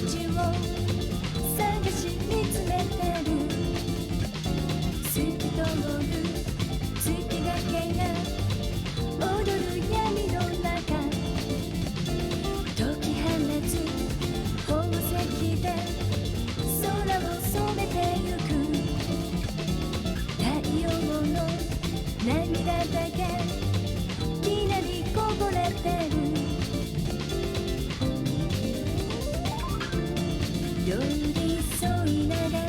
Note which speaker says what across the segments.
Speaker 1: ちを探し見つめてる。透き通る月影が踊る闇の中、解き放つ宝石で空を染めてゆく。太陽の涙だけきらりこぼれてる。寄り添いながら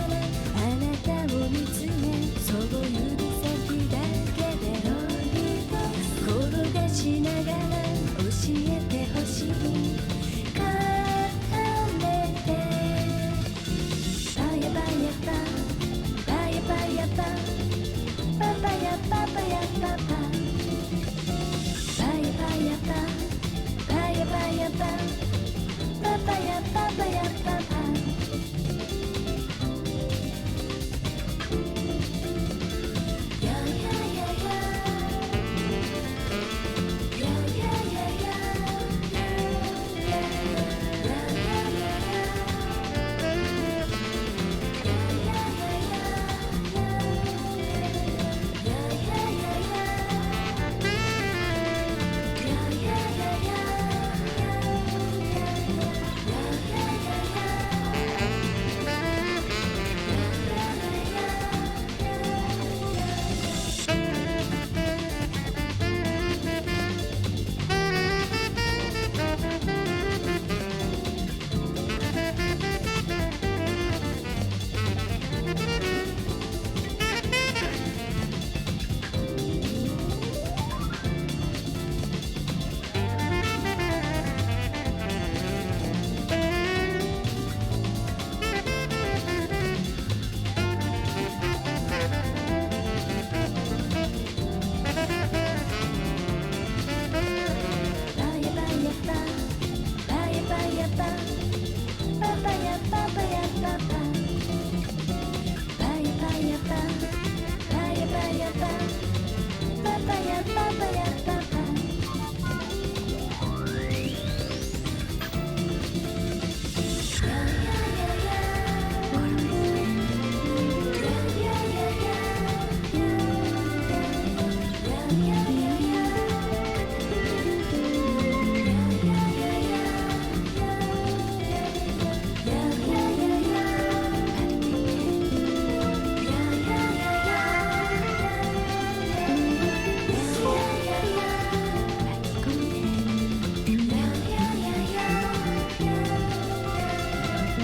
Speaker 1: あなたを見つめ、そう指先だけでロリを転がしながら教えてほしい。かめてパヤパヤパパヤパヤパパパヤパパヤパパパヤパヤパパヤパヤパパパヤパパヤパパ。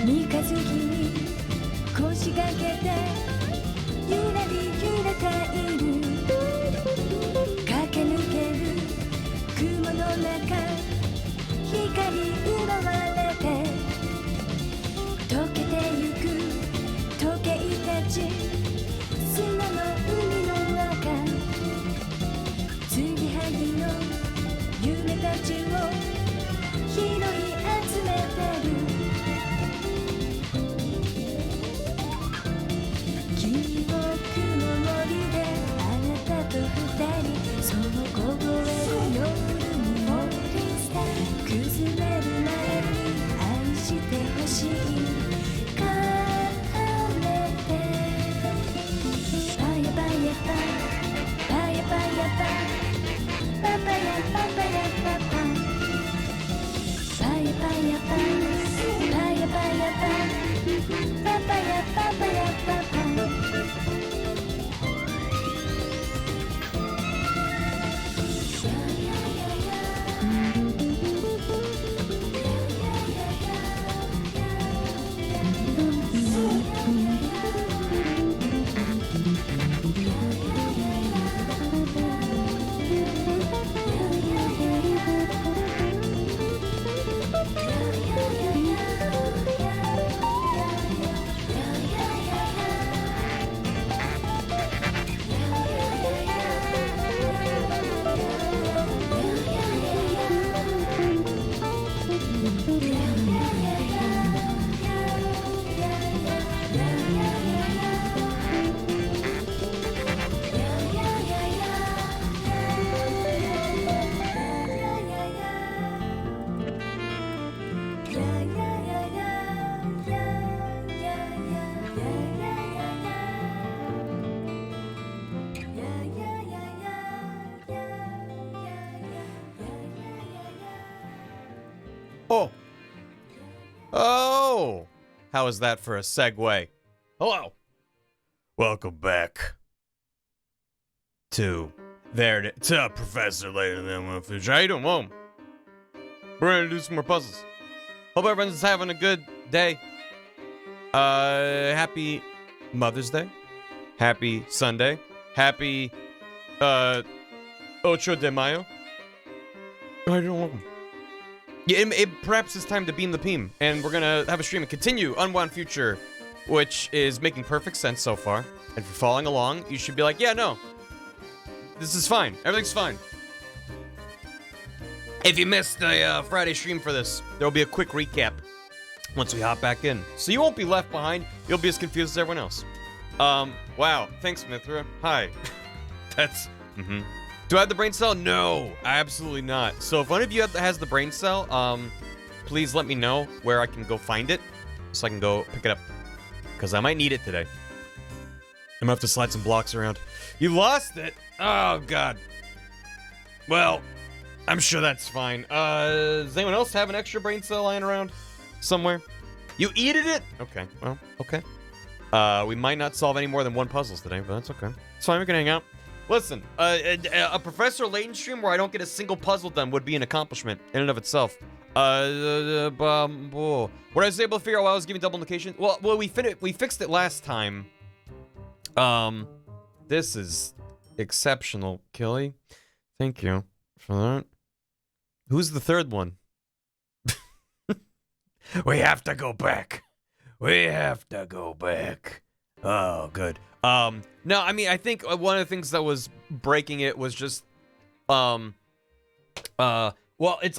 Speaker 1: 三日月に腰掛けてゆらり揺れている。駆け抜ける雲の中、光奪われて溶けてゆく時計たち、砂の海の中、継ぎはぎの夢たちを拾い集めてる。二人そう凍える夜に崩れる前に
Speaker 2: Oh. Oh. How is that for a segue? Hello. Welcome back to Professor Layton and Unwound Future. How you doing? Whoa. We're gonna do some more puzzles. Hope everyone's having a good day. Happy Mother's Day. Happy Sunday. Happy, Ocho de Mayo. I don't know. Yeah, perhaps it's time to beam the beam, and we're gonna have a stream and continue Unwound Future, which is making perfect sense so far. And if you're following along, you should be like, yeah, no. This is fine. Everything's fine. If you missed a Friday stream for this, there'll be a quick recap once we hop back in. So you won't be left behind. You'll be as confused as everyone else. Wow. Thanks, Mithra. Hi. That's, Do I have the brain cell? No, absolutely not. So if one of you has the brain cell, please let me know where I can go find it so I can go pick it up. Because I might need it today. I'm gonna have to slide some blocks around. You lost it? Oh, God. Well, I'm sure that's fine. Does anyone else have an extra brain cell lying around somewhere? You eated it? Okay, well, okay. We might not solve any more than one puzzles today, but that's okay. It's fine, we can hang out. Listen, a Professor Layton stream where I don't get a single puzzle done would be an accomplishment in and of itself. What I was able to figure out while I was giving double indication. Well, we fixed it last time. This is exceptional, Killy. Thank you for that. Who's the third one? We have to go back. We have to go back. Oh, good. No, I mean, I think one of the things that was breaking it was just, well, I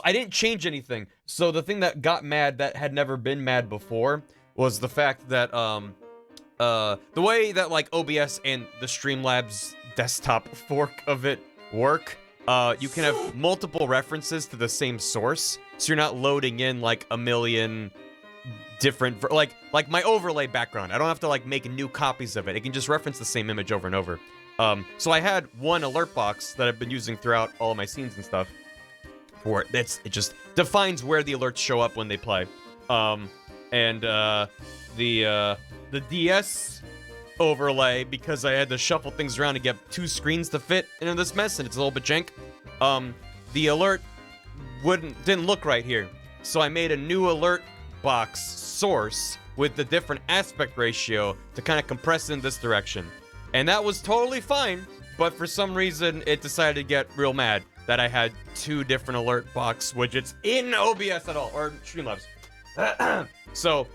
Speaker 2: didn't change anything. So the thing that got mad that had never been mad before was the fact that, the way that, like, OBS and the Streamlabs desktop fork of it work, you can have multiple references to the same source, so you're not loading in, like, a million different, like my overlay background. I don't have to, like, make new copies of it. It can just reference the same image over and over. So I had one alert box that I've been using throughout all of my scenes and stuff for it. It just defines where the alerts show up when they play. The DS overlay, because I had to shuffle things around to get two screens to fit into this mess, and it's a little bit jank. The alert didn't look right here, so I made a new alert box source with the different aspect ratio to kind of compress in this direction, and that was totally fine. But for some reason, it decided to get real mad that I had two different alert box widgets in OBS at all, or Streamlabs. So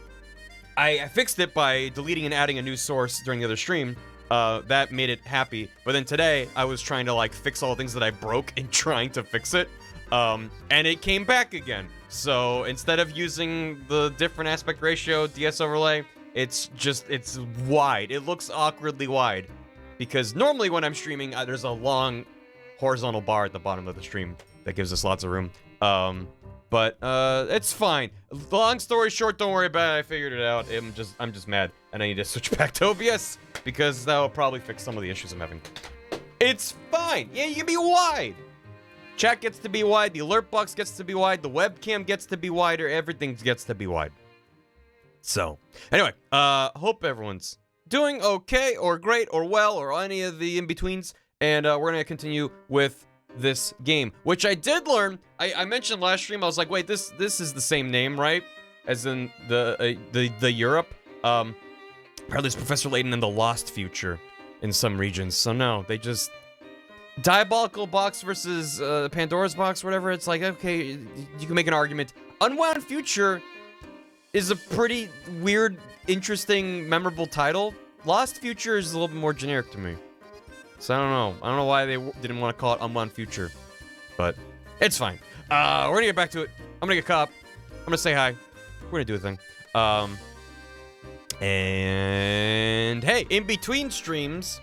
Speaker 2: I fixed it by deleting and adding a new source during the other stream. That made it happy. But then today, I was trying to, like, fix all the things that I broke and trying to fix it. And it came back again. So instead of using the different aspect ratio DS overlay, it's wide. It looks awkwardly wide. Because normally when I'm streaming, there's a long horizontal bar at the bottom of the stream that gives us lots of room. But it's fine. Long story short, don't worry about it. I figured it out. I'm just mad, and I need to switch back to OBS because that will probably fix some of the issues I'm having. It's fine. Yeah, you can be wide. Chat gets to be wide. The alert box gets to be wide. The webcam gets to be wider. Everything gets to be wide. So, anyway, hope everyone's doing okay or great or well or any of the in-betweens. And we're going to continue with this game, which I did learn. I mentioned last stream, I was like, wait, this is the same name, right? As in the Europe. Apparently it's Professor Layton and the Lost Future in some regions. So no, they just... Diabolical Box versus Pandora's Box, whatever. It's like, okay, you can make an argument. Unwound Future is a pretty weird, interesting, memorable title. Lost Future is a little bit more generic to me. So I don't know. I don't know why they didn't want to call it Unwound Future. But it's fine. We're gonna get back to it. I'm gonna get caught up. I'm gonna say hi. We're gonna do a thing. And hey, in between streams,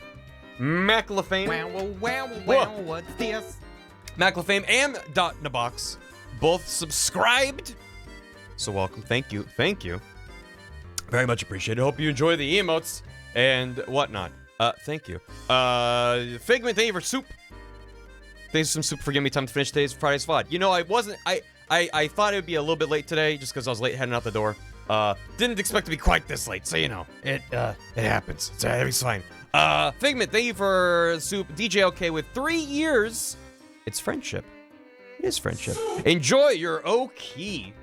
Speaker 2: MacLafame.
Speaker 3: Wow, what's this?
Speaker 2: MacLafame and Dot in a Box both subscribed. So welcome. Thank you. Thank you. Very much appreciated. Hope you enjoy the emotes and whatnot. Thank you. Figment, thank you for soup. Thanks for some soup for giving me time to finish Friday's VOD. You know, I I thought it would be a little bit late today just because I was late heading out the door. Didn't expect to be quite this late, so you know, it happens. It's everything's fine. Figment, thank you for soup. DJ OK with 3 years. It's friendship. It is friendship. Enjoy your O-Key.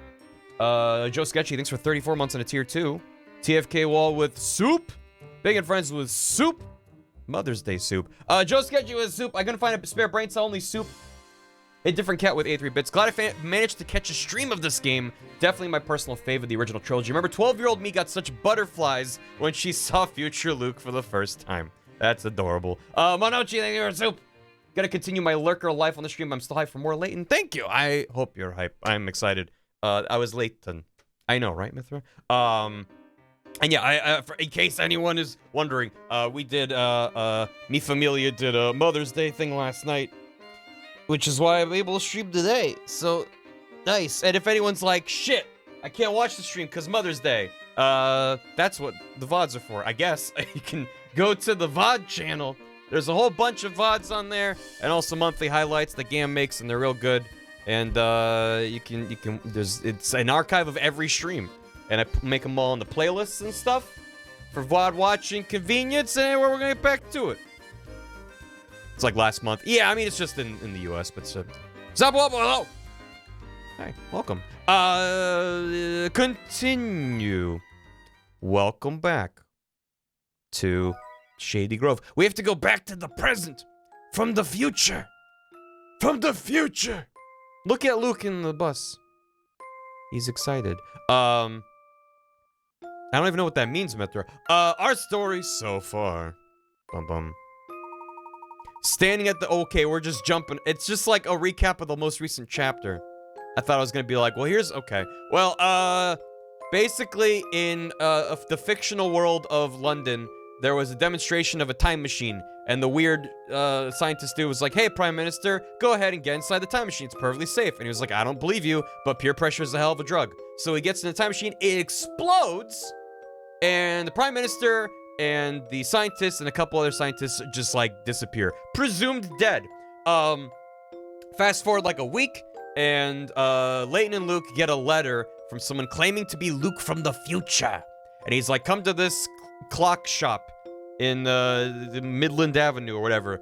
Speaker 2: Joe Sketchy, thanks for 34 months on a tier 2. TFK Wall with soup. Big and Friends with soup. Mother's Day soup. Joe Sketchy with soup. I couldn't find a spare brain cell, only soup. A different cat with 83 bits. Glad I managed to catch a stream of this game. Definitely my personal fave of the original trilogy. Remember, 12-year-old me got such butterflies when she saw future Luke for the first time. That's adorable. Monochi, thank you for soup. Gonna continue my lurker life on the stream. I'm still hyped for more Layton. Thank you. I hope you're hyped. I'm excited. I was Layton. I know, right, Mithra? And yeah, in case anyone is wondering, we did, Mi Familia did a Mother's Day thing last night, which is why I'm able to stream today. So, nice. And if anyone's like, shit, I can't watch the stream because Mother's Day, that's what the VODs are for, I guess. You can go to the VOD channel. There's a whole bunch of VODs on there, and also monthly highlights that GAM makes, and they're real good. And it's an archive of every stream. And I make them all in the playlists and stuff for VOD watching convenience, and we're gonna get back to it. It's like last month. Yeah, I mean, it's just in the US, but hello. Hi, welcome. Continue. Welcome back to Shady Grove. We have to go back to the present from the future. From the future. Look at Luke in the bus. He's excited. I don't even know what that means, Mithra. Our story so far. Bum bum. Standing at the... Okay, we're just jumping. It's just like a recap of the most recent chapter. I thought I was gonna be like, well, here's... Okay. Well, basically, in the fictional world of London, there was a demonstration of a time machine, and the weird scientist dude was like, hey, Prime Minister, go ahead and get inside the time machine. It's perfectly safe. And he was like, I don't believe you, but peer pressure is a hell of a drug. So he gets in the time machine, it explodes, and the Prime Minister and the scientists and a couple other scientists just, like, disappear. Presumed dead. Fast forward, like, a week, and Layton and Luke get a letter from someone claiming to be Luke from the future. And he's like, come to this clock shop in the Midland Avenue or whatever.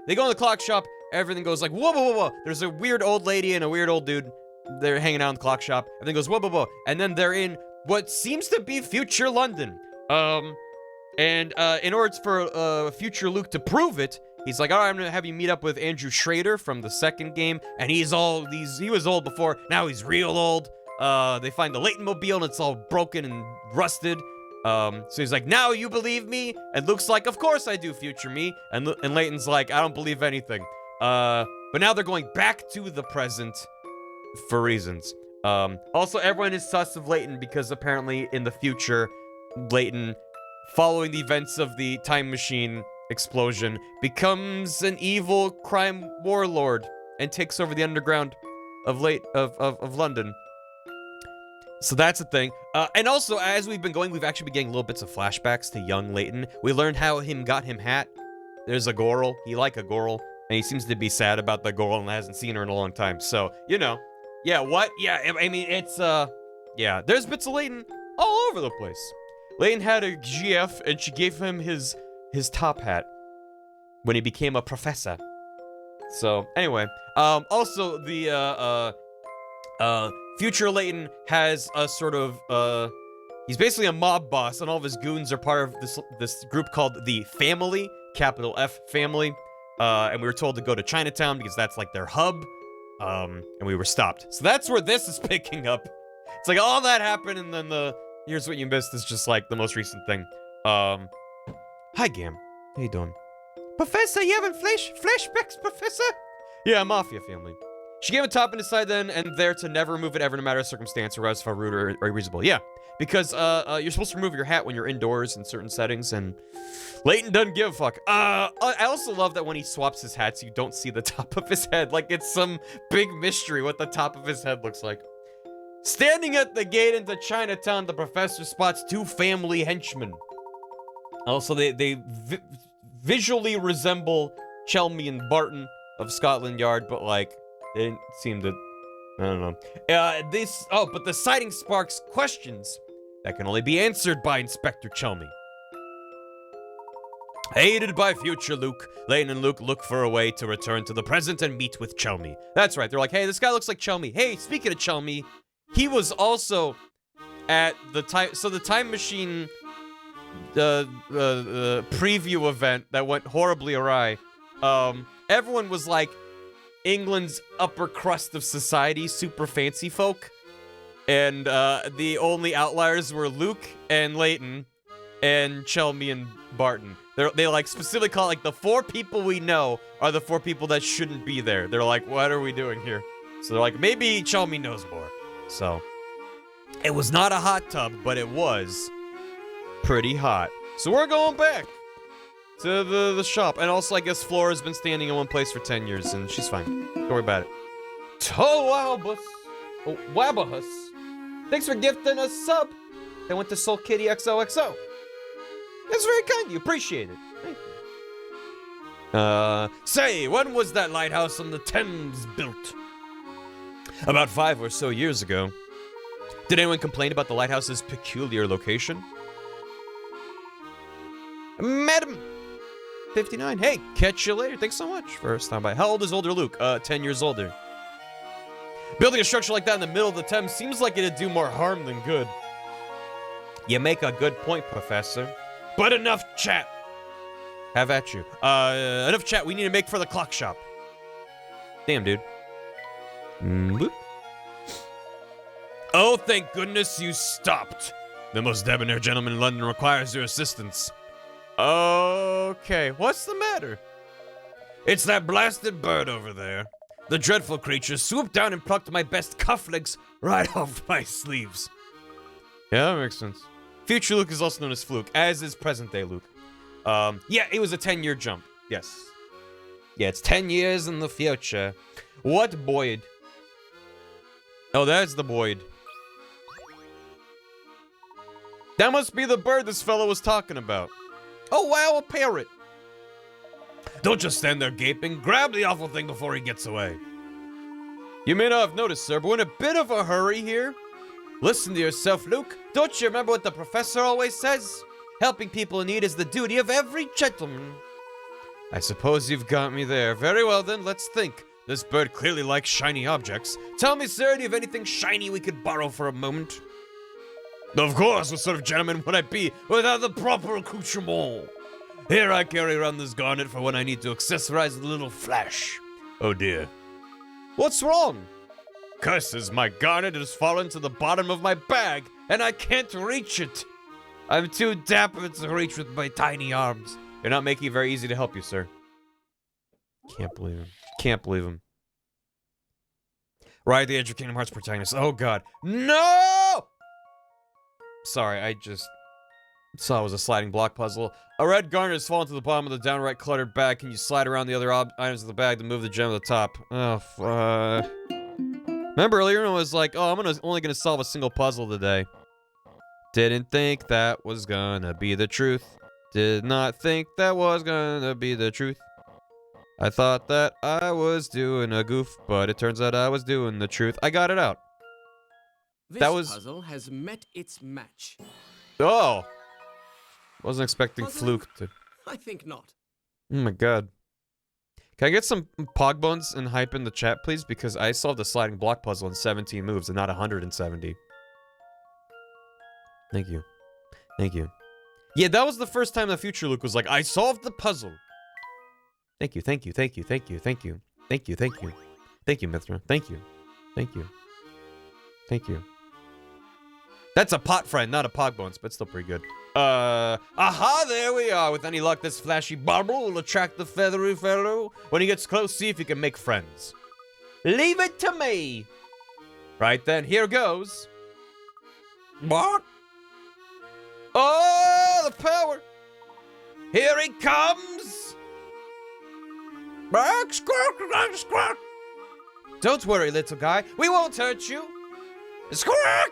Speaker 2: They go in the clock shop, everything goes like, whoa, whoa, whoa, whoa. There's a weird old lady and a weird old dude. They're hanging out in the clock shop. Everything goes, whoa, whoa, whoa. And then they're in what seems to be future London. In order for future Luke to prove it, he's like, all right, I'm gonna have you meet up with Andrew Schrader from the second game. And he was old before, now he's real old. They find the Layton mobile and it's all broken and rusted. So he's like, now you believe me? And Luke's like, of course I do, future me. And Layton's like, I don't believe anything. But now they're going back to the present for reasons. Also, everyone is sus of Layton because apparently in the future, Layton, following the events of the time machine explosion, becomes an evil crime warlord and takes over the underground of London. So that's a thing. And also, as we've been going, we've actually been getting little bits of flashbacks to young Layton. We learned how got him hat. There's a girl. He like a girl. And he seems to be sad about the girl and hasn't seen her in a long time. So, you know. Yeah, what? Yeah, I mean, it's, yeah. There's bits of Layton all over the place. Layton had a GF, and she gave him his top hat when he became a professor. So, anyway. Also, the, future Layton has a sort of, he's basically a mob boss, and all of his goons are part of this group called the Family, capital F Family. And we were told to go to Chinatown because that's like their hub. And we were stopped. So that's where this is picking up. It's like all that happened, and then here's what you missed is just like the most recent thing. Hi Gam, how you doing? Professor, you having flashbacks, Professor? Yeah, Mafia family. She gave a top and decided then and there to never remove it ever, no matter the circumstance, or else for rude or unreasonable. Yeah, because you're supposed to remove your hat when you're indoors in certain settings, and Layton doesn't give a fuck. I also love that when he swaps his hats, you don't see the top of his head. Like it's some big mystery what the top of his head looks like. Standing at the gate into Chinatown, the professor spots two family henchmen. Also, they visually resemble Chelmy and Barton of Scotland Yard, but like, they didn't seem to I don't know. But the sighting sparks questions that can only be answered by Inspector Chelmy. Aided by future Luke, Layton and Luke look for a way to return to the present and meet with Chelmy. That's right, they're like, hey, this guy looks like Chelmy. Hey, speaking of Chelmy, he was also at the time, so the time machine preview event that went horribly awry. Everyone was like England's upper crust of society, super fancy folk. And the only outliers were Luke and Layton and Chelmy and Barton. They like specifically call it, like, the 4 people we know are the 4 people that shouldn't be there. They're like, what are we doing here? So they're like, maybe Chelmy knows more. So it was not a hot tub, but it was pretty hot. So we're going back to the shop. And also, I guess Flora's been standing in one place for 10 years, and she's fine. Don't worry about it. Wabahus. Thanks for gifting us sub. They went to Soul Kitty XOXO. That's very kind of you. Appreciate it. Thank you. Say, when was that lighthouse on the Thames built? About 5 or so years ago. Did anyone complain about the lighthouse's peculiar location? Madam 59. Hey, catch you later. Thanks so much for stopping by. How old is older Luke? 10 years older. Building a structure like that in the middle of the Thames seems like it'd do more harm than good. You make a good point, Professor. But enough chat. Have at you. Enough chat. We need to make for the clock shop. Damn, dude. Boop. Oh, thank goodness you stopped. The most debonair gentleman in London requires your assistance. Okay, what's the matter? It's that blasted bird over there. The dreadful creature swooped down and plucked my best cufflinks right off my sleeves. Yeah, that makes sense. Future Luke is also known as Fluke, as is present-day Luke. Yeah, it was a 10-year jump. Yes. Yeah, it's 10 years in the future. What Boyd? Oh, that's the Boyd. That must be the bird this fellow was talking about. Oh, wow, a parrot. Don't just stand there gaping. Grab the awful thing before he gets away. You may not have noticed, sir, but we're in a bit of a hurry here. Listen to yourself, Luke. Don't you remember what the professor always says? Helping people in need is the duty of every gentleman. I suppose you've got me there. Very well, then, let's think. This bird clearly likes shiny objects. Tell me, sir, do you have anything shiny we could borrow for a moment? Of course, what sort of gentleman would I be without the proper accoutrement? Here I carry around this garnet for when I need to accessorize the little flash. Oh dear. What's wrong? Curses, my garnet has fallen to the bottom of my bag, and I can't reach it. I'm too dapper to reach with my tiny arms. You're not making it very easy to help you, sir. Can't believe him. Can't believe him. Right at the edge of Kingdom Hearts protagonist. Oh god. No! Sorry, I just saw it was a sliding block puzzle. A red garnet has fallen to the bottom of the downright cluttered bag. Can you slide around the other items of the bag to move the gem to the top? Oh, remember earlier when I was like, oh, I'm only gonna solve a single puzzle today. Didn't think that was gonna be the truth. Did not think that was gonna be the truth. I thought that I was doing a goof, but it turns out I was doing the truth. I got it out.
Speaker 4: This
Speaker 2: That was-
Speaker 4: puzzle has met its match.
Speaker 2: Oh! Wasn't expecting
Speaker 4: Puzzle?
Speaker 2: Fluke to...
Speaker 4: I think not.
Speaker 2: Oh my god. Can I get some pog bones and hype in the chat, please? Because I solved a sliding block puzzle in 17 moves and not 170. Thank you. Thank you. Yeah, that was the first time the future Luke was like, I solved the puzzle. Thank you, thank you, thank you, thank you, thank you. Thank you, thank you. Thank you, Mithra. Thank you. Thank you. Thank you. That's a pot friend, not a pog bones, but still pretty good. Aha, there we are. With any luck, this flashy bauble will attract the feathery fellow. When he gets close, see if you can make friends. Leave it to me. Right then, here goes. What? Oh, the power. Here he comes. Squawk, squawk. Don't worry, little guy. We won't hurt you. Squawk.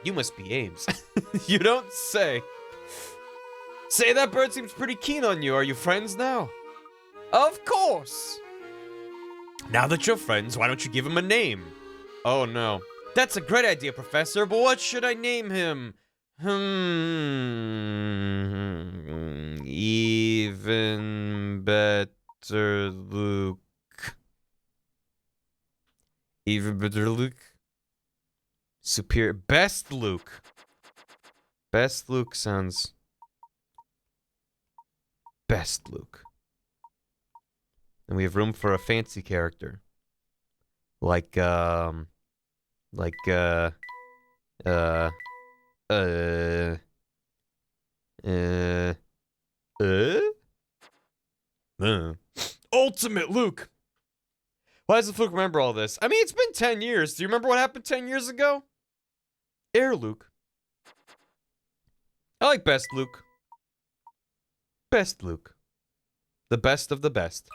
Speaker 2: You must be Ames. You don't say. Say, that bird seems pretty keen on you. Are you friends now? Of course. Now that you're friends, why don't you give him a name? Oh no. That's a great idea, Professor, but what should I name him? Even better Luke. Even better Luke. Superior. Best Luke. Best Luke sounds. Best Luke. And we have room for a fancy character. Like, No. Ultimate Luke! Why does Luke remember all this? I mean, it's been 10 years. Do you remember what happened 10 years ago? Air Luke. I like Best Luke. Best Luke. The best of the best.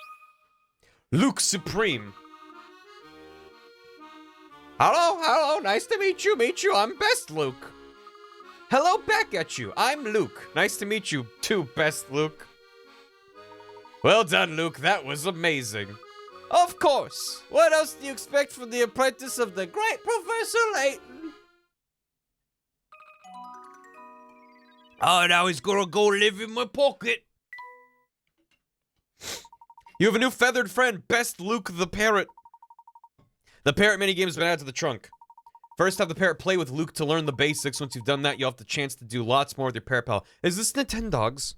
Speaker 2: Luke Supreme. Hello, nice to meet you, I'm Best Luke. Hello back at you, I'm Luke. Nice to meet you too, Best Luke. Well done, Luke, that was amazing. Of course, what else do you expect from the apprentice of the great Professor Layton? Oh, now he's gonna go live in my pocket. You have a new feathered friend, Best Luke the Parrot. The parrot minigame's been added to the trunk. First, have the parrot play with Luke to learn the basics. Once you've done that, you'll have the chance to do lots more with your parrot pal. Is this Nintendogs?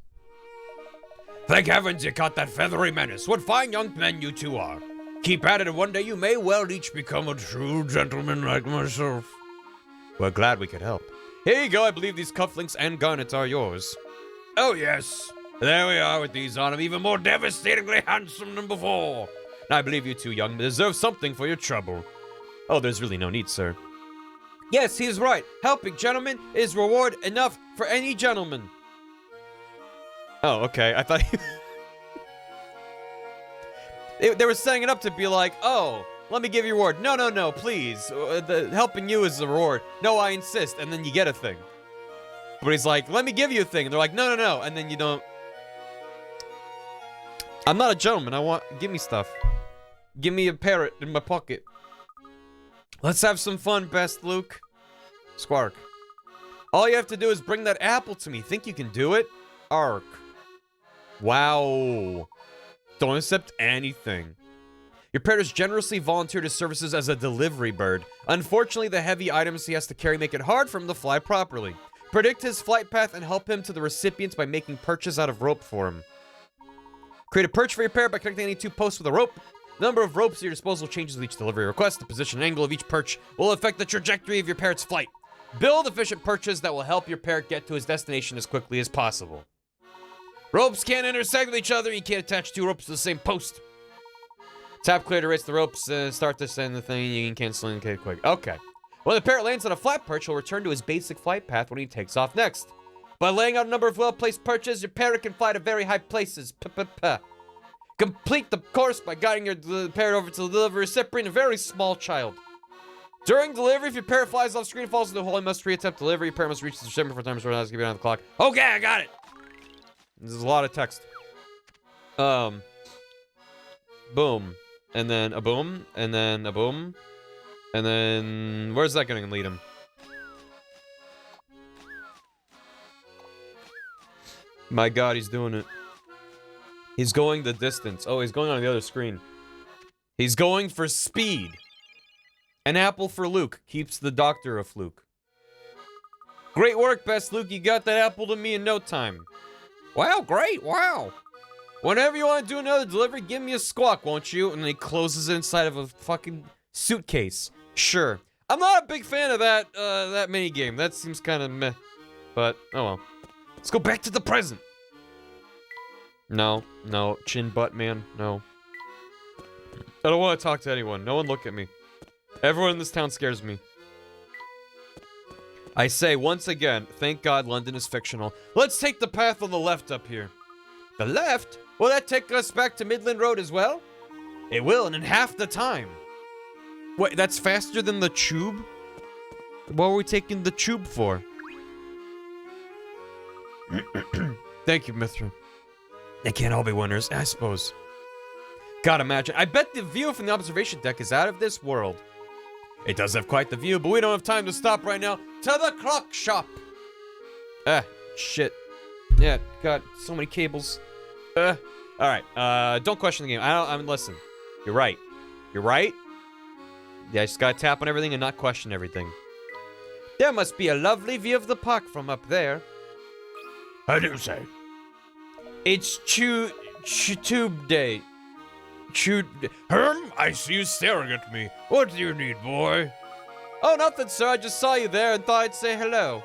Speaker 2: Thank heavens you caught that feathery menace. What fine young men you two are. Keep at it, and one day you may well each become a true gentleman like myself. We're glad we could help. Here you go, I believe these cufflinks and garnets are yours. Oh yes, there we are with these on him, even more devastatingly handsome than before. And I believe you two young deserve something for your trouble. Oh, there's really no need, sir. Yes, he's right. Helping gentlemen is reward enough for any gentleman. Oh, okay. I thought they were setting it up to be like, oh, let me give you a reward. No, please. Helping you is the reward. No, I insist. And then you get a thing. But he's like, let me give you a thing. And they're like, no. And then you don't. I'm not a gentleman. Give me stuff. Give me a parrot in my pocket. Let's have some fun, Best Luke. Squark. All you have to do is bring that apple to me. Think you can do it? Ark. Wow. Don't accept anything. Your parrot has generously volunteered his services as a delivery bird. Unfortunately, the heavy items he has to carry make it hard for him to fly properly. Predict his flight path and help him to the recipients by making perches out of rope for him. Create a perch for your parrot by connecting any two posts with a rope. The number of ropes at your disposal changes with each delivery request. The position and angle of each perch will affect the trajectory of your parrot's flight. Build efficient perches that will help your parrot get to his destination as quickly as possible. Ropes can't intersect with each other. You can't attach two ropes to the same post. Tap clear to erase the ropes. Start to send the thing. You can cancel and get quick. Okay. When the parrot lands on a flat perch, he'll return to his basic flight path when he takes off next. By laying out a number of well-placed perches, your parrot can fly to very high places. Complete the course by guiding your parrot over to the delivery recipient, a very small child. During delivery, if your parrot flies off screen and falls into the hole, you must reattempt delivery. Your parrot must reach the recipient for time before it give you on the clock. Okay, I got it. This is a lot of text. Boom. And then a boom. And then a boom. And then... where's that going to lead him? My god, he's doing it. He's going the distance. Oh, he's going on the other screen. He's going for speed. An apple for Luke keeps the doctor a fluke. Great work, Best Luke. You got that apple to me in no time. Wow, great. Wow. Whenever you want to do another delivery, give me a squawk, won't you? And then he closes it inside of a fucking suitcase. Sure. I'm not a big fan of that, that minigame. That seems kind of meh. But, oh well. Let's go back to the present. No. Chin butt man. No. I don't want to talk to anyone. No one look at me. Everyone in this town scares me. I say once again, thank God London is fictional. Let's take the path on the left up here. The left? Will that take us back to Midland Road as well? It will, and in half the time. Wait, that's faster than the tube? What were we taking the tube for? Thank you, Mithra. They can't all be winners, I suppose. God, imagine. I bet the view from the observation deck is out of this world. It does have quite the view, but we don't have time to stop right now. To the clock shop. Ah, shit. Yeah, got so many cables. All right. Don't question the game. I mean, listen. You're right. You're right. Yeah, I just gotta tap on everything and not question everything. There must be a lovely view of the park from up there.
Speaker 5: How do you say?
Speaker 2: It's tube day.
Speaker 5: I see you staring at me. What do you need, boy?
Speaker 2: Oh, nothing, sir. I just saw you there and thought I'd say hello.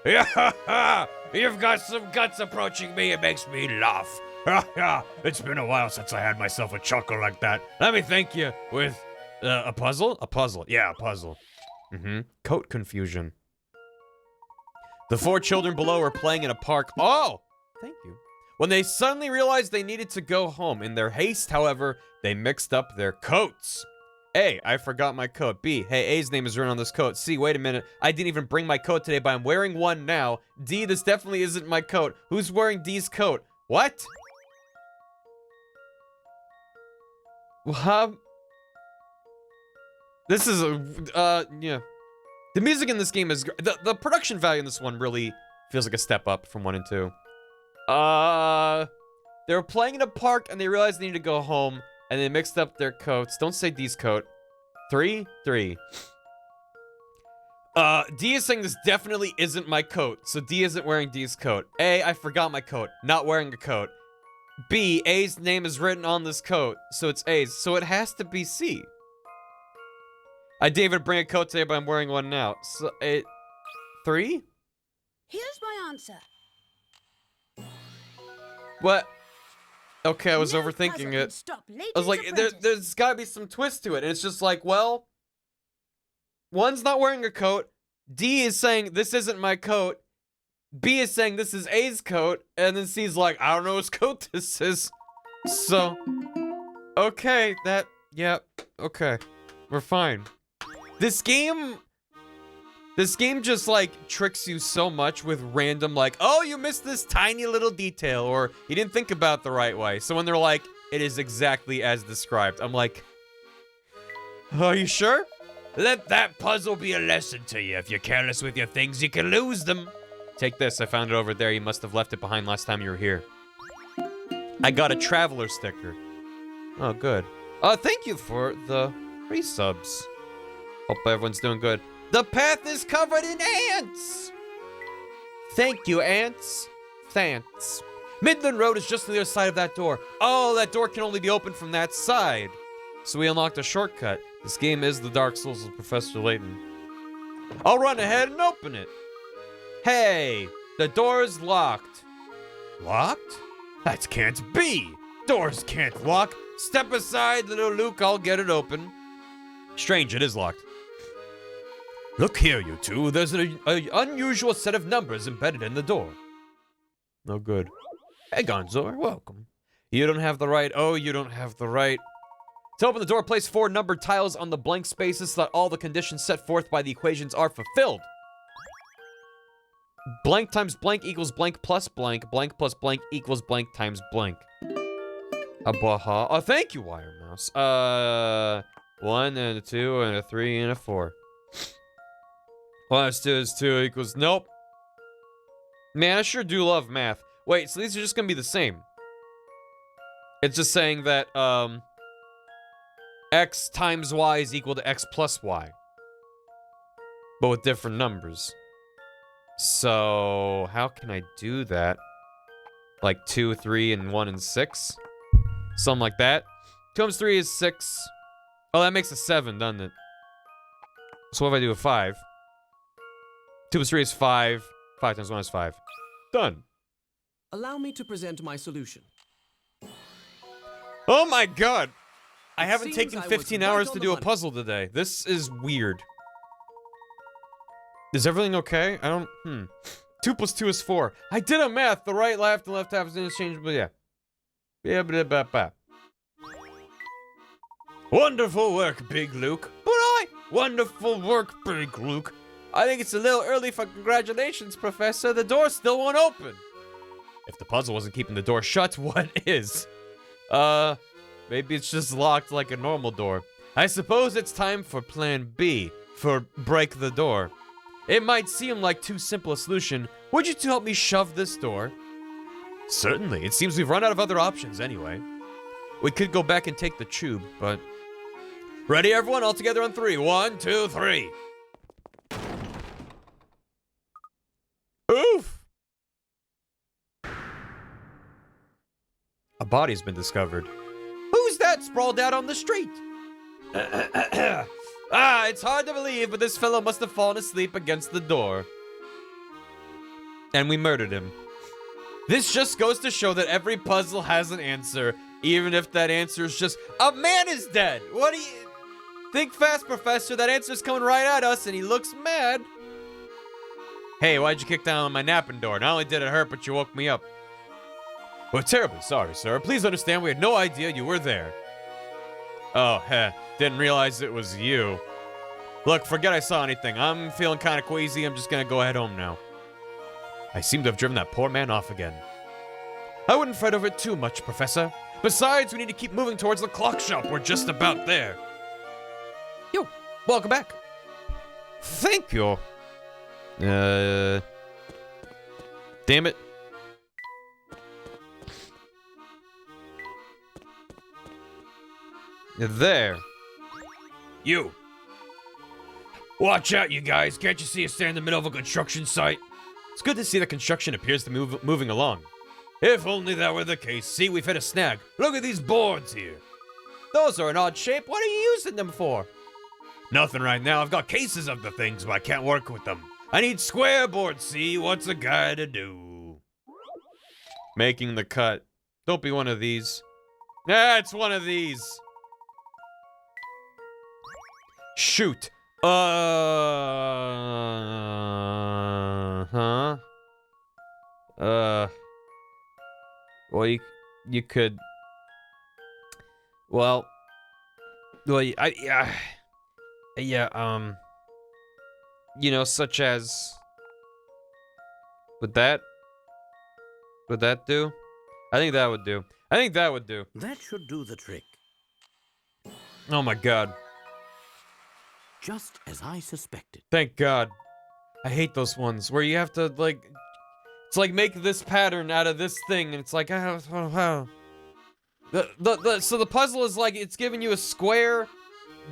Speaker 5: Yeah, you've got some guts approaching me. It makes me laugh. It's been a while since I had myself a chuckle like that. Let me thank you with a puzzle? A puzzle. Yeah, a puzzle.
Speaker 2: Coat confusion. The 4 children below are playing in a park. Oh! Thank you. When they suddenly realized they needed to go home. In their haste, however, they mixed up their coats. A, I forgot my coat. B, hey, A's name is written on this coat. C, wait a minute. I didn't even bring my coat today, but I'm wearing one now. D, this definitely isn't my coat. Who's wearing D's coat? What? This is yeah. The music in this game is the production value in this one really feels like a step up from 1 and 2. They were playing in a park and they realized they needed to go home and they mixed up their coats. Don't say D's coat. 3. D is saying this definitely isn't my coat, so D isn't wearing D's coat. A, I forgot my coat. Not wearing a coat. B, A's name is written on this coat, so it's A's, so it has to be C. I didn't even bring a coat today, but I'm wearing one now. So, 3?
Speaker 1: Here's my answer.
Speaker 2: What? Okay, I was
Speaker 1: No
Speaker 2: overthinking
Speaker 1: puzzle
Speaker 2: it.
Speaker 1: can stop
Speaker 2: I was
Speaker 1: Layton's
Speaker 2: like,
Speaker 1: apprentice.
Speaker 2: there's gotta be some twist to it. And it's just like, well, 1's not wearing a coat. D is saying, this isn't my coat. B is saying, this is A's coat. And then C's like, I don't know whose coat this is. So, okay, yeah, okay. We're fine. This game just, like, tricks you so much with random, like, oh, you missed this tiny little detail, or you didn't think about it the right way. So when they're like, it is exactly as described, I'm like, are you sure?
Speaker 5: Let that puzzle be a lesson to you. If you're careless with your things, you can lose them.
Speaker 2: Take this, I found it over there. You must have left it behind last time you were here. I got a traveler sticker. Oh, good. Thank you for the resubs. Hope everyone's doing good. The path is covered in ants! Thank you, ants. Thanks. Midland Road is just on the other side of that door. Oh, that door can only be opened from that side. So we unlocked a shortcut. This game is the Dark Souls of Professor Layton. I'll run ahead and open it. Hey, the door is locked.
Speaker 5: Locked? That can't be. Doors can't lock.
Speaker 2: Step aside, little Luke, I'll get it open. Strange, it is locked.
Speaker 5: Look here, you two.
Speaker 2: There's an unusual set of numbers embedded in the door. No good. Hey, Gonzo, welcome. You don't have the right. Oh, you don't have the right. To open the door, place 4 numbered tiles on the blank spaces so that all the conditions set forth by the equations are fulfilled. Blank times blank equals blank plus blank. Blank plus blank equals blank times blank. Abaha. Oh, thank you, Wire Mouse. 1 and a 2 and a 3 and a 4. 1 plus 2 is 2 equals... Nope. Man, I sure do love math. Wait, so these are just gonna be the same. It's just saying that, x times y is equal to x plus y. But with different numbers. So, how can I do that? Like 2, 3, and 1, and 6? Something like that. 2 times 3 is 6. Oh, that makes a 7, doesn't it? So what if I do a 5? 2 plus 3 is 5. 5 times 1 is 5. Done.
Speaker 4: Allow me to present my solution.
Speaker 2: Oh my god! I haven't
Speaker 4: seems
Speaker 2: taken
Speaker 4: I was
Speaker 2: 15
Speaker 4: right
Speaker 2: hours
Speaker 4: on
Speaker 2: to
Speaker 4: the
Speaker 2: do a
Speaker 4: money.
Speaker 2: puzzle today. This is weird. Is everything okay? I don't... 2 plus 2 is 4. I did a math. The right, left, and left half is interchangeable. Yeah. Yeah, ba. Wonderful work, Big Luke. Wonderful work, Big Luke. I think it's a little early for congratulations, Professor. The door still won't open. If the puzzle wasn't keeping the door shut, what is? Maybe it's just locked like a normal door. I suppose it's time for plan B, for break the door. It might seem like too simple a solution. Would you two help me shove this door? Certainly. It seems we've run out of other options anyway. We could go back and take the tube, but... Ready, everyone? All together on 3. 1, 2, 3. Oof! A body's been discovered. Who's that sprawled out on the street? It's hard to believe, but this fellow must have fallen asleep against the door. And we murdered him. This just goes to show that every puzzle has an answer, even if that answer is just, a man is dead! What do you... Think fast, Professor, that answer's coming right at us, and he looks mad. Hey, why'd you kick down on my napping door? Not only did it hurt, but you woke me up. We're terribly sorry, sir. Please understand we had no idea you were there. Oh, heh. Didn't realize it was you. Look, forget I saw anything. I'm feeling kind of queasy. I'm just gonna go head home now. I seem to have driven that poor man off again. I wouldn't fret over it too much, Professor. Besides, we need to keep moving towards the clock shop. We're just about there. Yo, welcome back. Thank you. Damn it. There.
Speaker 5: You. Watch out, you guys. Can't you see us stand in the middle of a construction site?
Speaker 2: It's good to see that construction appears to be moving along.
Speaker 5: If only that were the case. See, we've hit a snag. Look at these boards here.
Speaker 2: Those are an odd shape. What are you using them for?
Speaker 5: Nothing right now. I've got cases of the things, but I can't work with them. I need square boards, see? What's a guy to do?
Speaker 2: Making the cut. Don't be one of these. Ah, it's one of these. Shoot. Huh? Well, you could... Well, yeah, you know, such as... Would that do? I think that would do. I think that would do.
Speaker 6: That should do the trick.
Speaker 2: Oh my god.
Speaker 6: Just as I suspected.
Speaker 2: Thank god. I hate those ones where you have to, like... It's like, make this pattern out of this thing, and it's like, so the puzzle is like, it's giving you a square,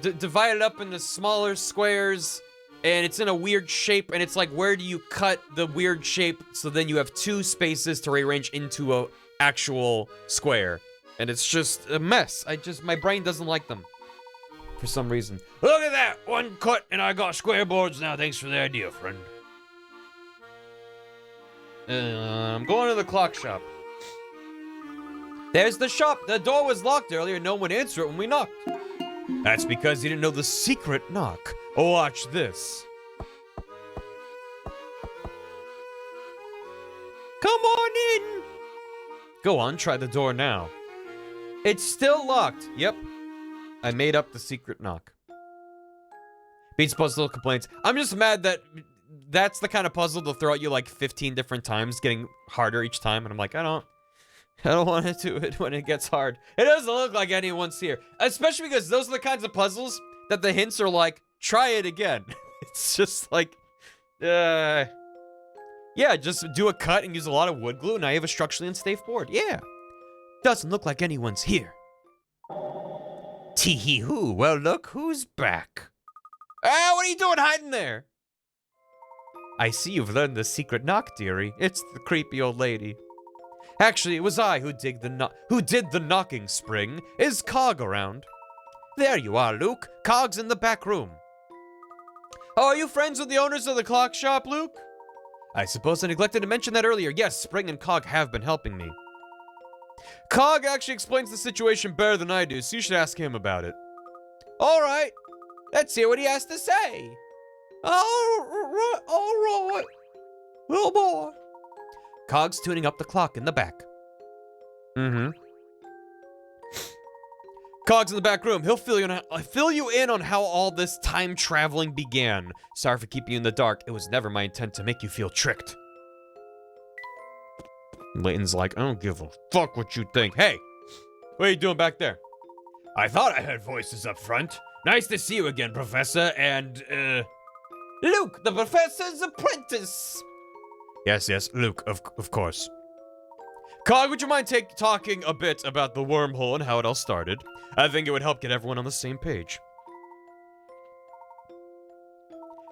Speaker 2: divided up into smaller squares, and it's in a weird shape, and it's like, where do you cut the weird shape so then you have 2 spaces to rearrange into a actual square? And it's just a mess. My brain doesn't like them. For some reason.
Speaker 5: Look at that! One cut, and I got square boards now. Thanks for the idea, friend.
Speaker 2: I'm going to the clock shop. There's the shop. The door was locked earlier and no one answered it when we knocked. That's because you didn't know the secret knock. Oh, watch this. Come on in. Go on, try the door now. It's still locked. Yep. I made up the secret knock. Beats puzzle complaints. I'm just mad that that's the kind of puzzle they'll throw at you like 15 different times, getting harder each time, and I'm like, I don't want to do it when it gets hard. It doesn't look like anyone's here. Especially because those are the kinds of puzzles that the hints are like, try it again. It's just like, yeah, just do a cut and use a lot of wood glue, and now you have a structurally unsafe board. Yeah. Doesn't look like anyone's here. Tee-hee-hoo. Well, look who's back. Ah, what are you doing hiding there? I see you've learned the secret knock, dearie. It's the creepy old lady. Actually, it was I who did the knocking, Spring. Is Cog around? There you are, Luke. Cog's in the back room. Oh, are you friends with the owners of the clock shop, Luke? I suppose I neglected to mention that earlier. Yes, Spring and Cog have been helping me. Cog actually explains the situation better than I do, so you should ask him about it. All right. Let's hear what he has to say. All right. Little boy. Cog's tuning up the clock in the back. Cog's in the back room. He'll fill you in on how all this time traveling began. Sorry for keeping you in the dark. It was never my intent to make you feel tricked. Layton's like, I don't give a fuck what you think. Hey, what are you doing back there?
Speaker 5: I thought I heard voices up front. Nice to see you again, Professor, and,
Speaker 2: Luke, the professor's apprentice.
Speaker 5: Yes, Luke, of course.
Speaker 2: Cog, would you mind talking a bit about the wormhole and how it all started? I think it would help get everyone on the same page.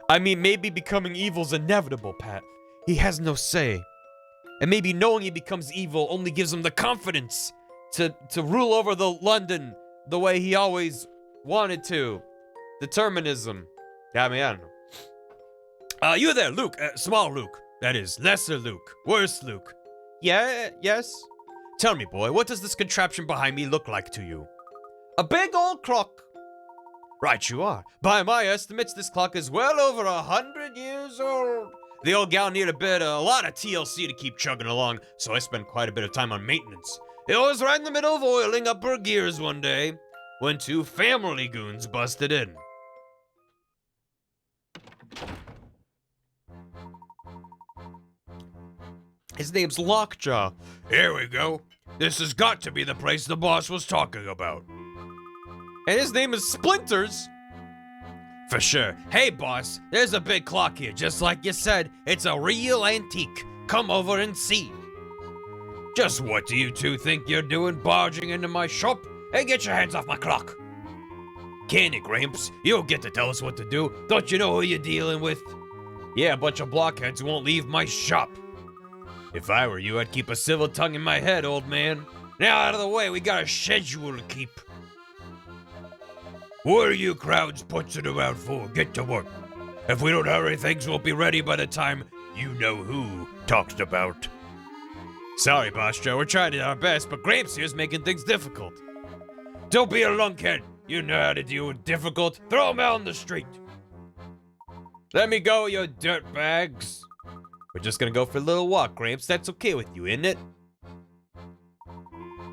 Speaker 2: I mean, maybe becoming evil's inevitable, Pat. He has no say. And maybe knowing he becomes evil only gives him the confidence to rule over the London the way he always wanted to. Determinism. I mean, I don't know.
Speaker 5: You there, Luke, small Luke. That is, lesser Luke, worse Luke.
Speaker 2: Yeah, yes?
Speaker 5: Tell me, boy, what does this contraption behind me look like to you?
Speaker 2: A big old clock.
Speaker 5: Right you are.
Speaker 2: By my estimates, this clock is well over 100 years old. The old gal needed a lot of TLC to keep chugging along, so I spent quite a bit of time on maintenance. It was right in the middle of oiling up her gears one day when two family goons busted in. His name's Lockjaw.
Speaker 5: Here we go. This has got to be the place the boss was talking about.
Speaker 2: And his name is Splinters.
Speaker 5: For sure. Hey, boss, there's a big clock here, just like you said. It's a real antique. Come over and see. Just what do you two think you're doing barging into my shop? Hey, get your hands off my clock. Can you, Gramps? You don't get to tell us what to do. Don't you know who you're dealing with?
Speaker 2: Yeah, a bunch of blockheads who won't leave my shop.
Speaker 5: If I were you, I'd keep a civil tongue in my head, old man. Now out of the way, we got a schedule to keep. What are you crowds putzing around for? Get to work. If we don't hurry, things won't be ready by the time you know who talks about.
Speaker 2: Sorry, Boss Joe, we're trying our best, but Gramps here's making things difficult.
Speaker 5: Don't be a lunkhead. You know how to deal with difficult. Throw 'em out on the street.
Speaker 2: Let me go, you dirtbags. We're just gonna go for a little walk, Gramps. That's okay with you, isn't it?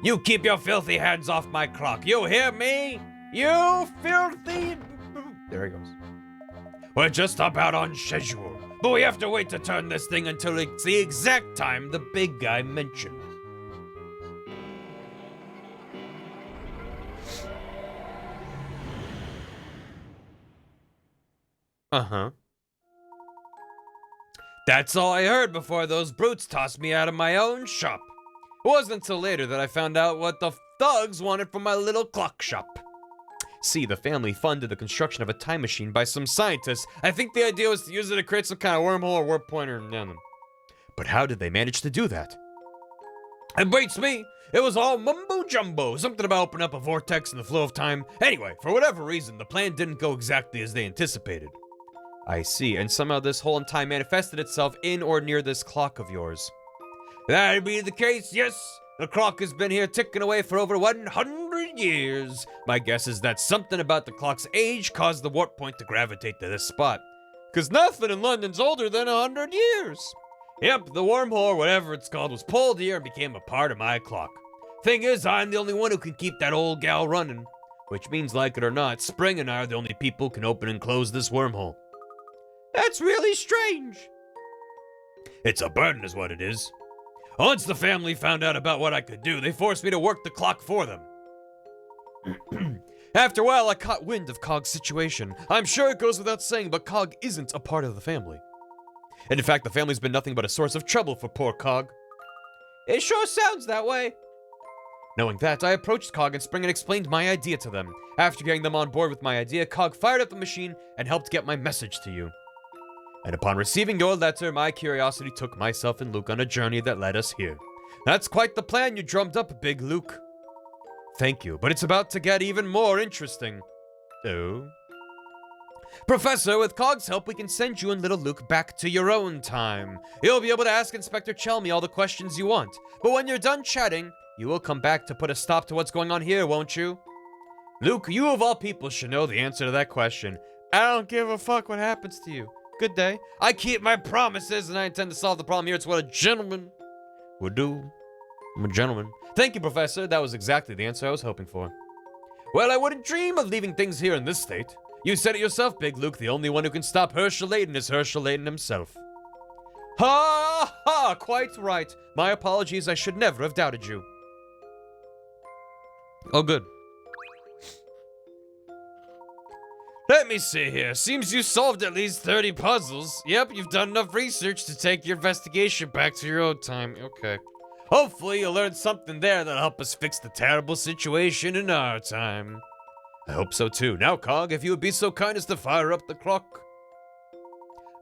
Speaker 5: You keep your filthy hands off my clock. You hear me? You filthy...
Speaker 2: There he goes.
Speaker 5: We're just about on schedule, but we have to wait to turn this thing until it's the exact time the big guy mentioned.
Speaker 2: Uh-huh.
Speaker 5: That's all I heard before those brutes tossed me out of my own shop.
Speaker 2: It wasn't until later that I found out what the thugs wanted from my little clock shop. See, the family funded the construction of a time machine by some scientists. I think the idea was to use it to create some kind of wormhole or warp pointer. But how did they manage to do that?
Speaker 5: It beats me. It was all mumbo-jumbo. Something about opening up a vortex in the flow of time. Anyway, for whatever reason, the plan didn't go exactly as they anticipated.
Speaker 2: I see, and somehow this hole in time manifested itself in or near this clock of yours.
Speaker 5: That'd be the case, yes. The clock has been here ticking away for over 100 years. My guess is that something about the clock's age caused the warp point to gravitate to this spot.
Speaker 2: 'Cause nothing in London's older than 100 years.
Speaker 5: Yep, the wormhole, or whatever it's called, was pulled here and became a part of my clock. Thing is, I'm the only one who can keep that old gal running. Which means, like it or not, Spring and I are the only people who can open and close this wormhole.
Speaker 2: That's really strange.
Speaker 5: It's a burden is what it is. Once the family found out about what I could do, they forced me to work the clock for them.
Speaker 2: After a while, I caught wind of Cog's situation. I'm sure it goes without saying, but Cog isn't a part of the family. And in fact, the family's been nothing but a source of trouble for poor Cog.
Speaker 5: It sure sounds that way.
Speaker 2: Knowing that, I approached Cog and Spring and explained my idea to them. After getting them on board with my idea, Cog fired up the machine and helped get my message to you. And upon receiving your letter, my curiosity took myself and Luke on a journey that led us here. That's quite the plan you drummed up, Big Luke. Thank you, but it's about to get even more interesting. Oh? Professor, with Cog's help, we can send you and little Luke back to your own time. You'll be able to ask Inspector Chelmy all the questions you want. But when you're done chatting, you will come back to put a stop to what's going on here, won't you? Luke, you of all people should know the answer to that question. I don't give a fuck what happens to you. Good day. I keep my promises, and I intend to solve the problem here. It's what a gentleman would do. I'm a gentleman. Thank you, Professor. That was exactly the answer I was hoping for. Well, I wouldn't dream of leaving things here in this state. You said it yourself, Big Luke. The only one who can stop Layton is Layton himself. Ha ha! Quite right. My apologies. I should never have doubted you. Oh, good.
Speaker 5: Let me see here. Seems you solved at least 30 puzzles. Yep, you've done enough research to take your investigation back to your own time. Okay. Hopefully you'll learn something there that'll help us fix the terrible situation in our time. I hope so too. Now, Cog, if you would be so kind as to fire up the clock.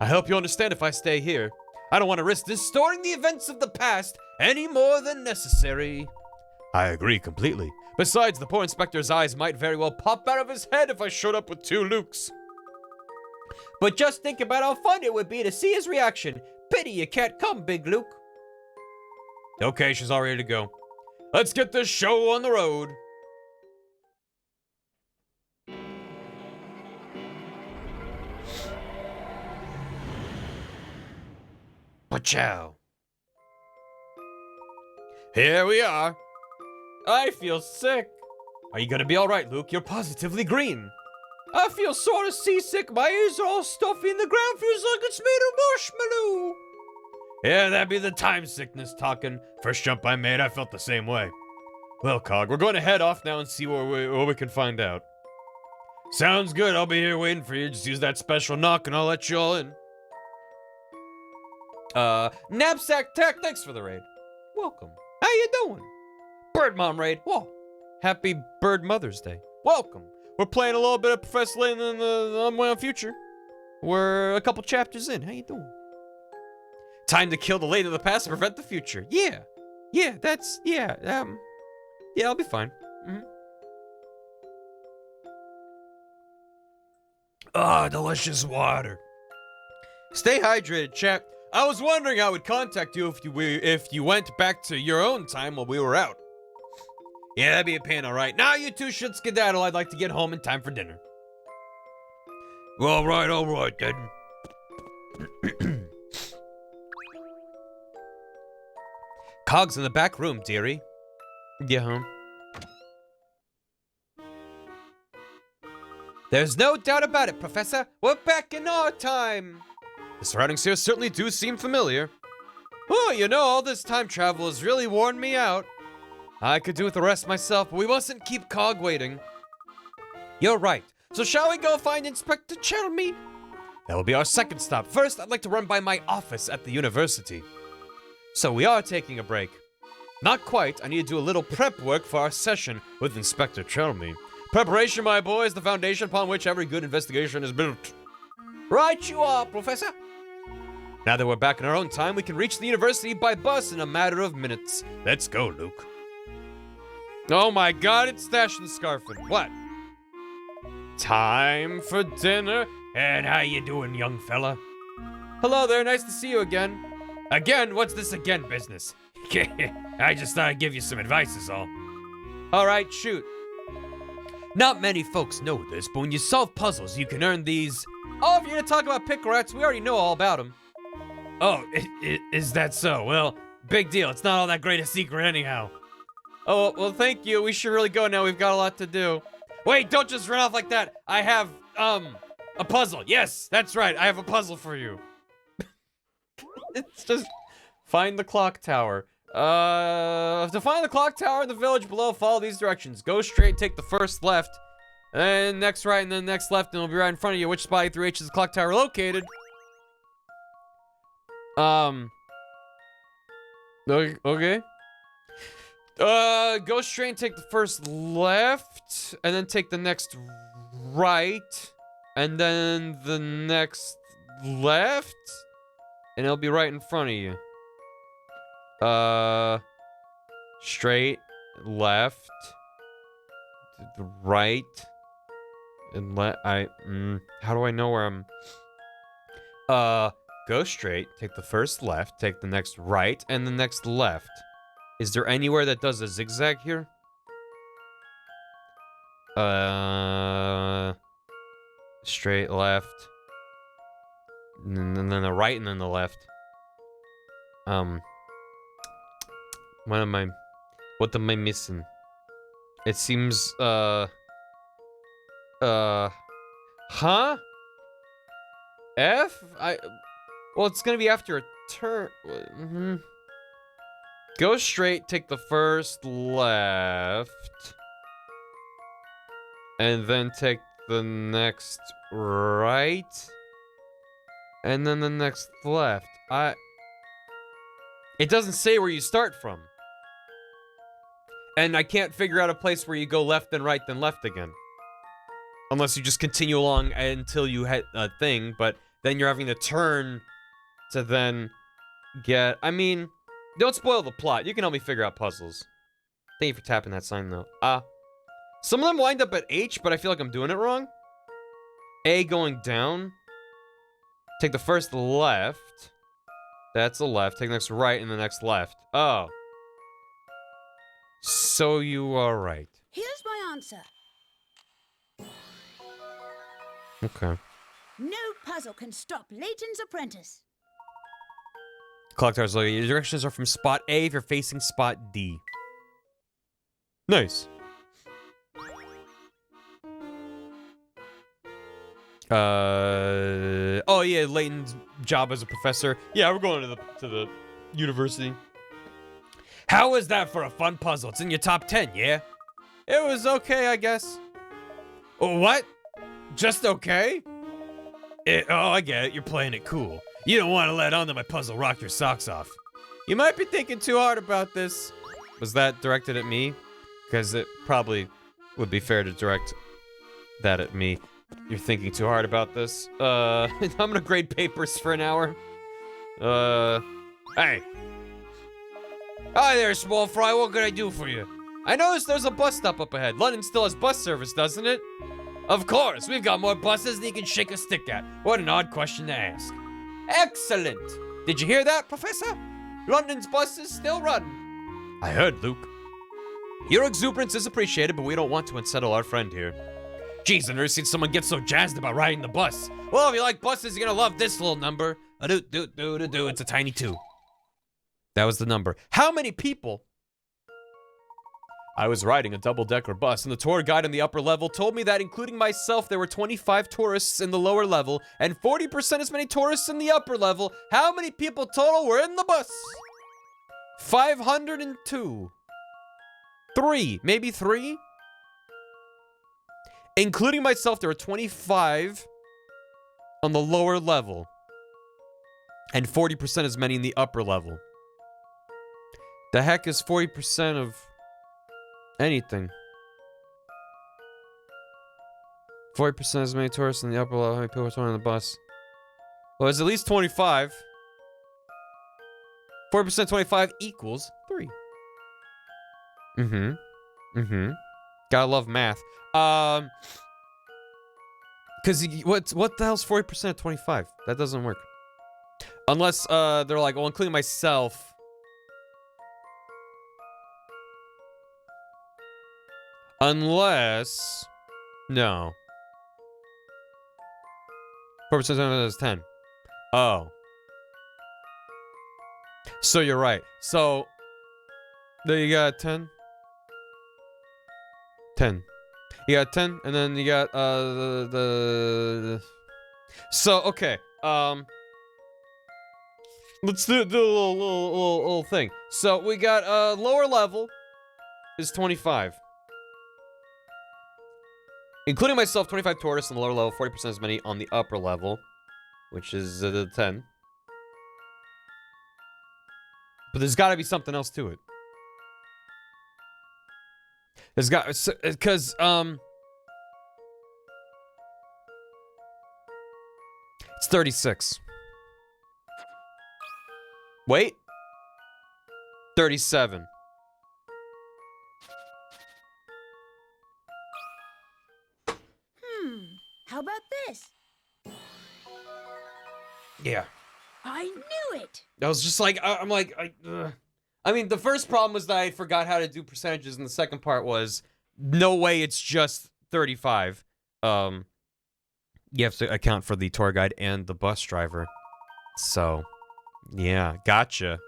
Speaker 5: I hope you understand if I stay here. I don't want to risk distorting the events of the past any more than necessary. I agree completely. Besides, the poor inspector's eyes might very well pop out of his head if I showed up with 2 Lukes.
Speaker 2: But just think about how fun it would be to see his reaction. Pity you can't come, Big Luke.
Speaker 5: Okay, she's all ready to go. Let's get this show on the road. Pachow. Here we are.
Speaker 2: I feel sick.
Speaker 5: Are you gonna be alright, Luke? You're positively green.
Speaker 2: I feel sort of seasick. My ears are all stuffy and the ground feels like it's made of marshmallow.
Speaker 5: Yeah, that'd be the time sickness talking. First jump I made, I felt the same way. Well, Cog, we're going to head off now and see what we can find out. Sounds good. I'll be here waiting for you. Just use that special knock and I'll let you all in.
Speaker 2: Knapsack Tech, thanks for the raid. Welcome. How you doing? Bird Mom raid. Whoa. Happy Bird Mother's Day. Welcome. We're playing a little bit of Professor Layton in the Unwound future. We're a couple chapters in. How you doing? Time to kill the Layton of the past to prevent the future. Yeah. Yeah, yeah, I'll be fine.
Speaker 5: Ah, delicious water.
Speaker 2: Stay hydrated, chat. I was wondering how I would contact you if you went back to your own time while we were out. Yeah, that'd be a pain, alright. Now you two should skedaddle. I'd like to get home in time for dinner.
Speaker 5: All right then.
Speaker 2: Cog's in the back room, dearie. Yeah. There's no doubt about it, Professor. We're back in our time. The surroundings here certainly do seem familiar. Oh, you know, all this time travel has really worn me out. I could do with the rest myself, but we mustn't keep Cog waiting. You're right. So shall we go find Inspector Chelmy? That will be our second stop. First, I'd like to run by my office at the university. So we are taking a break. Not quite. I need to do a little prep work for our session with Inspector Chelmy. Preparation, my boy, is the foundation upon which every good investigation is built. Right you are, Professor. Now that we're back in our own time, we can reach the university by bus in a matter of minutes.
Speaker 5: Let's go, Luke.
Speaker 2: Oh my god, it's Stash and Scarfin. What? Time for dinner?
Speaker 5: And how you doing, young fella?
Speaker 2: Hello there, nice to see you again.
Speaker 5: Again? What's this again business? I just thought I'd give you some advice is all.
Speaker 2: Alright, shoot. Not many folks know this, but when you solve puzzles, you can earn these... Oh, if you're gonna talk about pickle rats, we already know all about them.
Speaker 5: Oh, is that so? Well, big deal. It's not all that great a secret anyhow.
Speaker 2: Oh, well, thank you. We should really go now. We've got a lot to do. Wait, don't just run off like that. I have, a puzzle. Yes, that's right. I have a puzzle for you. It's just... Find the clock tower. To find the clock tower in the village below, follow these directions. Go straight, take the first left, and then next right, and then next left, and it'll be right in front of you. Which spot 3H is the clock tower located? Okay. Go straight and take the first left, and then take the next right, and then the next left, and it'll be right in front of you. Straight, left, right, and how do I know where I'm? Go straight, take the first left, take the next right, and the next left. Is there anywhere that does a zigzag here? Straight, left, and then the right, and then the left. What am I missing? It seems, huh? F? Well, it's gonna be after a turn. Go straight, take the first left. And then take the next right. And then the next left. It doesn't say where you start from. And I can't figure out a place where you go left, then right, then left again. Unless you just continue along until you hit a thing, but then you're having to turn to then get... I mean, don't spoil the plot. You can help me figure out puzzles. Thank you for tapping that sign, though. Some of them wind up at H, but I feel like I'm doing it wrong. A going down. Take the first left. That's the left. Take the next right and the next left. Oh. So you are right.
Speaker 1: Here's my answer.
Speaker 2: Okay.
Speaker 1: No puzzle can stop Layton's apprentice.
Speaker 2: Collectors, your directions are from spot A if you're facing spot D. Nice. Oh yeah, Layton's job as a professor. Yeah, we're going to the university.
Speaker 5: How was that for a fun puzzle? It's in your top 10, yeah?
Speaker 2: It was okay, I guess.
Speaker 5: Oh, what? Just okay? Oh, I get it. You're playing it cool. You don't want to let on that my puzzle rocked your socks off.
Speaker 2: You might be thinking too hard about this. Was that directed at me? Because it probably would be fair to direct that at me. You're thinking too hard about this. I'm gonna grade papers for an hour.
Speaker 5: Hey. Hi there, small fry. What can I do for you?
Speaker 2: I noticed there's a bus stop up ahead. London still has bus service, doesn't it?
Speaker 5: Of course. We've got more buses than you can shake a stick at. What an odd question to ask.
Speaker 2: Excellent. Did you hear that, Professor? London's buses still run.
Speaker 5: I heard, Luke.
Speaker 2: Your exuberance is appreciated, but we don't want to unsettle our friend here.
Speaker 5: Jeez, I've never seen someone get so jazzed about riding the bus. Well, if you like buses, you're gonna love this little number. A-do-do-do-do-do. It's a tiny 2.
Speaker 2: That was the number. How many people? I was riding a double-decker bus, and the tour guide in the upper level told me that, including myself, there were 25 tourists in the lower level, and 40% as many tourists in the upper level. How many people total were in the bus? 502. 3. Maybe 3? Including myself, there were 25 on the lower level, and 40% as many in the upper level. The heck is 40% of anything? 40% as many tourists in the upper level. How many people are on the bus? Well, it's at least 25. 40% 25 equals 3. Gotta love math. Cause what the hell's 40% of 25? That doesn't work. Unless they're like, well, including myself. Unless no. 4% is 10. Oh. So you're right. So there you got 10. 10. You got 10, and then you got So okay. Let's do a little thing. So we got lower level is 25. Including myself, 25 tourists on the lower level, 40% as many on the upper level, which is 10. But there's got to be something else to it. There's got, because, it's 36. Wait. 37.
Speaker 1: How about this?
Speaker 5: Yeah.
Speaker 1: I knew it!
Speaker 2: I was just like, I'm like, I mean, the first problem was that I forgot how to do percentages, and the second part was, no way it's just 35. You have to account for the tour guide and the bus driver. So, yeah, gotcha.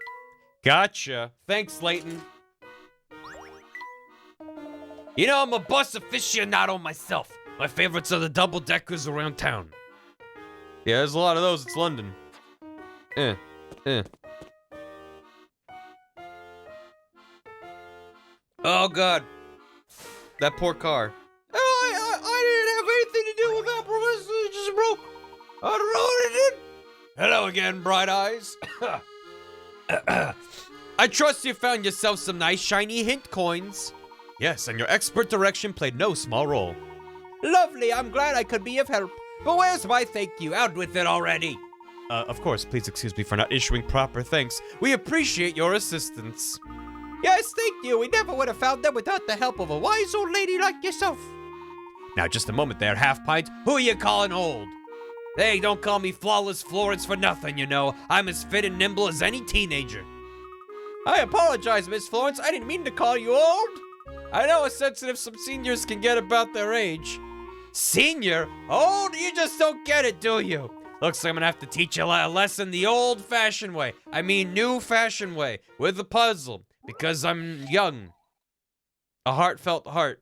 Speaker 2: Gotcha. Thanks, Layton.
Speaker 5: You know, I'm a bus aficionado myself. My favorites are the double-deckers around town.
Speaker 2: Yeah, there's a lot of those. It's London. Oh, God. That poor car. Oh, I didn't have anything to do
Speaker 5: Hello again, Bright Eyes.
Speaker 2: I trust you found yourself some nice shiny hint coins. Yes, and your expert direction played no small role.
Speaker 3: Lovely, I'm glad I could be of help. But where's my thank you? Out with it already.
Speaker 2: Of course, please excuse me for not issuing proper thanks. We appreciate your assistance.
Speaker 3: Yes, thank you. We never would have found them without the help of a wise old lady like yourself.
Speaker 2: Now, just a moment there, Half Pint.
Speaker 3: Who are you calling old? Hey, don't call me Flawless Florence for nothing, you know. I'm as fit and nimble as any teenager. I apologize, Miss Florence. I didn't mean to call you old. I know how sensitive some seniors can get about their age. Senior? Old? You just don't get it, do you? Looks like I'm gonna have to teach you a lesson the old-fashioned way. I mean, new-fashioned way, with a puzzle, because I'm young.
Speaker 2: A heartfelt heart.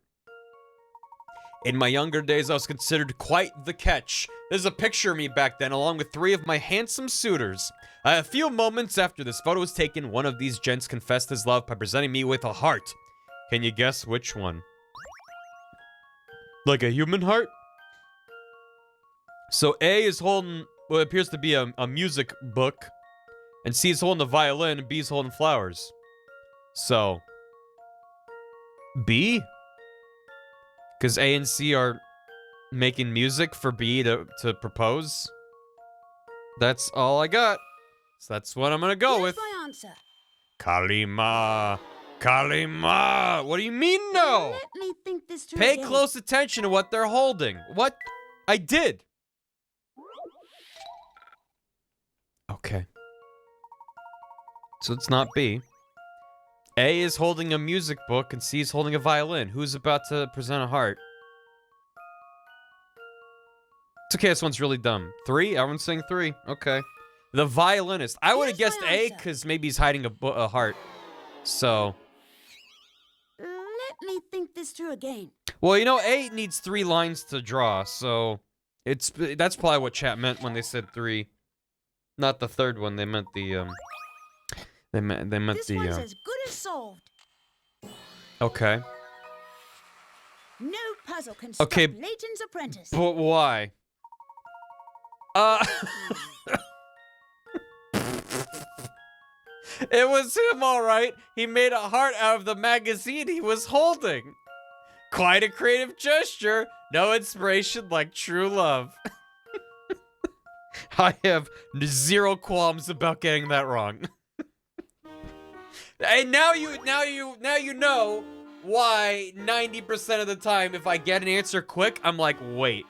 Speaker 2: In my younger days, I was considered quite the catch. There's a picture of me back then, along with 3 of my handsome suitors. A few moments after this photo was taken, one of these gents confessed his love by presenting me with a heart. Can you guess which one? Like a human heart? So A is holding what appears to be a music book, and C is holding a violin, and B is holding flowers. So, B? Because A and C are making music for B to propose. That's all I got. So that's what I'm gonna go with.
Speaker 1: My answer.
Speaker 2: Kalima. Kalima. What do you mean no?
Speaker 1: Let me think this through.
Speaker 2: Pay
Speaker 1: again.
Speaker 2: close attention to what they're holding. What? I did. Okay. So it's not B. A is holding a music book and C is holding a violin. Who's about to present a heart? It's okay, this one's really dumb. 3? Everyone's saying 3. Okay. The violinist. I would have
Speaker 1: Here's
Speaker 2: guessed
Speaker 1: my
Speaker 2: A
Speaker 1: answer.
Speaker 2: because maybe he's hiding a heart. So,
Speaker 1: Let me think this through again.
Speaker 2: well, you know, A needs 3 lines to draw, so that's probably what chat meant when they said 3. Not the third one. They meant the they meant
Speaker 1: This
Speaker 2: the
Speaker 1: one's as good as solved.
Speaker 2: Okay.
Speaker 1: No puzzle can stop
Speaker 2: Okay.
Speaker 1: Layton's apprentice.
Speaker 2: But why? It was him, all right. He made a heart out of the magazine he was holding. Quite a creative gesture. No inspiration like true love. I have 0 qualms about getting that wrong. And now you know why 90% of the time if I get an answer quick, I'm like, wait.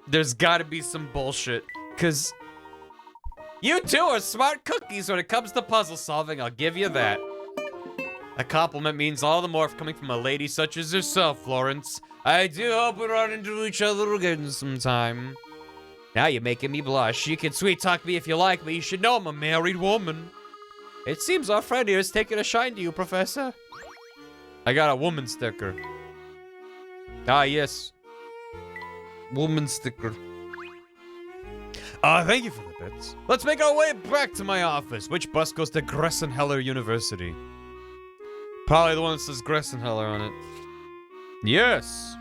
Speaker 2: There's gotta be some bullshit. Cause you two are smart cookies when it comes to puzzle solving, I'll give you that. A compliment means all the more coming from a lady such as yourself, Florence. I do hope we run into each other again sometime. Now you're making me blush. You can sweet talk me if you like, but you should know I'm a married woman. It seems our friend here is taking a shine to you, Professor. I got a woman sticker. Ah, yes. Woman sticker. Thank you for the bits. Let's make our way back to my office. Which bus goes to Gressenheller University? Probably the one that says Gressenheller on it. Yes.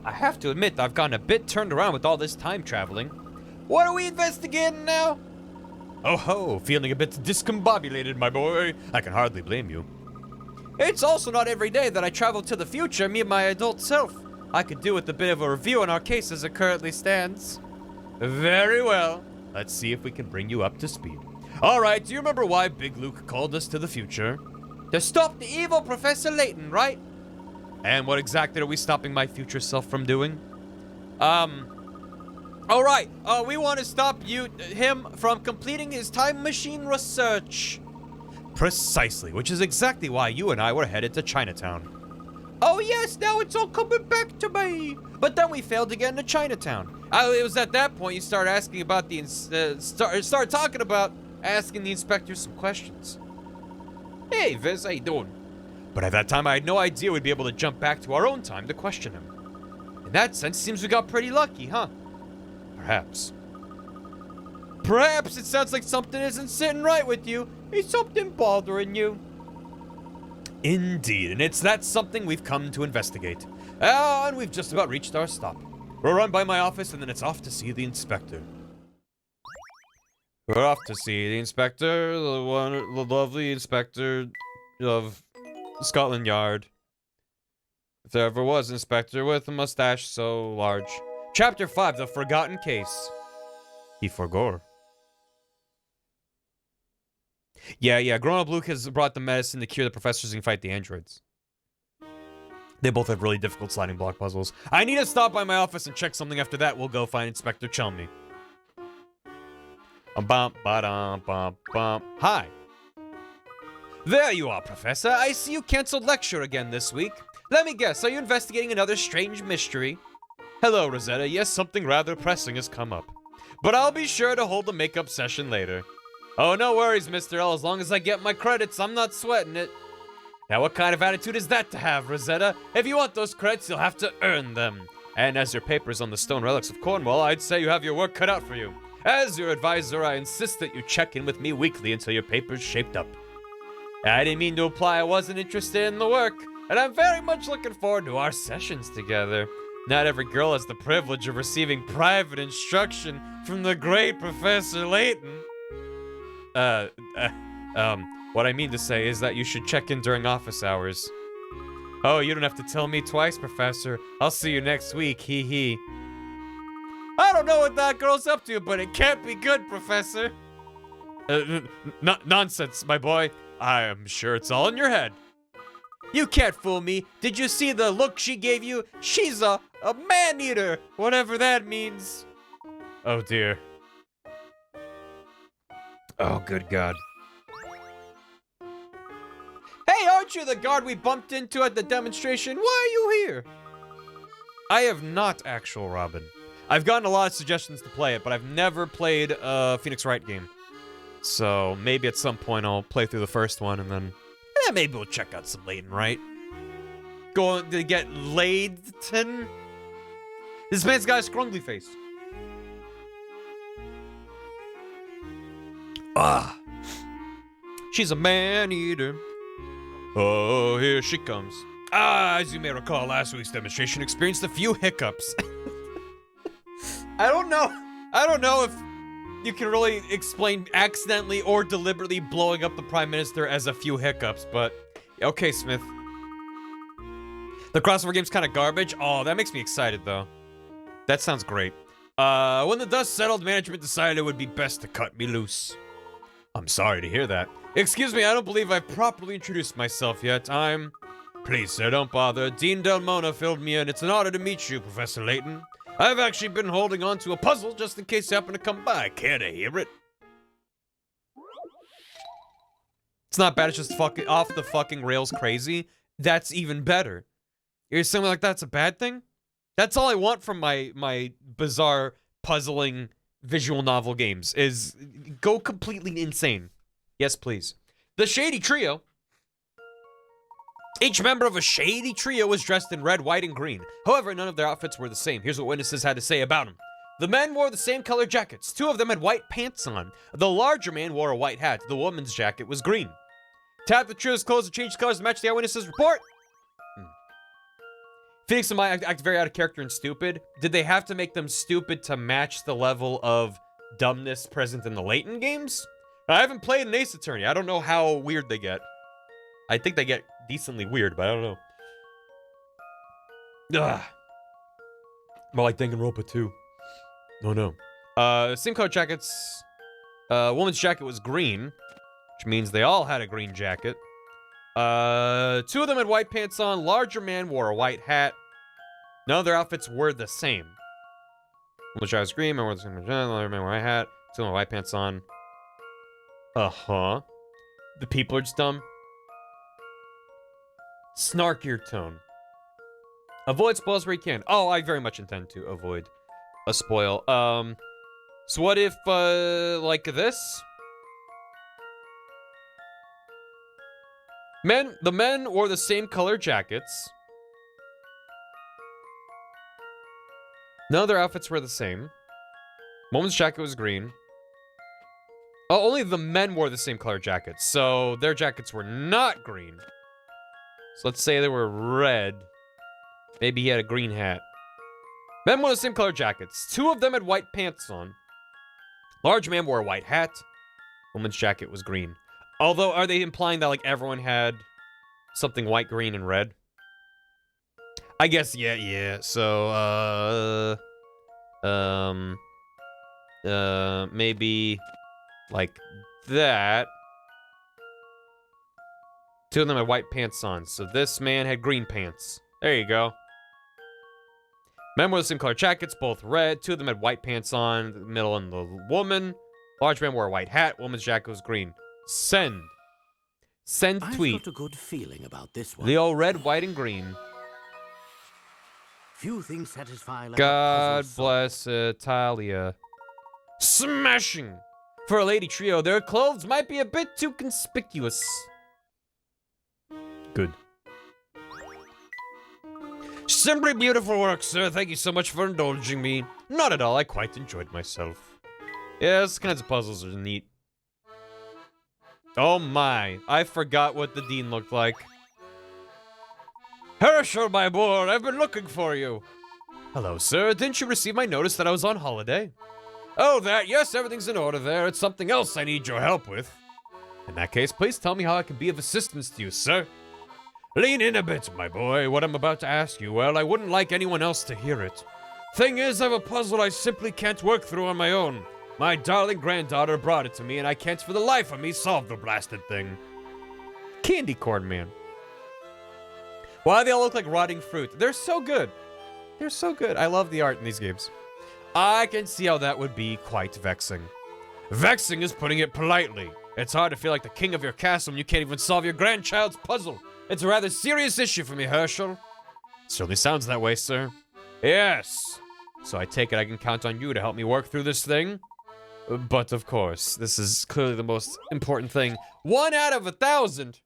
Speaker 2: I have to admit, I've gotten a bit turned around with all this time traveling. What are we investigating now? Oh ho, feeling a bit discombobulated, my boy. I can hardly blame you. It's also not every day that I travel to the future, me and my adult self. I could do with a bit of a review on our case as it currently stands. Very well. Let's see if we can bring you up to speed. Alright, do you remember why Big Luke called us to the future? To stop the evil Professor Layton, right? And what exactly are we stopping my future self from doing? Alright, we want to stop him from completing his time machine research. Precisely, which is exactly why you and I were headed to Chinatown. Oh yes, now it's all coming back to me. But then we failed to get into Chinatown. It was at that point you started asking about start talking about asking the inspector some questions. Hey, Viz, how you doing? But at that time, I had no idea we'd be able to jump back to our own time to question him. In that sense, seems we got pretty lucky, huh? Perhaps. Perhaps it sounds like something isn't sitting right with you. Is something bothering you?
Speaker 3: Indeed, and that's something we've come to investigate. And we've just about reached our stop. We'll run by my office, and then it's off to see the inspector. We're off to see the inspector, the lovely inspector of Scotland Yard. If there ever was an inspector with a mustache so large. Chapter 5, The Forgotten Case. He forgore. Yeah, grown-up Luke has brought the medicine to cure the professors and fight the androids. They both have really difficult sliding block puzzles. I need to stop by my office and check something. After that, we'll go find Inspector Chelmy. Hi. There you are, Professor. I see you canceled lecture again this week. Let me guess, are you investigating another strange mystery? Hello, Rosetta. Yes, something rather pressing has come up. But I'll be sure to hold a makeup session later. Oh, no worries, Mr. L. As long as I get my credits, I'm not sweating it. Now, what kind of attitude is that to have, Rosetta? If you want those credits, you'll have to earn them. And as your paper's on the stone relics of Cornwall, I'd say you have your work cut out for you. As your advisor, I insist that you check in with me weekly until your paper's shaped up. I didn't mean to imply I wasn't interested in the work, and I'm very much looking forward to our sessions together. Not every girl has the privilege of receiving private instruction from the great Professor Layton. What I mean to say is that you should check in during office hours. Oh, you don't have to tell me twice, Professor. I'll see you next week, hee hee. I don't know what that girl's up to, but it can't be good, Professor. Nonsense, my boy. I am sure it's all in your head. You can't fool me. Did you see the look she gave you? She's a man-eater, whatever that means. Oh, dear. Oh, good God. Hey, aren't you the guard we bumped into at the demonstration? Why are you here? I have not, actual Robin. I've gotten a lot of suggestions to play it, but I've never played a Phoenix Wright game. So maybe at some point I'll play through the first one and then maybe we'll check out some Layton, right? Going to get Layton? This man's got a scrungly face. Ah. She's a man-eater. Oh, here she comes. As you may recall, last week's demonstration experienced a few hiccups. I don't know if you can really explain accidentally or deliberately blowing up the Prime Minister as a few hiccups, but okay, Smith. The crossover game's kind of garbage. Oh, that makes me excited, though. That sounds great. When the dust settled, management decided it would be best to cut me loose. I'm sorry to hear that. Excuse me, I don't believe I've properly introduced myself yet. Please, sir, don't bother. Dean Del Mona filled me in. It's an honor to meet you, Professor Layton. I've actually been holding on to a puzzle just in case you happen to come by. Care to hear it? It's not bad, it's just fucking off the fucking rails crazy. That's even better. You're saying like that's a bad thing? That's all I want from my bizarre, puzzling visual novel games, is go completely insane. Yes, please. The Shady Trio. Each member of a shady trio was dressed in red, white, and green. However, none of their outfits were the same. Here's what witnesses had to say about them. The men wore the same colored jackets. 2 of them had white pants on. The larger man wore a white hat. The woman's jacket was green. Tap the trio's clothes and change colors to match the eyewitnesses' report. Phoenix and Maya act very out of character and stupid. Did they have to make them stupid to match the level of dumbness present in the Layton games? I haven't played an Ace Attorney. I don't know how weird they get. I think they get decently weird, but I don't know. Ugh. More like Danganronpa 2. Oh no. Same color jackets. Woman's jacket was green, which means they all had a green jacket. 2 of them had white pants on. Larger man wore a white hat. None of their outfits were the same. Woman's jacket was green, man wore the same. Larger man wore a white hat. 2 of them had white pants on. Uh-huh. The people are just dumb. Snarkier tone. Avoid spoils where you can. Oh, I very much intend to avoid a spoil. So what if, like this? The men wore the same color jackets. None of their outfits were the same. Woman's jacket was green. Oh, only the men wore the same color jackets, so their jackets were not green.
Speaker 2: So let's say they were red. Maybe he had a green hat. Men wore the same color jackets. 2 of them had white pants on. Large man wore a white hat. Woman's jacket was green. Although, are they implying that, like, everyone had something white, green, and red? I guess, yeah. So, maybe like that. 2 of them had white pants on. So this man had green pants. There you go. Men wore the same color jackets, both red. 2 of them had white pants on, the middle and the woman. Large man wore a white hat. Woman's jacket was green. Send. Send tweet.
Speaker 6: I've got a good feeling about this one.
Speaker 2: The old red, white, and green.
Speaker 6: Few things satisfy like
Speaker 2: God
Speaker 6: a puzzle
Speaker 2: bless Italia. Smashing! For a lady trio, their clothes might be a bit too conspicuous. Good. Simply beautiful work, sir. Thank you so much for indulging me. Not at all. I quite enjoyed myself. Yeah, those kinds of puzzles are neat. Oh my. I forgot what the dean looked like. Herschel, my boy, I've been looking for you. Hello, sir. Didn't you receive my notice that I was on holiday? Oh, that? Yes, everything's in order there. It's something else I need your help with. In that case, please tell me how I can be of assistance to you, sir. Lean in a bit, my boy. What I'm about to ask you, well, I wouldn't like anyone else to hear it. Thing is, I have a puzzle I simply can't work through on my own. My darling granddaughter brought it to me, and I can't for the life of me solve the blasted thing. Candy corn man. Why do they all look like rotting fruit? They're so good. They're so good. I love the art in these games. I can see how that would be quite vexing. Vexing is putting it politely. It's hard to feel like the king of your castle when you can't even solve your grandchild's puzzle. It's a rather serious issue for me, Herschel. Certainly sounds that way, sir. Yes. So I take it I can count on you to help me work through this thing? But of course, this is clearly the most important thing. 1 out of 1,000.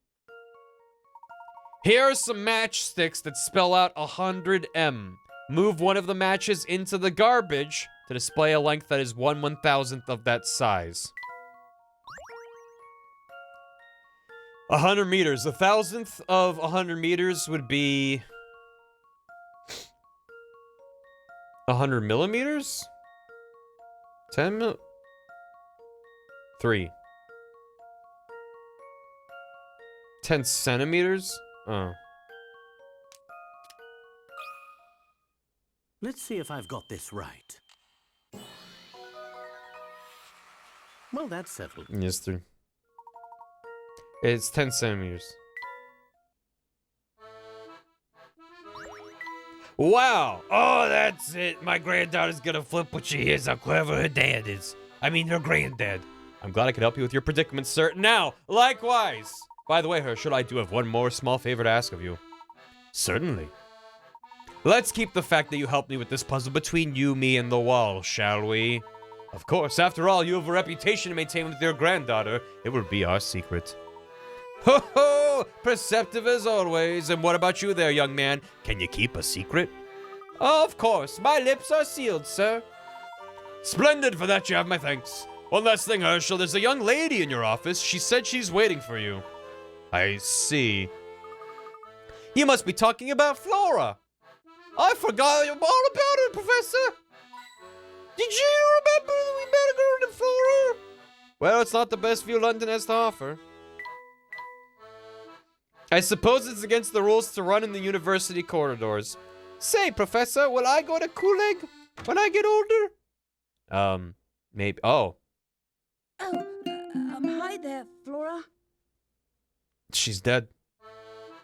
Speaker 2: Here are some matchsticks that spell out 100M. Move one of the matches into the garbage to display a length that is 1/1000th of that size. 100 meters. 1,000th of 100 meters would be 100 millimeters? 10 mil? 3. 10 centimeters? Oh.
Speaker 6: Let's see if I've got this right. Well, that's settled.
Speaker 2: Yes, 3. It's 10 centimeters.
Speaker 5: Wow! Oh, that's it. My granddaughter's gonna flip when she hears how clever her dad is. I mean, her granddad.
Speaker 2: I'm glad I could help you with your predicament, sir. Now, likewise! By the way, Herschel, I do have one more small favor to ask of you.
Speaker 5: Certainly.
Speaker 2: Let's keep the fact that you helped me with this puzzle between you, me, and the wall, shall we? Of course, after all, you have a reputation to maintain with your granddaughter. It will be our secret. Ho ho! Perceptive as always. And what about you there, young man? Can you keep a secret? Of course. My lips are sealed, sir.
Speaker 5: Splendid. For that you have my thanks. One last thing, Herschel. There's a young lady in your office. She said she's waiting for you.
Speaker 2: I see. You must be talking about Flora. I forgot all about it, Professor. Did you remember that we met a girl named Flora? Well, it's not the best view London has to offer. I suppose it's against the rules to run in the university corridors. Say, Professor, will I go to Kulig when I get older? Maybe. Oh.
Speaker 1: Oh, hi there, Flora.
Speaker 2: She's dead.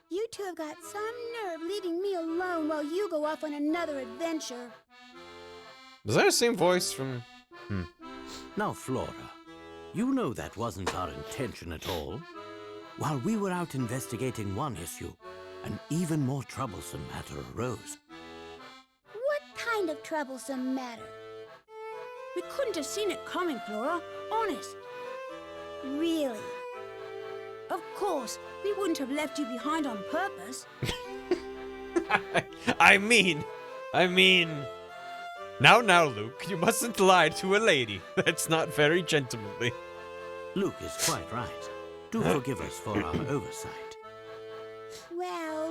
Speaker 1: You two have got some nerve leaving me alone while you go off on another adventure.
Speaker 2: Was that the same voice from...
Speaker 6: Now, Flora, you know that wasn't our intention at all. While we were out investigating one issue, an even more troublesome matter arose.
Speaker 1: What kind of troublesome matter? We couldn't have seen it coming, Flora. Honest. Really? Of course, we wouldn't have left you behind on purpose.
Speaker 2: I mean... Now, Luke, you mustn't lie to a lady. That's not very gentlemanly.
Speaker 6: Luke is quite right. Do forgive us for our oversight.
Speaker 1: Well,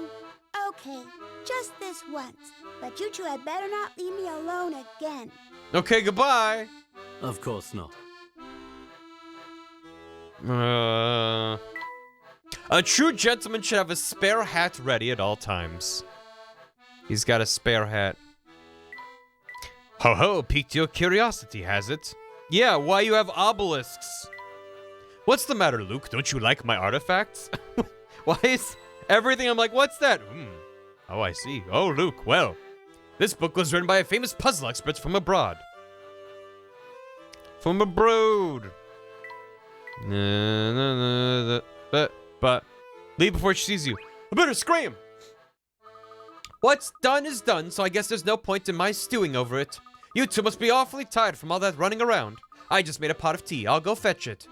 Speaker 7: Okay, just this once. But you two had better not leave me alone again.
Speaker 2: Okay, goodbye.
Speaker 6: Of course not.
Speaker 2: A true gentleman should have a spare hat ready at all times. He's got a spare hat.
Speaker 3: Ho ho, piqued your curiosity, has it?
Speaker 2: Yeah, why you have obelisks?
Speaker 3: What's the matter, Luke? Don't you like my artifacts?
Speaker 2: Why is everything I'm like, what's that?
Speaker 3: Oh, I see. Oh, Luke, well, this book was written by a famous puzzle expert from abroad.
Speaker 2: From abroad. But leave before she sees you. I better scream. What's done is done, so I guess there's no point in my stewing over it. You two must be awfully tired from all that running around. I just made a pot of tea. I'll go fetch it.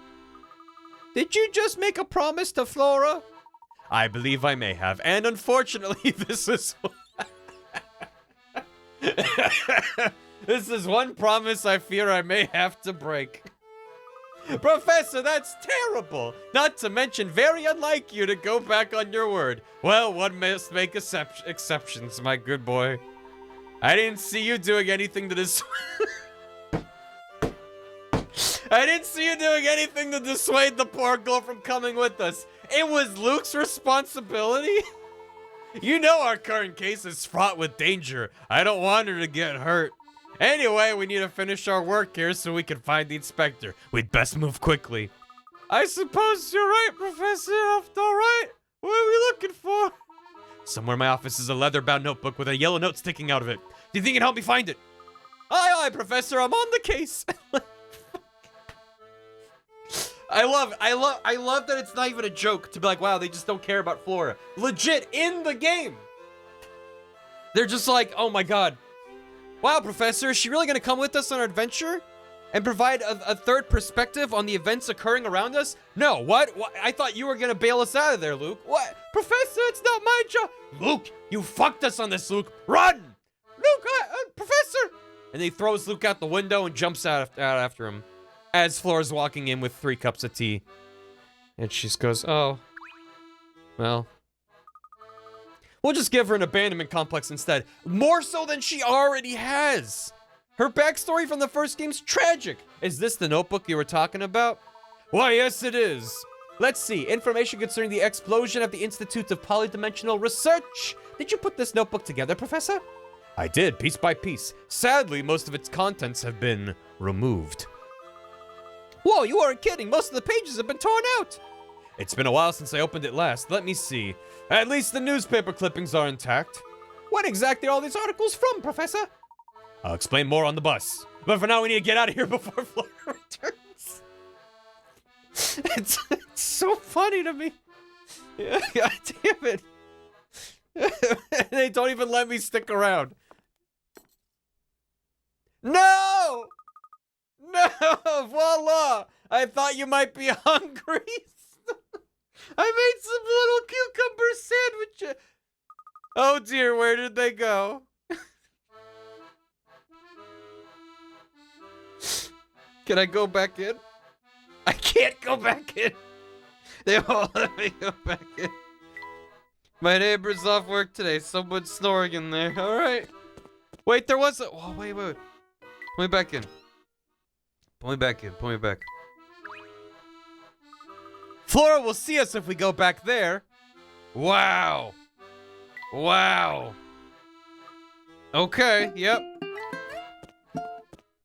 Speaker 2: Did you just make a promise to Flora? I believe I may have, and unfortunately, this is this is one promise I fear I may have to break. Professor, that's terrible! Not to mention very unlike you to go back on your word. Well, one must make exceptions, my good boy. I didn't see you doing anything to I didn't see you doing anything to dissuade the poor girl from coming with us. It was Luke's responsibility? You know our current case is fraught with danger. I don't want her to get hurt. Anyway, we need to finish our work here so we can find the inspector. We'd best move quickly. I suppose you're right, Professor. All right. What are we looking for? Somewhere in my office is a leather-bound notebook with a yellow note sticking out of it. Do you think you can help me find it? Aye, aye, Professor. I'm on the case. I love that it's not even a joke to be like, wow, they just don't care about Flora. Legit, in the game. They're just like, oh my god. Wow, Professor, is she really gonna come with us on our adventure? And provide a third perspective on the events occurring around us? No, what? I thought you were gonna bail us out of there, Luke. What? Professor, it's not my job. Luke, you fucked us on this, Luke. Run! Luke, Professor! And he throws Luke out the window and jumps out after him. As Flora's walking in with 3 cups of tea. And she just goes, oh. Well. We'll just give her an abandonment complex instead. More so than she already has. Her backstory from the first game's tragic. Is this the notebook you were talking about? Why, yes it is. Let's see. Information concerning the explosion at the Institute of Polydimensional Research. Did you put this notebook together, Professor? I did, piece by piece. Sadly, most of its contents have been removed. Whoa, you aren't kidding. Most of the pages have been torn out. It's been a while since I opened it last. Let me see. At least the newspaper clippings are intact. What exactly are all these articles from, Professor? I'll explain more on the bus. But for now, we need to get out of here before Flora returns. It's so funny to me. God damn it. They don't even let me stick around. No! No! Voila! I thought you might be hungry. I made some little cucumber sandwiches. Oh dear, where did they go? Can I go back in? I can't go back in. They won't let me go back in. My neighbor's off work today. Someone's snoring in there. All right. Wait, there was a... Oh, wait. Pull me back in. Pull me back. Flora will see us if we go back there. Wow. Okay, yep.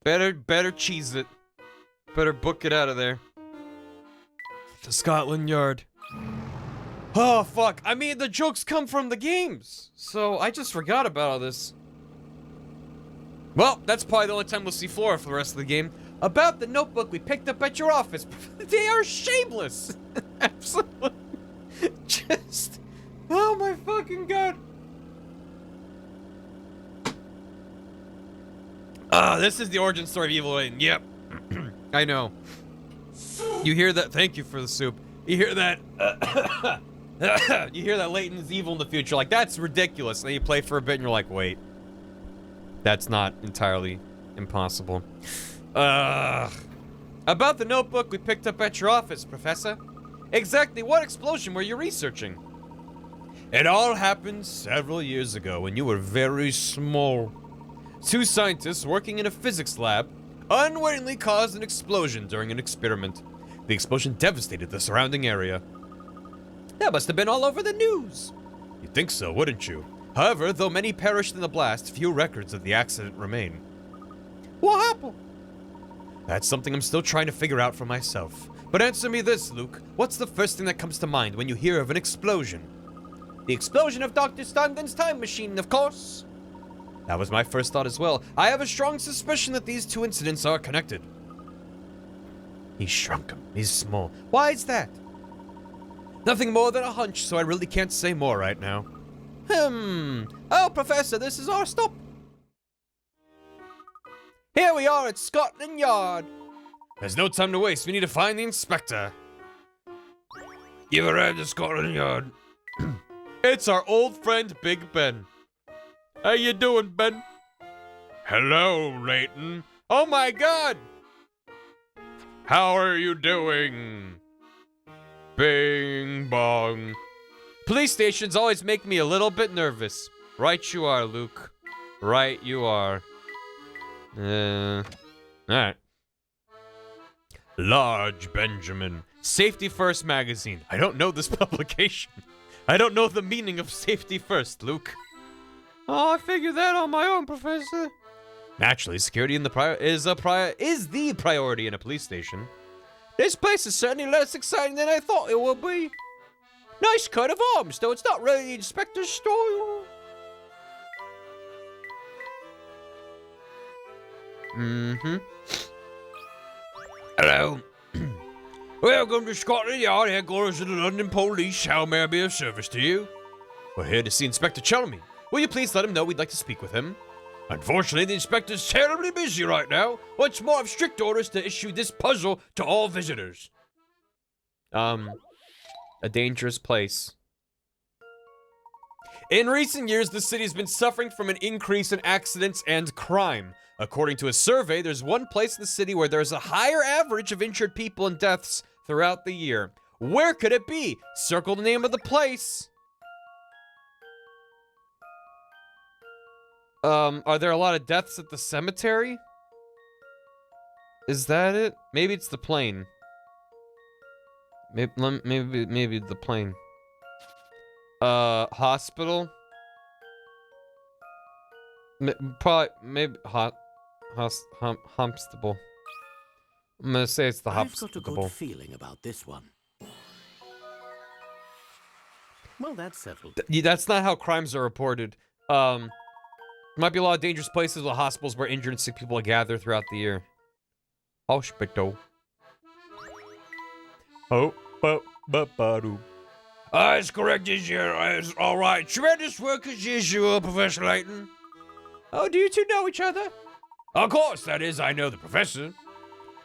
Speaker 2: Better cheese it. Better book it out of there. To Scotland Yard. Oh, fuck. I mean, the jokes come from the games. So, I just forgot about all this. Well, that's probably the only time we'll see Flora for the rest of the game. About the notebook we picked up at your office. They are shameless. Absolutely. Just... Oh my fucking god. This is the origin story of Evil Layton. Yep. I know. You hear that? Thank you for the soup. You hear that? You hear that Layton is evil in the future. Like, that's ridiculous. And then you play for a bit and you're like, wait. That's not entirely impossible. About the notebook we picked up at your office, Professor. Exactly what explosion were you researching?
Speaker 3: It all happened several years ago when you were very small. Two scientists working in a physics lab unwittingly caused an explosion during an experiment. The explosion devastated the surrounding area. That must have been all over the news. You'd think so, wouldn't you? However, though many perished in the blast, few records of the accident remain. What happened? That's something I'm still trying to figure out for myself. But answer me this, Luke. What's the first thing that comes to mind when you hear of an explosion? The explosion of Dr. Stangen's time machine, of course. That was my first thought as well. I have a strong suspicion that these two incidents are connected. He shrunk him. He's small. Why is that? Nothing more than a hunch, so I really can't say more right now. Oh, Professor, this is our stop. Here we are at Scotland Yard. There's no time to waste. We need to find the inspector. You've arrived at Scotland Yard. It's our old friend, Big Ben. How you doing, Ben?
Speaker 5: Hello, Layton.
Speaker 3: Oh my God!
Speaker 5: How are you doing? Bing bong.
Speaker 3: Police stations always make me a little bit nervous. Right you are, Luke. Right you are. Alright.
Speaker 5: Large Benjamin.
Speaker 3: Safety First magazine. I don't know this publication. I don't know the meaning of Safety First, Luke. Oh, I figured that on my own, Professor. Naturally, security in the is the priority in a police station. This place is certainly less exciting than I thought it would be. Nice coat of arms, though it's not really the inspector's style.
Speaker 5: Hello. Welcome to Scotland Yard, headquarters of the London Police. How may I be of service to you?
Speaker 3: We're here to see Inspector Chelmy. Will you please let him know we'd like to speak with him?
Speaker 5: Unfortunately, the inspector's terribly busy right now. What's more, I've strict orders to issue this puzzle to all visitors.
Speaker 3: A dangerous place. In recent years, the city has been suffering from an increase in accidents and crime. According to a survey, there's one place in the city where there's a higher average of injured people and deaths throughout the year. Where could it be? Circle the name of the place. Are there a lot of deaths at the cemetery? Is that it? Maybe it's the plane. Maybe the plane. Hospital? Probably, maybe, Humstable. I'm gonna say it's the
Speaker 6: I've got a
Speaker 3: Humstable.
Speaker 6: good feeling about this one. Well, that's settled.
Speaker 3: That's not how crimes are reported. Might be a lot of dangerous places with hospitals where injured and sick people gather throughout the year. Hospital. Oh, ba-ba-ba-doo.
Speaker 5: As correct as you all right. Tremendous work as usual, Professor Layton.
Speaker 3: Oh, do you two know each other?
Speaker 5: Of course, that is, I know the professor.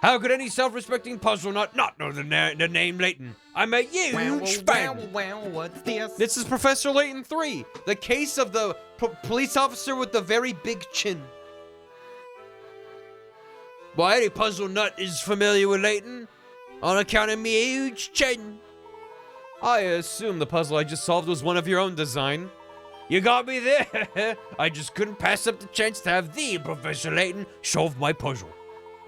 Speaker 5: How could any self-respecting puzzle not know the name Layton? I'm a huge fan.
Speaker 2: What's this?
Speaker 3: This is Professor Layton 3, the case of the police officer with the very big chin.
Speaker 5: Why, any puzzle nut is familiar with Layton on account of me huge chin.
Speaker 3: I assume the puzzle I just solved was one of your own design.
Speaker 5: You got me there. I just couldn't pass up the chance to have the Professor Layton solve my puzzle.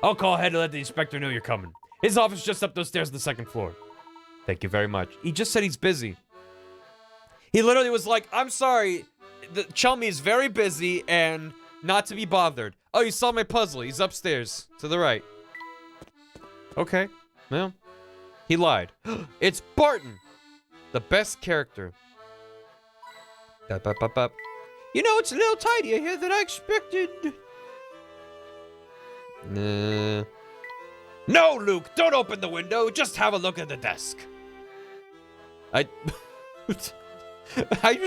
Speaker 3: I'll call ahead to let the inspector know you're coming. His office is just up those stairs on the second floor. Thank you very much. He just said he's busy. He literally was like, I'm sorry, Chelmy is very busy and not to be bothered. Oh, you saw my puzzle. He's upstairs to the right. Okay, well, he lied. It's Barton, the best character.
Speaker 5: You know, it's a little tidier here than I expected.
Speaker 3: Nah.
Speaker 5: No, Luke, don't open the window. Just have a look at the desk.
Speaker 3: I was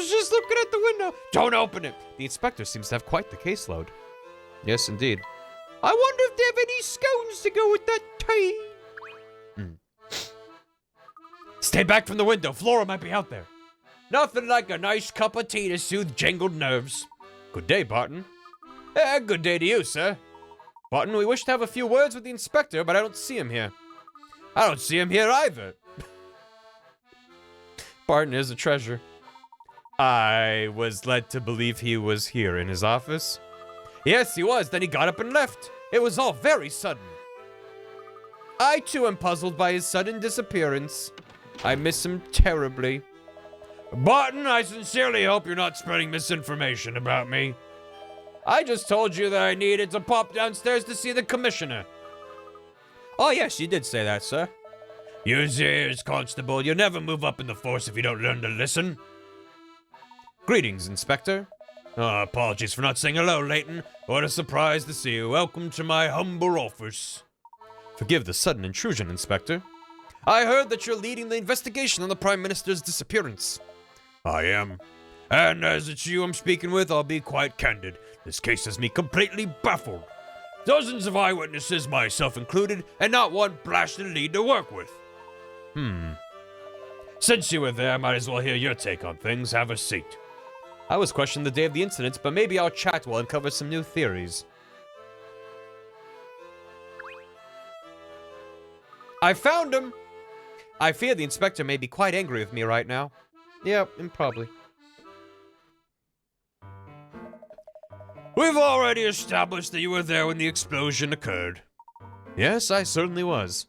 Speaker 3: just looking at the window.
Speaker 5: Don't open it.
Speaker 3: The inspector seems to have quite the caseload. Yes, indeed.
Speaker 5: I wonder if they have any scones to go with that tea.
Speaker 3: Stay back from the window. Flora might be out there.
Speaker 5: Nothing like a nice cup of tea to soothe jangled nerves.
Speaker 3: Good day, Barton.
Speaker 5: Good day to you, sir.
Speaker 3: Barton, we wish to have a few words with the inspector, but I don't see him here.
Speaker 5: I don't see him here either.
Speaker 3: Barton is a treasure. I was led to believe he was here in his office. Yes, he was. Then he got up and left. It was all very sudden. I too am puzzled by his sudden disappearance. I miss him terribly.
Speaker 5: Barton, I sincerely hope you're not spreading misinformation about me.
Speaker 3: I just told you that I needed to pop downstairs to see the commissioner. Oh, yes, you did say that, sir.
Speaker 5: Use your ears, Constable. You'll never move up in the force if you don't learn to listen.
Speaker 3: Greetings, Inspector.
Speaker 5: Apologies for not saying hello, Layton. What a surprise to see you. Welcome to my humble office.
Speaker 3: Forgive the sudden intrusion, Inspector. I heard that you're leading the investigation on the Prime Minister's disappearance.
Speaker 5: I am. And as it's you I'm speaking with, I'll be quite candid. This case has me completely baffled. Dozens of eyewitnesses, myself included, and not one blasted lead to work with. Since you were there, I might as well hear your take on things. Have a seat.
Speaker 3: I was questioned the day of the incident, but maybe our chat will uncover some new theories. I found him! I fear the inspector may be quite angry with me right now. Yeah, probably.
Speaker 5: We've already established that you were there when the explosion occurred.
Speaker 3: Yes, I certainly was.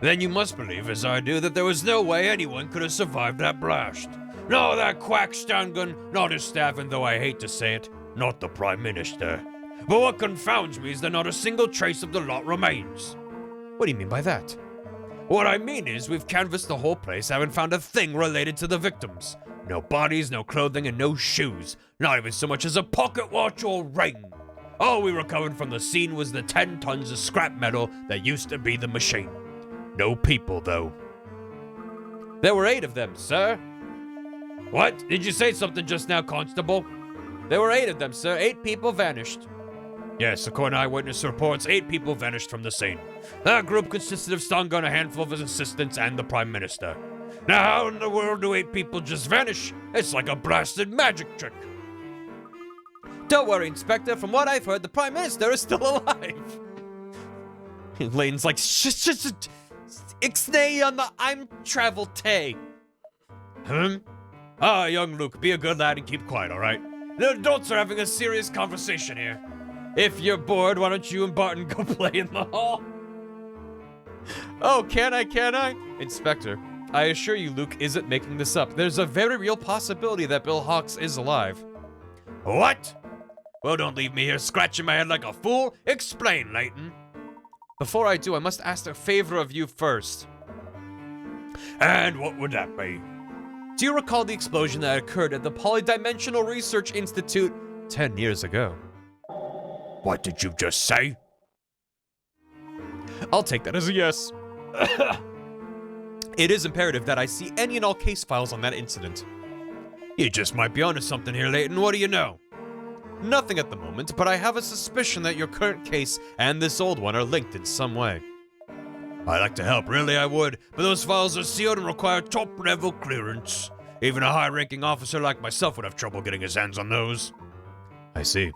Speaker 5: Then you must believe, as I do, that there was no way anyone could have survived that blast. No, that quack stun gun, not his staff, and though I hate to say it, not the Prime Minister. But what confounds me is that not a single trace of the lot remains.
Speaker 3: What do you mean by that?
Speaker 5: What I mean is, we've canvassed the whole place, haven't found a thing related to the victims. No bodies, no clothing, and no shoes. Not even so much as a pocket watch or ring. All we recovered from the scene was the 10 tons of scrap metal that used to be the machine. No people, though.
Speaker 3: There were 8 of them, sir.
Speaker 5: What? Did you say something just now, Constable?
Speaker 3: There were 8 of them, sir. 8 people vanished.
Speaker 5: Yes, according to eyewitness reports, 8 people vanished from the scene. That group consisted of Stun Gun, a handful of his assistants, and the Prime Minister. Now, how in the world do 8 people just vanish? It's like a blasted magic trick.
Speaker 3: Don't worry, Inspector. From what I've heard, the Prime Minister is still alive. Layton's like, Ixnay on the I'm travel tay.
Speaker 5: Young Luke, be a good lad and keep quiet, alright? The adults are having a serious conversation here. If you're bored, why don't you and Barton go play in the hall?
Speaker 3: Oh, can I? Inspector, I assure you Luke isn't making this up. There's a very real possibility that Bill Hawks is alive.
Speaker 5: What? Well, don't leave me here scratching my head like a fool. Explain, Layton.
Speaker 3: Before I do, I must ask a favor of you first.
Speaker 5: And what would that be?
Speaker 3: Do you recall the explosion that occurred at the Polydimensional Research Institute 10 years ago?
Speaker 5: What did you just say?
Speaker 3: I'll take that as a yes. It is imperative that I see any and all case files on that incident.
Speaker 5: You just might be onto something here, Layton. What do you know?
Speaker 3: Nothing at the moment, but I have a suspicion that your current case and this old one are linked in some way.
Speaker 5: I'd like to help, really I would, but those files are sealed and require top-level clearance. Even a high-ranking officer like myself would have trouble getting his hands on those.
Speaker 3: I see.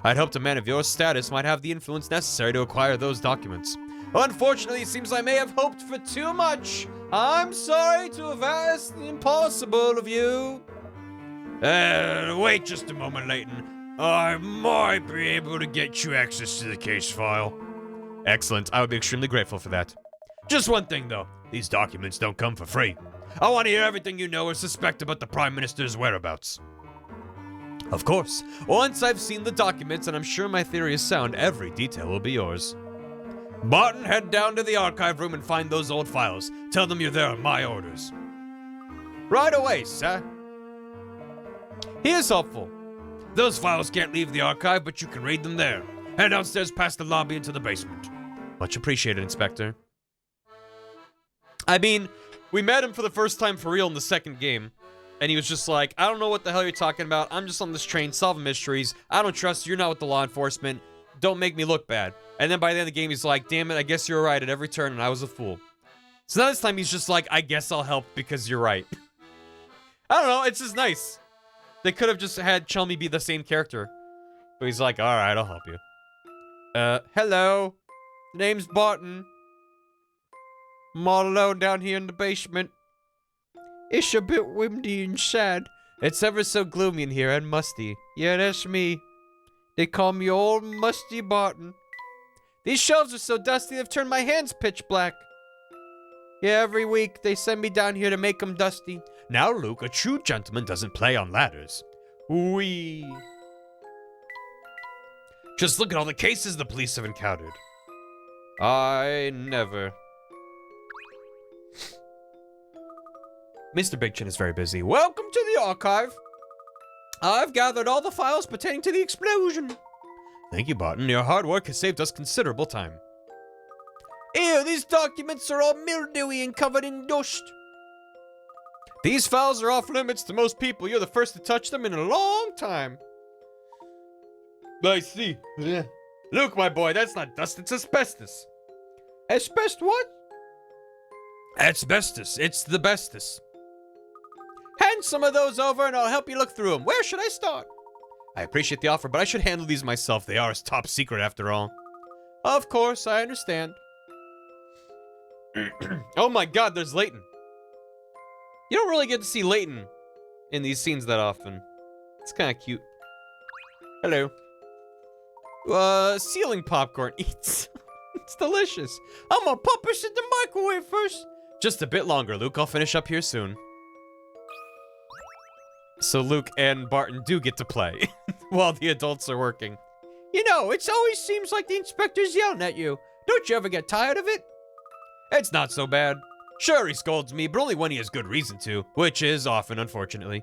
Speaker 3: I'd hoped a man of your status might have the influence necessary to acquire those documents. Unfortunately, it seems I may have hoped for too much. I'm sorry to have asked the impossible of you.
Speaker 5: Wait just a moment, Layton. I might be able to get you access to the case file.
Speaker 3: Excellent. I would be extremely grateful for that.
Speaker 5: Just one thing, though. These documents don't come for free. I want to hear everything you know or suspect about the Prime Minister's whereabouts.
Speaker 3: Of course. Once I've seen the documents and I'm sure my theory is sound, every detail will be yours.
Speaker 5: Barton, head down to the archive room and find those old files. Tell them you're there on my orders.
Speaker 3: Right away, sir. Here's helpful.
Speaker 5: Those files can't leave the archive, but you can read them there. Head downstairs past the lobby into the basement.
Speaker 3: Much appreciated, Inspector. I mean, we met him for the first time for real in the second game. And he was just like, I don't know what the hell you're talking about. I'm just on this train solving mysteries. I don't trust you. You're not with the law enforcement. Don't make me look bad. And then by the end of the game, he's like, damn it, I guess you're right at every turn, and I was a fool. So now this time, he's just like, I guess I'll help because you're right. I don't know, it's just nice. They could have just had Chelmy be the same character. But he's like, alright, I'll help you. Hello. Name's Barton. I'm all alone down here in the basement. It's a bit windy and sad, It's ever so gloomy in here and musty. Yeah, that's me. They call me Old Musty Barton. These shelves are so dusty they've turned my hands pitch black. Yeah, every week they send me down here to make them dusty.
Speaker 5: Now, Luke, a true gentleman doesn't play on ladders.
Speaker 3: Wee.
Speaker 5: Just look at all the cases the police have encountered.
Speaker 3: I never.
Speaker 2: Mr. Big Chin is very busy.
Speaker 3: Welcome to the archive. I've gathered all the files pertaining to the explosion.
Speaker 2: Thank you, Barton. Your hard work has saved us considerable time.
Speaker 3: Ew, these documents are all mildewy and covered in dust.
Speaker 2: These files are off limits to most people. You're the first to touch them in a long time. I see. Yeah. Luke, my boy, that's not dust, it's asbestos.
Speaker 3: Asbestos what?
Speaker 2: Asbestos. It's the bestest.
Speaker 3: Hand some of those over and I'll help you look through them. Where should I start?
Speaker 2: I appreciate the offer, but I should handle these myself. They are top secret after all.
Speaker 3: Of course, I understand.
Speaker 2: Oh my god, there's Layton. You don't really get to see Layton in these scenes that often. It's kind of cute. Hello. Ceiling popcorn eats. It's delicious.
Speaker 3: I'm gonna pop this in the microwave first.
Speaker 2: Just a bit longer, Luke. I'll finish up here soon. So Luke and Barton do get to play while the adults are working.
Speaker 3: You know, it always seems like the inspector's yelling at you. Don't you ever get tired of it?
Speaker 2: It's not so bad. Sure, he scolds me, but only when he has good reason to, which is often, unfortunately.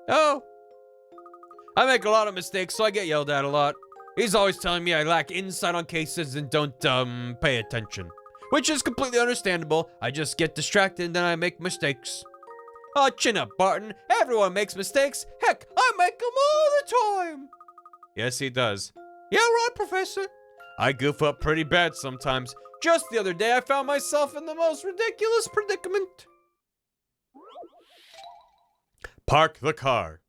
Speaker 3: Oh.
Speaker 2: I make a lot of mistakes, so I get yelled at a lot. He's always telling me I lack insight on cases and don't, pay attention. Which is completely understandable. I just get distracted and then I make mistakes.
Speaker 3: Oh, chin up, Barton. Everyone makes mistakes. Heck, I make them all the time.
Speaker 2: Yes, he does.
Speaker 3: Yeah, right, Professor.
Speaker 2: I goof up pretty bad sometimes.
Speaker 3: Just the other day, I found myself in the most ridiculous predicament.
Speaker 2: Park the car.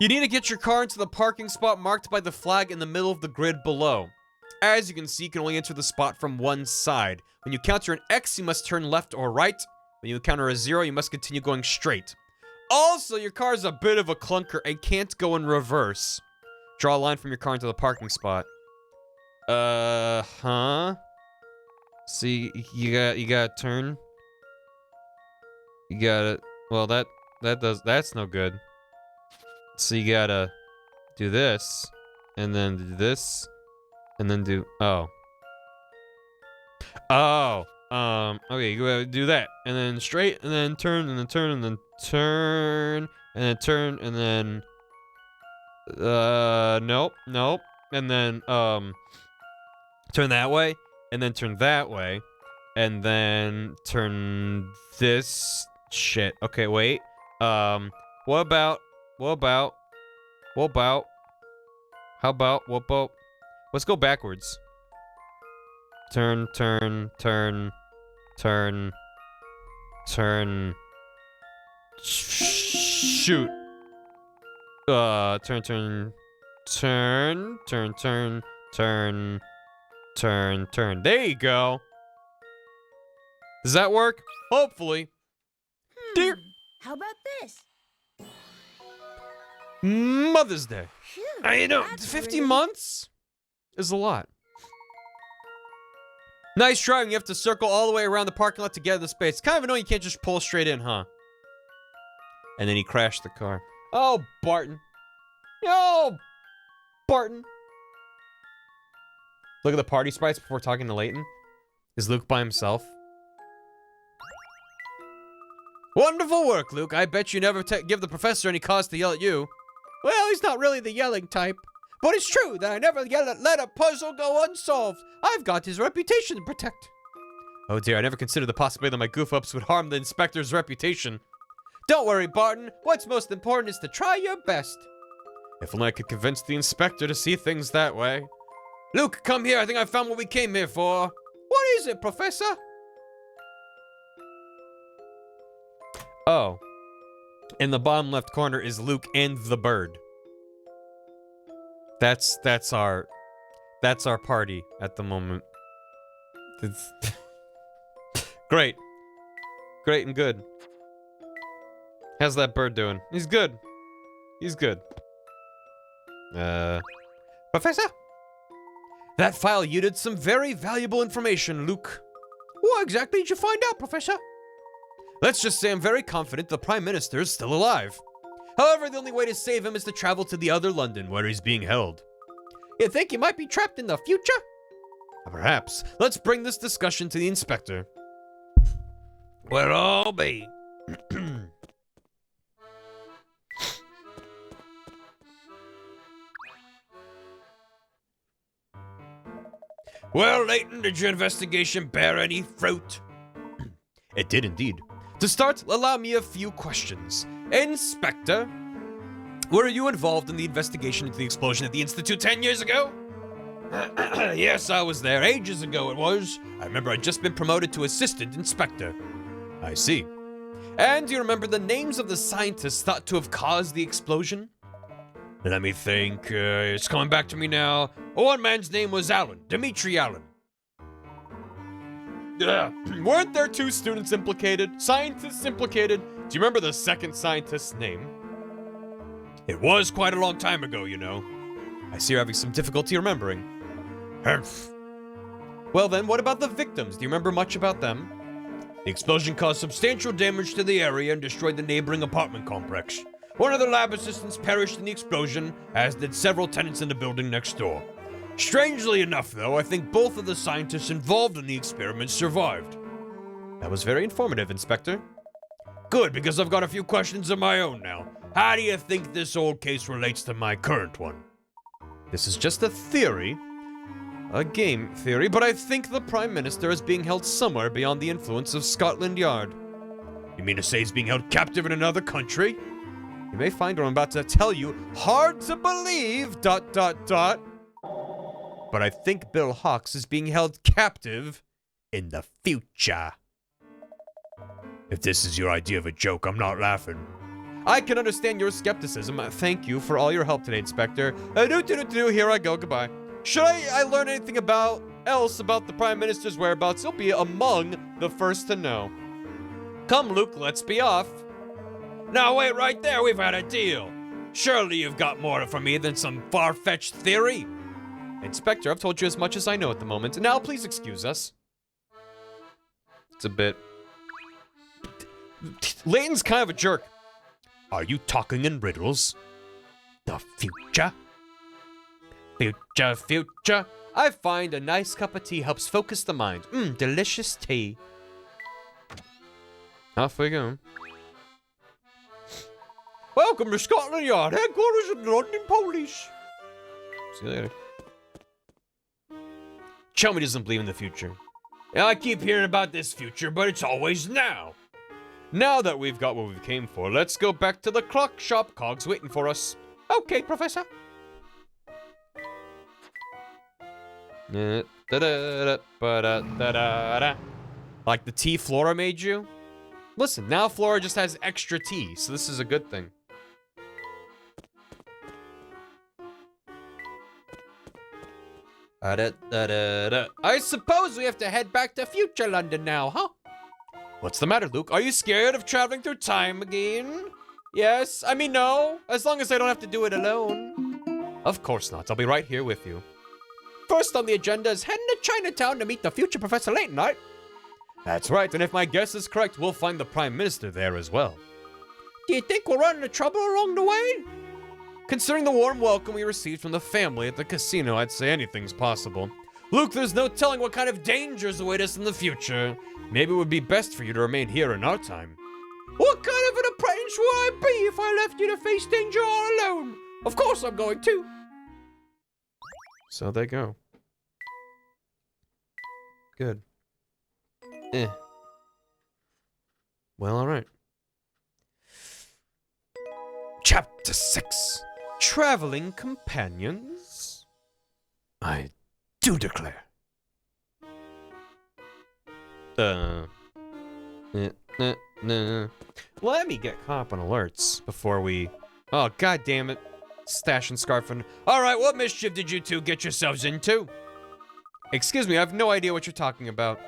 Speaker 2: You need to get your car into the parking spot marked by the flag in the middle of the grid below. As you can see, you can only enter the spot from one side. When you encounter an X, you must turn left or right. When you encounter a 0, you must continue going straight. Also, your car is a bit of a clunker and can't go in reverse. Draw a line from your car into the parking spot. Huh? See, you gotta turn. You gotta, well, that's no good. So you gotta do this, and then do this, and then do, okay, you gotta do that, and then straight, and then turn, and then turn, and then turn, and then turn, and then, nope, and then, turn that way, and then turn that way, and then turn this shit. Okay, wait, what about, let's go backwards. Turn. Shoot. Turn. There you go. Does that work? Hopefully. Dear.
Speaker 7: How about this?
Speaker 2: Mother's Day.
Speaker 7: Phew,
Speaker 2: I know,
Speaker 7: that's
Speaker 2: 50
Speaker 7: really-
Speaker 2: months is a lot. Nice driving. You have to circle all the way around the parking lot to get to the space. Kind of annoying you can't just pull straight in, huh? And then he crashed the car. Oh, Barton. Oh, Barton. Look at the party sprites before talking to Layton. Is Luke by himself? Wonderful work, Luke. I bet you never give the professor any cause to yell at you.
Speaker 3: Well, he's not really the yelling type. But it's true that I never let a puzzle go unsolved. I've got his reputation to protect.
Speaker 2: Oh dear, I never considered the possibility that my goof-ups would harm the inspector's reputation.
Speaker 3: Don't worry, Barton. What's most important is to try your best.
Speaker 2: If only I could convince the inspector to see things that way. Luke, come here. I think I found what we came here for.
Speaker 3: What is it, Professor?
Speaker 2: Oh. In the bottom left corner is Luke and the bird. That's our party at the moment. It's great and good. How's that bird doing? He's good. He's good.
Speaker 3: Professor? That file yielded some very valuable information, Luke. What exactly did you find out, Professor? Let's just say I'm very confident the Prime Minister is still alive. However, the only way to save him is to travel to the other London, where he's being held. You think he might be trapped in the future? Perhaps. Let's bring this discussion to the inspector.
Speaker 5: Well, I'll be. Well, Layton, did your investigation bear any fruit?
Speaker 3: It did indeed. To start, allow me a few questions. Inspector, were you involved in the investigation into the explosion at the Institute 10 years ago?
Speaker 5: Yes, I was there. Ages ago it was.
Speaker 3: I remember I'd just been promoted to assistant inspector. I see. And do you remember the names of the scientists thought to have caused the explosion?
Speaker 5: Let me think. It's coming back to me now. One man's name was Allen. Dimitri Allen.
Speaker 2: Weren't there 2 students implicated? Scientists implicated? Do you remember the second scientist's name?
Speaker 5: It was quite a long time ago, you know.
Speaker 3: I see you're having some difficulty remembering.
Speaker 5: Humph.
Speaker 3: Well then, what about the victims? Do you remember much about them?
Speaker 5: The explosion caused substantial damage to the area and destroyed the neighboring apartment complex. One of the lab assistants perished in the explosion, as did several tenants in the building next door. Strangely enough, though, I think both of the scientists involved in the experiment survived.
Speaker 3: That was very informative, Inspector.
Speaker 5: Good, because I've got a few questions of my own now. How do you think this old case relates to my current one?
Speaker 3: This is just a theory. A game theory, but I think the Prime Minister is being held somewhere beyond the influence of Scotland Yard.
Speaker 5: You mean to say he's being held captive in another country?
Speaker 3: You may find what I'm about to tell you hard to believe, ... But I think Bill Hawks is being held captive in the future.
Speaker 5: If this is your idea of a joke, I'm not laughing.
Speaker 3: I can understand your skepticism. Thank you for all your help today, Inspector. Here I go. Goodbye. Should I learn anything else about the Prime Minister's whereabouts, he'll be among the first to know. Come, Luke, let's be off.
Speaker 5: Now wait right there, we've had a deal. Surely you've got more for me than some far-fetched theory.
Speaker 2: Inspector, I've told you as much as I know at the moment. Now please excuse us. It's a bit... Layton's kind of a jerk.
Speaker 3: Are you talking in riddles? The future?
Speaker 2: Future. I find a nice cup of tea helps focus the mind. Delicious tea. Off we go.
Speaker 5: Welcome to Scotland Yard, headquarters of the London Police.
Speaker 2: See you later. Chummy doesn't believe in the future.
Speaker 5: Yeah, I keep hearing about this future, but it's always now.
Speaker 2: Now that we've got what we came for, let's go back to the clock shop. Cog's waiting for us.
Speaker 3: Okay, Professor.
Speaker 2: Like the tea Flora made you? Listen, now Flora just has extra tea, so this is a good thing.
Speaker 3: I suppose we have to head back to future London now, huh?
Speaker 2: What's the matter, Luke? Are you scared of traveling through time again?
Speaker 3: Yes, I mean no, as long as I don't have to do it alone.
Speaker 2: Of course not, I'll be right here with you.
Speaker 3: First on the agenda is heading to Chinatown to meet the future Professor Layton, right?
Speaker 2: That's right, and if my guess is correct, we'll find the Prime Minister there as well.
Speaker 3: Do you think we'll run into trouble along the way?
Speaker 2: Considering the warm welcome we received from the family at the casino, I'd say anything's possible. Luke, there's no telling what kind of dangers await us in the future. Maybe it would be best for you to remain here in our time.
Speaker 3: What kind of an apprentice would I be if I left you to face danger all alone? Of course I'm going to.
Speaker 2: So they go. Good. Well, alright.
Speaker 3: Chapter 6. Traveling Companions. I do declare.
Speaker 2: Let me get caught up on alerts before we... Oh, god damn it. Stash and Scarf and...
Speaker 5: Alright, what mischief did you two get yourselves into?
Speaker 2: Excuse me, I have no idea what you're talking about.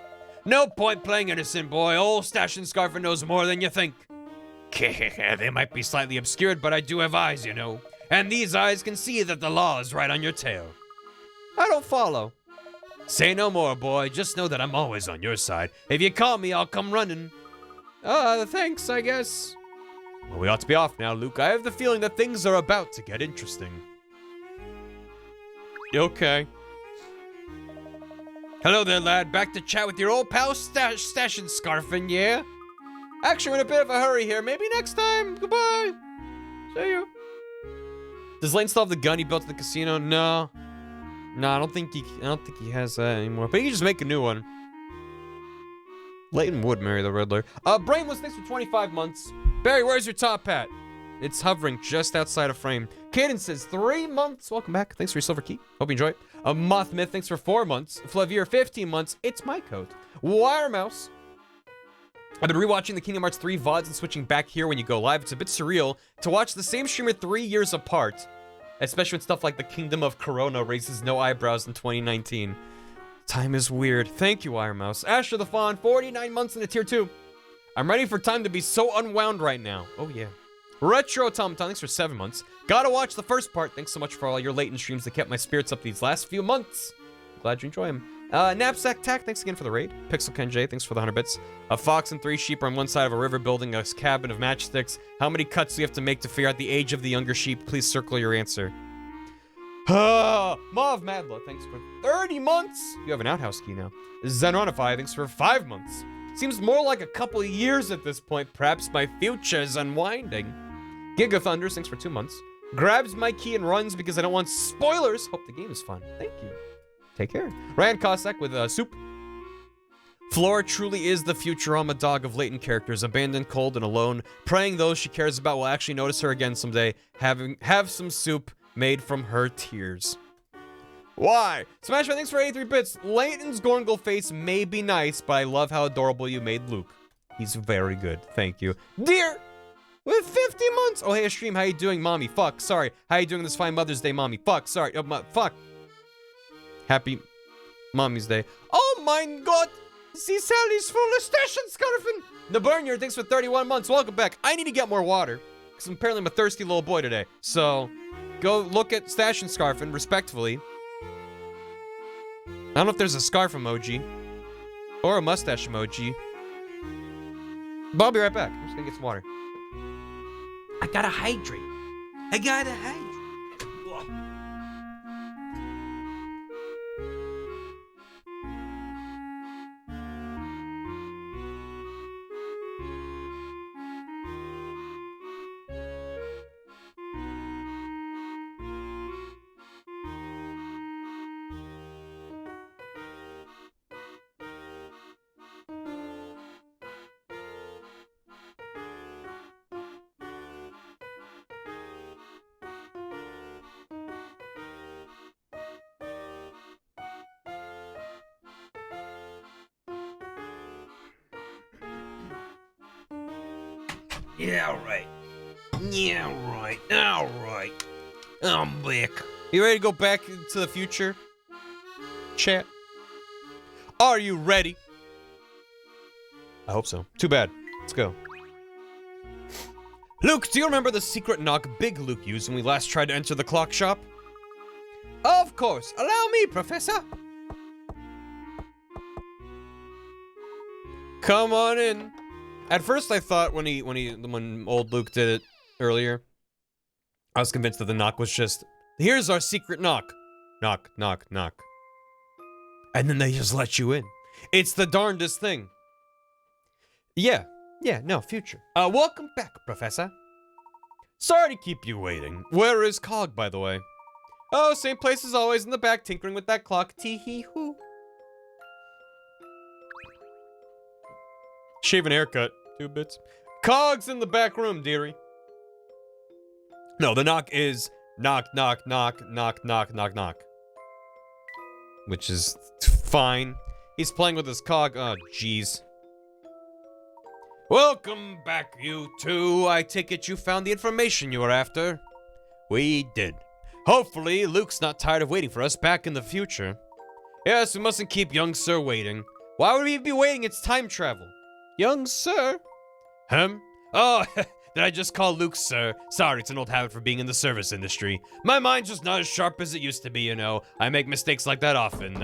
Speaker 5: No point playing innocent, boy. Old Stash and Scarfer knows more than you think.
Speaker 3: They might be slightly obscured, but I do have eyes, you know. And these eyes can see that the law is right on your tail. I don't follow. Say no more, boy. Just know that I'm always on your side. If you call me, I'll come running. Thanks, I guess. Well, we ought to be off now, Luke. I have the feeling that things are about to get interesting.
Speaker 2: Okay.
Speaker 3: Hello there, lad. Back to chat with your old pal Stash and Scarfin, yeah? Actually, we're in a bit of a hurry here. Maybe next time. Goodbye. See you.
Speaker 2: Does Layton still have the gun he built at the casino? No. No, I don't think he has that anymore. But he can just make a new one. Layton would marry the Riddler. Brainless, thanks for 25 months. Barry, where's your top hat? It's hovering just outside of frame. Caden says 3 months. Welcome back. Thanks for your silver key. Hope you enjoy it. Mothmyth, thanks for 4 months. Flavier, 15 months. It's my coat. Wire Mouse. I've been rewatching the Kingdom Hearts 3 VODs and switching back here when you go live. It's a bit surreal to watch the same streamer 3 years apart. Especially when stuff like the Kingdom of Corona raises no eyebrows in 2019. Time is weird. Thank you, Wire Mouse. Asher the Fawn, 49 months into tier 2. I'm ready for time to be so unwound right now. Oh, yeah. Retro Tom, thanks for 7 months. Gotta watch the first part. Thanks so much for all your Layton streams that kept my spirits up these last few months. Glad you enjoy them. Knapsack Tack, thanks again for the raid. Pixel Ken J, thanks for the 100 bits. A fox and 3 sheep are on one side of a river building a cabin of matchsticks. How many cuts do you have to make to figure out the age of the younger sheep? Please circle your answer. Mauve Madla, thanks for 30 months. You have an outhouse key now. Zenronify, thanks for 5 months. Seems more like a couple of years at this point. Perhaps my future is unwinding. Giga Thunder, thanks for 2 months. Grabs my key and runs because I don't want spoilers. Hope the game is fun. Thank you. Take care. Rand Cossack with soup. Flora truly is the Futurama dog of Layton characters, abandoned, cold, and alone. Praying those she cares about will actually notice her again someday. Have some soup made from her tears. Why? Smashman, thanks for 83 bits. Layton's Gorngle face may be nice, but I love how adorable you made Luke. He's very good. Thank you. Dear, with 50 months. Oh, hey, stream. How you doing, mommy? Fuck. Sorry. How you doing this fine Mother's Day, mommy? Fuck. Sorry. Fuck. Happy Mommy's Day. Oh my god! See Sally's full of station scarfing! The Burnier, thanks for 31 months. Welcome back. I need to get more water. Because apparently I'm a thirsty little boy today. So, go look at Stash and Scarfin, respectfully. I don't know if there's a scarf emoji. Or a mustache emoji. But I'll be right back. I'm just gonna get some water. I gotta hydrate. I gotta hydrate.
Speaker 3: Yeah, right. Yeah, right. All right. I'm back.
Speaker 2: You ready to go back into the future? Chat. Are you ready? I hope so. Too bad. Let's go. Luke, do you remember the secret knock Big Luke used when we last tried to enter the clock shop?
Speaker 3: Of course. Allow me, Professor.
Speaker 2: Come on in. At first, I thought when old Luke did it earlier, I was convinced that the knock was just, here's our secret knock. Knock, knock, knock. And then they just let you in. It's the darndest thing. Yeah, no, future. Welcome back, Professor. Sorry to keep you waiting. Where is Cog, by the way? Oh, same place as always, in the back, tinkering with that clock. Tee-hee-hoo. Shave and haircut. 2 bits. Cog's in the back room, dearie. No, the knock is knock, knock, knock, knock, knock, knock, knock. Which is fine. He's playing with his cog. Oh, jeez. Welcome back, you two. I take it you found the information you were after. We did. Hopefully, Luke's not tired of waiting for us back in the future. Yes, we mustn't keep young sir waiting. Why would we be waiting? It's time travel. Young sir? Oh,
Speaker 3: Did I just call Luke sir? Sorry, it's an old habit for being in the service industry. My mind's just not as sharp as it used to be, you know. I make mistakes like that often.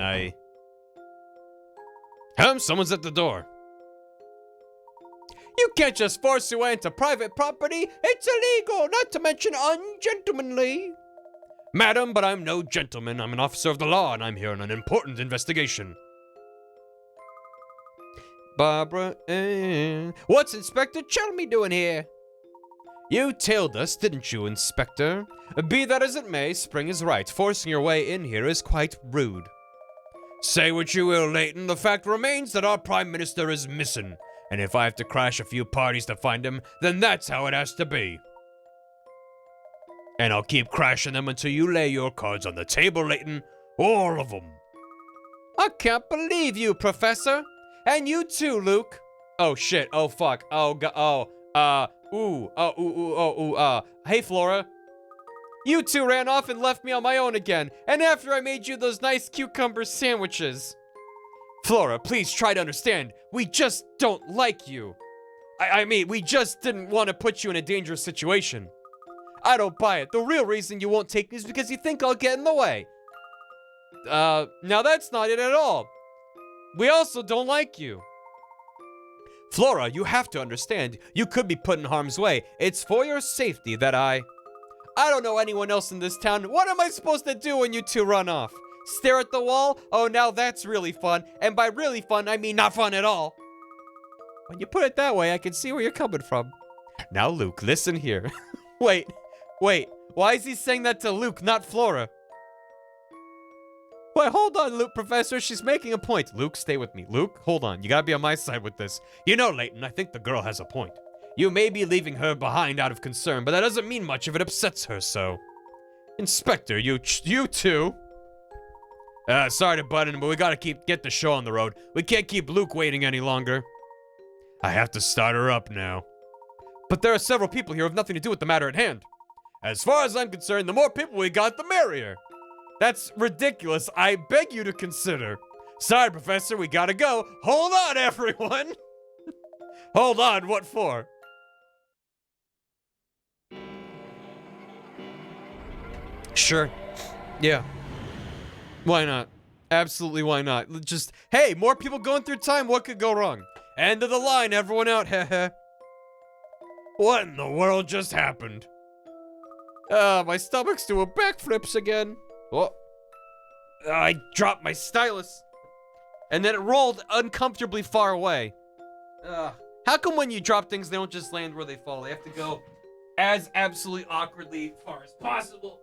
Speaker 3: Someone's at the door. You can't just force your way into private property. It's illegal, not to mention ungentlemanly. Madam, but I'm no gentleman. I'm an officer of the law, and I'm here on an important investigation. Barbara Ann. What's Inspector Chelmy doing here? You tailed us, didn't you, Inspector? Be that as it may, Spring is right. Forcing your way in here is quite rude. Say what you will, Layton. The fact remains that our Prime Minister is missing. And if I have to crash a few parties to find him, then that's how it has to be. And I'll keep crashing them until you lay your cards on the table, Layton. All of them. I can't believe you, Professor. And you too, Luke. Oh, shit. Oh, fuck. Oh, hey, Flora. You two ran off and left me on my own again. And after I made you those nice cucumber sandwiches. Flora, please try to understand. We just don't like you. I mean, we just didn't want to put you in a dangerous situation. I don't buy it. The real reason you won't take me is because you think I'll get in the way. Now that's not it at all. We also don't like you. Flora, you have to understand. You could be put in harm's way. It's for your safety that I don't know anyone else in this town. What am I supposed to do when you two run off? Stare at the wall? Oh, now that's really fun. And by really fun, I mean not fun at all. When you put it that way, I can see where you're coming from. Now, Luke, listen here. Wait. Why is he saying that to Luke, not Flora? Wait, hold on, Luke, Professor. She's making a point. Luke, stay with me. Luke, hold on. You gotta be on my side with this. You know, Layton, I think the girl has a point. You may be leaving her behind out of concern, but that doesn't mean much if it upsets her so. Inspector, you two. Sorry to butt in, but we gotta get the show on the road. We can't keep Luke waiting any longer. I have to start her up now. But there are several people here who have nothing to do with the matter at hand. As far as I'm concerned, the more people we got, the merrier. That's ridiculous. I beg you to consider. Sorry, Professor, we gotta go. Hold on, everyone. Hold on, what for? Sure. Yeah. Why not? Absolutely, why not? Just, hey, more people going through time, what could go wrong? End of the line, everyone out, heh. What in the world just happened? My stomach's doing backflips again. Oh. I dropped my stylus. And then it rolled uncomfortably far away. How come when you drop things, they don't just land where they fall? They have to go as absolutely awkwardly far as possible.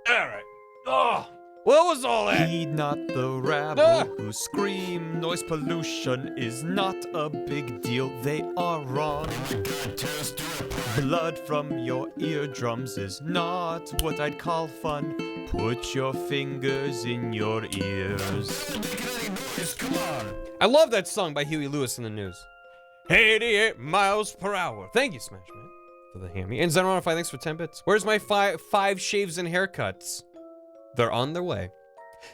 Speaker 3: Alright. Oh, what was all that?
Speaker 2: Heed not the rabble who scream. Noise pollution is not a big deal. They are wrong. Blood from your eardrums is not what I'd call fun. Put your fingers in your ears.
Speaker 3: Come on. I love that song by Huey Lewis in the News. 88 miles per hour. Thank you, Smash Man, for the hammy. And Zenron, thanks for 10 bits. Where's my five shaves and haircuts? They're on their way.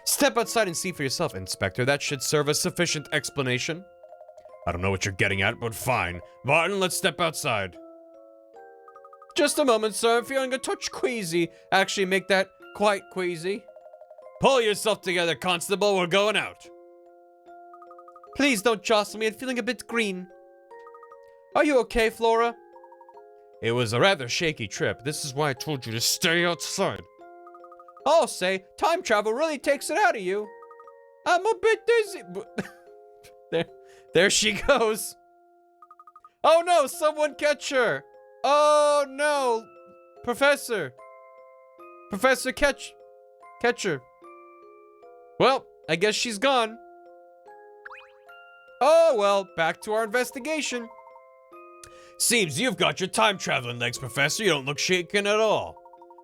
Speaker 3: Step outside and see for yourself, Inspector. That should serve a sufficient explanation. I don't know what you're getting at, but fine. Martin, let's step outside. Just a moment, sir. I'm feeling a touch queasy. Actually, make that quite queasy. Pull yourself together, Constable. We're going out. Please don't jostle me. I'm feeling a bit green. Are you okay, Flora? It was a rather shaky trip. This is why I told you to stay outside. I'll say, time travel really takes it out of you. I'm a bit dizzy. There she goes. Oh no, someone catch her. Oh no. Professor, catch her. Well, I guess she's gone. Oh well, back to our investigation. Seems you've got your time traveling legs, Professor. You don't look shaken at all.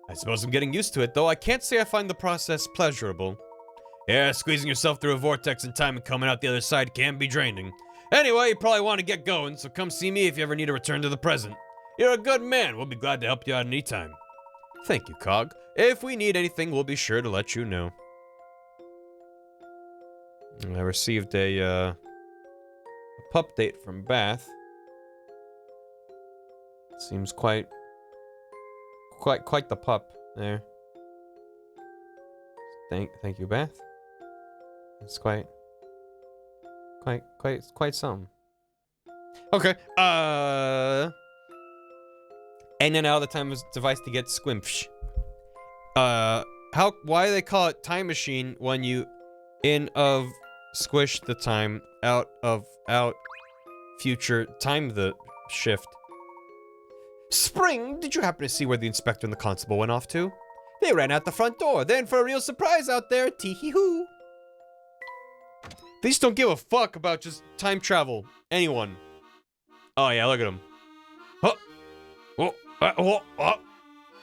Speaker 3: I suppose I'm getting used to it, though I can't say I find the process pleasurable. Yeah, squeezing yourself through a vortex in time and coming out the other side can be draining. Anyway, you probably want to get going, so come see me if you ever need to return to the present. You're a good man. We'll be glad to help you out anytime. Thank you, Cog. If we need anything, we'll be sure to let you know. I received a pup date from Bath.
Speaker 2: Seems quite the pup there. Thank you, Beth. It's quite something. Okay. And then out of the time device to get squimpsh. Why do they call it time machine when you squish the time, out future time the shift? Spring, did you happen to see where the inspector and the constable went off to? They ran out the front door, then for a real surprise out there, tee-hee-hoo. They just don't give a fuck about just time travel. Anyone. Oh yeah, look at him. Huh.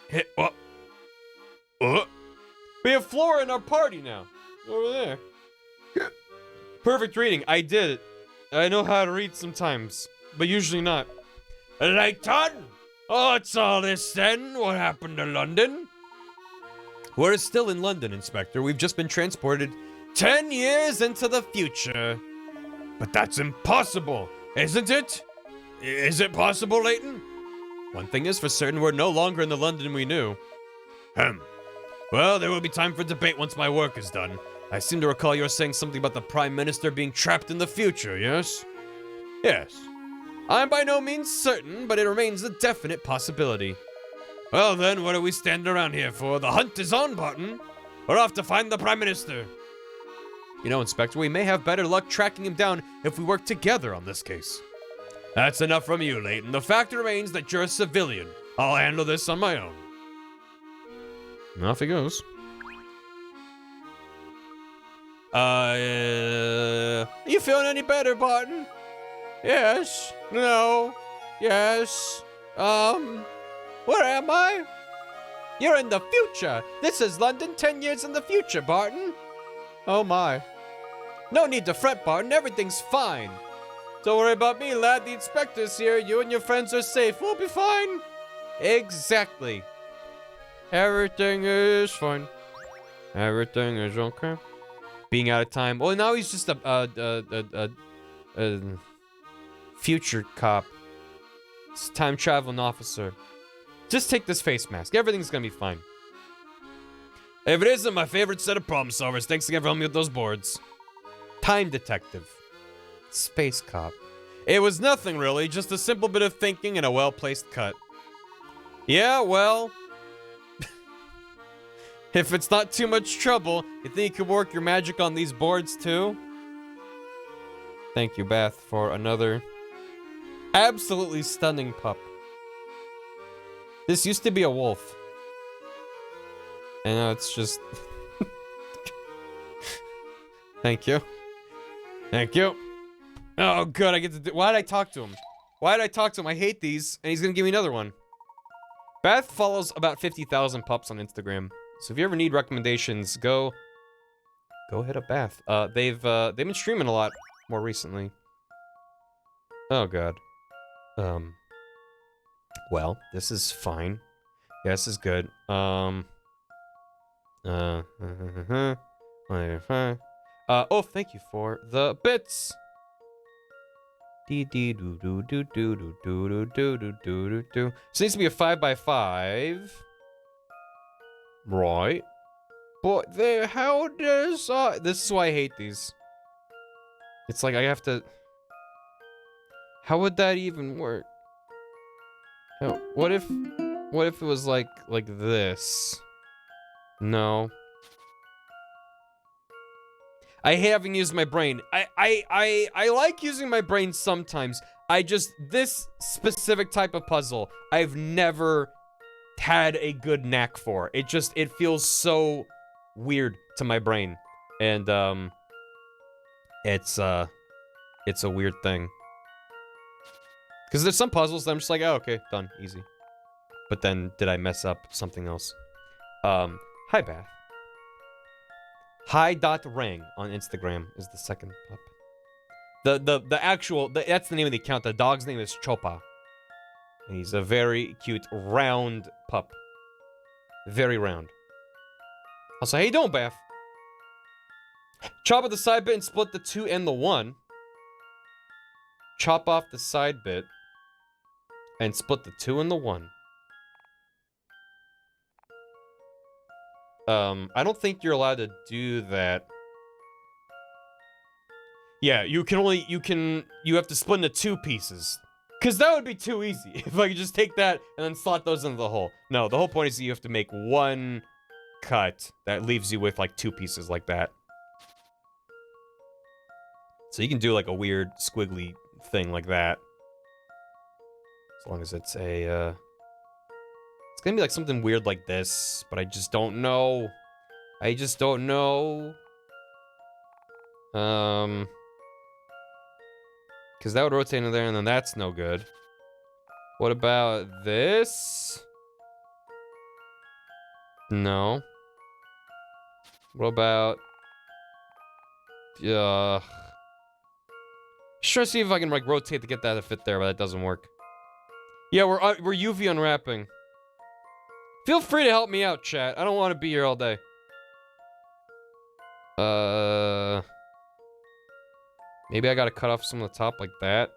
Speaker 2: Hit. We have Flora in our party now. Over there. Perfect reading. I did it. I know how to read sometimes, but usually not.
Speaker 5: Layton? Oh, it's all this then? What happened to London?
Speaker 2: We're still in London, Inspector. We've just been transported 10 years into the future.
Speaker 5: But that's impossible, isn't it? Is it possible, Layton?
Speaker 2: One thing is for certain, we're no longer in the London we knew.
Speaker 5: Well, there will be time for debate once my work is done.
Speaker 2: I seem to recall you were saying something about the Prime Minister being trapped in the future, yes?
Speaker 5: Yes.
Speaker 2: I'm by no means certain, but it remains a definite possibility.
Speaker 5: Well then, what are we standing around here for? The hunt is on, Barton. We're off to find the Prime Minister.
Speaker 2: You know, Inspector, we may have better luck tracking him down if we work together on this case.
Speaker 5: That's enough from you, Layton. The fact remains that you're a civilian. I'll handle this on my own.
Speaker 2: Off he goes.
Speaker 5: You feeling any better, Barton? Yes. No. Yes. Where am I? You're in the future. This is London 10 years in the future, Barton.
Speaker 2: Oh my.
Speaker 5: No need to fret, Barton. Everything's fine. Don't worry about me, lad. The inspector's here. You and your friends are safe. We'll be fine.
Speaker 2: Exactly. Everything is fine. Everything is okay. Being out of time. Well, now he's just a future cop. It's time traveling officer. Just take this face mask. Everything's gonna be fine.
Speaker 5: If it isn't my favorite set of problem solvers, thanks again for helping me with those boards.
Speaker 2: Time detective. Space cop.
Speaker 5: It was nothing really, just a simple bit of thinking and a well-placed cut.
Speaker 2: Yeah, well, if it's not too much trouble, you think you could work your magic on these boards too? Thank you, Beth, for another absolutely stunning pup. This used to be a wolf. And now it's just... Thank you. Thank you. Oh, good, I get to do... Why did I talk to him? Why did I talk to him? I hate these, and he's gonna give me another one. Beth follows about 50,000 pups on Instagram. So if you ever need recommendations, go hit up Beth. They've been streaming a lot more recently. Oh god. Well, this is fine. Yeah, this is good. Oh, thank you for the bits. So it needs to be a 5x5. Right. But there, how does this is why I hate these. It's like I have to. How would that even work? Oh, what if it was like this? No. I hate having used my brain. I like using my brain sometimes. This specific type of puzzle, I've never had a good knack for. It feels so weird to my brain. And, it's a weird thing. Because there's some puzzles that I'm just like, oh, okay, done, easy. But then, did I mess up something else? Hi, Beth. Hi.rang on Instagram is the second pup. That's the name of the account. The dog's name is Chopa. And he's a very cute, round pup. Very round. Also, how you doing, Beth? Chop off the side bit and split the 2 and the 1. Chop off the side bit. And split the 2 and the 1. I don't think you're allowed to do that. Yeah, you have to split into 2 pieces. Because that would be too easy. If I could just take that and then slot those into the hole. No, the whole point is that you have to make 1 cut that leaves you with like 2 pieces like that. So you can do like a weird squiggly thing like that. As long as it's a, it's gonna be like something weird like this, but I just don't know. I just don't know. Because that would rotate in there, and then that's no good. What about this? No. What about... Just trying to see if I can, like, rotate to get that to fit there, but that doesn't work. Yeah, we're UV unwrapping. Feel free to help me out, chat. I don't want to be here all day. Maybe I gotta cut off some of the top like that.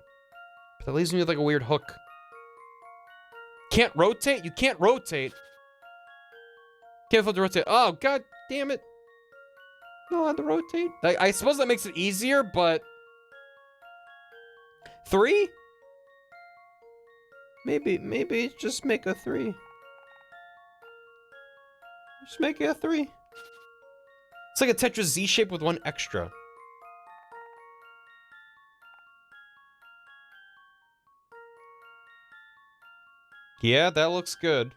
Speaker 2: But that leaves me with like a weird hook. Can't rotate? You can't rotate. Can't afford to rotate. Oh, god damn it. Not allowed to rotate. I suppose that makes it easier, but... 3? Maybe just make a 3. Just make it a 3. It's like a Tetris Z shape with 1 extra. Yeah, that looks good.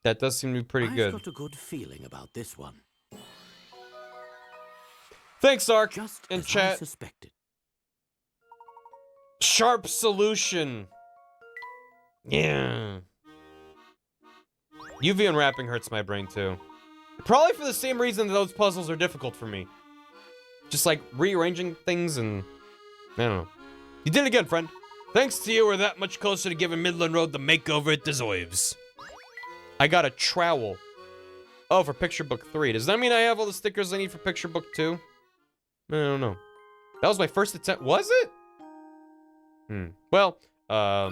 Speaker 2: That does seem to be pretty good.
Speaker 6: I've got a good feeling about this one.
Speaker 2: Thanks, Ark,
Speaker 6: Just
Speaker 2: in
Speaker 6: as I
Speaker 2: chat.
Speaker 6: suspected.
Speaker 2: Sharp solution. Yeah. UV unwrapping hurts my brain too. Probably for the same reason that those puzzles are difficult for me. Just like rearranging things and... I don't know. You did it again, friend.
Speaker 3: Thanks to you, we're that much closer to giving Midland Road the makeover it deserves.
Speaker 2: I got a trowel. Oh, for picture book 3. Does that mean I have all the stickers I need for picture book 2? I don't know. That was my first attempt. Was it? Well, I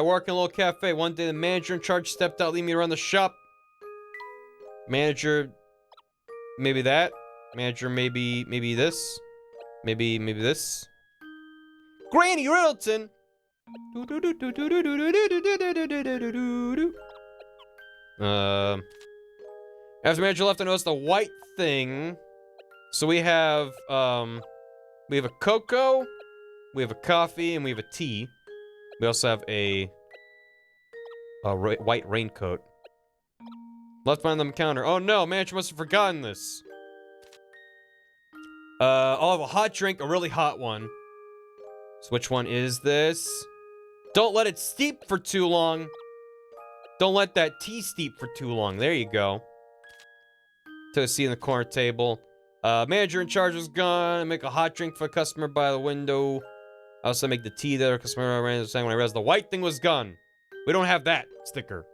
Speaker 2: work in a little cafe. One day the manager in charge stepped out, leaving me to run the shop. Manager, maybe that. Manager, maybe this. Maybe this. Granny Riddleton. After manager left, I noticed a white thing. So we have a cocoa, we have a coffee, and we have a tea. We also have a white raincoat. Left behind on the counter. Oh no, manager must have forgotten this. I'll have a hot drink, a really hot one. So which one is this? Don't let it steep for too long. Don't let that tea steep for too long. There you go. Took a seat in the corner table. Manager in charge was gone. I make a hot drink for a customer by the window. I also make the tea there. Customer ran saying when I realized the white thing was gone. We don't have that sticker.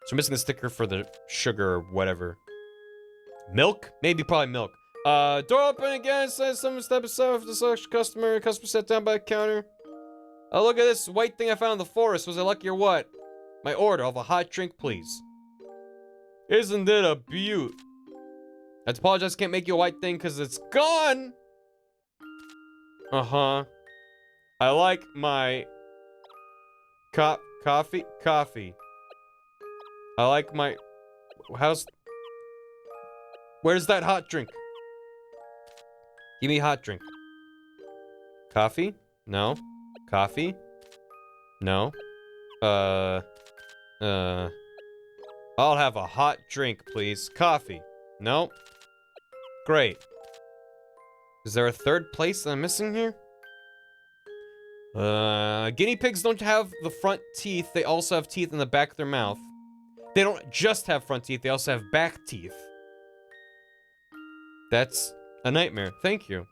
Speaker 2: So I'm missing the sticker for the sugar or whatever. Milk? Maybe probably milk. Door open again. Says someone step aside for the selection customer. Customer sat down by the counter. Oh, look at this white thing I found in the forest. Was I lucky or what? My order. I'll have a hot drink, please. Isn't it a beaut? I apologize, can't make you a white thing because it's gone. Uh-huh. I like my coffee. I like my... Where's that hot drink? Give me a hot drink. Coffee? No. Coffee? No. I'll have a hot drink, please. Coffee? No. Great. Is there a third place that I'm missing here? Guinea pigs don't have the front teeth. They also have teeth in the back of their mouth. They don't just have front teeth. They also have back teeth. That's a nightmare. Thank you.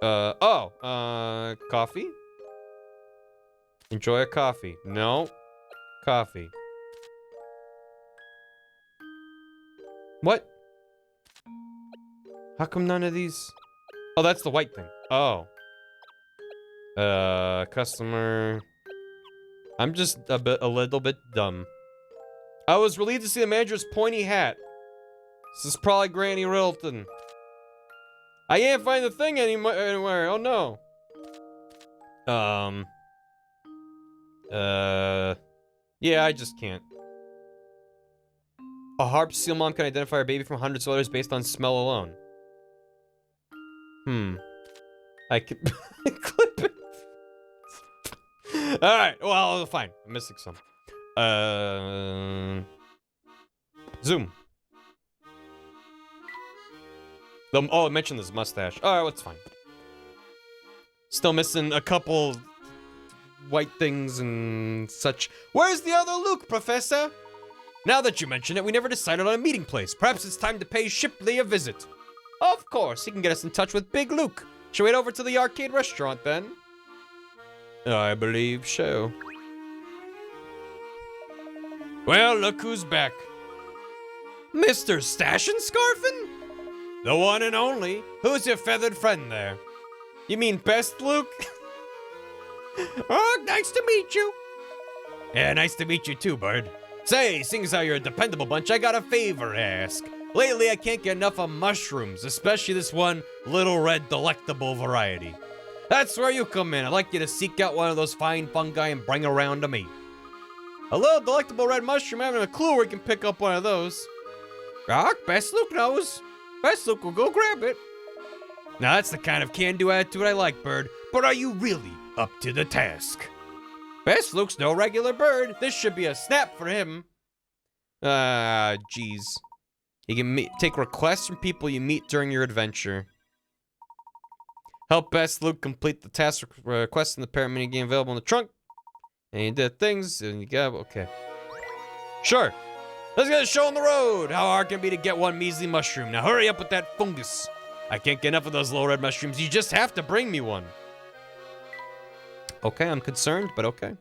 Speaker 2: Coffee? Enjoy a coffee. No. Coffee. What? How come none of these? Oh, that's the white thing. Oh. Customer. I'm just a little bit dumb. I was relieved to see the manager's pointy hat. This is probably Granny Rilton. I can't find the thing anywhere. Oh no. Yeah, I just can't. A harp seal mom can identify her baby from hundreds of others based on smell alone. I could clip it. Alright, well, fine. I'm missing some. Zoom. Oh, I mentioned this mustache. Alright, well, it's fine. Still missing a couple white things and such. Where's the other Luke, Professor? Now that you mention it, we never decided on a meeting place. Perhaps it's time to pay Shipley a visit. Of course, he can get us in touch with Big Luke. Should we head over to the arcade restaurant then? I believe so. Well, look who's back. Mr. Stashin' Scarfin? The one and only. Who's your feathered friend there? You mean Best Luke? Oh, nice to meet you. Yeah, nice to meet you too, Bird. Say, seeing as how you're a dependable bunch, I got a favor to ask. Lately, I can't get enough of mushrooms, especially this one little red delectable variety. That's where you come in. I'd like you to seek out one of those fine fungi and bring it around to me. A little delectable red mushroom, I haven't a clue where you can pick up one of those. Ah, Best Luke knows. Best Luke will go grab it. Now that's the kind of can-do attitude I like, Bird. But are you really up to the task? Best Luke's no regular bird. This should be a snap for him. Jeez. You can take requests from people you meet during your adventure. Help Best Luke complete the task request in the parent minigame available in the trunk. And you did things, and you got, okay. Sure. Let's get a show on the road. How hard can it be to get one measly mushroom? Now hurry up with that fungus. I can't get enough of those little red mushrooms. You just have to bring me one. Okay, I'm concerned, but okay.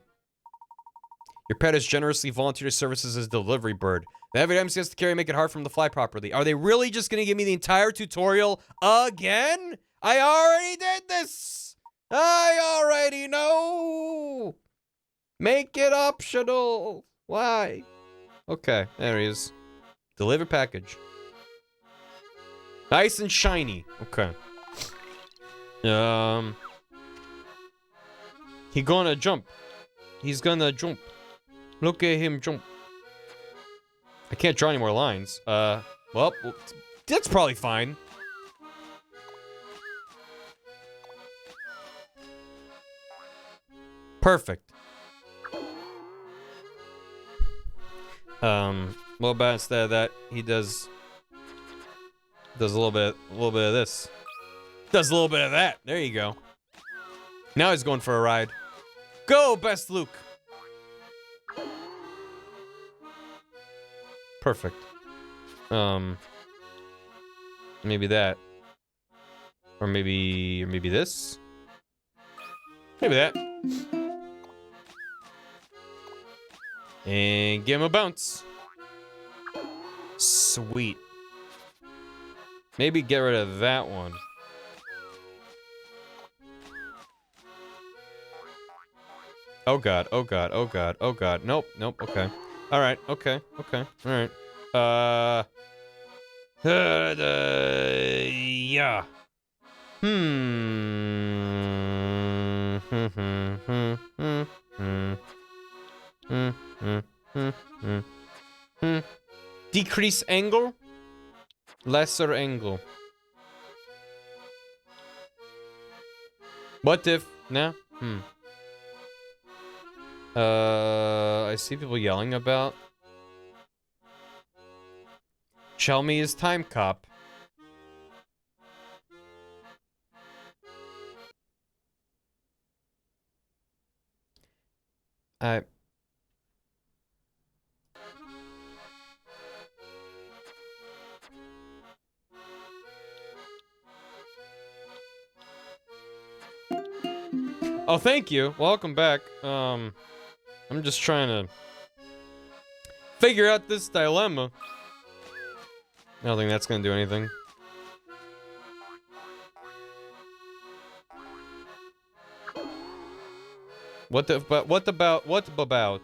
Speaker 2: Your pet has generously volunteered his services as a delivery bird. The heavy items he has to carry make it hard for him to fly properly. Are they really just gonna give me the entire tutorial again? I already did this! I already know! Make it optional! Why? Okay, there he is. Deliver package. Nice and shiny. Okay. He gonna jump. He's gonna jump. Look at him jump. I can't draw any more lines. Well, that's probably fine. Perfect. What about instead of that, he does a little bit of this. Does a little bit of that. There you go. Now he's going for a ride. Go, Best Luke. Perfect. Maybe that. Or maybe this. Maybe that. And give him a bounce. Sweet. Maybe get rid of that one. Oh god, oh god, oh god, oh god. Nope, nope, okay. Alright, okay, okay, alright. Yeah. Decrease angle? Lesser angle. What if? No? I see people yelling about Chelmy is time cop. Oh, thank you. Welcome back. I'm just trying to figure out this dilemma. I don't think that's gonna do anything. What about?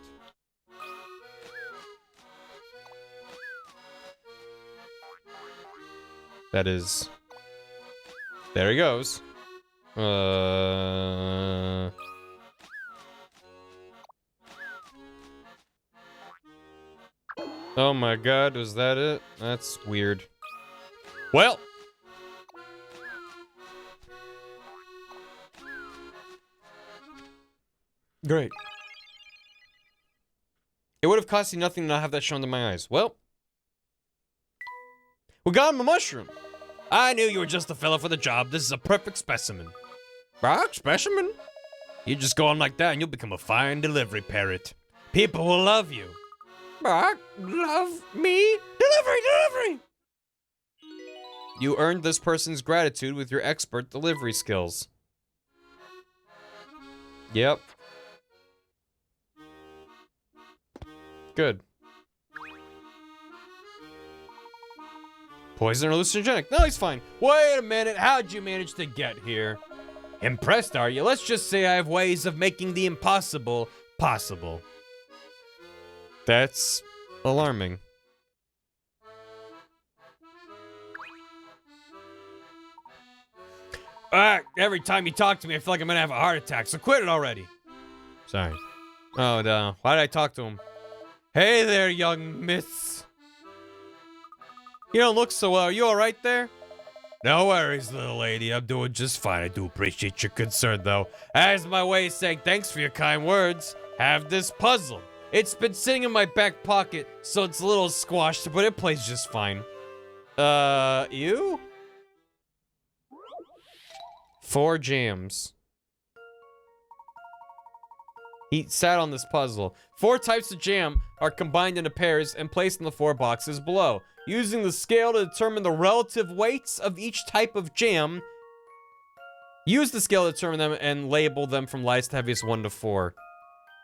Speaker 2: That is. There he goes. Oh my god, was that it? That's weird. Well. Great. It would have cost you nothing to not have that shown to my eyes. Well. We got him a mushroom.
Speaker 3: I knew you were just the fella for the job. This is a perfect specimen.
Speaker 5: Brock, specimen?
Speaker 3: You just go on like that and you'll become a fine delivery parrot. People will love you.
Speaker 5: Brock, love me? Delivery!
Speaker 2: You earned this person's gratitude with your expert delivery skills. Yep. Good. Poison or hallucinogenic? No, he's fine.
Speaker 3: Wait a minute, how'd you manage to get here? Impressed, are you? Let's just say I have ways of making the impossible possible.
Speaker 2: That's alarming.
Speaker 3: Every time you talk to me, I feel like I'm gonna have a heart attack, so quit it already.
Speaker 2: Sorry. Oh, no. Why did I talk to him?
Speaker 3: Hey there, young miss.
Speaker 2: You don't look so well. Are you alright there?
Speaker 3: No worries, little lady. I'm doing just fine. I do appreciate your concern, though. As my way of saying thanks for your kind words, have this puzzle. It's been sitting in my back pocket, so it's a little squashed, but it plays just fine.
Speaker 2: You? 4 jams. He sat on this puzzle. 4 types of jam are combined into pairs and placed in the 4 boxes below. Using the scale to determine the relative weights of each type of jam. Use the scale to determine them and label them from lightest to heaviest 1 to 4.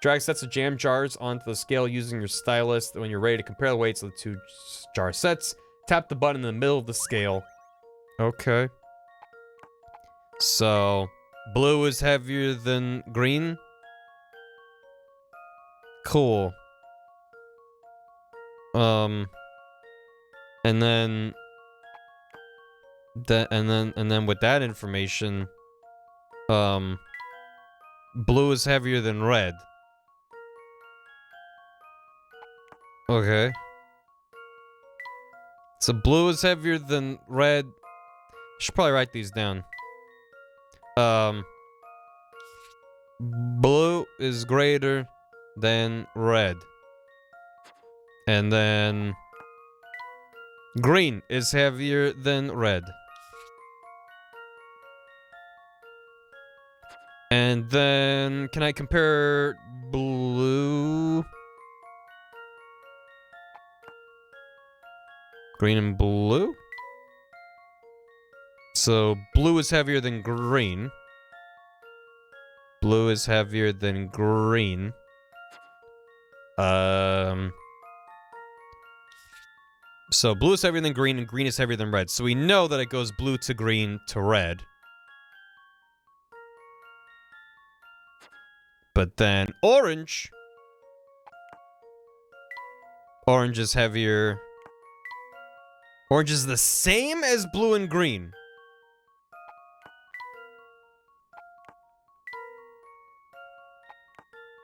Speaker 2: Drag sets of jam jars onto the scale using your stylus. When you're ready to compare the weights of the 2 jar sets, tap the button in the middle of the scale. Okay. So, blue is heavier than green? Cool. And then with that information, blue is heavier than red. Okay. So blue is heavier than red. I should probably write these down. Blue is greater than red. And then green is heavier than red. And then can I compare blue? Green and blue? So blue is heavier than green. Blue is heavier than green. So blue is heavier than green and green is heavier than red. So we know that it goes blue to green to red. But then orange. Orange is heavier. Orange is the same as blue and green.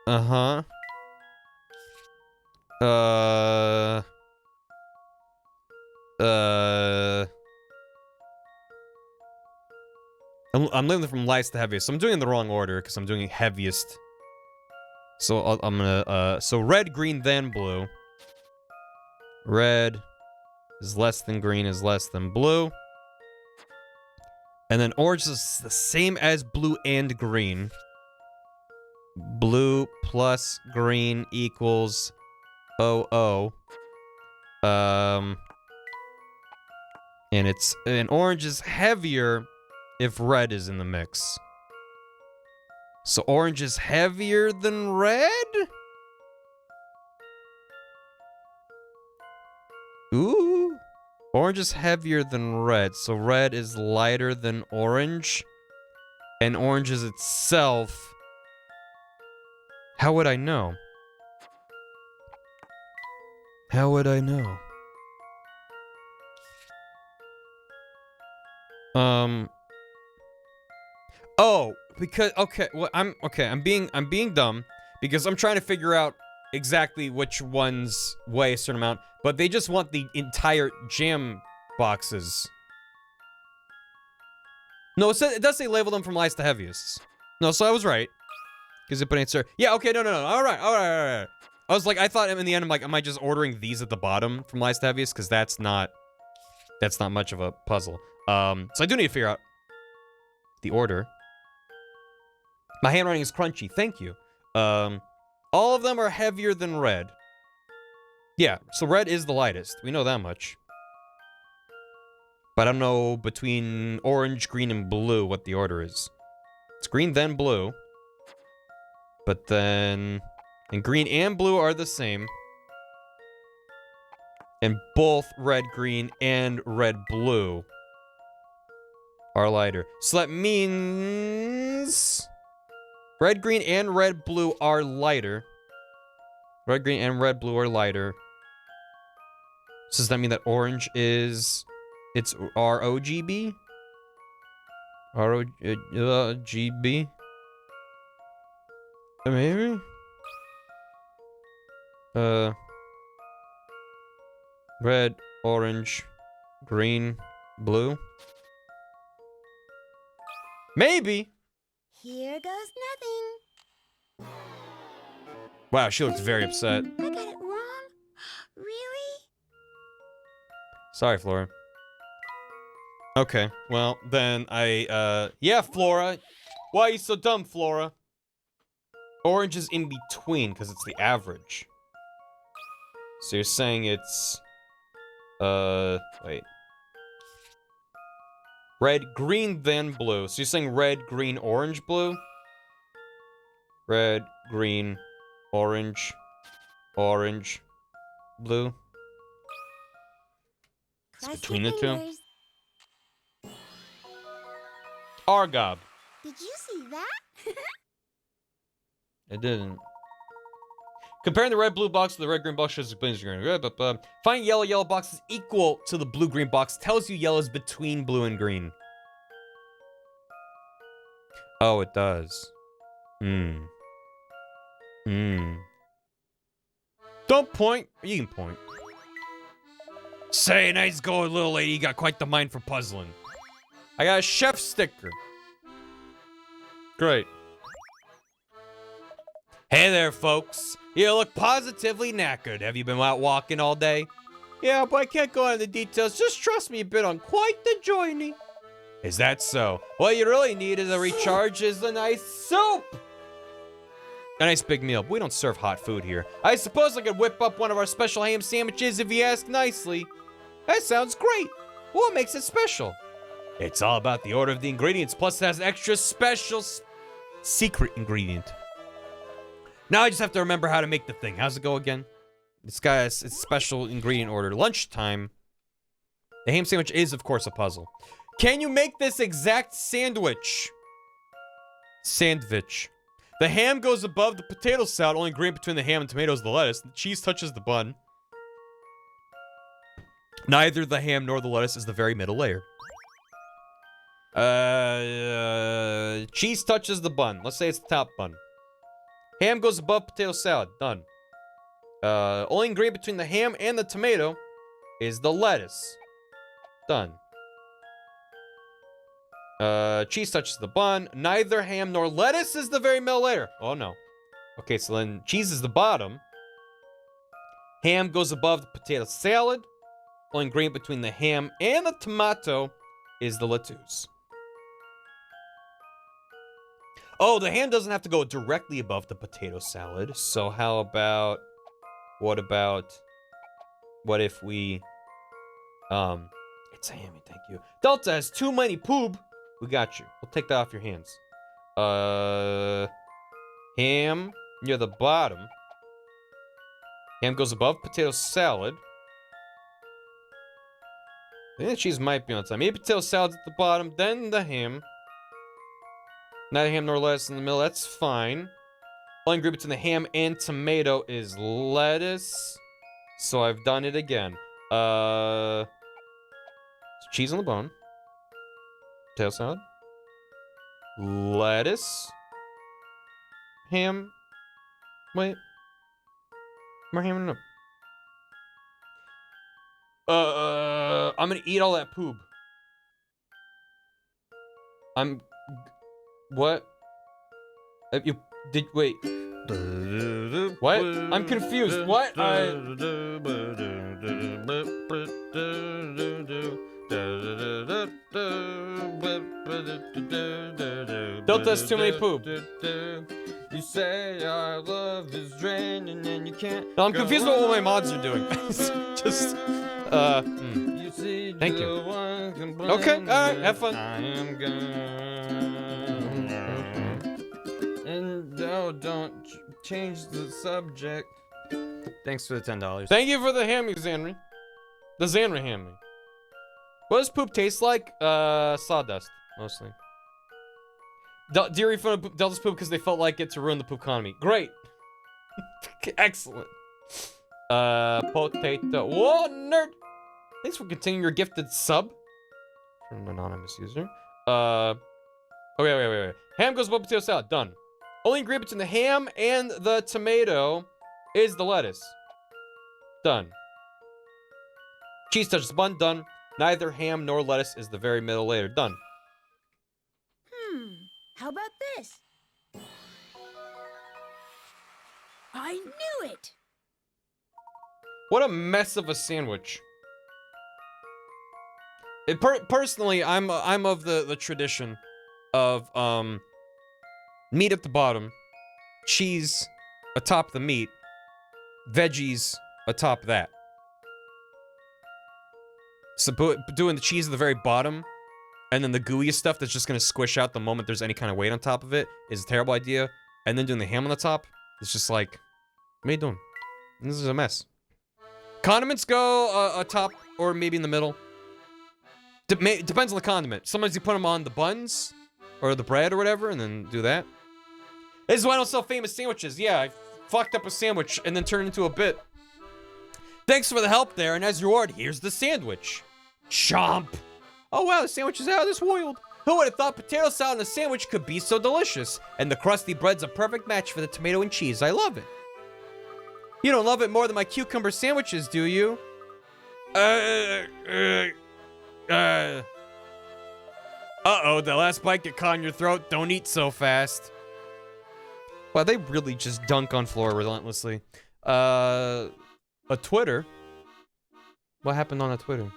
Speaker 2: Uh-huh. I'm living from lightest to heaviest, so I'm doing it in the wrong order because I'm doing heaviest. So I'm gonna so red, green, then blue. Red is less than green is less than blue. And then orange is the same as blue and green. Blue plus green equals 00. And orange is heavier if red is in the mix. So orange is heavier than red? Ooh. Orange is heavier than red, so red is lighter than orange. And orange is itself How would I know? How would I know? Oh, because okay, well, I'm being dumb because I'm trying to figure out exactly which ones weigh a certain amount, but they just want the entire jam boxes. No, it does say label them from lightest to heaviest. No, so I was right. Because it put answer. Yeah, okay, no. All right. I was like, I thought in the end, I'm like, am I just ordering these at the bottom from lightest to heaviest? Because that's not much of a puzzle. So I do need to figure out the order. My handwriting is crunchy. Thank you. All of them are heavier than red. Yeah, so red is the lightest. We know that much. But I don't know between orange, green, and blue what the order is. It's green, then blue. But then... And green and blue are the same. And both red, green, and red, blue are lighter. So that means... Red, green, and red, blue are lighter. Red, green, and red, blue are lighter. So does that mean that orange is... It's ROGB? ROGB? Maybe? Red, orange, green, blue? Maybe!
Speaker 7: Here goes nothing.
Speaker 2: Wow, she looks very upset.
Speaker 7: I got it wrong? Really?
Speaker 2: Sorry, Flora. Okay, well, then yeah, Flora. Why are you so dumb, Flora? Orange is in between, because it's the average. So you're saying it's... wait. Red, green, then blue. So you're saying red, green, orange, blue? Red, green, orange, orange, blue. It's
Speaker 7: Cross
Speaker 2: between
Speaker 7: your
Speaker 2: the two.
Speaker 7: fingers.
Speaker 2: Argob.
Speaker 7: Did you see that?
Speaker 2: It didn't. Comparing the red-blue box to the red-green box shows the green. Finding yellow box is equal to the blue-green box tells you yellow is between blue and green. Oh, it does. Don't point. You can point.
Speaker 3: Say, nice going, little lady. You got quite the mind for puzzling.
Speaker 2: I got a chef sticker. Great.
Speaker 3: Hey there, folks. You look positively knackered. Have you been out walking all day?
Speaker 2: Yeah, but I can't go into the details. Just trust me, you've been on quite the journey.
Speaker 3: Is that so?
Speaker 2: What you really need is a recharge is a nice soup. A nice big meal, but we don't serve hot food here. I suppose I could whip up one of our special ham sandwiches if you ask nicely. That sounds great. What makes it special?
Speaker 3: It's all about the order of the ingredients, plus it has an extra special secret ingredient. Now I just have to remember how to make the thing. How's it go again?
Speaker 2: This guy has its special ingredient order. Lunchtime. The ham sandwich is, of course, a puzzle. Can you make this exact sandwich? Sandwich. The ham goes above the potato salad, only green between the ham and tomatoes the lettuce. The cheese touches the bun. Neither the ham nor the lettuce is the very middle layer. Cheese touches the bun. Let's say it's the top bun. Ham goes above potato salad. Done. Only ingredient between the ham and the tomato is the lettuce. Done. Cheese touches the bun. Neither ham nor lettuce is the very middle layer. Oh, no. Okay, so then cheese is the bottom. Ham goes above the potato salad. Only ingredient between the ham and the tomato is the lettuce. Oh, the ham doesn't have to go directly above the potato salad. So how about... What if we... It's a hammy, thank you. Delta has too many poop. We got you. We'll take that off your hands. Ham near the bottom. Ham goes above potato salad. I think the cheese might be on top. Maybe potato salad's at the bottom, then the ham. Neither ham nor lettuce in the middle, that's fine. Only ingredient in the ham and tomato is lettuce. So I've done it again. Cheese on the bone. Potato salad. Lettuce. Ham. Wait. More ham and I'm gonna eat all that poop. What? You did wait. What? I'm confused. What? Don't test too many poop. You say our love is draining and you can't. No, I'm confused about what my mods are doing. Just, Thank you. Okay, alright, have fun. I am gone. And no, don't change the subject. Thanks for the $10. Thank you for the hammy, Zanry. The Zanry hammy. What does poop taste like? Sawdust, mostly. Deer refunded Delta's poop because they felt like it to ruin the poop economy. Great. Excellent. Potato. Whoa, nerd. Thanks for continuing your gifted sub. From an anonymous user. Okay, wait. Ham goes with potato salad. Done. Only ingredient in the ham and the tomato is the lettuce. Done. Cheese touches the bun. Done. Neither ham nor lettuce is the very middle layer. Done.
Speaker 7: How about this? I knew it!
Speaker 2: What a mess of a sandwich. Personally, I'm of the tradition of meat at the bottom, cheese atop the meat, veggies atop that. So doing the cheese at the very bottom, and then the gooey stuff that's just gonna squish out the moment there's any kind of weight on top of it is a terrible idea. And then doing the ham on the top, it's just like, what are you doing? This is a mess. Condiments go atop or maybe in the middle. Depends on the condiment. Sometimes you put them on the buns or the bread or whatever, and then do that. This is why I don't sell famous sandwiches. Yeah, I fucked up a sandwich and then turned it into a bit. Thanks for the help there, and as your reward, here's the sandwich. Chomp. Oh wow, the sandwich is out of this world. Who would have thought potato salad and a sandwich could be so delicious? And the crusty bread's a perfect match for the tomato and cheese. I love it. You don't love it more than my cucumber sandwiches, do you? Uh-oh, the last bite get caught in your throat. Don't eat so fast. Wow, they really just dunk on FLORA relentlessly. A Twitter? What happened on a Twitter?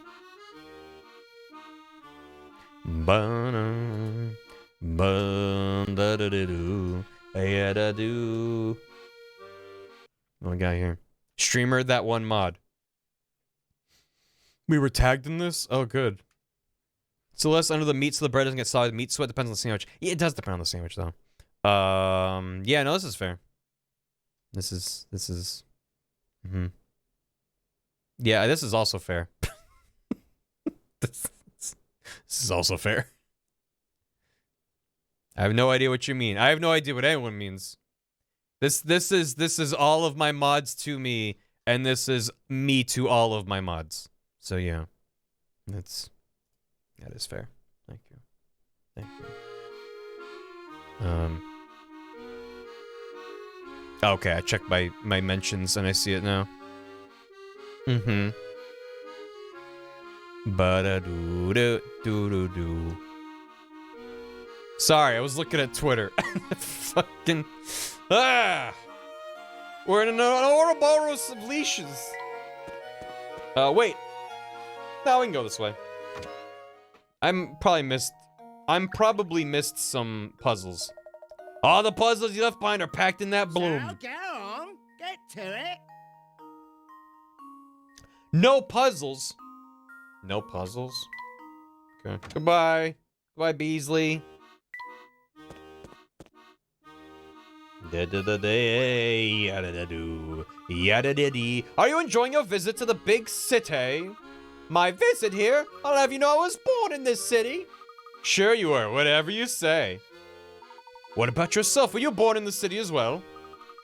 Speaker 2: What we got here? Streamer, that one mod. We were tagged in this? Oh, good. So less under the meat so the bread doesn't get solid. Meat sweat depends on the sandwich. Yeah, it does depend on the sandwich, though. Yeah, no, this is fair. This is... Yeah, this is also fair. This is also fair. I have no idea what you mean. I have no idea what anyone means. This is all of my mods to me, and this is me to all of my mods. So yeah, that is fair. Thank you. Okay, I checked my mentions and I see it now. Ba-da-doo-doo-doo-doo-doo. Sorry, I was looking at Twitter. Fucking... Ah! We're in an Ouroboros of leashes. Wait. No, we can go this way. I'm probably missed some puzzles. All the puzzles you left behind are packed in that bloom.
Speaker 8: So go on, get to it.
Speaker 2: No puzzles. No puzzles. Okay. Goodbye. Goodbye, Beasley. Are you enjoying your visit to the big city? My visit here? I'll have you know I was born in this city. Sure you were, whatever you say. What about yourself? Were you born in the city as well?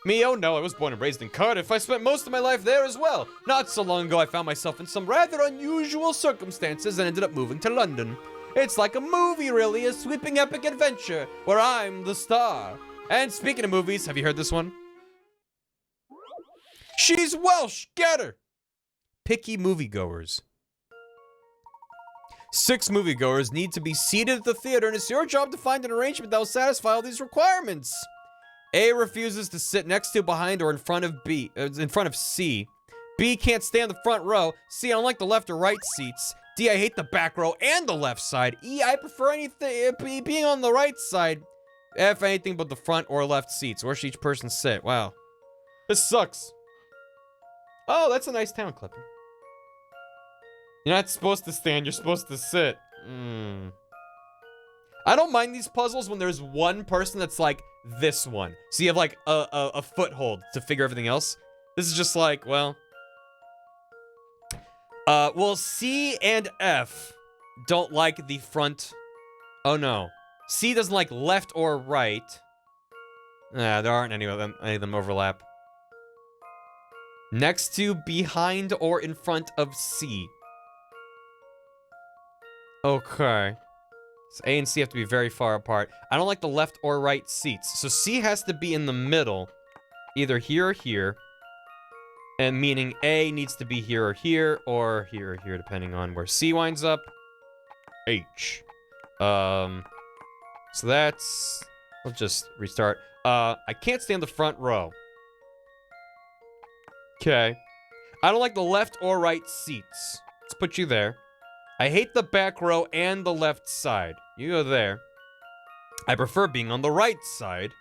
Speaker 3: Me, oh no, I was born and raised in Cardiff. I spent most of my life there as well. Not so long ago, I found myself in some rather unusual circumstances and ended up moving to London. It's like a movie, really, a sweeping epic adventure where I'm the star. And speaking of movies, have you heard this one? She's Welsh, get her! Picky moviegoers. 6 moviegoers need to be seated at the theater, and it's your job to find an arrangement that will satisfy all these requirements. A refuses to sit next to, behind, or in front of B. In front of C. B can't stand the front row. C, I don't like the left or right seats. D, I hate the back row and the left side. E, I prefer anything being on the right side. F, anything but the front or left seats. Where should each person sit? Wow, this sucks. Oh, that's a nice town, Clippy. You're not supposed to stand. You're supposed to sit. I don't mind these puzzles when there's one person that's like this one. So you have like a foothold to figure everything else. This is just like, well. Well, C and F don't like the front. Oh no. C doesn't like left or right. Nah, there aren't any of them overlap. Next to, behind, or in front of C. Okay. So A and C have to be very far apart. I don't like the left or right seats. So C has to be in the middle. Either here or here. And meaning A needs to be here or here or here, depending on where C winds up. H. So that's... I'll just restart. I can't stand the front row. Okay. I don't like the left or right seats. Let's put you there. I hate the back row and the left side. You go there. I prefer being on the right side.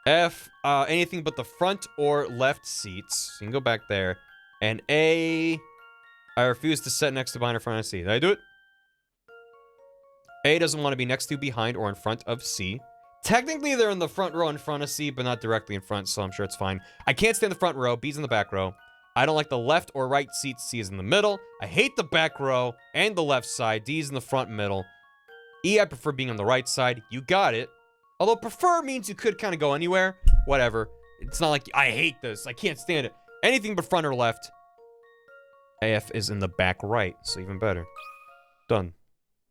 Speaker 3: F, anything but the front or left seats. You can go back there. And A, I refuse to sit next to, behind, or front of C. Did I do it? A doesn't want to be next to, behind, or in front of C. Technically, they're in the front row in front of C, but not directly in front, so I'm sure it's fine. I can't stand the front row. B's in the back row. I don't like the left or right seats. C is in the middle. I hate the back row and the left side. D's in the front middle. E, I prefer being on the right side. You got it. Although prefer means you could kind of go anywhere. Whatever. It's not like I hate this. I can't stand it. Anything but front or left. AF is in the back right, so even better. Done.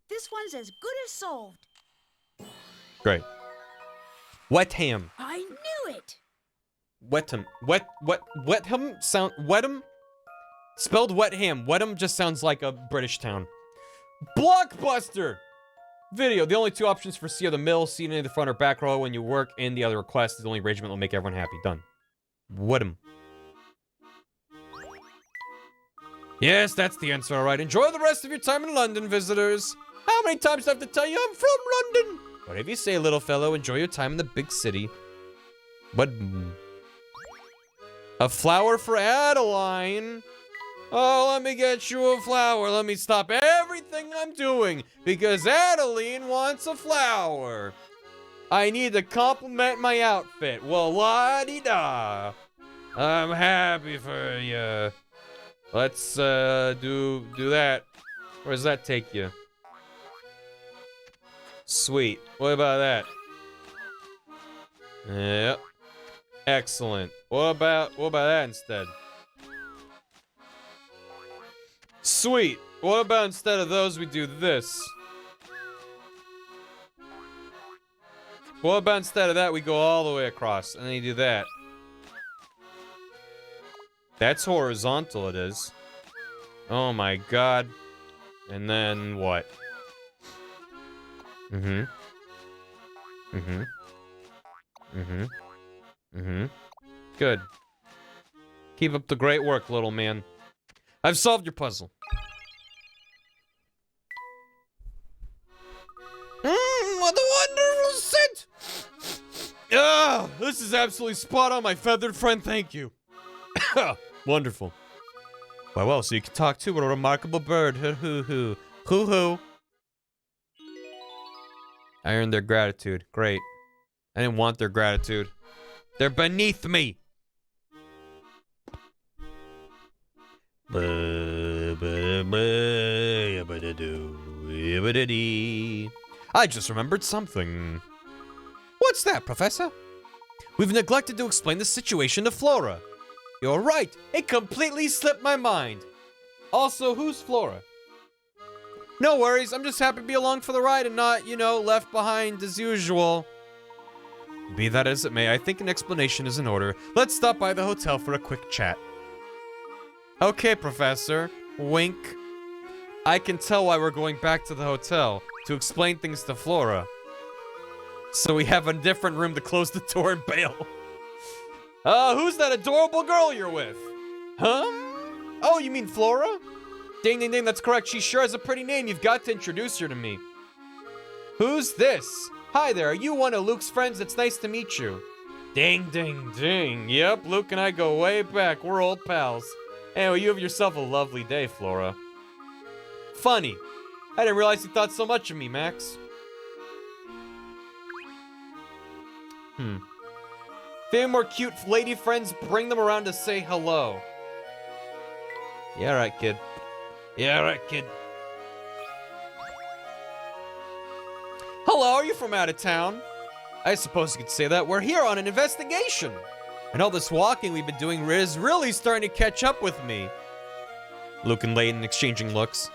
Speaker 7: This one's as good as solved.
Speaker 3: Great. Wet ham.
Speaker 7: I knew it.
Speaker 3: Wetham. Wetham sound. Wetham? Spelled wet ham. Wetham just sounds like a British town. Blockbuster! Video. The only 2 options for C are the middle, seated in the front or back row when you work, and the other request is the only arrangement that will make everyone happy. Done. Wetham. Yes, that's the answer, alright. Enjoy the rest of your time in London, visitors. How many times do I have to tell you I'm from London? Whatever you say, little fellow, enjoy your time in the big city. What? A flower for Adeline. Oh, let me get you a flower. Let me stop everything I'm doing because Adeline wants a flower. I need to compliment my outfit. Well, la-di-da. I'm happy for you. Let's do that. Where does that take you? Sweet. What about that? Yep. Excellent. What about that instead? Sweet. What about instead of those we do this? What about instead of that we go all the way across and then you do that? That's horizontal, it is. Oh my god. And then what? Good. Keep up the great work, little man. I've solved your puzzle. What a wonderful scent! Ah, this is absolutely spot on, my feathered friend. Thank you. Wonderful. Why, well, so you can talk to what a remarkable bird. Hoo-hoo-hoo. Hoo-hoo. I earned their gratitude. Great. I didn't want their gratitude. They're beneath me. I just remembered something. What's that, Professor? We've neglected to explain the situation to Flora. You're right, it completely slipped my mind. Also, who's Flora? No worries, I'm just happy to be along for the ride and not, you know, left behind as usual. Be that as it may, I think an explanation is in order. Let's stop by the hotel for a quick chat. Okay, Professor. Wink. I can tell why we're going back to the hotel, to explain things to Flora. So we have a different room to close the door and bail. Who's that adorable girl you're with? Huh? Oh, you mean Flora? Ding, ding, ding, that's correct. She sure has a pretty name. You've got to introduce her to me. Who's this? Hi there, are you one of Luke's friends? It's nice to meet you. Ding, ding, ding. Yep, Luke and I go way back. We're old pals. Anyway, you have yourself a lovely day, Flora. Funny. I didn't realize you thought so much of me, Max. If you have any more cute lady friends, bring them around to say hello. Yeah, right, kid. Yeah, right, kid. Hello, are you from out of town? I suppose you could say that. We're here on an investigation. And all this walking we've been doing is really starting to catch up with me. Luke and Layton exchanging looks.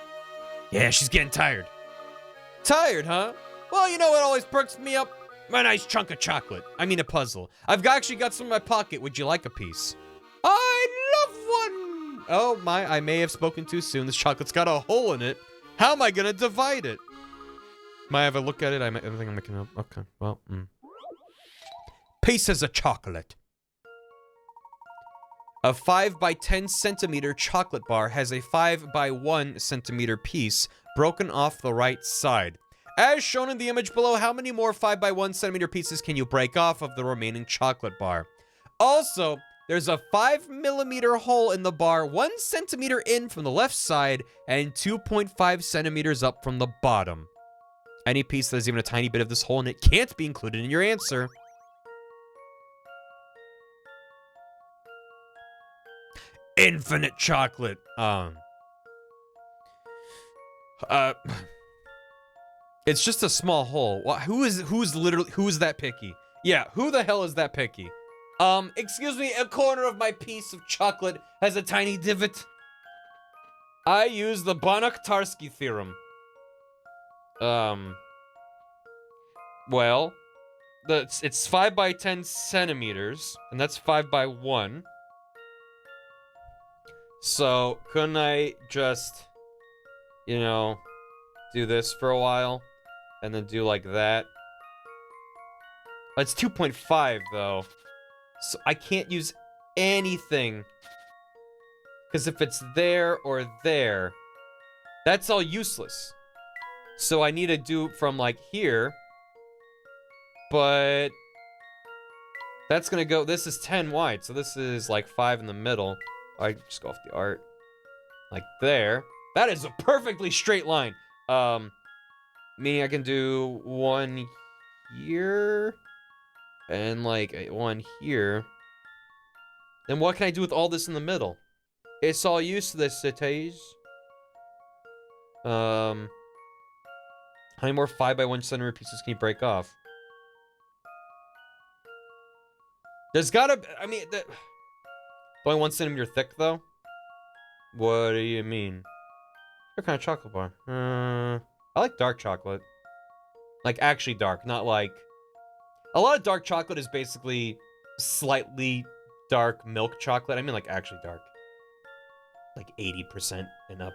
Speaker 3: Yeah, she's getting tired. Tired, huh? Well, you know what always perks me up? A nice chunk of chocolate. I mean a puzzle. Actually got some in my pocket. Would you like a piece? I'd love one! Oh my, I may have spoken too soon. This chocolate's got a hole in it. How am I gonna divide it? Might have a look at it. I think I'm making up. Okay, well, Pieces of chocolate. A 5 by 10 centimeter chocolate bar has a 5 by 1 centimeter piece broken off the right side. As shown in the image below, how many more 5 by 1 centimeter pieces can you break off of the remaining chocolate bar? Also, there's a 5 millimeter hole in the bar, 1 centimeter in from the left side, and 2.5 centimeters up from the bottom. Any piece that has even a tiny bit of this hole in it can't be included in your answer. Infinite chocolate. It's just a small hole. Who's that picky? Yeah, who the hell is that picky? Excuse me, a corner of my piece of chocolate has a tiny divot. I use the Banach-Tarski theorem. Well, it's 5 by 10 centimeters, and that's 5 by 1. So, couldn't I just, you know, do this for a while, and then do like that? It's 2.5, though. So I can't use anything. Because if it's there or there, that's all useless. So I need to do from, like, here. But that's gonna go, this is 10 wide, so this is, like, 5 in the middle. I just go off the art. Like there. That is a perfectly straight line. Meaning I can do 1 here. And like 1 here. Then what can I do with all this in the middle? It's all useless, cities. How many more 5 by 1 centimeter pieces can you break off? There's gotta be, I mean, only 1 centimeter thick, though? What do you mean? What kind of chocolate bar? I like dark chocolate. Like, actually dark, not like... A lot of dark chocolate is basically slightly dark milk chocolate. I mean, like, actually dark. Like 80% and up.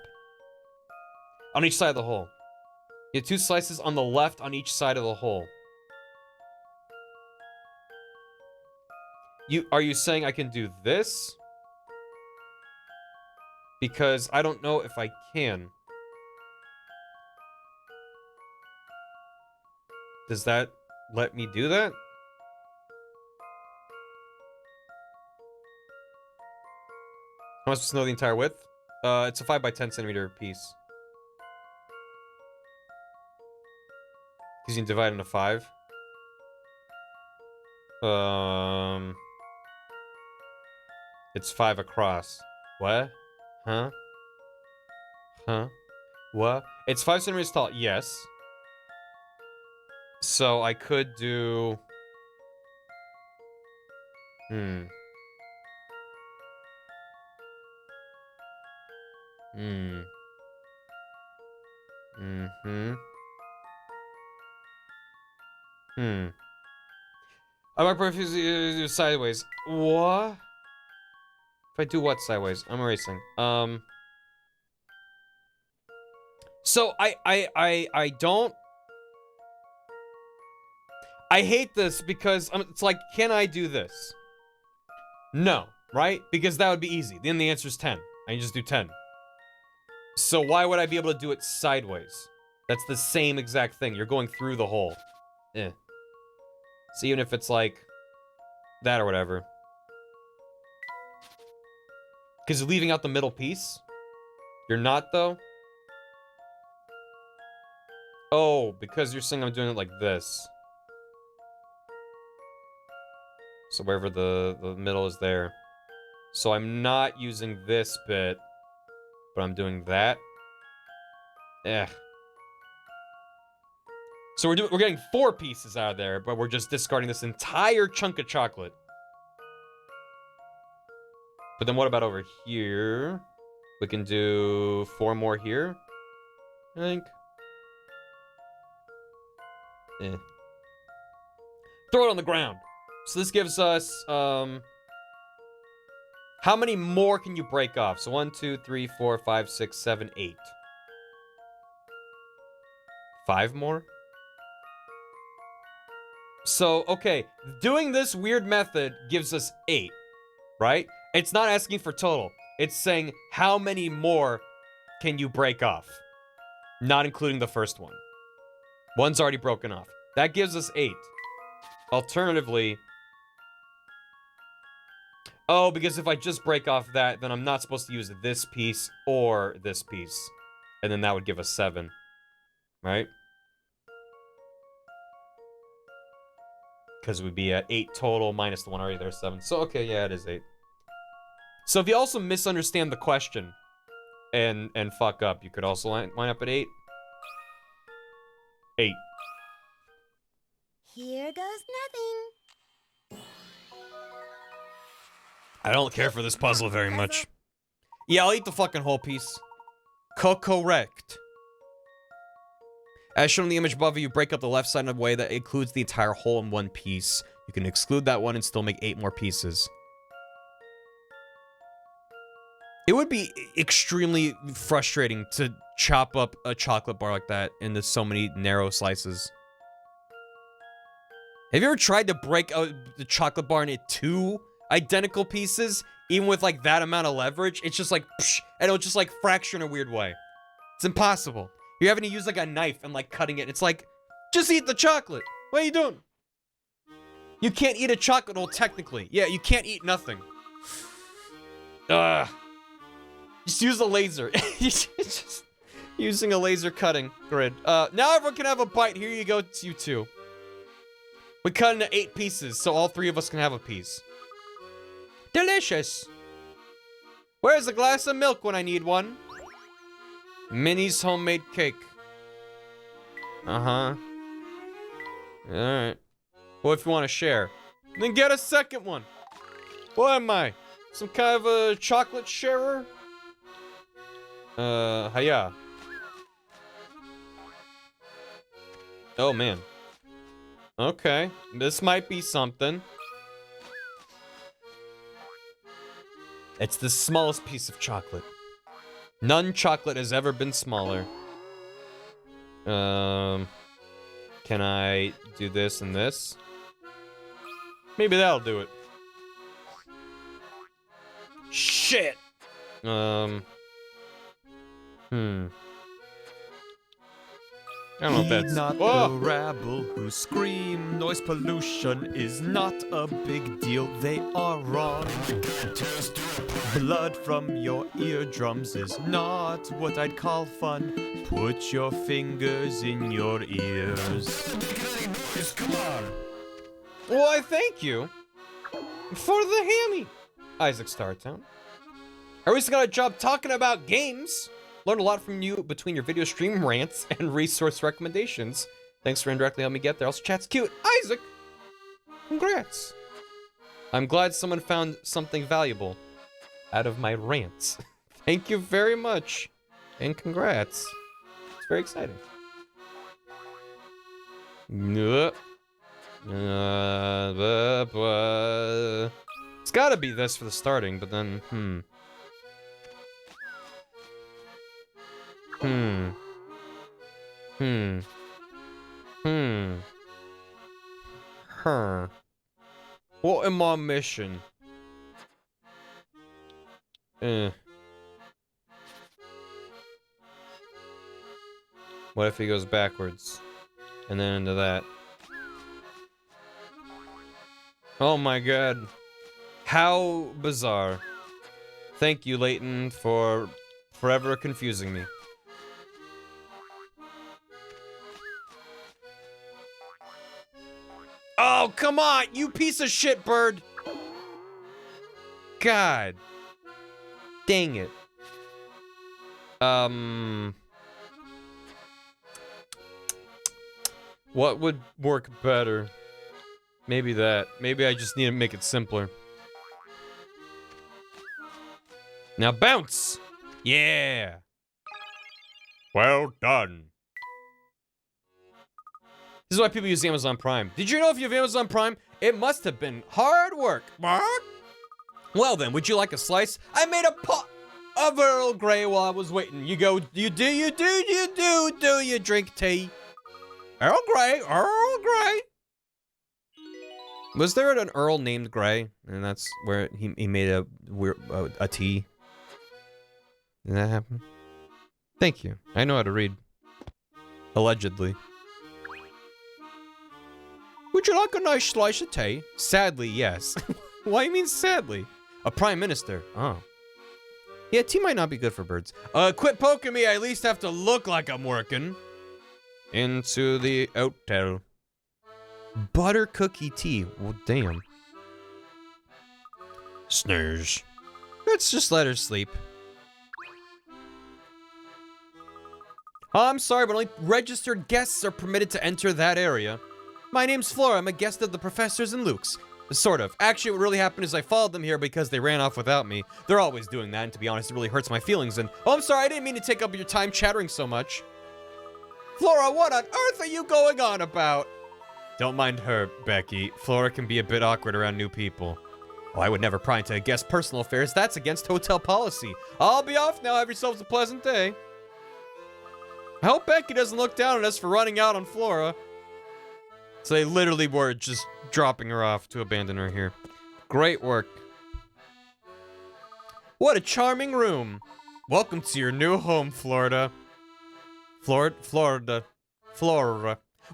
Speaker 3: On each side of the hole. You have 2 slices on the left on each side of the hole. Are you saying I can do this? Because I don't know if I can. Does that let me do that? How am I supposed to know the entire width? It's a 5 by 10 centimeter piece. Because you can divide into 5. It's 5 across. What? Huh? Huh? What? It's 5 centimeters tall. Yes. So I could do...
Speaker 2: Hmm. Hmm. Mm-hmm. Hmm. I might prefer sideways. What? If I do what sideways? I'm erasing. So I don't. I hate this because it's like, can I do this? No, right? Because that would be easy. Then the answer is 10. I can just do 10. So why would I be able to do it sideways? That's the same exact thing. You're going through the hole. Eh. So even if it's like that or whatever. Because you're leaving out the middle piece? You're not, though? Oh, because you're saying I'm doing it like this. So wherever the middle is there. So I'm not using this bit, but I'm doing that. Eh. So we're getting 4 pieces out of there, but we're just discarding this entire chunk of chocolate. But then what about over here? We can do 4 more here, I think. Eh. Throw it on the ground. So this gives us, how many more can you break off? So 1, 2, 3, 4, 5, 6, 7, 8. 5 more? So, okay, doing this weird method gives us 8, right? It's not asking for total. It's saying how many more can you break off? Not including the first one. One's already broken off. That gives us 8. Alternatively... Oh, because if I just break off that, then I'm not supposed to use this piece or this piece. And then that would give us 7. Right? Because we'd be at 8 total minus the one already there, 7. So, okay, yeah, it is 8. So if you also misunderstand the question and fuck up, you could also line up at 8. 8.
Speaker 7: Here goes nothing.
Speaker 2: I don't care for this puzzle very much. Yeah, I'll eat the fucking whole piece. Correct. As shown in the image above you, break up the left side in a way that includes the entire hole in one piece. You can exclude that one and still make 8 more pieces. It would be extremely frustrating to chop up a chocolate bar like that into so many narrow slices. Have you ever tried to break the chocolate bar into 2 identical pieces, even with like that amount of leverage? It's just like, psh, and it'll just like fracture in a weird way. It's impossible. You're having to use like a knife and like cutting it. It's like, just eat the chocolate. What are you doing? You can't eat a chocolate hole technically. Yeah, you can't eat nothing. Just use a laser. Just using a laser cutting grid. Now everyone can have a bite. Here you go, it's you 2. We cut into 8 pieces, so all 3 of us can have a piece. Delicious. Where's a glass of milk when I need one? Minnie's homemade cake. Uh-huh. Alright. Well, if you want to share, then get a second one. What am I? Some kind of a chocolate sharer? Hiya. Oh, man. Okay. This might be something. It's the smallest piece of chocolate. None chocolate has ever been smaller. Can I do this and this? Maybe that'll do it. Shit! I don't know if that's...
Speaker 9: Not the rabble who scream. Noise pollution is not a big deal. They are wrong. Blood from your eardrums is not what I'd call fun. Put your fingers in your ears.
Speaker 5: Come on.
Speaker 2: Why, thank you for the hammy, Isaac Startown. I recently got a job talking about games. Learned a lot from you between your video stream rants and resource recommendations. Thanks for indirectly helping me get there. Also, chat's cute. Isaac, congrats. I'm glad someone found something valuable out of my rants. Thank you very much. And congrats. It's very exciting. It's gotta be this for the starting, but then, What am I mission? What if he goes backwards? And then into that. Oh my god. How bizarre. Thank you, Layton, for forever confusing me. Oh, come on, you piece of shit bird! God. Dang it. What would work better? Maybe that. Maybe I just need to make it simpler. Now bounce! Yeah!
Speaker 5: Well done.
Speaker 2: This is why people use Amazon Prime. Did you know if you have Amazon Prime, it must have been hard work. Well then, would you like a slice? I made a pot of Earl Grey while I was waiting. You go, you drink tea. Earl Grey, Earl Grey. Was there an Earl named Grey? And that's where he made a tea. Did that happen? Thank you. I know how to read. Allegedly. Would you like a nice slice of tea? Sadly, yes. Why do you mean sadly? A prime minister. Oh. Yeah, tea might not be good for birds. Quit poking me. I at least have to look like I'm working. Into the hotel. Butter cookie tea. Well, damn. Snooze. Let's just let her sleep. Oh, I'm sorry, but only registered guests are permitted to enter that area. My name's Flora. I'm a guest of the professors and Luke's. Sort of. Actually, what really happened is I followed them here because they ran off without me. They're always doing that, and to be honest, it really hurts my feelings. And oh, I'm sorry, I didn't mean to take up your time chattering so much. Flora, what on earth are you going on about? Don't mind her, Becky. Flora can be a bit awkward around new people. Oh, I would never pry into a guest's personal affairs. That's against hotel policy. I'll be off now. Have yourselves a pleasant day. I hope Becky doesn't look down at us for running out on Flora. So they literally were just dropping her off to abandon her here. Great work. What a charming room. Welcome to your new home, Florida. Florida.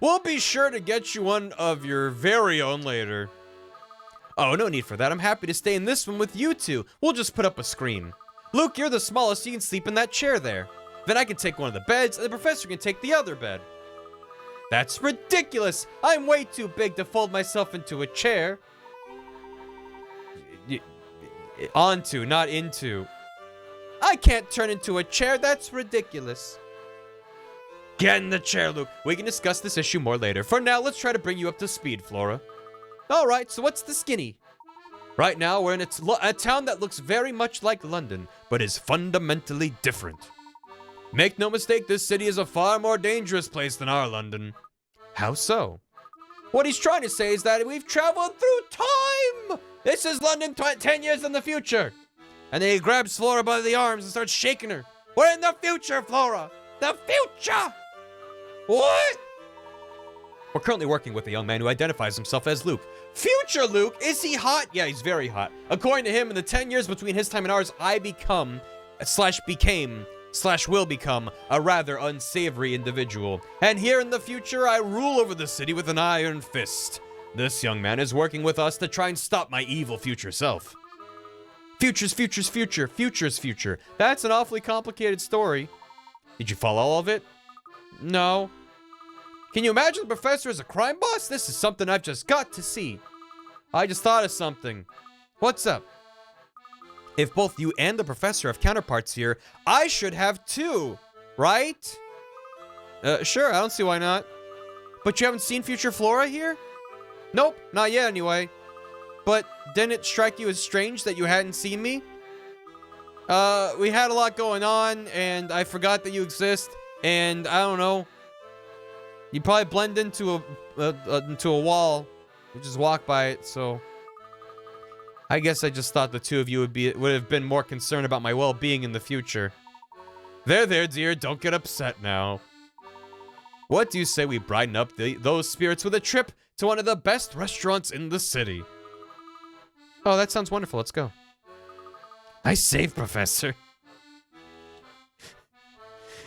Speaker 2: We'll be sure to get you one of your very own later. Oh, no need for that. I'm happy to stay in this one with you two. We'll just put up a screen. Luke, you're the smallest. You can sleep in that chair there. Then I can take one of the beds, and the professor can take the other bed. That's ridiculous! I'm way too big to fold myself into a chair. Onto, not into. I can't turn into a chair, that's ridiculous. Get in the chair, Luke. We can discuss this issue more later. For now, let's try to bring you up to speed, Flora. Alright, so what's the skinny? Right now, we're in a town that looks very much like London, but is fundamentally different. Make no mistake, this city is a far more dangerous place than our London. How so? What he's trying to say is that we've traveled through time! This is London 10 years in the future! And then he grabs Flora by the arms and starts shaking her. We're in the future, Flora! The future! What? We're currently working with a young man who identifies himself as Luke. Future Luke? Is he hot? Yeah, he's very hot. According to him, in the 10 years between his time and ours, I became / will become a rather unsavory individual. And here in the future, I rule over the city with an iron fist. This young man is working with us to try and stop my evil future self. Future's future. That's an awfully complicated story. Did you follow all of it? No. Can you imagine the professor as a crime boss? This is something I've just got to see. I just thought of something. What's up? If both you and the professor have counterparts here, I should have too, right? Sure, I don't see why not. But you haven't seen future Flora here? Nope, not yet anyway. but didn't it strike you as strange that you hadn't seen me? We had a lot going on, and I forgot that you exist, and I don't know. You probably blend into a wall. You just walk by it, so I guess I just thought the two of you would have been more concerned about my well-being in the future. There, dear, don't get upset now. What do you say we brighten up those spirits with a trip to one of the best restaurants in the city? Oh, that sounds wonderful. Let's go. Nice save, Professor.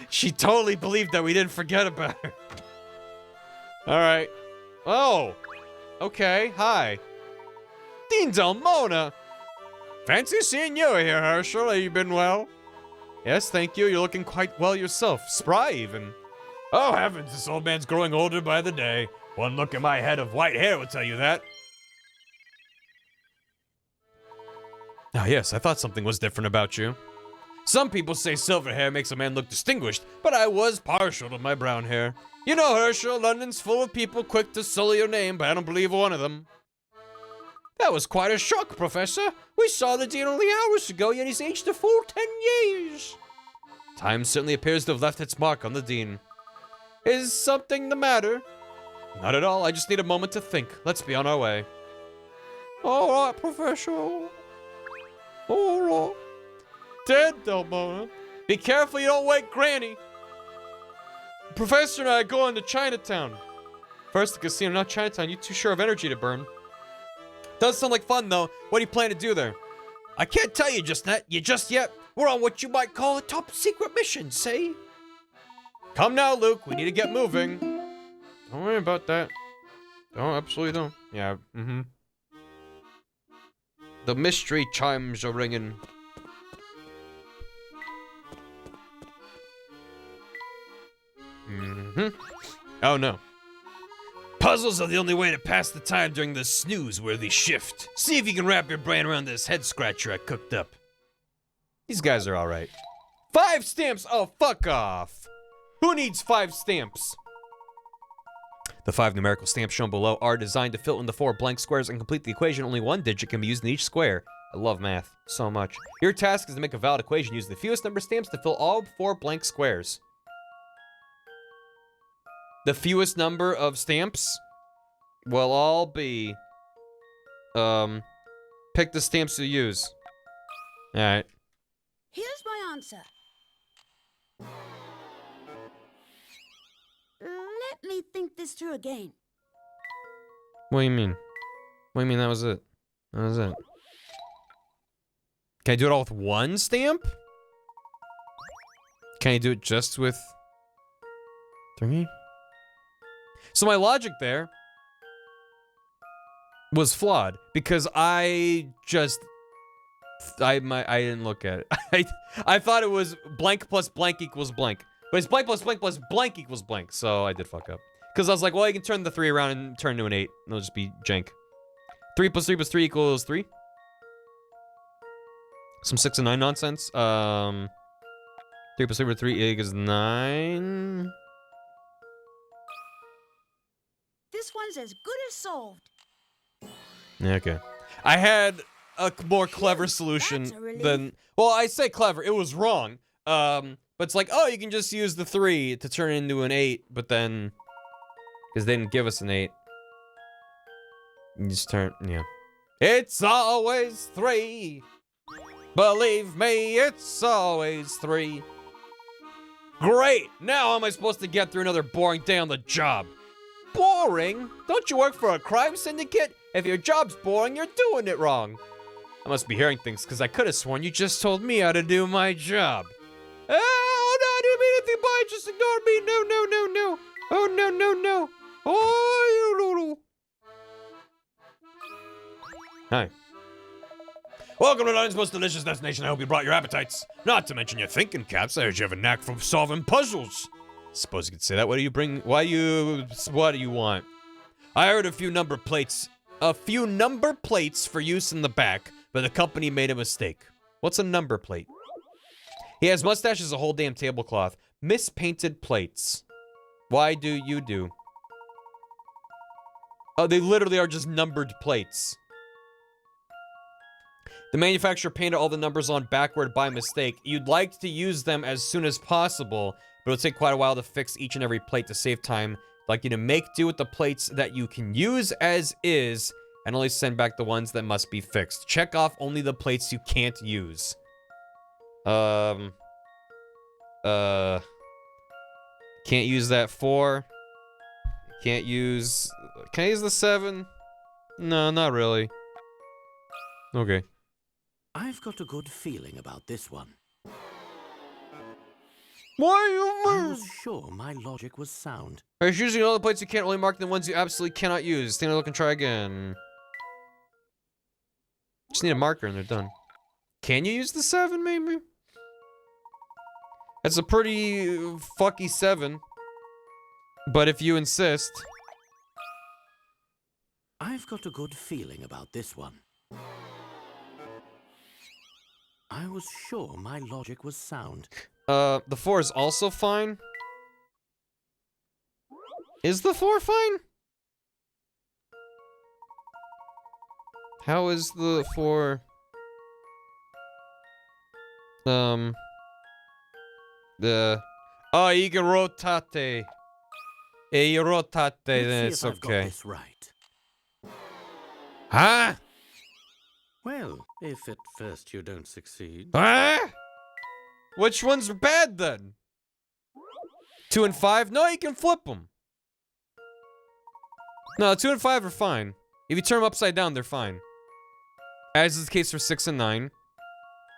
Speaker 2: She totally believed that we didn't forget about her. Alright. Oh. Okay, hi. Dean Delmona. Fancy seeing you here, Herschel. Have you been well? Yes, thank you. You're looking quite well yourself. Spry, even.
Speaker 5: Oh, heavens, this old man's growing older by the day. One look at my head of white hair will tell you that.
Speaker 2: Ah, yes, I thought something was different about you.
Speaker 5: Some people say silver hair makes a man look distinguished, but I was partial to my brown hair. You know, Herschel, London's full of people quick to sully your name, but I don't believe one of them. That was quite a shock, Professor. We saw the dean only hours ago, yet he's aged a full 10 years.
Speaker 2: Time certainly appears to have left its mark on the dean. Is something the matter? Not at all. I just need a moment to think. Let's be on our way. All right, Professor. All right. Dead, Delmona. Be careful you don't wake Granny. Professor and I are going to Chinatown. First the casino, not Chinatown. You too sure of energy to burn. Does sound like fun, though. What do you plan to do there?
Speaker 3: I can't tell you just yet. We're on what you might call a top secret mission, say?
Speaker 2: Come now, Luke. We need to get moving. Don't worry about that. Don't, absolutely don't. Yeah, The mystery chimes are ringing. Oh, no.
Speaker 3: Puzzles are the only way to pass the time during this snooze-worthy shift. See if you can wrap your brain around this head-scratcher I cooked up.
Speaker 2: These guys are alright. 5 stamps! Oh, fuck off! Who needs 5 stamps? The 5 numerical stamps shown below are designed to fill in the 4 blank squares and complete the equation. Only 1 digit can be used in each square. I love math so much. Your task is to make a valid equation using the fewest number of stamps to fill all 4 blank squares. The fewest number of stamps will all be, pick the stamps to use. Alright.
Speaker 7: Here's my answer. Let me think this through again.
Speaker 2: What do you mean? What do you mean that was it? That was it. Can I do it all with 1 stamp? Can I do it just with 3? So my logic there was flawed because I didn't look at it. I thought it was blank plus blank equals blank. But it's blank plus blank plus blank equals blank. So I did fuck up. Because I was like, well, you can turn the 3 around and turn to an 8. It'll just be jank. 3 plus 3 plus 3 equals 3. Some 6 and 9 nonsense. 3 plus 3 plus 3 equals 9.
Speaker 7: This one's as good as solved.
Speaker 2: Yeah, okay. I had a more clever solution than... Well, I say clever. It was wrong. But it's like, oh, you can just use the 3 to turn it into an 8, but then... Because they didn't give us an 8. You just turn... Yeah. It's always 3. Believe me, it's always 3. Great! Now how am I supposed to get through another boring day on the job? Boring? Don't you work for a crime syndicate? If your job's boring, you're doing it wrong. I must be hearing things, because I could have sworn you just told me how to do my job. Oh, no, I didn't mean anything by it. Just ignore me. No, no, no, no. Oh, no, no, no. Oh, you little. Hi.
Speaker 5: Welcome to London's most delicious destination. I hope you brought your appetites. Not to mention your thinking caps. I heard you have a knack for solving puzzles.
Speaker 2: Suppose you could say that. What do you bring? What do you want? I heard a few number plates for use in the back, but the company made a mistake. What's a number plate? He has mustache as a whole damn tablecloth. Mispainted plates. Why do you do? Oh, they literally are just numbered plates. The manufacturer painted all the numbers on backward by mistake. You'd like to use them as soon as possible, but it'll take quite a while to fix each and every plate to save time. I'd like you to make do with the plates that you can use as is, and only send back the ones that must be fixed. Check off only the plates you can't use. Can't use that 4. Can't use... Can I use the 7? No, not really. Okay.
Speaker 6: I've got a good feeling about this one.
Speaker 2: Why
Speaker 6: I
Speaker 2: you...
Speaker 6: was sure my logic was sound.
Speaker 2: Are you using all the plates you can't only mark the ones you absolutely cannot use? Take a look and try again. Just need a marker and they're done. Can you use the 7, maybe? That's a pretty fucky 7. But if you insist...
Speaker 6: I've got a good feeling about this one. I was sure my logic was sound.
Speaker 2: The 4 is also fine. Is the 4 fine? How is the 4... Oh, you can rotate. You rotate, then it's
Speaker 6: I've got
Speaker 2: okay.
Speaker 6: this right.
Speaker 2: Huh?
Speaker 6: Well, if at first you don't succeed.
Speaker 2: Huh? Which one's bad then? 2 and 5? No, you can flip them. No, 2 and 5 are fine. If you turn them upside down, they're fine. As is the case for 6 and 9.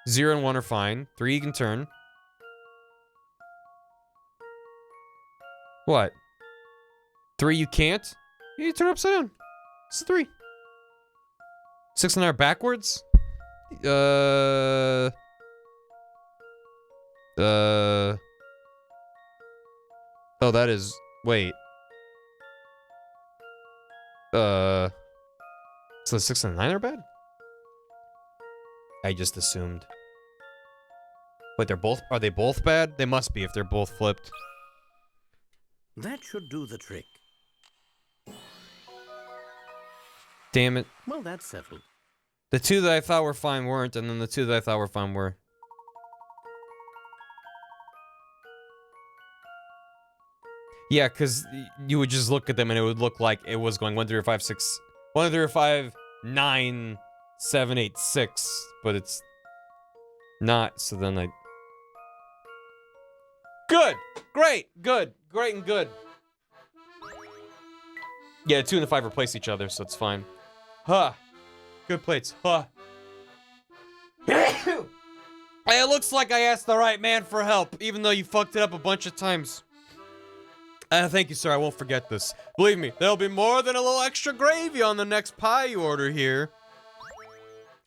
Speaker 2: 0 and 1 are fine. 3 you can turn. What? 3 you can't? You turn upside down. It's 3. 6 and 9 are backwards? Oh, that is... Wait. So 6 and 9 are bad? I just assumed. Wait, they're both... Are they both bad? They must be if they're both flipped.
Speaker 6: That should do the trick.
Speaker 2: Damn it.
Speaker 6: Well, that's settled.
Speaker 2: The 2 that I thought were fine weren't, and then the 2 that I thought were fine were. Yeah, because you would just look at them and it would look like it was going 1, 3, 4, 5, 6... 1, 3, 4, 5, 9, 7, 8, 6. But it's not, so then I... Good! Great! Good! Great and good. Yeah, the 2 and the 5 replace each other, so it's fine. Huh. Good plates. Huh. Hey, it looks like I asked the right man for help, even though you fucked it up a bunch of times. Thank you, sir. I won't forget this. Believe me, there'll be more than a little extra gravy on the next pie you order here.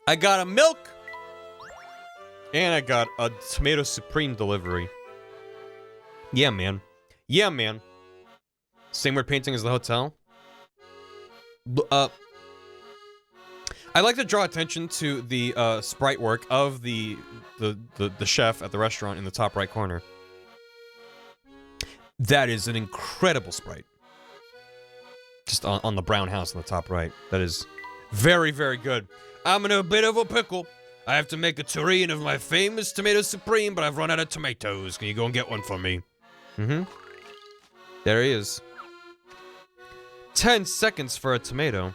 Speaker 2: I got a milk. And I got a tomato supreme delivery. Yeah, man. Yeah, man. Same word painting as the hotel. I like to draw attention to the sprite work of the chef at the restaurant in the top right corner. That is an incredible sprite. Just on the brown house on the top right. That is very, very good. I'm in a bit of a pickle. I have to make a tureen of my famous tomato supreme, but I've run out of tomatoes. Can you go and get one for me? Mm-hmm. There he is. 10 seconds for a tomato.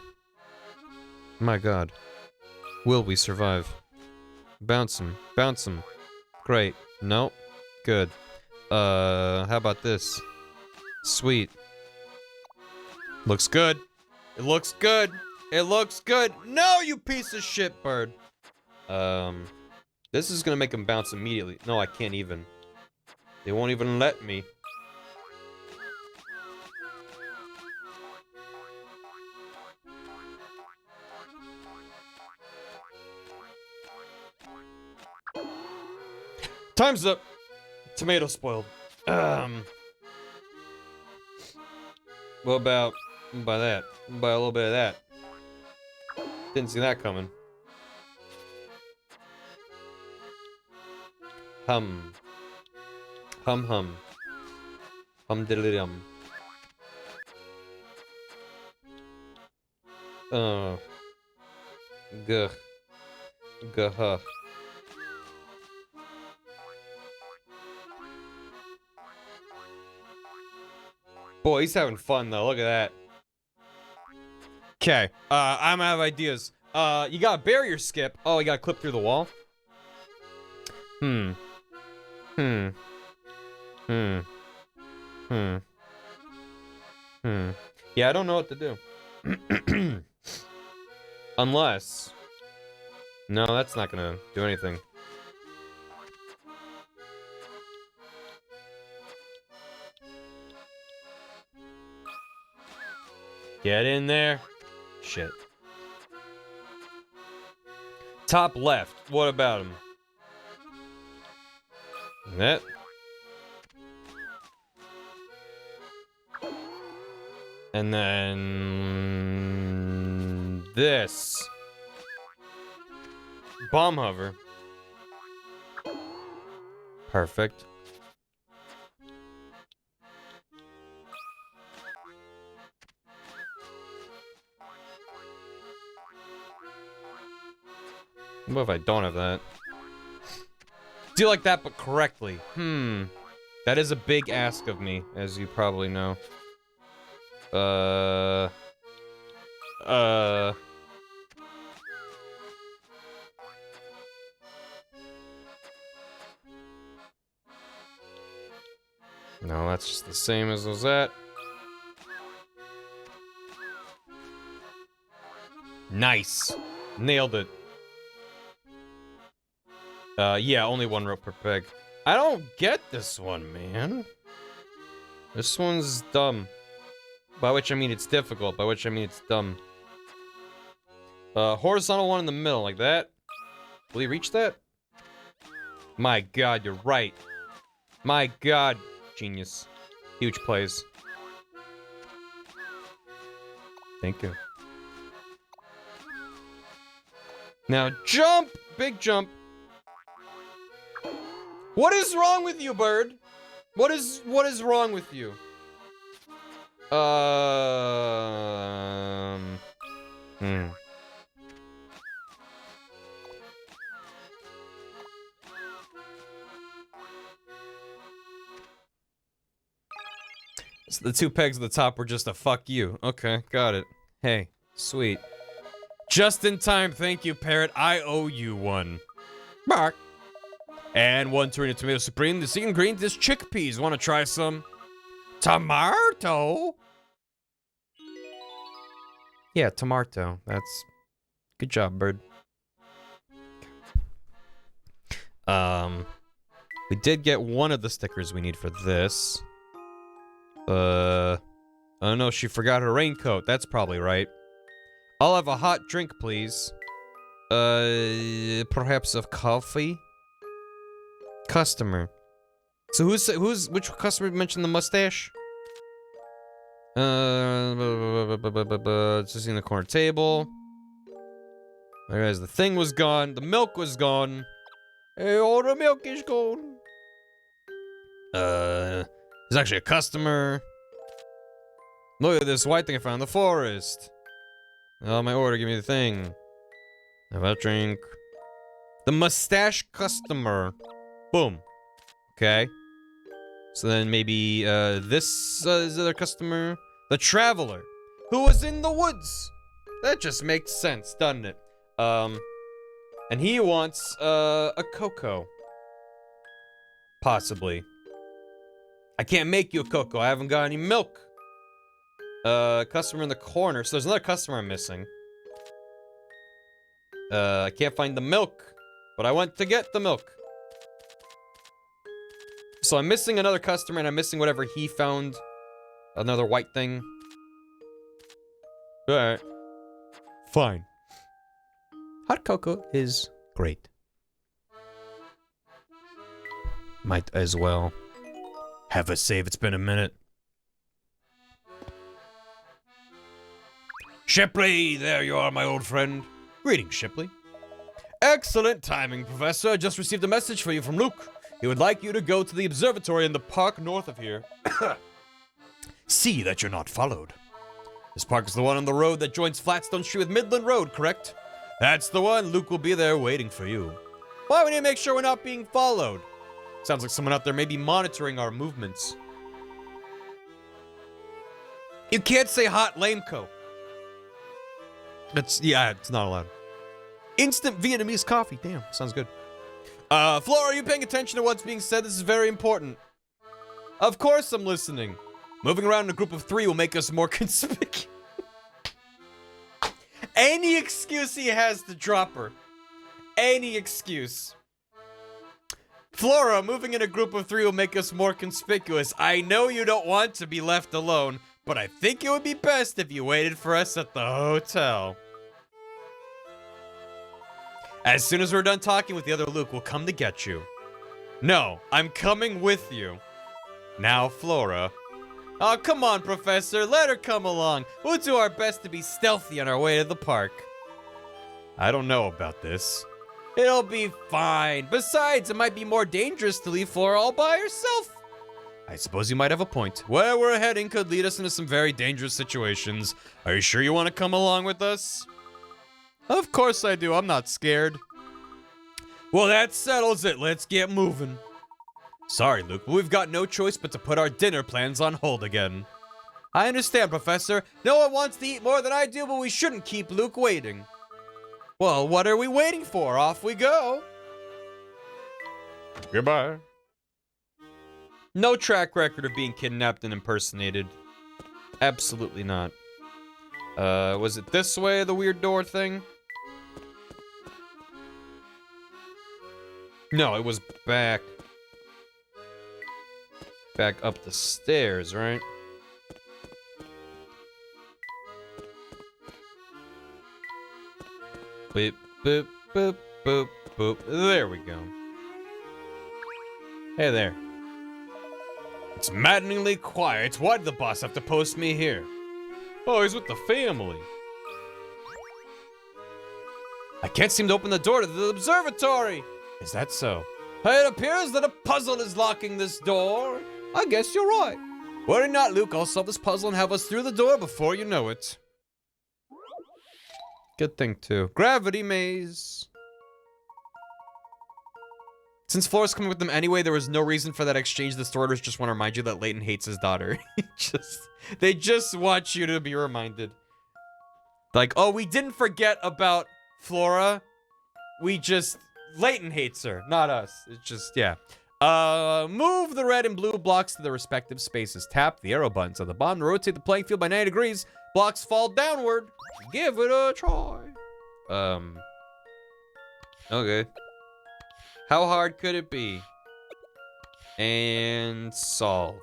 Speaker 2: My god. Will we survive? Bounce him. Bounce him. Great. Nope. Good. How about this? Sweet. Looks good. It looks good. It looks good. No, you piece of shit, bird. This is gonna make him bounce immediately. No, I can't even. They won't even let me. Time's up. Tomato spoiled. What about that? What about a little bit of that? Didn't see that coming. Hum. Hum hum. Hum diddly dum. Gugh. Gah. Boy, he's having fun though. Look at that. Okay, I'm out of ideas. You got barrier skip. Oh, you got to clip through the wall. Yeah, I don't know what to do. Unless... No, that's not gonna do anything. Get in there. Shit. Top left. What about him? That. And then... this. Bomb hover. Perfect. What if I don't have that? Do like that, but correctly. That is a big ask of me, as you probably know. No, that's just the same as was that. Nice. Nailed it. Yeah, only one rope per peg. I don't get this one, man. This one's dumb. By which I mean it's difficult, by which I mean it's dumb. Horizontal one in the middle, like that. Will he reach that? My god, you're right. My god. Genius. Huge plays. Thank you. Now jump! Big jump. What is wrong with you, bird? What is wrong with you? So the two pegs at the top were just a fuck you. Okay, got it. Hey, sweet. Just in time, thank you, parrot. I owe you one. Bark. And one Torino Tomato Supreme. The second ingredient is chickpeas. Want to try some? Tomato? Yeah, tomato. That's... good job, bird. We did get one of the stickers we need for this. Oh no, she forgot her raincoat. That's probably right. I'll have a hot drink, please. Perhaps of coffee? Customer. So which customer mentioned the mustache? It's just in the corner table. There's the thing was gone. The milk was gone. Hey, all the milk is gone. There's actually a customer. Look at this white thing I found in the forest. Oh, my order, give me the thing. Have a drink. The mustache customer. Boom. Okay. So then maybe, this is the other customer. The traveler, who was in the woods. That just makes sense, doesn't it? And he wants, a cocoa. Possibly. I can't make you a cocoa. I haven't got any milk. Customer in the corner. So there's another customer I'm missing. I can't find the milk. But I went to get the milk. So I'm missing another customer and I'm missing whatever he found. Another white thing. Alright. Fine. Hot cocoa is great. Might as well have a save. It's been a minute. Shipley, there you are, my old friend. Greetings, Shipley. Excellent timing, Professor. I just received a message for you from Luke. He would like you to go to the observatory in the park north of here. See that you're not followed. This park is the one on the road that joins Flatstone Street with Midland Road, correct?
Speaker 3: That's the one. Luke will be there waiting for you. Why we need to make sure we're not being followed? Sounds like someone out there may be monitoring our movements. You can't say hot lameco. Yeah, it's not allowed. Instant Vietnamese coffee. Damn, sounds good. Flora, are you paying attention to what's being said? This is very important. Of course I'm listening. Moving around in a group of 3 will make us more conspicuous. Any excuse he has to drop her. Any excuse. Flora, moving in a group of 3 will make us more conspicuous. I know you don't want to be left alone, but I think it would be best if you waited for us at the hotel. As soon as we're done talking with the other Luke, we'll come to get you. No, I'm coming with you. Now, Flora. Oh, come on, Professor. Let her come along. We'll do our best to be stealthy on our way to the park. I don't know about this. It'll be fine. Besides, it might be more dangerous to leave Flora all by herself. I suppose you might have a point. Where we're heading could lead us into some very dangerous situations. Are you sure you want to come along with us? Of course I do. I'm not scared. Well, that settles it. Let's get moving. Sorry, Luke, but we've got no choice but to put our dinner plans on hold again. I understand, Professor. No one wants to eat more than I do, but we shouldn't keep Luke waiting. Well, what are we waiting for? Off we go.
Speaker 9: Goodbye.
Speaker 2: No track record of being kidnapped and impersonated. Absolutely not. Was it this way, the weird door thing? No, it was back up the stairs, right? Boop, boop, boop, boop, boop. There we go. Hey there. It's maddeningly quiet. Why did the boss have to post me here? Oh, he's with the family. I can't seem to open the door to the observatory. Is that so? It appears that a puzzle is locking this door. I guess you're right. Worry not, Luke. I'll solve this puzzle and have us through the door before you know it. Good thing, too. Gravity maze. Since Flora's coming with them anyway, there was no reason for that exchange. The storytellers just want to remind you that Layton hates his daughter. They just want you to be reminded. Like, oh, we didn't forget about Flora. Layton hates her, not us. It's just, yeah. Move the red and blue blocks to their respective spaces. Tap the arrow buttons at the bottom to rotate the playing field by 90 degrees. Blocks fall downward. Give it a try. Okay. How hard could it be? And solved.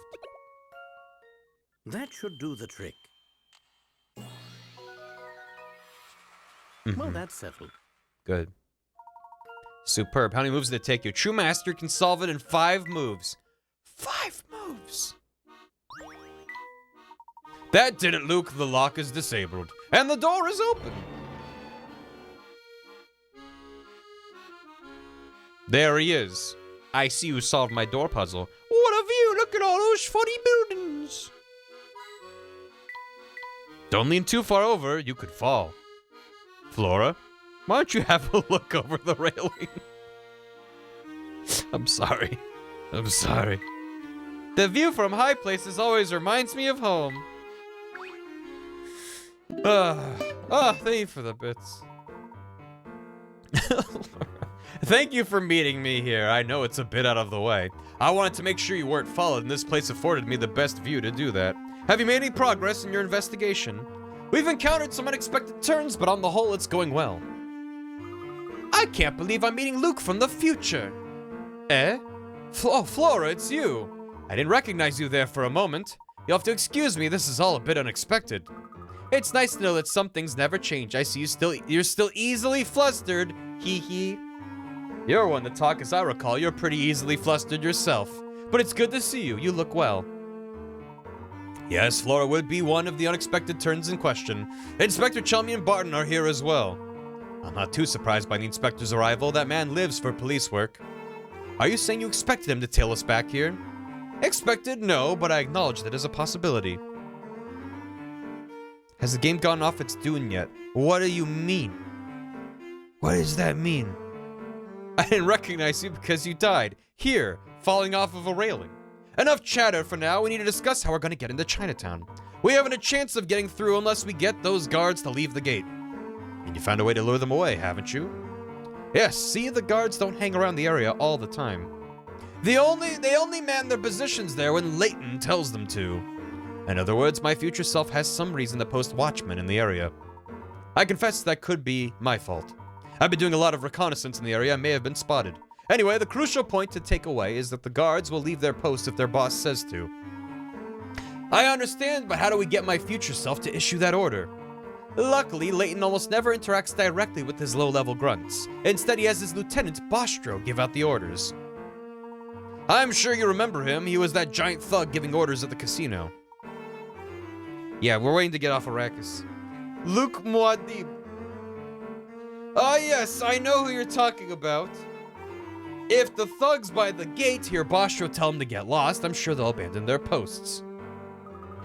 Speaker 6: That should do the trick. Well, that's settled.
Speaker 2: Good. Superb. How many moves did it take you? True Master can solve it in 5 moves. 5 moves! That didn't, Luke. The lock is disabled. And the door is open. There he is. I see you solved my door puzzle. What a view! Look at all those funny buildings! Don't lean too far over. You could fall. Flora? Why don't you have a look over the railing? I'm sorry. I'm sorry. The view from high places always reminds me of home. Thank you for the bits. Thank you for meeting me here. I know it's a bit out of the way. I wanted to make sure you weren't followed, and this place afforded me the best view to do that. Have you made any progress in your investigation? We've encountered some unexpected turns, but on the whole, it's going well. I can't believe I'm meeting Luke from the future. Eh? Flora, it's you. I didn't recognize you there for a moment. You'll have to excuse me, this is all a bit unexpected. It's nice to know that some things never change. I see you're still easily flustered. Hee hee. You're one to talk, as I recall. You're pretty easily flustered yourself. But it's good to see you. You look well. Yes, Flora would be one of the unexpected turns in question. Inspector Chummy and Barton are here as well. I'm not too surprised by the inspector's arrival. That man lives for police work. Are you saying you expected him to tail us back here? Expected? No, but I acknowledge that as a possibility. Has the game gone off its dune yet? What do you mean?
Speaker 3: What does that mean?
Speaker 2: I didn't recognize you because you died. Here, falling off of a railing. Enough chatter for now. We need to discuss how we're going to get into Chinatown. We haven't a chance of getting through unless we get those guards to leave the gate. And you found a way to lure them away, haven't you? Yes, see, the guards don't hang around the area all the time. They only man their positions there when Layton tells them to. In other words, my future self has some reason to post watchmen in the area. I confess that could be my fault. I've been doing a lot of reconnaissance in the area and may have been spotted. Anyway, the crucial point to take away is that the guards will leave their post if their boss says to. I understand, but how do we get my future self to issue that order? Luckily, Layton almost never interacts directly with his low-level grunts. Instead, he has his lieutenant, Bostro, give out the orders. I'm sure you remember him. He was that giant thug giving orders at the casino. Yeah, we're waiting to get off Arrakis. Luke Muad'Dib. Ah, yes, I know who you're talking about. If the thugs by the gate hear Bostro tell them to get lost, I'm sure they'll abandon their posts.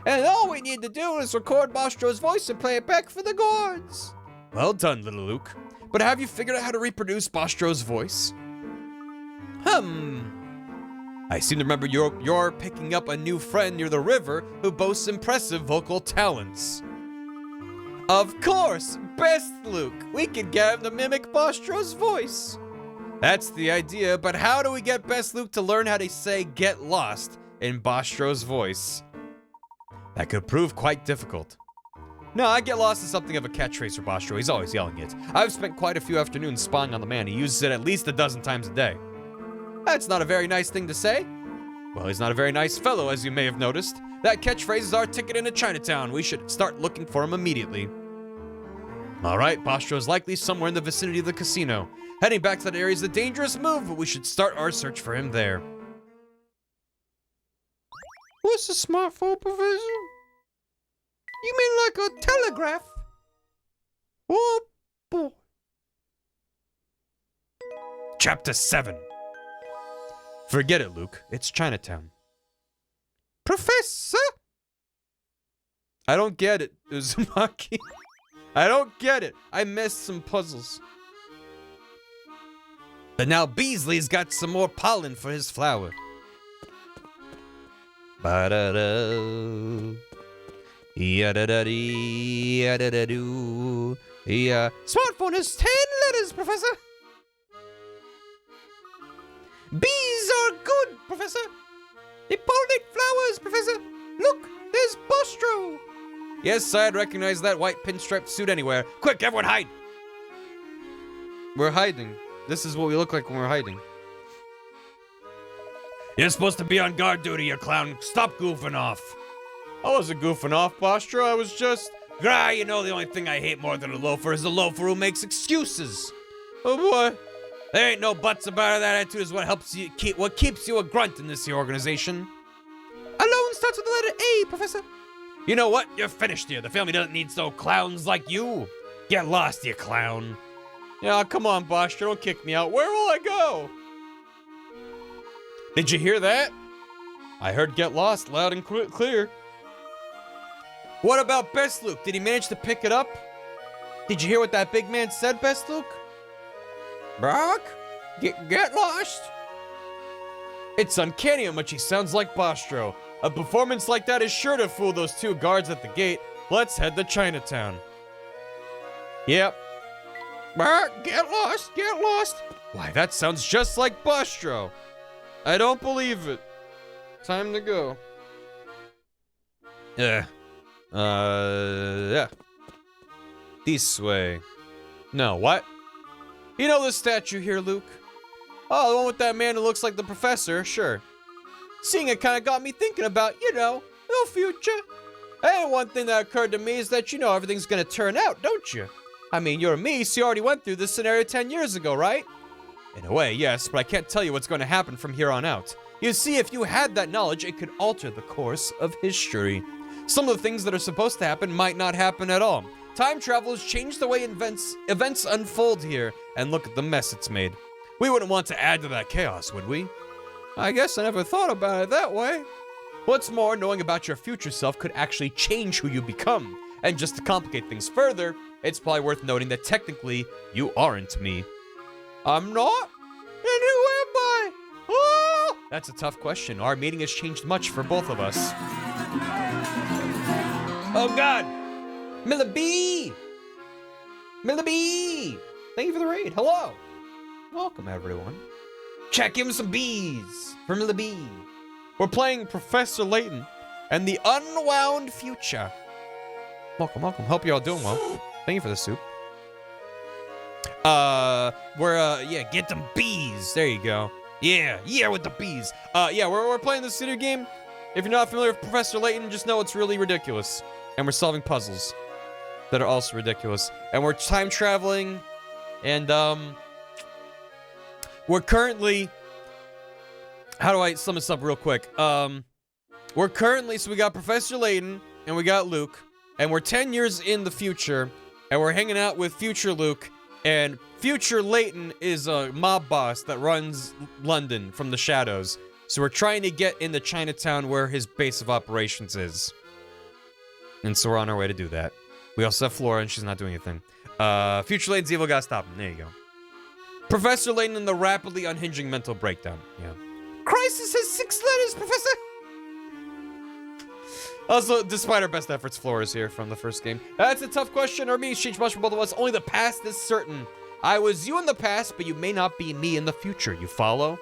Speaker 2: And all we need to do is record Bostro's voice and play it back for the guards. Well done, little Luke. But have you figured out how to reproduce Bostro's voice? I seem to remember you're picking up a new friend near the river who boasts impressive vocal talents. Of course, Best Luke. We can get him to mimic Bostro's voice. That's the idea, but how do we get Best Luke to learn how to say "get lost" in Bostro's voice? That could prove quite difficult. No, I get lost is something of a catchphrase for Bostro. He's always yelling it. I've spent quite a few afternoons spying on the man. He uses it at least a dozen times a day. That's not a very nice thing to say. Well, he's not a very nice fellow, as you may have noticed. That catchphrase is our ticket into Chinatown. We should start looking for him immediately. All right, Bostro's likely somewhere in the vicinity of the casino. Heading back to that area is a dangerous move, but we should start our search for him there. What's a smartphone, Professor? You mean like a telegraph? Oh, boy. Chapter 7. Forget it, Luke. It's Chinatown. Professor? I don't get it, Uzumaki. I don't get it. I missed some puzzles. But now Beasley's got some more pollen for his flower. Ba-da-da. Ya-da-da-dee, ya-da-da-doo. Yeah. Smartphone is 10 letters, Professor. Bees are good, Professor. They pollinate flowers, Professor. Look, there's Bostro. Yes, I'd recognize that white pinstripe suit anywhere. Quick, everyone hide. We're hiding. This is what we look like when we're hiding.
Speaker 5: You're supposed to be on guard duty, you clown. Stop goofing off.
Speaker 2: I wasn't goofing off, Bostro. I was just...
Speaker 5: You know the only thing I hate more than a loafer is a loafer who makes excuses.
Speaker 2: Oh, boy.
Speaker 5: There ain't no buts about it. That attitude is what helps you what keeps you a grunt in this here organization.
Speaker 2: Alone starts with the letter A, Professor.
Speaker 5: You know what? You're finished here. The family doesn't need no clowns like you. Get lost, you clown.
Speaker 2: Yeah, come on, Bostro. Don't kick me out. Where will I go? Did you hear that? I heard "get lost" loud and clear. What about Best Luke? Did he manage to pick it up? Did you hear what that big man said, Best Luke? Brock, get lost. It's uncanny how much he sounds like Bostro. A performance like that is sure to fool those two guards at the gate. Let's head to Chinatown. Yep. Brock, get lost, get lost. Why, that sounds just like Bostro. I don't believe it. Time to go. Yeah. This way. No, what? You know this statue here, Luke? Oh, the one with that man who looks like the professor, sure. Seeing it kind of got me thinking about, the future. And one thing that occurred to me is that you know everything's gonna turn out, don't you? I mean, you're me, so you already went through this scenario 10 years ago, right? In a way, yes, but I can't tell you what's going to happen from here on out. You see, if you had that knowledge, it could alter the course of history. Some of the things that are supposed to happen might not happen at all. Time travel has changed the way events unfold here, and look at the mess it's made. We wouldn't want to add to that chaos, would we? I guess I never thought about it that way. What's more, knowing about your future self could actually change who you become. And just to complicate things further, it's probably worth noting that technically you aren't me. I'm not? Then who am I? Oh! That's a tough question. Our meeting has changed much for both of us. Oh God! Milla B! Milla B! Thank you for the raid. Hello! Welcome, everyone. Check him some bees from Milla B. We're playing Professor Layton and the Unwound Future. Welcome, welcome. Hope you're all doing well. Thank you for the soup. Yeah, get them bees. There you go. Yeah, with the bees. Yeah, we're playing this video game. If you're not familiar with Professor Layton, just know it's really ridiculous. And we're solving puzzles that are also ridiculous. And we're time traveling. And, we're currently... How do I sum this up real quick? We're currently... So we got Professor Layton, and we got Luke. And we're 10 years in the future. And we're hanging out with future Luke. And future Layton is a mob boss that runs London from the shadows. So we're trying to get into Chinatown where his base of operations is. And so we're on our way to do that. We also have Flora, and she's not doing anything. Future Layton's evil, gotta stop him. There you go. Professor Layton and the rapidly unhinging mental breakdown. Yeah. Crisis has 6 letters, Professor! Also, despite our best efforts, Flora's here from the first game. That's a tough question. Our meaning's changed much for both of us. Only the past is certain. I was you in the past, but you may not be me in the future. You follow?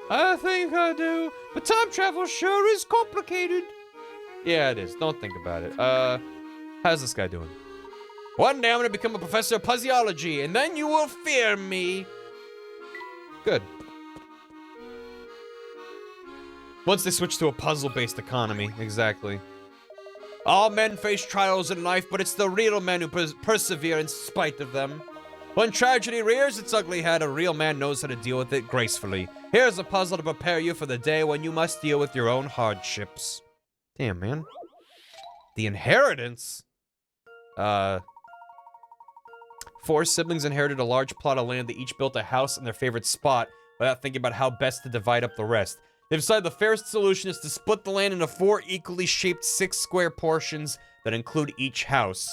Speaker 2: I think I do. But time travel sure is complicated. Yeah, it is. Don't think about it. How's this guy doing? One day I'm gonna become a professor of puzzleology, and then you will fear me. Good. Once they switch to a puzzle-based economy, exactly. All men face trials in life, but it's the real men who persevere in spite of them. When tragedy rears its ugly head, a real man knows how to deal with it gracefully. Here's a puzzle to prepare you for the day when you must deal with your own hardships. Damn, man. The inheritance? 4 siblings inherited a large plot of land. They each built a house in their favorite spot without thinking about how best to divide up the rest. They've decided the fairest solution is to split the land into 4 equally shaped 6 square portions that include each house.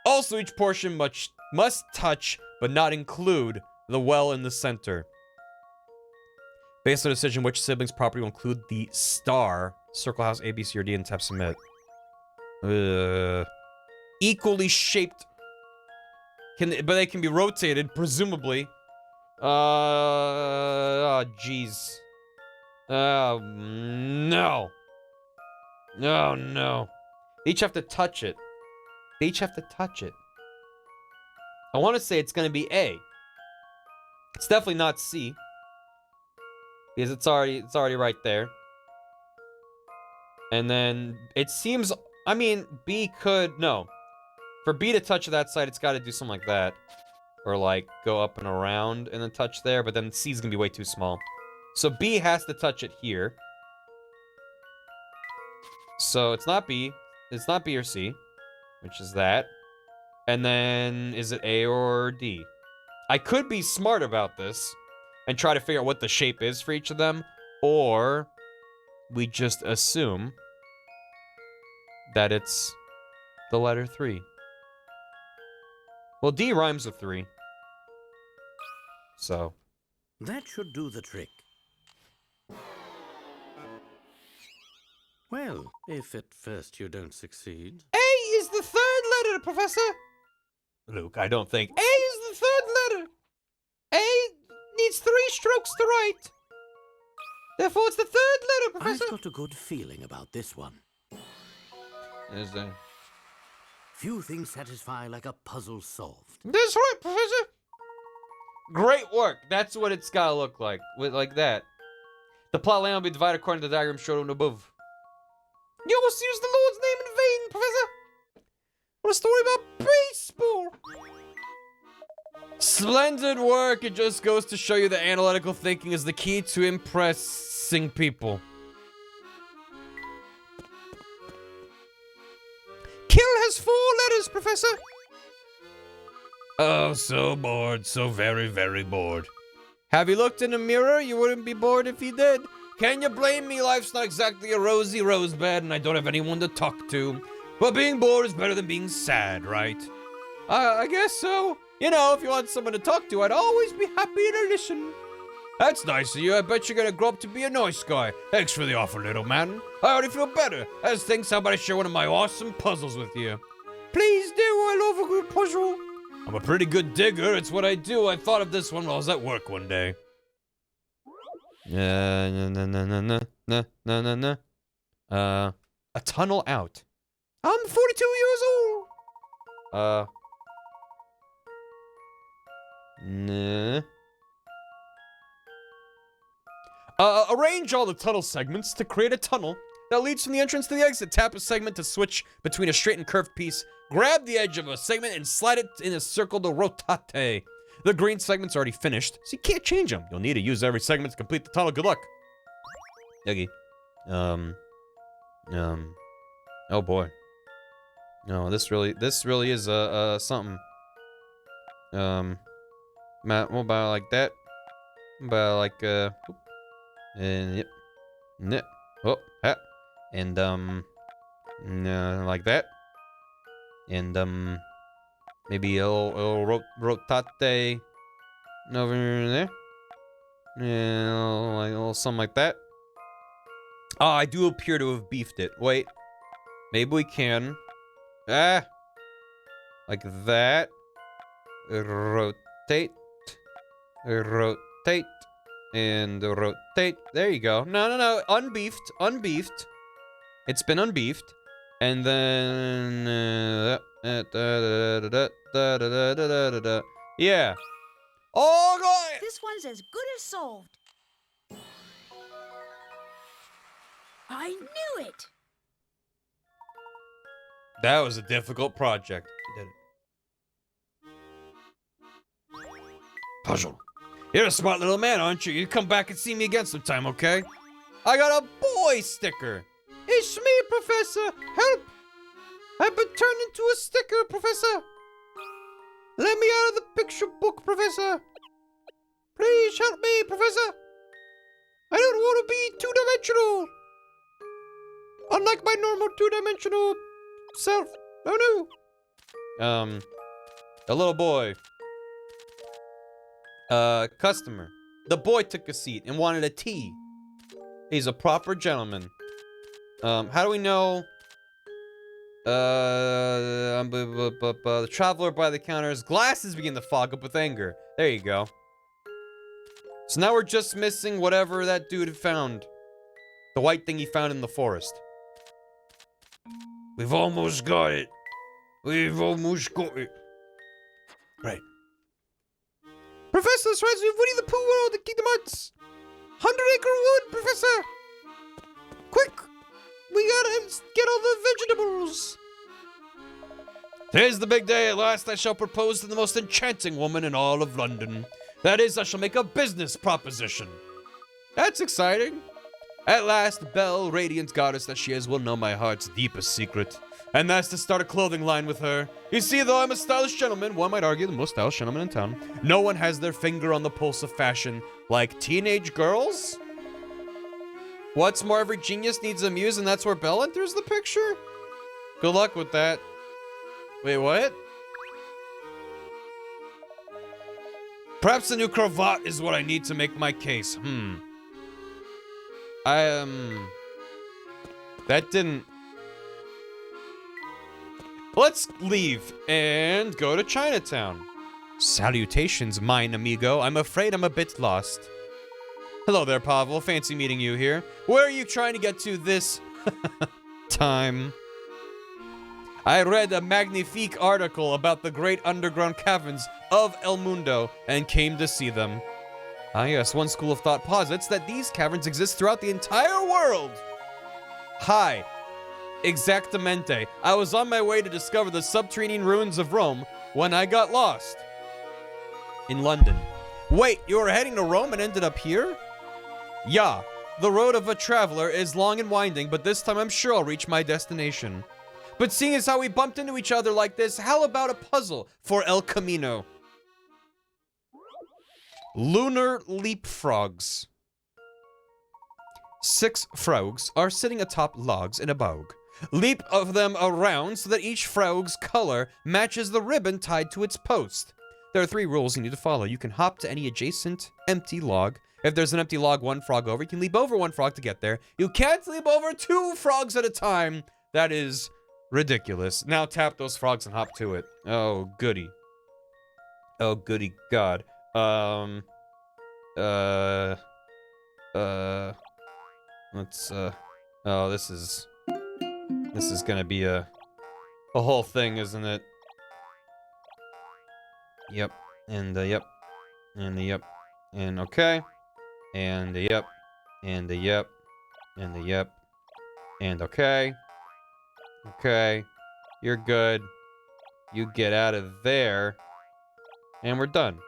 Speaker 2: Also, each portion must touch, but not include, the well in the center. Based on the decision, which sibling's property will include the star, circle house A, B, C, or D, and tap submit. Equally shaped. But they can be rotated, presumably. Oh, jeez. Oh, no. Oh, no. They each have to touch it. They each have to touch it. I want to say it's going to be A. It's definitely not C. Because it's already right there. And then it seems, I mean, B could, no. For B to touch that side, it's got to do something like that. Or like go up and around and then touch there, but then C's going to be way too small. So B has to touch it here. So it's not B. It's not B or C, which is that. And then is it A or D? I could be smart about this and try to figure out what the shape is for each of them, or we just assume that it's the letter 3. Well, D rhymes with 3. So
Speaker 6: That should do the trick. Well, if at first you don't succeed...
Speaker 2: A is the 3rd letter, Professor! Luke, I don't think... A is the 3rd letter! A needs 3 strokes to write. Therefore, it's the 3rd letter, Professor!
Speaker 6: I've got a good feeling about this one.
Speaker 2: Is there?
Speaker 6: Few things satisfy like a puzzle solved.
Speaker 2: That's right, Professor! Great work! That's what it's gotta look like. Like that. The plot line will be divided according to the diagram shown above. You almost used the Lord's name in vain, Professor! What a story about baseball! Splendid work! It just goes to show you that analytical thinking is the key to impressing people. Kill has 4 letters, Professor!
Speaker 5: Oh, so bored. So very, very bored.
Speaker 2: Have you looked in a mirror? You wouldn't be bored if you did. Can you blame me? Life's not exactly a rosy rosebud, and I don't have anyone to talk to.
Speaker 5: But being bored is better than being sad, right?
Speaker 3: I guess so. You know, if you want someone to talk to, I'd always be happy to listen. That's nice of you. I bet you're gonna grow up to be a nice guy. Thanks for the offer, little man. I already feel better. I just think somebody share one of my awesome puzzles with you. Please do. I love a good puzzle. I'm a pretty good digger. It's what I do. I thought of this one while I was at work one day.
Speaker 2: A tunnel out.
Speaker 3: I'm 42 years old.
Speaker 2: Nah.
Speaker 3: Arrange all the tunnel segments to create a tunnel that leads from the entrance to the exit. Tap a segment to switch between a straight and curved piece. Grab the edge of a segment and slide it in a circle to rotate. The green segment's already finished, so you can't change them. You'll need to use every segment to complete the tunnel. Good luck.
Speaker 2: Okay. Oh boy. No, this really is something. What about like that? About like and yep, yep. Oh, ha. And like that. And maybe a little rotate over there. Yeah, like a little something like that. Oh, I do appear to have beefed it. Wait. Maybe we can. Ah. Like that. Rotate. Rotate. And rotate. There you go. No. Unbeefed. Unbeefed. It's been unbeefed. And then... yeah. Oh, God!
Speaker 7: This one's as good as solved. I knew it!
Speaker 3: That was a difficult project. You did it. Puzzle. You're a smart little man, aren't you? You come back and see me again sometime, okay? I got a boy sticker. It's me, Professor. Help! I've been turned into a sticker, Professor. Let me out of the picture book, Professor. Please help me, Professor. I don't want to be two-dimensional. Unlike my normal two-dimensional self. Oh no.
Speaker 2: A little boy. Customer. The boy took a seat and wanted a tea. He's a proper gentleman. How do we know? The traveler by the counter's glasses begin to fog up with anger. There you go. So now we're just missing whatever that dude found. The white thing he found in the forest.
Speaker 3: We've almost got it. We've almost got it. Right. Professor, this reminds me of Winnie the Pooh World, the Kingdom Hearts. 100-acre wood, Professor. Quick, we gotta get all the vegetables. Today's the big day. At last I shall propose to the most enchanting woman in all of London. That is, I shall make a business proposition. That's exciting. At last, Belle, radiant goddess that she is, will know my heart's deepest secret. And that's to start a clothing line with her. You see, though I'm a stylish gentleman, one might argue the most stylish gentleman in town, no one has their finger on the pulse of fashion like teenage girls. What's more, every genius needs a muse, and that's where Belle enters the picture? Good luck with that. Wait, what? Perhaps a new cravat is what I need to make my case.
Speaker 2: That didn't... Let's leave and go to Chinatown. Salutations, mine amigo. I'm afraid I'm a bit lost. Hello there, Pavel. Fancy meeting you here. Where are you trying to get to this time? I read a magnifique article about the great underground caverns of El Mundo and came to see them. Ah yes, one school of thought posits that these caverns exist throughout the entire world. Hi. Exactamente. I was on my way to discover the subterranean ruins of Rome when I got lost. In London. Wait, you were heading to Rome and ended up here? Yeah. The road of a traveler is long and winding, but this time I'm sure I'll reach my destination. But seeing as how we bumped into each other like this, how about a puzzle for El Camino? Lunar leapfrogs. 6 frogs are sitting atop logs in a bog.
Speaker 3: Leap of them around so that each frog's color matches the ribbon tied to its post. There are 3 rules you need to follow. You can hop to any adjacent empty log. If there's an empty log 1 frog over, you can leap over 1 frog to get there. You can't leap over 2 frogs at a time. That is ridiculous. Now tap those frogs and hop to it. Oh, goody. Oh, goody God. Let's, oh, this is gonna be a whole thing, isn't it? Yep, and yep, and yep, and okay, and yep, and yep, and yep, and okay, okay, you're good, you get out of there, and we're done.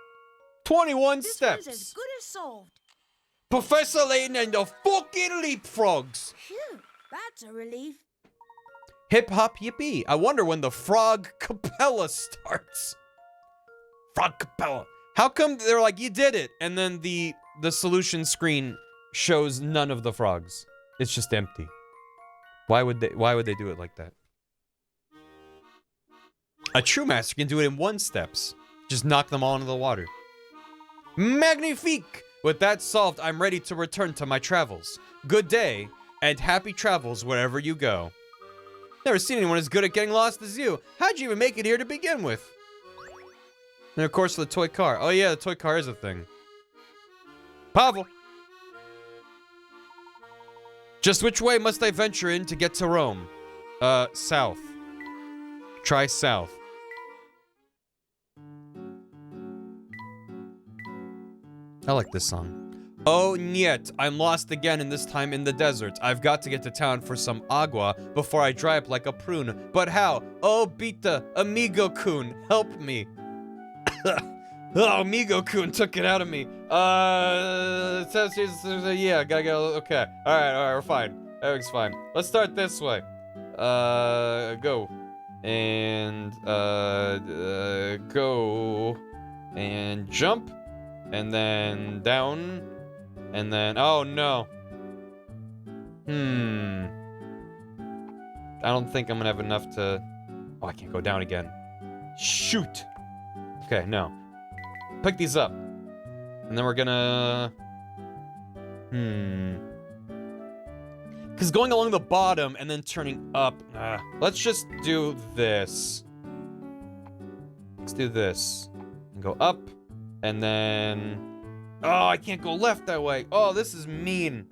Speaker 3: 21
Speaker 7: This
Speaker 3: steps!
Speaker 7: one's as good as solved.
Speaker 3: Professor Layton and the fucking leapfrogs!
Speaker 7: Phew, that's a relief.
Speaker 3: Hip hop yippee. I wonder when the frog capella starts. Frog capella. How come they're like, you did it, and then the solution screen shows none of the frogs? It's just empty. Why would they do it like that? A true master can do it in 1 steps. Just knock them all into the water. Magnifique! With that solved, I'm ready to return to my travels. Good day, and happy travels wherever you go. Never seen anyone as good at getting lost as you. How'd you even make it here to begin with? And of course, the toy car. Oh yeah, the toy car is a thing. Pavel! Just which way must I venture in to get to Rome? South. Try south. I like this song. Oh, niet. I'm lost again, and this time in the desert. I've got to get to town for some agua before I dry up like a prune. But how? Oh, Bita, amigo-kun, help me. Oh, amigo-kun took it out of me. Yeah, gotta go. Okay. Alright, we're fine. Everything's fine. Let's start this way. Go. And, go. And jump. And then down. And then, oh no. I don't think I'm gonna have enough to... Oh, I can't go down again. Shoot. Okay, no. Pick these up. And then we're gonna... Because going along the bottom and then turning up... let's just do this. Let's do this. And go up. And then... Oh, I can't go left that way. Oh, this is mean.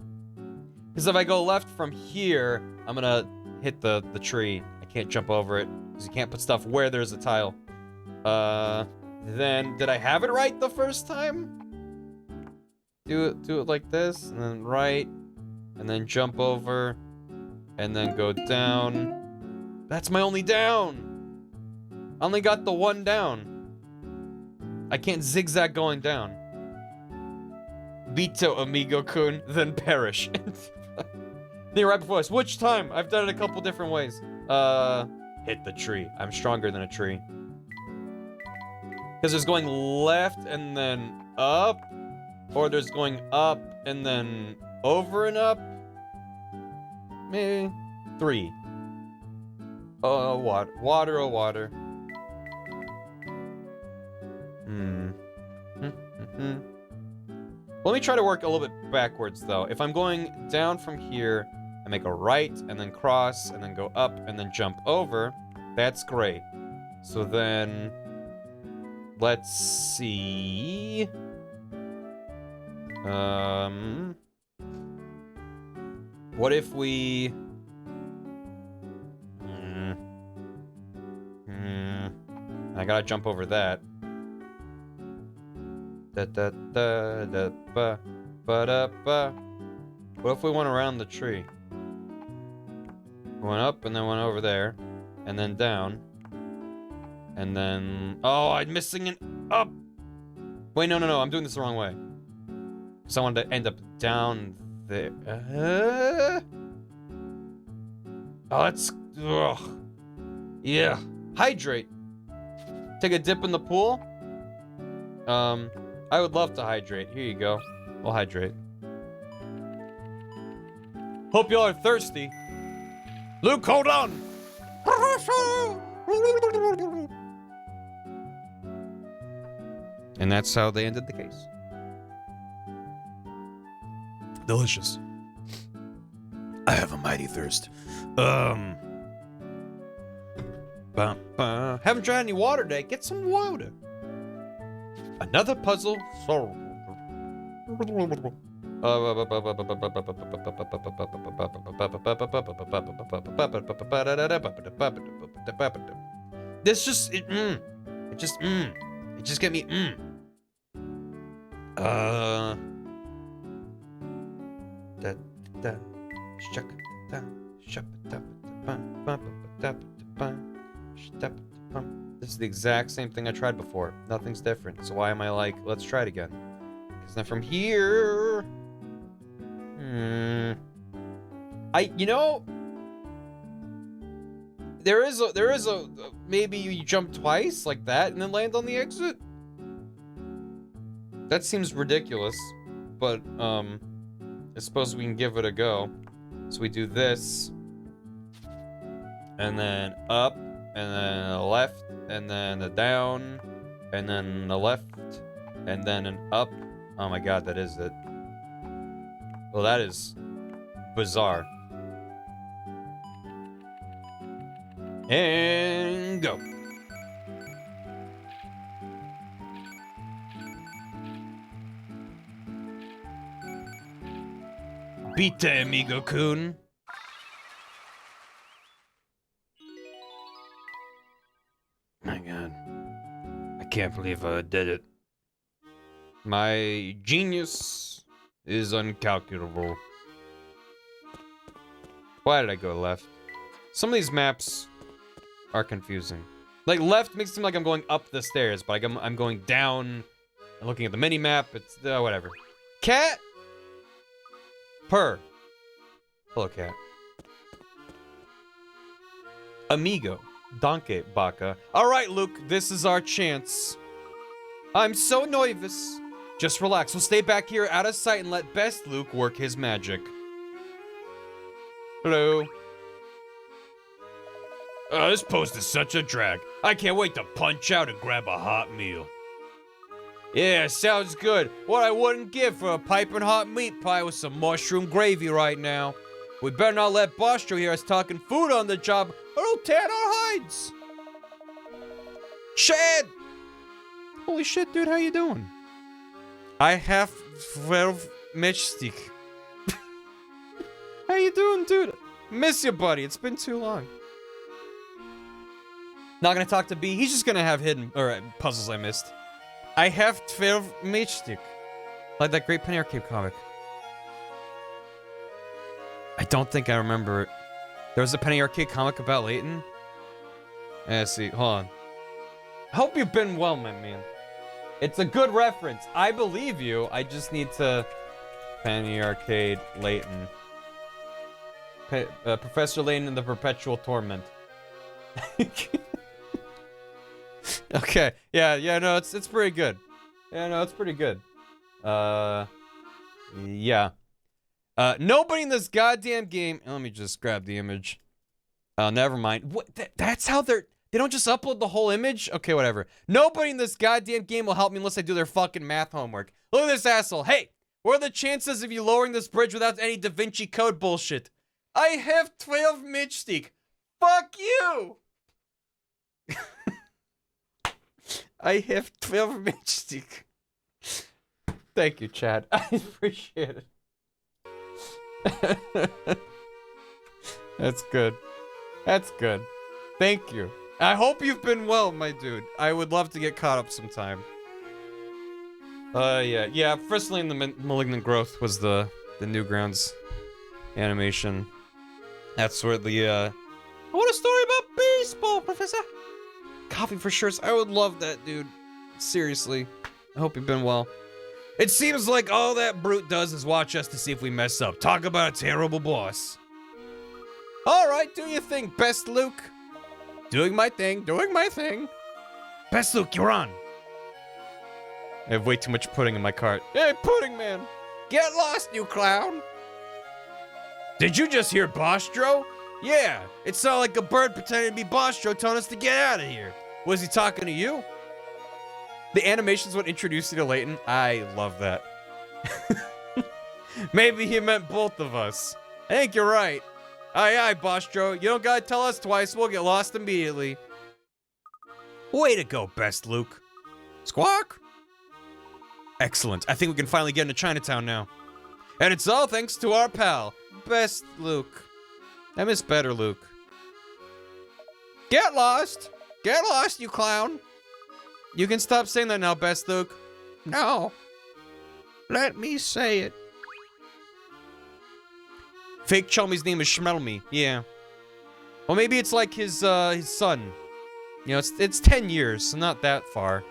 Speaker 3: Because if I go left from here, I'm gonna hit the tree. I can't jump over it. Because you can't put stuff where there's a tile. Then, did I have it right the first time? Do it like this, and then right, and then jump over, and then go down. That's my only down. I only got the 1 down. I can't zigzag going down. Vito, amigo-kun, then perish. They're right before us. Which time? I've done it a couple different ways. Hit the tree. I'm stronger than a tree. Because there's going left and then up. Or there's going up and then over and up. Maybe 3. Oh, water. Water, oh, water. Let me try to work a little bit backwards, though. If I'm going down from here, I make a right, and then cross, and then go up, and then jump over. That's great. So then... Let's see... What if we... I gotta jump over that. What if we went around the tree? Went up and then went over there, and then down, and then... Oh, I'm missing an up! Wait, no, I'm doing this the wrong way. So I wanted to end up down there. Oh, that's... Ugh. Yeah. Hydrate. Take a dip in the pool. I would love to hydrate. Here you go. We'll hydrate. Hope y'all are thirsty.
Speaker 5: Luke, hold on!
Speaker 3: And that's how they ended the case.
Speaker 5: Delicious. I have a mighty thirst.
Speaker 3: Haven't drank any water today. Get some water. Another puzzle solved. This just it just get me This is the exact same thing I tried before. Nothing's different. So why am I like, let's try it again? Because then from here, there is a maybe you jump twice like that and then land on the exit. That seems ridiculous, but I suppose we can give it a go. So we do this, and then up, and then a left, and then a down, and then a left, and then an up. Oh my god, that is it. Well, that is bizarre. And go. Beat amigo-kun.
Speaker 5: My god. I can't believe I did it.
Speaker 3: My genius is incalculable. Why did I go left? Some of these maps are confusing. Like, left makes it seem like I'm going up the stairs, but like I'm going down and looking at the mini-map. It's, whatever. Cat? Purr. Hello, cat. Amigo. Donkey Baka. Alright, Luke, this is our chance. I'm so nervous. Just relax. We'll stay back here out of sight and let best Luke work his magic. Hello.
Speaker 5: This post is such a drag. I can't wait to punch out and grab a hot meal.
Speaker 3: Yeah, sounds good. What I wouldn't give for a piping hot meat pie with some mushroom gravy right now. We better not let Bostro hear us talking food on the job, or he'll tan our hides. Chad! Holy shit, dude, how you doing? I have 12 matchstick. How you doing, dude? Miss you, buddy. It's been too long. Not gonna talk to B. He's just gonna have hidden puzzles I missed. I have 12 matchstick. Like that great Penny Arcade comic. I don't think I remember it. There was a Penny Arcade comic about Layton. Let's see, hold on. I hope you've been well, my man. It's a good reference. I believe you. I just need to... Penny Arcade Layton. Professor Layton in the Perpetual Torment. Okay. Yeah, no, it's pretty good. Yeah, no, it's pretty good. Yeah. Nobody in this goddamn game... Let me just grab the image. Oh, never mind. What? That's how they're... They don't just upload the whole image? Okay, whatever. Nobody in this goddamn game will help me unless I do their fucking math homework. Look at this asshole. Hey, what are the chances of you lowering this bridge without any Da Vinci Code bullshit? I have 12 matchstick. Fuck you! I have 12 matchstick. Thank you, Chad. I appreciate it. That's good. That's good. Thank you. I hope you've been well, my dude. I would love to get caught up sometime. Yeah. Firstly, in the Malignant Growth was the Newgrounds animation. That's where the I want a story about baseball, Professor. Coffee for sure. I would love that, dude. Seriously. I hope you've been well. It seems like all that brute does is watch us to see if we mess up. Talk about a terrible boss. All right, do your thing, best Luke. Doing my thing.
Speaker 5: Best Luke, you're on.
Speaker 3: I have way too much pudding in my cart. Hey, pudding man. Get lost, you clown.
Speaker 5: Did you just hear Bostro?
Speaker 3: Yeah, it sounded like a bird pretending to be Bostro telling us to get out of here. Was he talking to you?
Speaker 2: The animations would introduce you to Layton. I love that.
Speaker 3: Maybe he meant both of us. I think you're right. Aye, aye, Bostro. You don't gotta tell us twice. We'll get lost immediately. Way to go, Best Luke. Squawk.
Speaker 2: Excellent. I think we can finally get into Chinatown now.
Speaker 3: And it's all thanks to our pal, Best Luke. I miss better Luke. Get lost! Get lost, you clown! You can stop saying that now, Best Luke. No. Let me say it.
Speaker 2: Fake Chelmy's name is Schmelmy. Yeah.
Speaker 3: Well, maybe it's like his son. You know, it's 10 years, so not that far.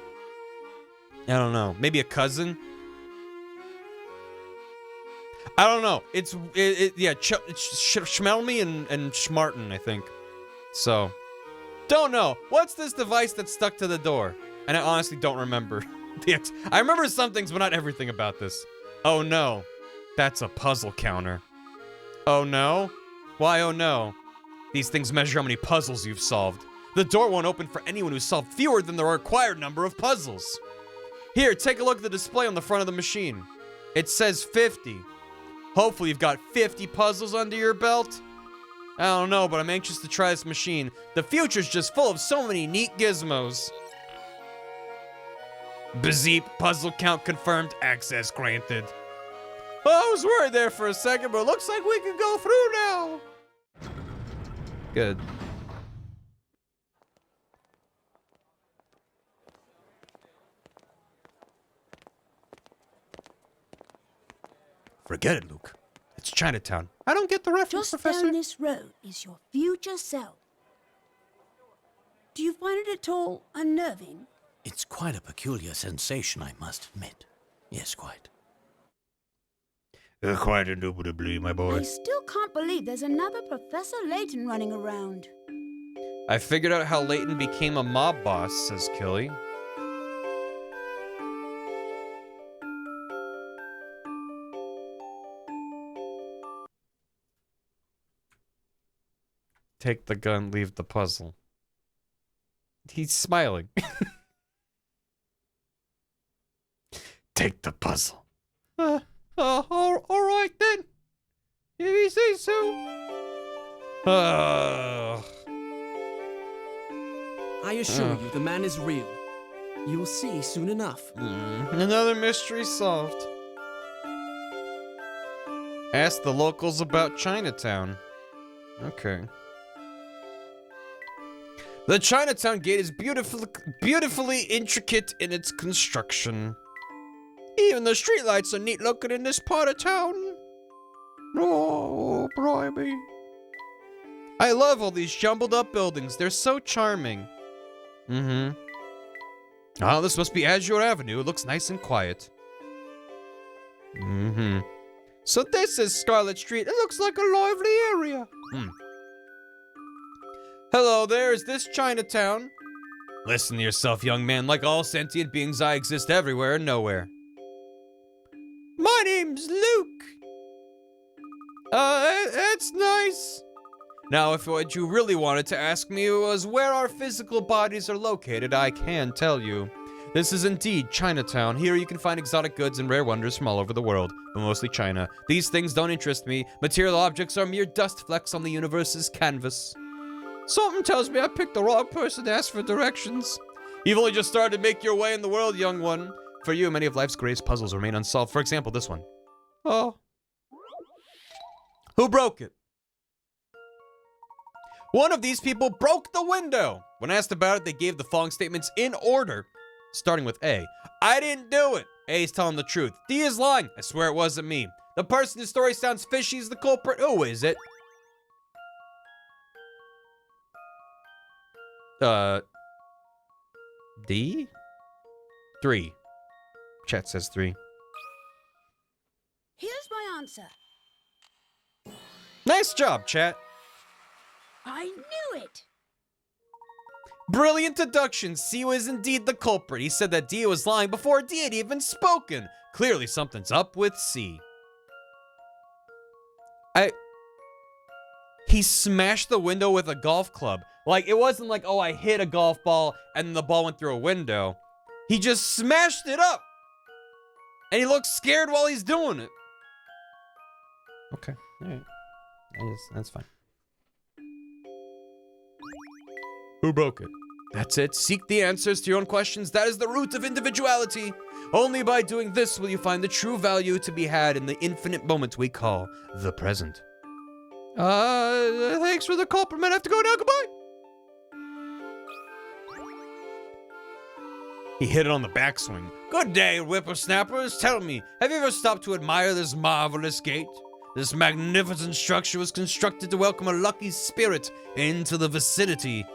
Speaker 2: I don't know. Maybe a cousin?
Speaker 3: I don't know. It's Schmelmy and Schmartin, I think. So, don't know. What's this device that's stuck to the door?
Speaker 2: And I honestly don't remember.
Speaker 3: I remember some things, but not everything about this.
Speaker 2: Oh no. That's a puzzle counter.
Speaker 3: Oh no? Why oh no?
Speaker 2: These things measure how many puzzles you've solved.
Speaker 3: The door won't open for anyone who's solved fewer than the required number of puzzles. Here, take a look at the display on the front of the machine. It says 50. Hopefully you've got 50 puzzles under your belt. I don't know, but I'm anxious to try this machine. The future's just full of so many neat gizmos.
Speaker 5: Bezeep, puzzle count confirmed, access granted.
Speaker 3: Well, I was worried there for a second, but it looks like we can go through now. Good.
Speaker 5: Forget it, Luke. It's Chinatown. I don't get the reference,
Speaker 7: Just
Speaker 5: Professor.
Speaker 7: down this road is your future self. Do you find it at all unnerving?
Speaker 6: It's quite a peculiar sensation, I must admit. Yes, quite.
Speaker 5: Quite indubitably, my boy.
Speaker 7: I still can't believe there's another Professor Layton running around.
Speaker 3: I figured out how Layton became a mob boss, says Killy. Take the gun, leave the puzzle. He's smiling.
Speaker 5: Take the puzzle.
Speaker 3: All right then. If you say so.
Speaker 4: I assure you, the man is real. You'll see soon enough.
Speaker 3: Another mystery solved. Ask the locals about Chinatown. Okay. The Chinatown gate is beautifully intricate in its construction. Even the streetlights are neat looking in this part of town. Oh, blimey. I love all these jumbled up buildings. They're so charming. Mm-hmm. Oh, this must be Azure Avenue. It looks nice and quiet. Mm-hmm. So this is Scarlet Street. It looks like a lively area. Hello there, is this Chinatown? Listen to yourself, young man. Like all sentient beings, I exist everywhere and nowhere. My name's Luke. That's nice. Now, if what you really wanted to ask me was where our physical bodies are located, I can tell you. This is indeed Chinatown. Here you can find exotic goods and rare wonders from all over the world, but mostly China. These things don't interest me. Material objects are mere dust flecks on the universe's canvas. Something tells me I picked the wrong person to ask for directions. You've only just started to make your way in the world, young one. For you, many of life's greatest puzzles remain unsolved. For example, this one. Oh. Who broke it? One of these people broke the window. When asked about it, they gave the following statements in order. Starting with A. I didn't do it. A is telling the truth. D is lying. I swear it wasn't me. The person whose story sounds fishy is the culprit. Who is it? D? 3. Chat says 3.
Speaker 7: Here's my answer.
Speaker 3: Nice job, chat.
Speaker 7: I knew it.
Speaker 3: Brilliant deduction. C was indeed the culprit. He said that D was lying before D had even spoken. Clearly something's up with C.
Speaker 2: He smashed the window with a golf club. Like, it wasn't like, oh, I hit a golf ball and the ball went through a window. He just smashed it up. And he looks scared while he's doing it. Okay, alright. That's fine. Who broke it? That's it. Seek the answers to your own questions. That is the root of individuality. Only by doing this will you find the true value to be had in the infinite moment we call the present. Thanks for the compliment. I have to go now. Goodbye. He hit it on the backswing. Good day, whippersnappers. Tell me, have you ever stopped to admire this marvelous gate? This magnificent structure was constructed to welcome a lucky spirit into the vicinity.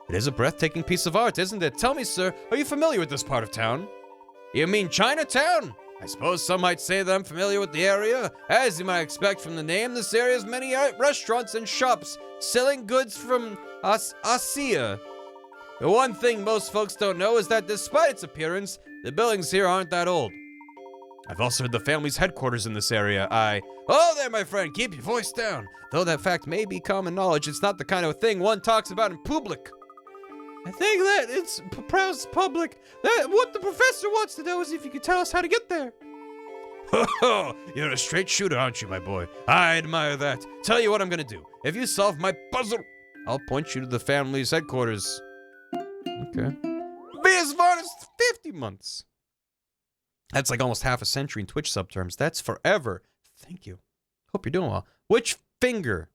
Speaker 2: It is a breathtaking piece of art, isn't it? Tell me, sir, are you familiar with this part of town? You mean Chinatown? I suppose some might say that I'm familiar with the area. As you might expect from the name, this area has many restaurants and shops selling goods from Asia. The one thing most folks don't know is that despite its appearance, the buildings here aren't that old. I've also heard the family's headquarters in this area. Oh there, my friend, keep your voice down. Though that fact may be common knowledge, it's not the kind of thing one talks about in public. I think that it's public. What the professor wants to know is if you could tell us how to get there. Oh, you're a straight shooter, aren't you, my boy? I admire that. Tell you what I'm gonna do. If you solve my puzzle, I'll point you to the family's headquarters. Okay. Be as far as 50 months. That's like almost half a century in Twitch sub terms. That's forever. Thank you. Hope you're doing well. Which finger?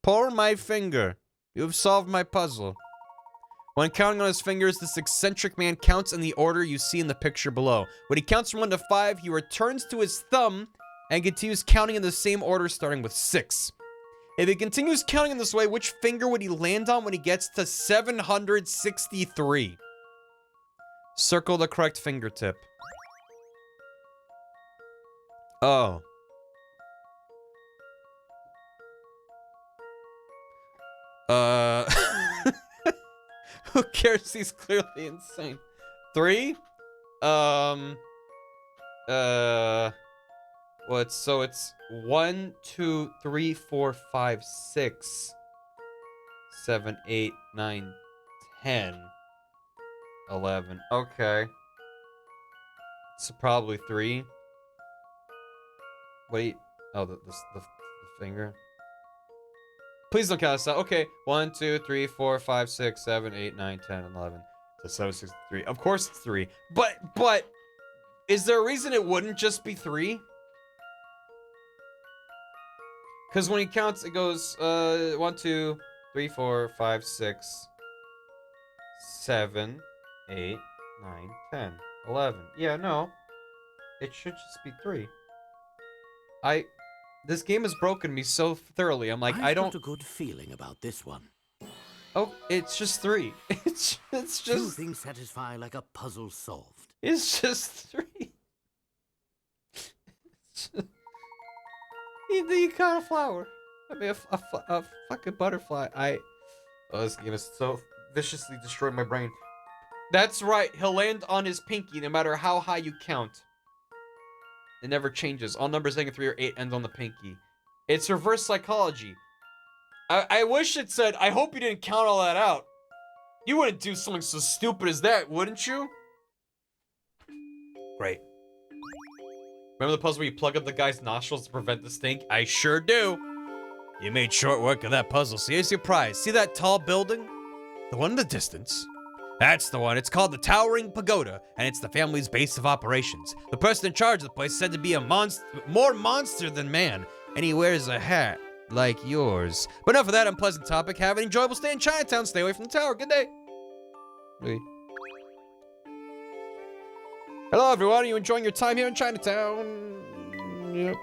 Speaker 2: Pull my finger. You've solved my puzzle. When counting on his fingers, this eccentric man counts in the order you see in the picture below. When he counts from 1 to 5, he returns to his thumb and continues counting in the same order, starting with 6. If he continues counting in this way, which finger would he land on when he gets to 763? Circle the correct fingertip. Oh. Who cares? He's clearly insane. 3? So it's 1, 2, 3, 4, 5, 6, 7, 8, 9, 10, 11. Okay. So probably 3. Wait. Oh, the finger. Please don't count us out. Okay. 1, 2, 3, 4, 5, 6, 7, 8, 9, 10, 11. So 7, 6, 3. Of course it's 3. But is there a reason it wouldn't just be 3? Because when he counts, it goes 1, 2, 3, 4, 5, 6, 7, 8, 9, 10, 11. Yeah, no. It should just be 3. This game has broken me so thoroughly. I'm like, I don't.
Speaker 6: I've got a good feeling about this one.
Speaker 2: Oh, it's just 3. It's
Speaker 6: Few
Speaker 2: just.
Speaker 6: things satisfy like a puzzle solved.
Speaker 2: It's just 3. You caught a flower. I mean, a fucking butterfly. Oh, this game is so viciously destroying my brain. That's right. He'll land on his pinky no matter how high you count. It never changes. All numbers ending in 3 or 8 end on the pinky. It's reverse psychology. I wish it said, I hope you didn't count all that out. You wouldn't do something so stupid as that, wouldn't you? Great. Remember the puzzle where you plug up the guy's nostrils to prevent the stink? I sure do. You made short work of that puzzle. So here's your prize. See that tall building? The one in the distance? That's the one. It's called the Towering Pagoda, and it's the family's base of operations. The person in charge of the place said to be a more monster than man, and he wears a hat like yours. But enough of that unpleasant topic. Have an enjoyable stay in Chinatown. Stay away from the tower. Good day. Wait. Hello, everyone. Are you enjoying your time here in Chinatown? Yep.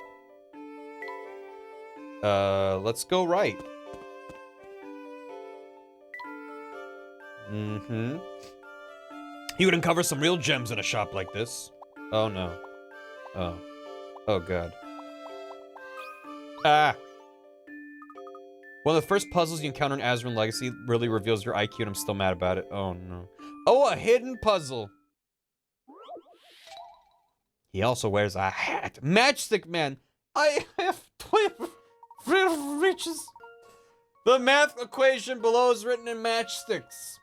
Speaker 2: Let's go right. Mm-hmm. You would uncover some real gems in a shop like this. Oh, no. Oh. Oh, God. Ah! One of the first puzzles you encounter in Azran Legacy really reveals your IQ, and I'm still mad about it. Oh, no. Oh, a hidden puzzle! He also wears a hat. Matchstick Man! I have reaches. The math equation below is written in matchsticks.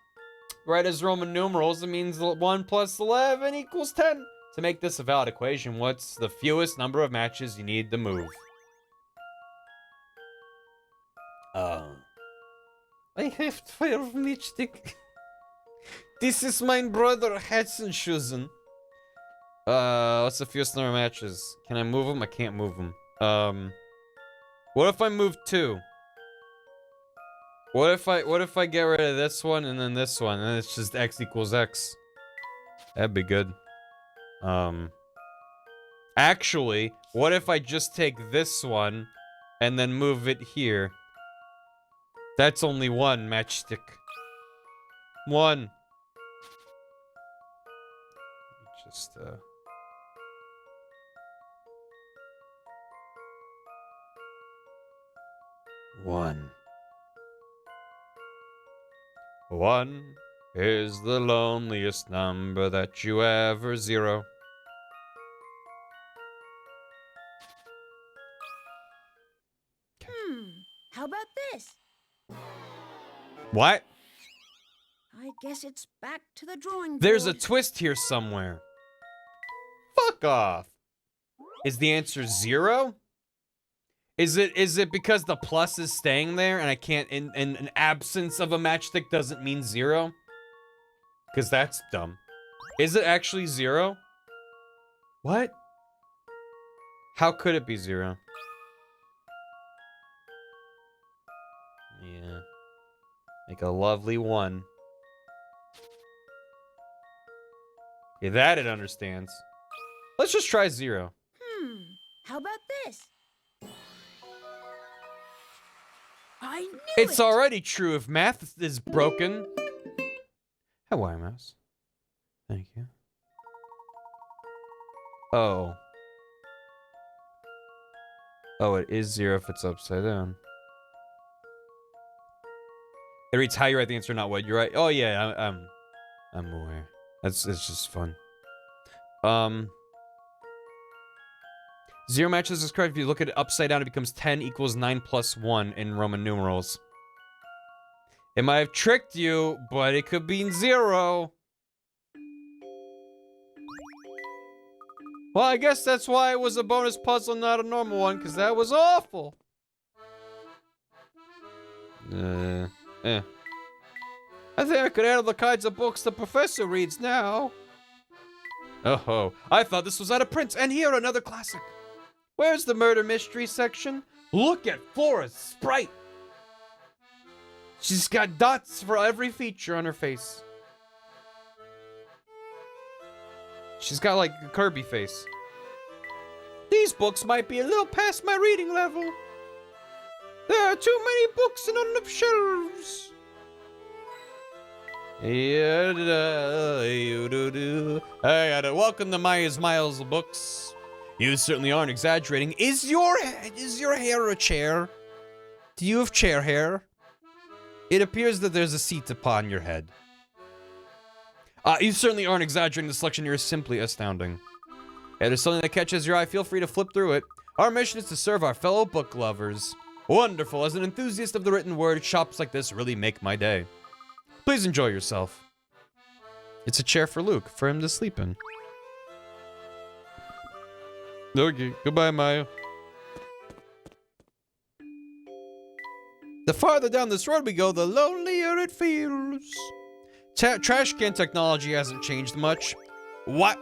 Speaker 2: Right as Roman numerals, it means 1 plus 11 equals 10. To make this a valid equation, what's the fewest number of matches you need to move? I have 12 matchstick. This is my brother Hatzenschusen. What's the fewest number of matches? Can I move them? I can't move them. What if I move 2? What if I get rid of this one and then this one, and it's just x equals x? That'd be good. Actually, what if I just take this one and then move it here? That's only 1 matchstick. 1. Just 1. 1 is the loneliest number that you ever zero.
Speaker 7: How about this?
Speaker 2: What?
Speaker 7: I guess it's back to the drawing board.
Speaker 2: There's a twist here somewhere. Fuck off. Is the answer 0? Is it because the plus is staying there and I can't, in an absence of a matchstick doesn't mean 0? Because that's dumb. Is it actually 0? What? How could it be 0? Yeah. Make a lovely 1. Yeah, that it understands. Let's just try 0.
Speaker 7: How about this? I knew
Speaker 2: It's
Speaker 7: it!
Speaker 2: already true if math is broken. How are you, mouse? Thank you. Oh. Oh, it is 0 if it's upside down. It reads how you write the answer, not what you write. Oh yeah, I'm aware. It's just fun. 0 matches is correct. If you look at it upside down, it becomes 10 equals 9 plus 1 in Roman numerals. It might have tricked you, but it could be 0. Well, I guess that's why it was a bonus puzzle, not a normal one, because that was awful. I think I could handle the kinds of books the professor reads now. Oh, I thought this was out of print, and here another classic. Where's the murder mystery section? Look at Flora's sprite. She's got dots for every feature on her face. She's got like a Kirby face. These books might be a little past my reading level. There are too many books and on the shelves. Welcome to Maya's Miles of Books. You certainly aren't exaggerating. Is your hair a chair? Do you have chair hair? It appears that there's a seat upon your head. You certainly aren't exaggerating. The selection here is simply astounding. If there's something that catches your eye, feel free to flip through it. Our mission is to serve our fellow book lovers. Wonderful. As an enthusiast of the written word, shops like this really make my day. Please enjoy yourself. It's a chair for Luke, for him to sleep in. Okay, goodbye, Maya. The farther down this road we go, the lonelier it feels. Trash can technology hasn't changed much. What?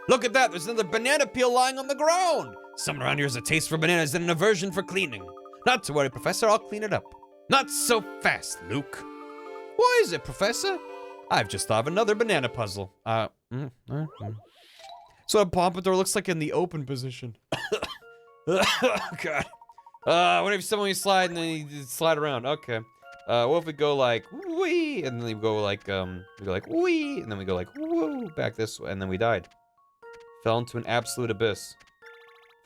Speaker 2: Look at that, there's another banana peel lying on the ground. Someone around here has a taste for bananas and an aversion for cleaning. Not to worry, Professor, I'll clean it up. Not so fast, Luke. Why is it, Professor? I've just thought of another banana puzzle. So a pompadour looks like in the open position. God. Whenever someone slide and then you slide around. Okay. What if we go like wee, and then we go like wee, and then we go like woo back this way, and then we died. Fell into an absolute abyss,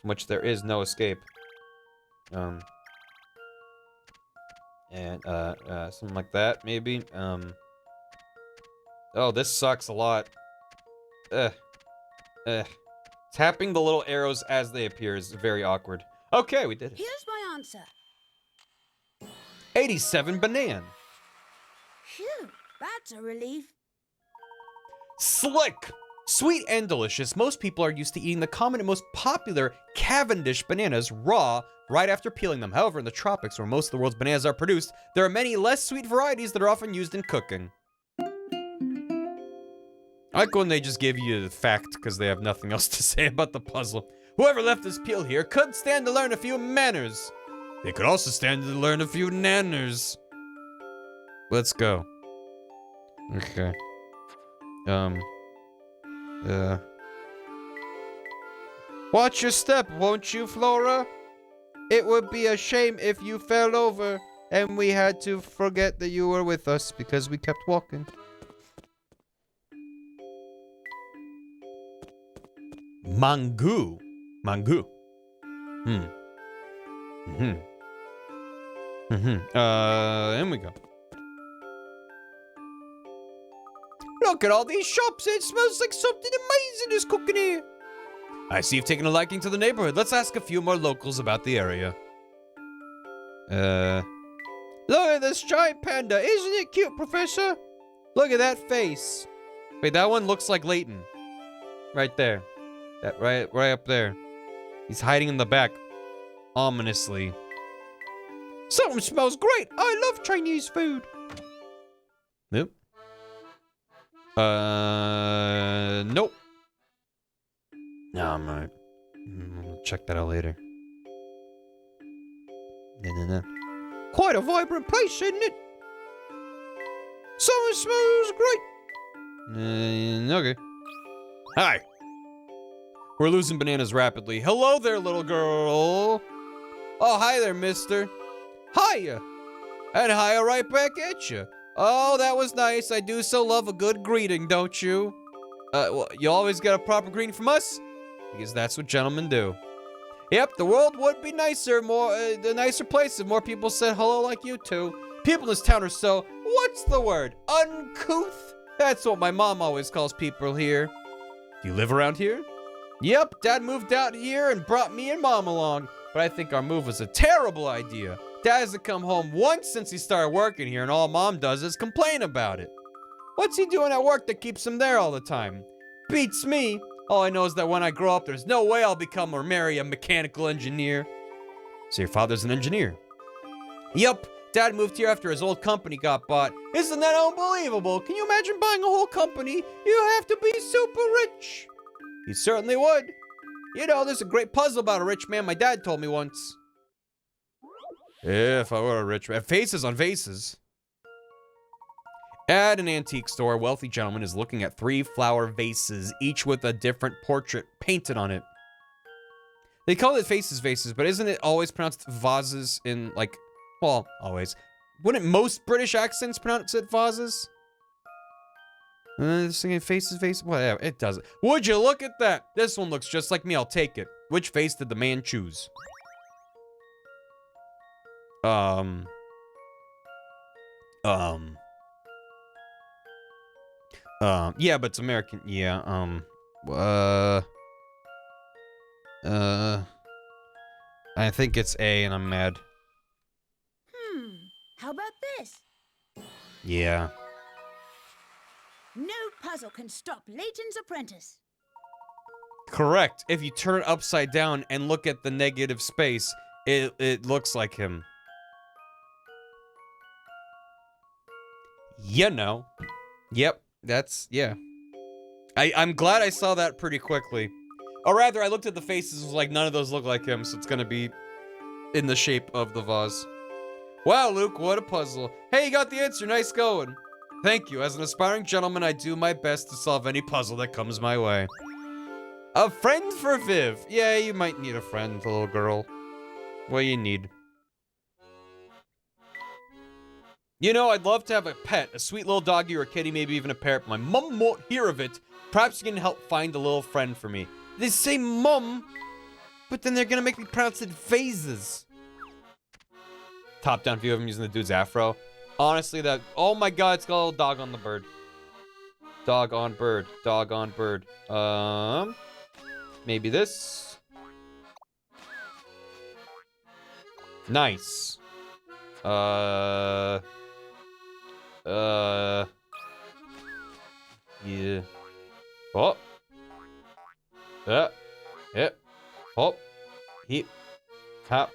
Speaker 2: from which there is no escape. And something like that maybe. Oh, this sucks a lot. Tapping the little arrows as they appear is very awkward. Okay, we did it.
Speaker 7: Here's my answer.
Speaker 3: 87 banana.
Speaker 7: Phew, that's a relief.
Speaker 3: Slick! Sweet and delicious, most people are used to eating the common and most popular Cavendish bananas raw right after peeling them. However, in the tropics, where most of the world's bananas are produced, there are many less sweet varieties that are often used in cooking. I like when they just give you the fact because they have nothing else to say about the puzzle. Whoever left this peel here could stand to learn a few manners. They could also stand to learn a few nanners. Let's go. Okay. Watch your step, won't you, Flora? It would be a shame if you fell over and we had to forget that you were with us because we kept walking. Mangu. Mangu. In we go. Look at all these shops. It smells like something amazing is cooking here. I see you've taken a liking to the neighborhood. Let's ask a few more locals about the area. Look at this giant panda. Isn't it cute, Professor? Look at that face. Wait, that one looks like Layton. Right there. That right up there. He's hiding in the back. Ominously. Something smells great. I love Chinese food. Nope. Nope. No, I'm right. Check that out later. No. Quite a vibrant place, isn't it? Something smells great. Okay. Hi. We're losing bananas rapidly. Hello there, little girl. Oh, hi there, mister. Hiya. And hiya right back at you. Oh, that was nice. I do so love a good greeting, don't you? Well, you always get a proper greeting from us? Because that's what gentlemen do. Yep, the world would be nicer, the nicer place if more people said hello like you two. People in this town are so, what's the word? Uncouth? That's what my mom always calls people here. Do you live around here? Yep, Dad moved out here and brought me and Mom along. But I think our move was a terrible idea. Dad hasn't come home once since he started working here, and all Mom does is complain about it. What's he doing at work that keeps him there all the time? Beats me. All I know is that when I grow up, there's no way I'll become or marry a mechanical engineer. So your father's an engineer? Yup. Dad moved here after his old company got bought. Isn't that unbelievable? Can you imagine buying a whole company? You have to be super rich. He certainly would. You know, there's a great puzzle about a rich man my dad told me once. If I were a rich man. Faces on vases. At an antique store, a wealthy gentleman is looking at 3 flower vases, each with a different portrait painted on it. They call it vases, but isn't it always pronounced vases in, like, well, always. Wouldn't most British accents pronounce it vases? Singing faces, whatever, it doesn't. Would you look at that? This one looks just like me, I'll take it. Which face did the man choose? Yeah, but it's American. Yeah, I think it's A and I'm mad.
Speaker 7: How about this?
Speaker 3: Yeah.
Speaker 7: No puzzle can stop Layton's apprentice.
Speaker 3: Correct. If you turn it upside down and look at the negative space, it looks like him. You know. Yep. That's, yeah. I'm glad I saw that pretty quickly. Or rather, I looked at the faces and was like, none of those look like him, so it's gonna be in the shape of the vase. Wow, Luke, what a puzzle. Hey, you got the answer, nice going. Thank you. As an aspiring gentleman, I do my best to solve any puzzle that comes my way. A friend for Viv. Yeah, you might need a friend, little girl. What do you need? You know, I'd love to have a pet, a sweet little doggy or a kitty, maybe even a parrot. But my mom won't hear of it. Perhaps you can help find a little friend for me. They say mum, but then they're gonna make me pronounce it vases. Top-down view of him using the dude's afro. Honestly, that... Oh my god, it's got a little dog on the bird. Dog on bird. Dog on bird. Maybe this. Nice. Yeah. Oh. Hip. Hop. Hip. Hop.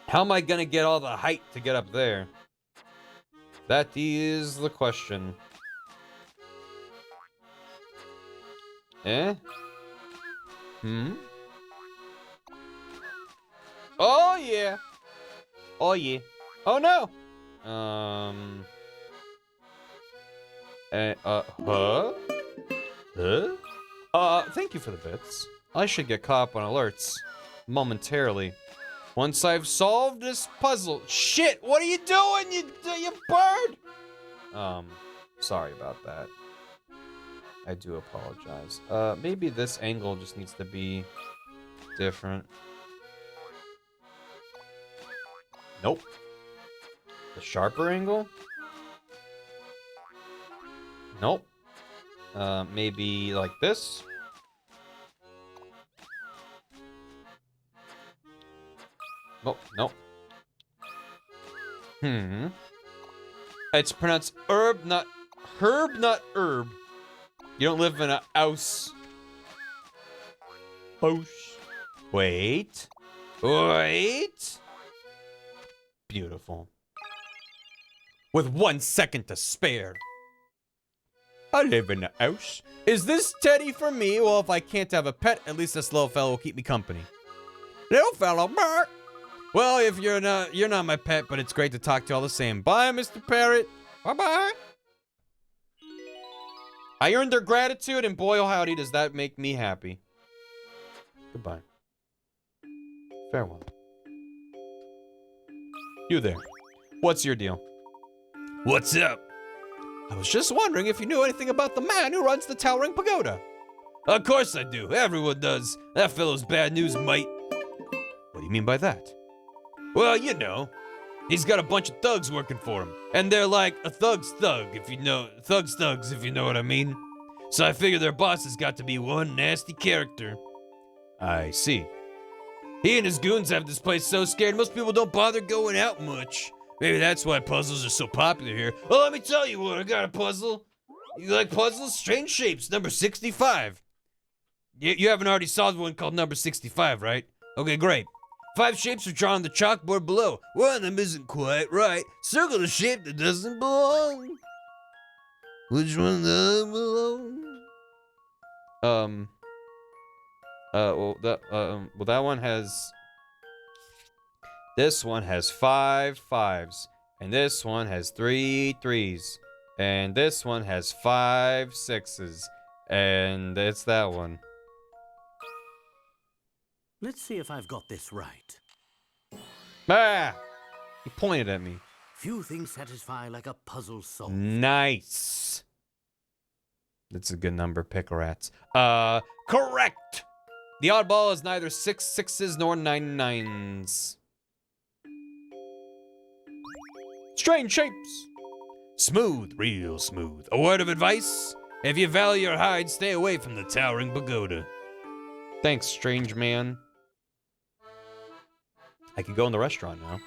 Speaker 3: How am I gonna get all the height to get up there? That is the question. Eh? Oh yeah. Oh yeah. Oh no. Huh? Thank you for the bits. I should get caught up on alerts momentarily. Once I've solved this puzzle. Shit, what are you doing, you bird? Sorry about that. I do apologize. Maybe this angle just needs to be different. Nope. The sharper angle? Nope. Maybe like this? Nope, nope. It's pronounced herb, not herb, not herb. You don't live in a house. Wait. Wait. Beautiful. With 1 second to spare. I live in a house. Is this Teddy for me? Well, if I can't have a pet, at least this little fellow will keep me company. Little fellow, bark. Well, if you're not my pet, but it's great to talk to you all the same. Bye, Mr. Parrot. Bye-bye. I earned their gratitude, and boy, oh howdy, does that make me happy. Goodbye. Farewell. You there. What's your deal?
Speaker 5: What's up?
Speaker 3: I was just wondering if you knew anything about the man who runs the towering pagoda.
Speaker 5: Of course I do. Everyone does. That fellow's bad news, mate.
Speaker 3: What do you mean by that?
Speaker 5: Well, you know. He's got a bunch of thugs working for him. And they're like a thug's thug, if you know. Thugs, if you know what I mean. So I figure their boss has got to be one nasty character.
Speaker 3: I see.
Speaker 5: He and his goons have this place so scared most people don't bother going out much. Maybe that's why puzzles are so popular here. Well, let me tell you what, I got a puzzle. You like puzzles? Strange Shapes, number 65. You haven't already solved one called number 65, right? Okay, great. 5 shapes are drawn on the chalkboard below. One of them isn't quite right. Circle the shape that doesn't belong. Which one doesn't belong?
Speaker 3: Well, that one has... This one has 5 5s. And this one has 3 3s. And this one has 5 6s. And it's that one.
Speaker 6: Let's see if I've got this right.
Speaker 3: Ah! He pointed at me.
Speaker 6: Few things satisfy like a puzzle solved.
Speaker 3: Nice. That's a good number, pick rats. Correct! The oddball is neither 6 6s nor 9 9s. Strange Shapes.
Speaker 5: Smooth, real smooth. A word of advice? If you value your hide, stay away from the towering pagoda.
Speaker 3: Thanks, strange man. I could go in the restaurant now.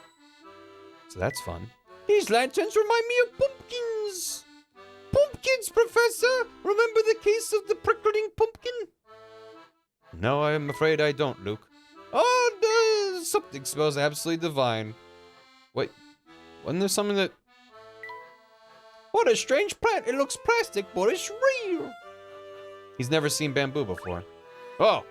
Speaker 3: So that's fun.
Speaker 5: These lanterns remind me of pumpkins. Pumpkins, Professor! Remember the case of the prickling pumpkin?
Speaker 3: No, I'm afraid I don't, Luke.
Speaker 5: Oh,
Speaker 3: Something smells absolutely divine. Wait, wasn't there something that...
Speaker 5: What a strange plant. It looks plastic, but it's real.
Speaker 3: He's never seen bamboo before.
Speaker 5: Oh.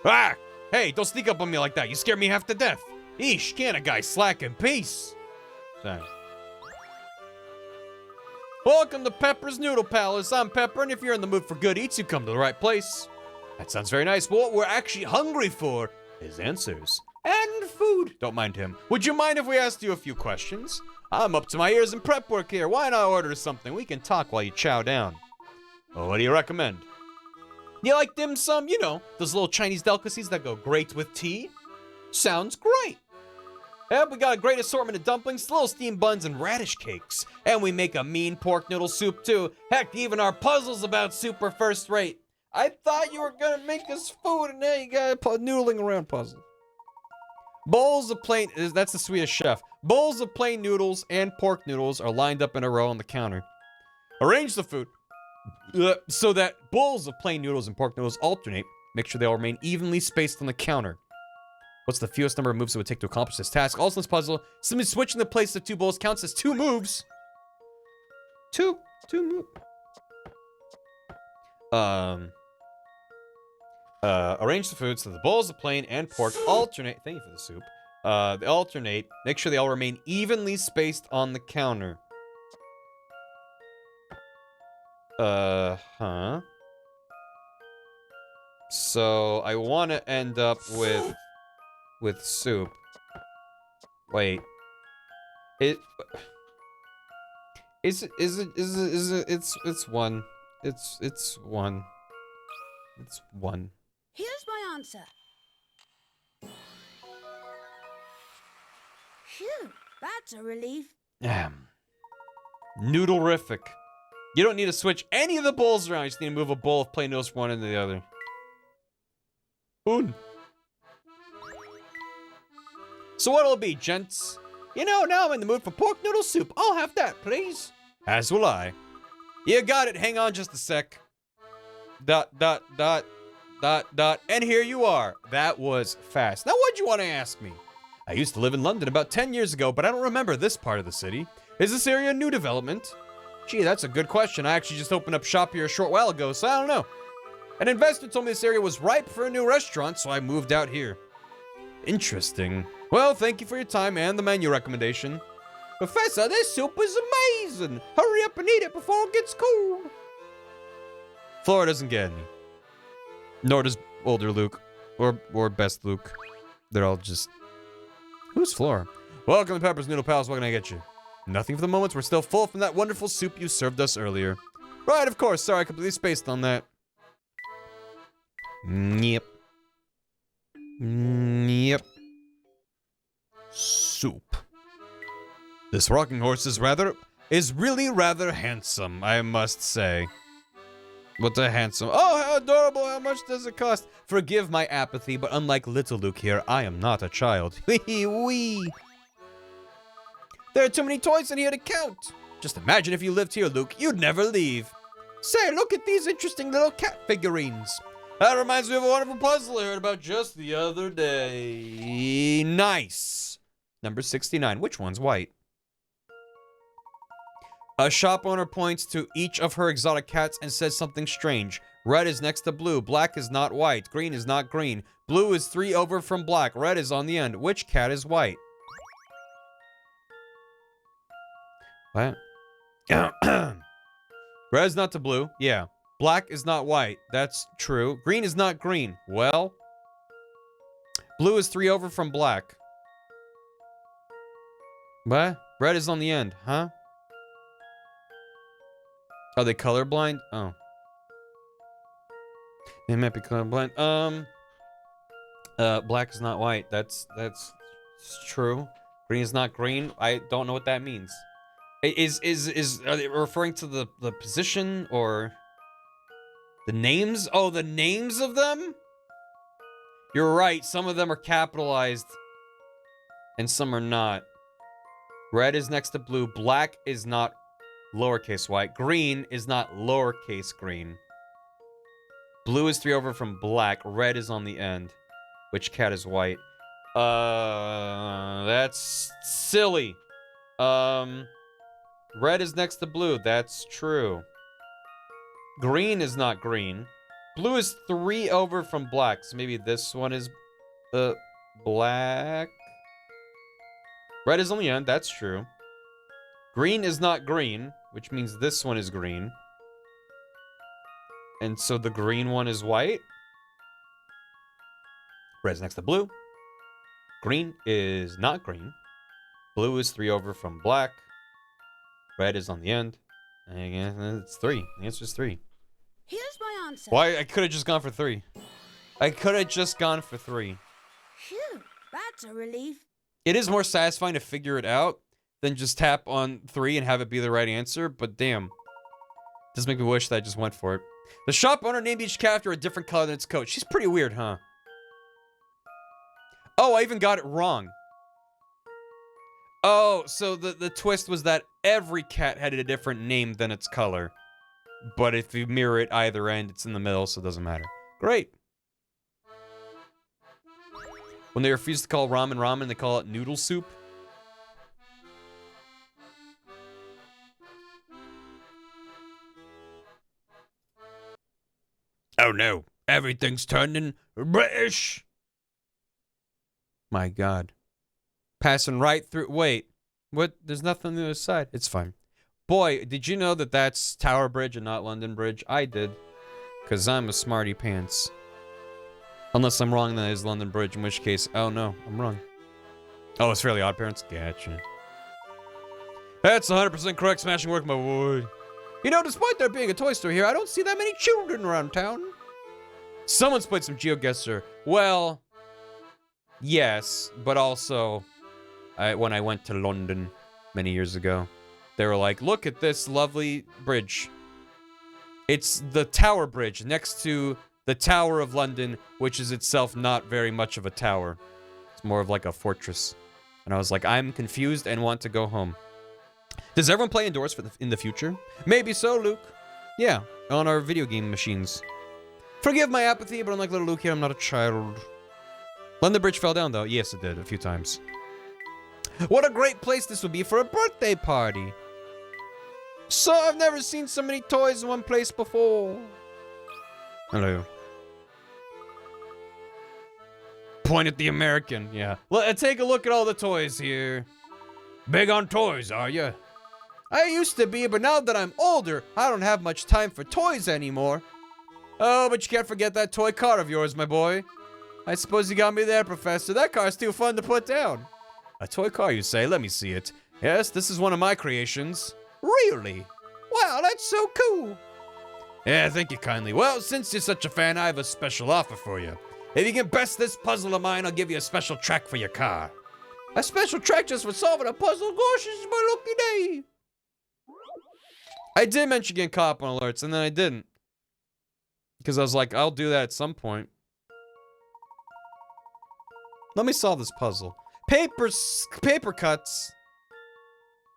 Speaker 5: Ah! Hey, don't sneak up on me like that. You scare me half to death. Eesh, can't a guy slack in peace?
Speaker 3: Sorry.
Speaker 5: Welcome to Pepper's Noodle Palace. I'm Pepper, and if you're in the mood for good eats, you come to the right place.
Speaker 3: That sounds very nice.
Speaker 5: But what we're actually hungry for is answers. And food. Don't mind him. Would you mind if we asked you a few questions? I'm up to my ears in prep work here. Why not order something? We can talk while you chow down.
Speaker 3: Well, what do you recommend?
Speaker 5: You like dim sum? You know, those little Chinese delicacies that go great with tea? Sounds great.
Speaker 3: Yep, we got a great assortment of dumplings, little steamed buns, and radish cakes. And we make a mean pork noodle soup, too. Heck, even our puzzles about soup are first rate. I thought you were gonna make us food, and now you got a noodling around puzzle. Bowls of plain... That's the Swedish chef. Bowls of plain noodles and pork noodles are lined up in a row on the counter. Arrange the food so that bowls of plain noodles and pork noodles alternate. Make sure they all remain evenly spaced on the counter. What's the fewest number of moves it would take to accomplish this task? Also in this puzzle, simply switching the place of 2 bowls counts as 2 moves. Two moves. Arrange the food so the bowls of plain and pork alternate. Thank you for the soup. They alternate. Make sure they all remain evenly spaced on the counter. So I want to end up with soup. Wait. It's one. It's one. It's one.
Speaker 7: Here's my answer. Phew, that's a relief.
Speaker 3: Noodle-rific. You don't need to switch any of the bowls around. You just need to move a bowl of plain noodles from one end to the other. Un. So what'll it be, gents? You know, now I'm in the mood for pork noodle soup. I'll have that, please. As will I. You got it. Hang on just a sec. ... And here you are. That was fast. Now, what'd you want to ask me? I used to live in London about 10 years ago, but I don't remember this part of the city. Is this area a new development? Gee, that's a good question. I actually just opened up shop here a short while ago, so I don't know. An investor told me this area was ripe for a new restaurant, so I moved out here. Interesting. Well, thank you for your time and the menu recommendation. Professor, this soup is amazing. Hurry up and eat it before it gets cold. Flora doesn't get any. Nor does older Luke. Or best Luke. They're all just... Who's Flora? Welcome to Pepper's Noodle Palace. What can I get you? Nothing for the moment. We're still full from that wonderful soup you served us earlier. Right, of course. Sorry, I completely spaced on that. Yep. Yep. Soup. This rocking horse is really rather handsome, I must say. What a handsome... Oh, how adorable! How much does it cost? Forgive my apathy, but unlike little Luke here, I am not a child. Wee. There are too many toys in here to count. Just imagine if you lived here, Luke. You'd never leave. Say, look at these interesting little cat figurines. That reminds me of a wonderful puzzle I heard about just the other day. Nice. Number 69. Which one's white? A shop owner points to each of her exotic cats and says something strange. Red is next to blue. Black is not white. Green is not green. Blue is 3 over from black. Red is on the end. Which cat is white? What? Red is not to blue. Yeah. Black is not white. That's true. Green is not green. Well. Blue is 3 over from black. What? Red is on the end. Huh? Are they colorblind? Oh. They might be colorblind. Black is not white. That's true. Green is not green. I don't know what that means. Are they referring to the position or the names? Oh, the names of them? You're right. Some of them are capitalized and some are not. Red is next to blue. Black is not lowercase white. Green is not lowercase green. Blue is 3 over from black. Red is on the end. Which cat is white? That's silly. Red is next to blue. That's true. Green is not green. Blue is 3 over from black. So maybe this one is black. Red is on the end. That's true. Green is not green, which means this one is green. And so the green one is white. Red is next to blue. Green is not green. Blue is 3 over from black. Red is on the end. And it's 3. The answer is 3.
Speaker 7: Here's my answer.
Speaker 3: Why? I could have just gone for 3. I could have just gone for 3.
Speaker 7: Phew, that's a relief.
Speaker 2: It is more satisfying to figure it out than just tap on 3 and have it be the right answer, but damn. Does make me wish that I just went for it. The shop owner named each character a different color than its coat. She's pretty weird, huh? Oh, I even got it wrong. Oh, so the twist was that every cat had a different name than its color. But if you mirror it either end, it's in the middle, so it doesn't matter. Great. When they refuse to call ramen ramen, they call it noodle soup.
Speaker 5: Oh no, everything's turning British.
Speaker 2: My God. Passing right through. Wait. What? There's nothing on the other side. It's fine. Boy, did you know that that's Tower Bridge and not London Bridge? I did. Because I'm a smarty pants. Unless I'm wrong, that is London Bridge, in which case, oh no, I'm wrong. Oh, it's Fairly Odd Parents? Gotcha. That's 100% correct smashing work, my boy. You know, despite there being a toy store here, I don't see that many children around town. Someone's played some GeoGuessr. Well, yes, but also, when I went to London many years ago, they were like, look at this lovely bridge. It's the Tower Bridge next to the Tower of London, which is itself not very much of a tower. It's more of like a fortress. And I was like, I'm confused and want to go home. Does everyone play indoors in the future? Maybe so, Luke. Yeah, on our video game machines. Forgive my apathy, but unlike little Luke here, I'm not a child. London Bridge fell down, though. Yes, it did, a few times. What a great place this would be for a birthday party. So, I've never seen so many toys in one place before. Hello. Point at the American, yeah. Take a look at all the toys here.
Speaker 5: Big on toys, are you?
Speaker 2: I used to be, but now that I'm older, I don't have much time for toys anymore. Oh, but you can't forget that toy car of yours, my boy. I suppose you got me there, Professor. That car's too fun to put down. A toy car, you say? Let me see it. Yes, this is one of my creations. Really? Wow, that's so cool.
Speaker 5: Yeah, thank you kindly. Well, since you're such a fan, I have a special offer for you. If you can best this puzzle of mine, I'll give you a special track for your car.
Speaker 2: A special track just for solving a puzzle? Gosh, this is my lucky day. I did mention getting caught up on alerts, and then I didn't. Because I was like, I'll do that at some point. Let me solve this puzzle. Paper cuts.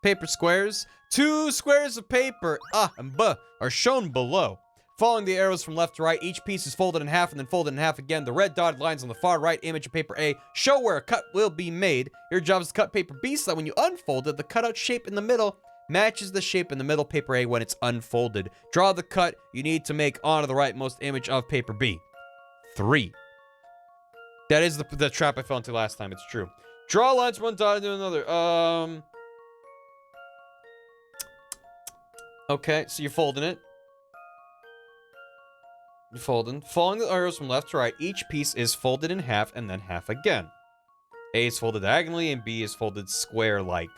Speaker 2: Paper squares. 2 squares of paper, and B, are shown below. Following the arrows from left to right, each piece is folded in half and then folded in half again. The red dotted lines on the far right image of paper A show where a cut will be made. Your job is to cut paper B so that when you unfold it, the cutout shape in the middle matches the shape in the middle paper A when it's unfolded. Draw the cut you need to make onto the rightmost image of paper B. 3. That is the trap I fell into last time, it's true. Draw lines from one dot to another. Okay, so you're folding it. You're folding. Following the arrows from left to right, each piece is folded in half and then half again. A is folded diagonally and B is folded square-like.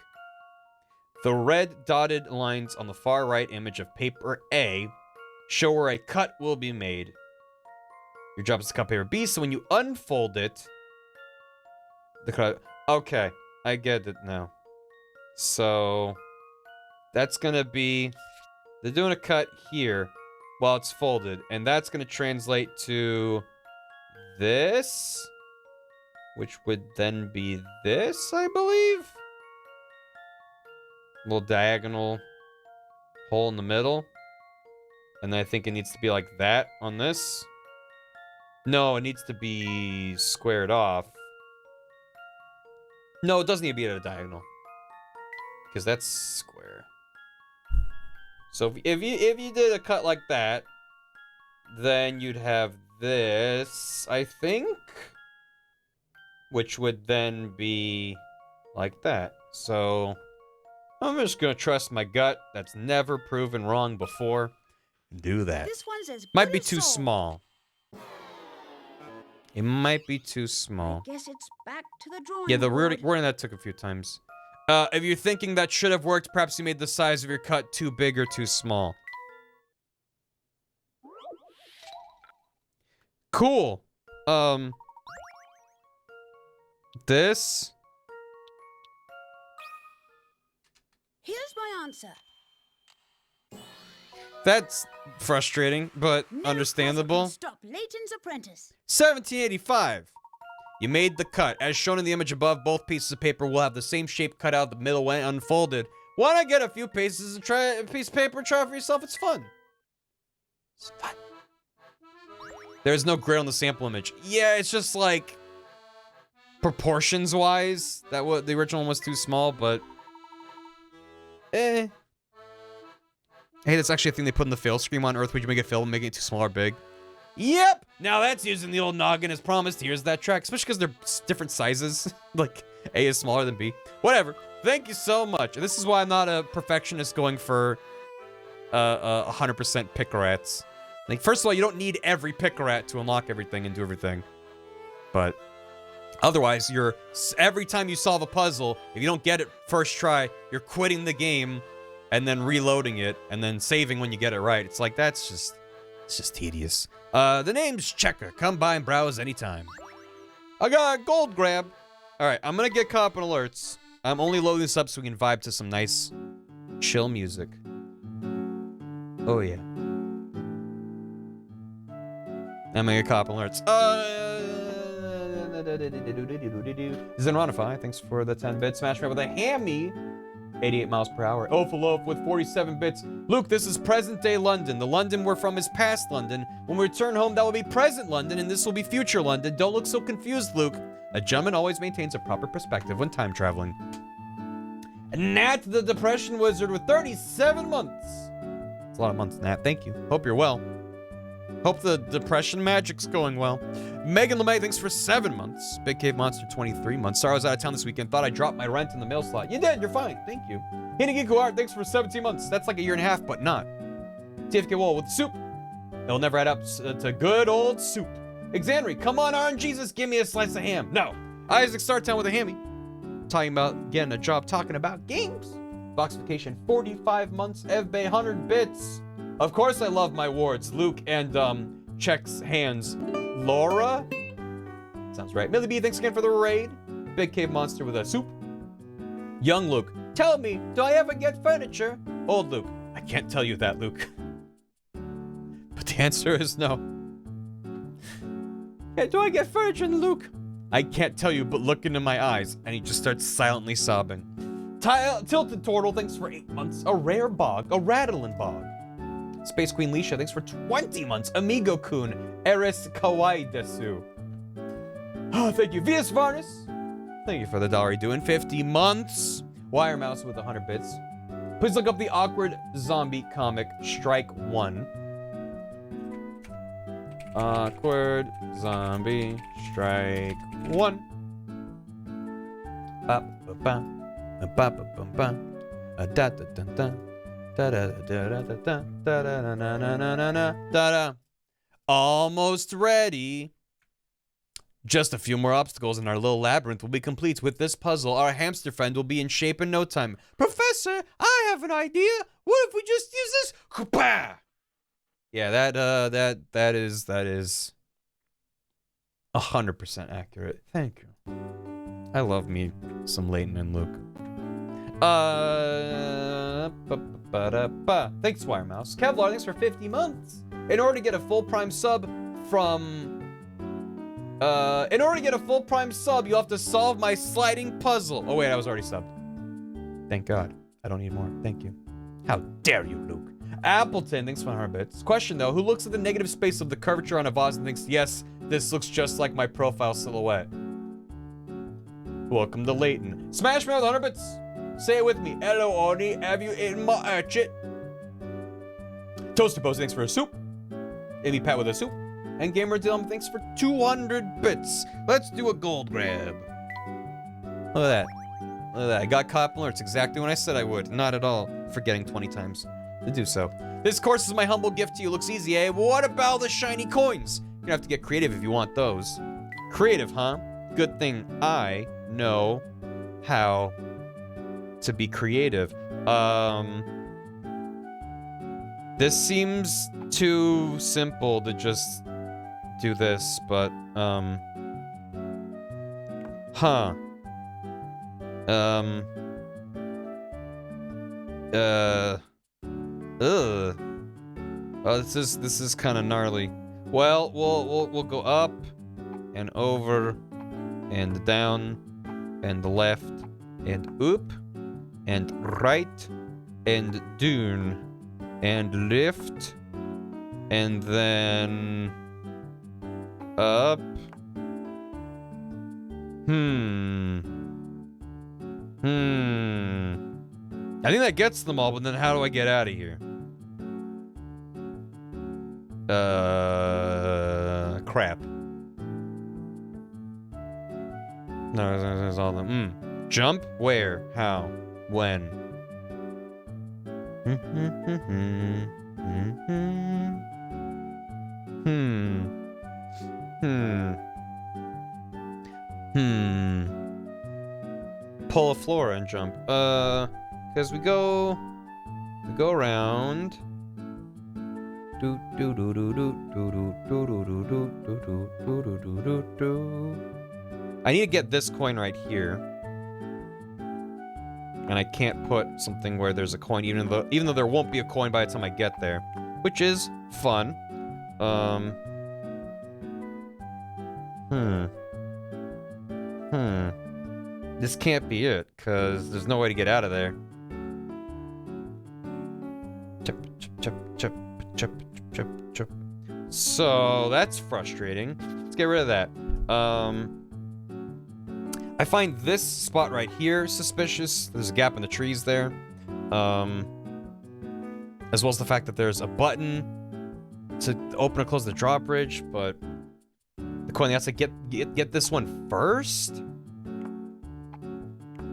Speaker 2: The red dotted lines on the far right image of paper A show where a cut will be made. Your job is to cut paper B, so when you unfold it, the cut... Okay, I get it now. So, that's gonna be... They're doing a cut here while it's folded, and that's gonna translate to this, which would then be this, I believe? Little diagonal hole in the middle. And then I think it needs to be like that on this. No, it needs to be squared off. No, it doesn't need to be at a diagonal. Because that's square. So if you did a cut like that, then you'd have this, I think. Which would then be like that. So I'm just gonna trust my gut. That's never proven wrong before. Do that.
Speaker 7: This one's as
Speaker 2: Might
Speaker 7: good
Speaker 2: be
Speaker 7: as
Speaker 2: too
Speaker 7: solved.
Speaker 2: small. It might be too small.
Speaker 7: Guess it's back to the drawing
Speaker 2: Yeah, the
Speaker 7: board.
Speaker 2: wording that took a few times. If you're thinking that should have worked, perhaps you made the size of your cut too big or too small. Cool. This
Speaker 7: Here's my answer.
Speaker 2: That's frustrating, but
Speaker 7: No puzzle
Speaker 2: understandable.
Speaker 7: can stop Layton's apprentice.
Speaker 2: 1785. You made the cut. As shown in the image above, both pieces of paper will have the same shape cut out the middle when unfolded. Why not get a few pieces and try a piece of paper and try it for yourself? It's fun. It's fun. There's no grid on the sample image. Yeah, it's just like proportions wise. That what the original one was too small, but Hey, that's actually a thing they put in the fill screen on Earth. Would you make it fill and make it too small or big? Yep! Now that's using the old noggin as promised. Here's that track, especially because they're different sizes. Like, A is smaller than B. Whatever. Thank you so much. This is why I'm not a perfectionist going for 100% pick-a-rats. Like, first of all, you don't need every pick-a-rat to unlock everything and do everything. But otherwise, every time you solve a puzzle, if you don't get it first try, you're quitting the game and then reloading it and then saving when you get it right. It's like, it's just tedious. The name's Checker. Come by and browse anytime. I got a gold grab. All right, I'm gonna get caught up in alerts. I'm only loading this up so we can vibe to some nice, chill music. Oh yeah. I'm gonna get caught up in alerts. Zenronify, thanks for the 10 bits. Smash me with a hammy. 88 miles per hour. Ophelof with 47 bits. Luke, this is present day London. The London we're from is past London. When we return home, that will be present London, and this will be future London. Don't look so confused, Luke. A gentleman always maintains a proper perspective when time traveling. Nat the Depression Wizard with 37 months. It's a lot of months, Nat. Thank you. Hope you're well. Hope the depression magic's going well. Megan LeMay, thanks for 7 months. Big Cave Monster, 23 months. Sorry I was out of town this weekend. Thought I dropped my rent in the mail slot. You did. You're fine. Thank you. Hinigiku Art, thanks for 17 months. That's like a year and a half, but not. TFK Wall with soup. It'll never add up to good old soup. Exanry, come on, Iron Jesus, give me a slice of ham. No. Isaac Startown with a hammy. Talking about getting a job talking about games. Box Vacation, 45 months. Evbay, 100 bits. Of course I love my wards. Luke and Check's hands. Laura? Sounds right. Millie B, thanks again for the raid. Big Cave Monster with a soup. Young Luke, tell me, do I ever get furniture? Old Luke, I can't tell you that, Luke. But the answer is no. Yeah, do I get furniture, Luke? I can't tell you, but look into my eyes. And he just starts silently sobbing. Tilted Turtle, thanks for 8 months. A rare bog, a rattling bog. Space Queen Leisha, thanks for 20 months. Amigo-kun, Eris Kawaii Desu. Oh, thank you. Vias Varnus, thank you for the dollar doing 50 months. Wire Mouse with 100 bits. Please look up the awkward zombie comic Strike 1. Awkward zombie Strike 1. Almost ready. Just a few more obstacles and our little labyrinth will be complete. With this puzzle, our hamster friend will be in shape in no time. Professor, I have an idea. What if we just use this? Kapah! Yeah, that is 100% accurate. Thank you. I love me some Layton and Luke. Thanks, Wire Mouse. Kevlar, thanks for 50 months. In order to get a full prime sub from... in order to get a full prime sub, you have to solve my sliding puzzle. Oh, wait, I was already subbed. Thank God. I don't need more. Thank you. How dare you, Luke. Appleton, thanks for 100 bits. Question, though. Who looks at the negative space of the curvature on a vase and thinks, yes, this looks just like my profile silhouette? Welcome to Layton. Smash me with 100 bits. Say it with me. Hello, Oni. Have you eaten my hatchet? Toaster Pose, thanks for a soup. Amy Pat with a soup. And Gamer Dylan, thanks for 200 bits. Let's do a gold grab. Look at that. Look at that. I got caught alerts exactly when I said I would. Not at all. Forgetting 20 times to do so. This course is my humble gift to you. Looks easy, eh? What about the shiny coins? You're gonna have to get creative if you want those. Creative, huh? Good thing I know how to be creative. This seems too simple to just do this, but, Ugh. Oh, this is kind of gnarly. Well, we'll go up and over and down and left and up and right and down and left and then up. I think that gets them all, but then how do I get out of here? Crap. No, there's all them. Jump? Where? How? When? Pull a FLORA and jump. Because we go around. I need to get this coin right here. And I can't put something where there's a coin, even though there won't be a coin by the time I get there, which is fun. This can't be it, because there's no way to get out of there. So, that's frustrating. Let's get rid of that. I find this spot right here suspicious. There's a gap in the trees there. As well as the fact that there's a button to open or close the drawbridge, but the coin has to get this one first?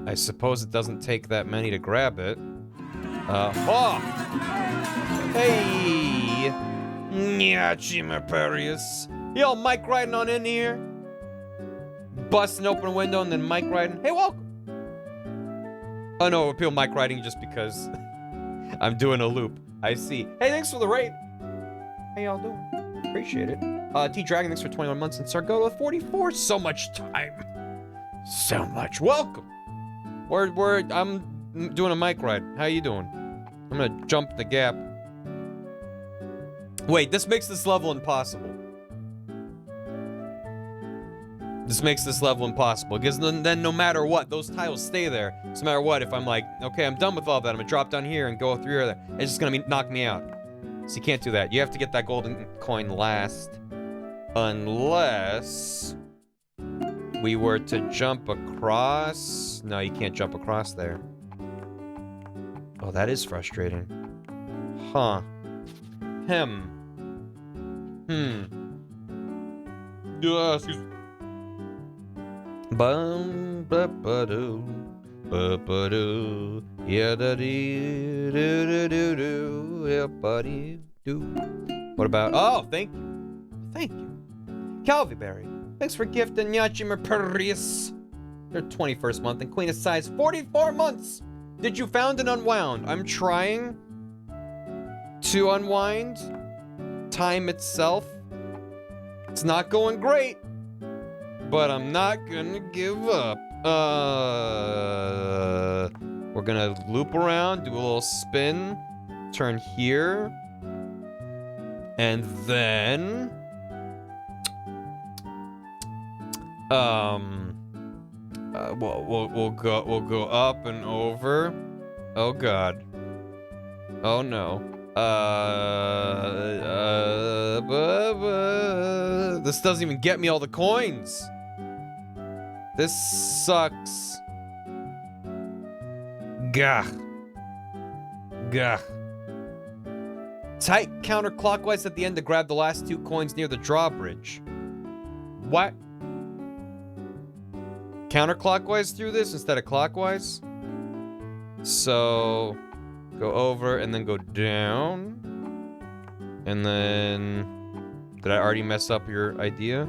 Speaker 2: I suppose it doesn't take that many to grab it. Oh! Hey! Nyachimaparius. Yo, Mike riding on in here. Busting open a window and then Mike riding. Hey, welcome! Oh no, people Mike riding just because I'm doing a loop. I see. Hey, thanks for the raid. How y'all doing? Appreciate it. T-Dragon, thanks for 21 months. And Sargo with 44. So much time. So much. Welcome. I'm doing a mic ride. How you doing? I'm gonna jump the gap. Wait, this makes this level impossible. This makes this level impossible, because then no matter what, those tiles stay there. So no matter what, if I'm like, okay, I'm done with all that, I'm gonna drop down here and go through here, it's just gonna knock me out. So you can't do that. You have to get that golden coin last. Unless we were to jump across. No, you can't jump across there. Oh, that is frustrating. Huh. Excuse me. Bum ba ba do yeah da dee do do do yeah buddy do. What about? Oh, thank you, Calviberry. Thanks for gifting Nyachimaparius your 21st month and Queen of Size 44 months. Did you found and unwound? I'm trying to unwind. Time itself, it's not going great, but I'm not gonna give up. We're gonna loop around, do a little spin, turn here, and then we'll go up and over. Oh god. Oh no. This doesn't even get me all the coins. This sucks. Gah. Tight counterclockwise at the end to grab the last 2 coins near the drawbridge. What? Counterclockwise through this instead of clockwise? So go over and then go down. And then did I already mess up your idea?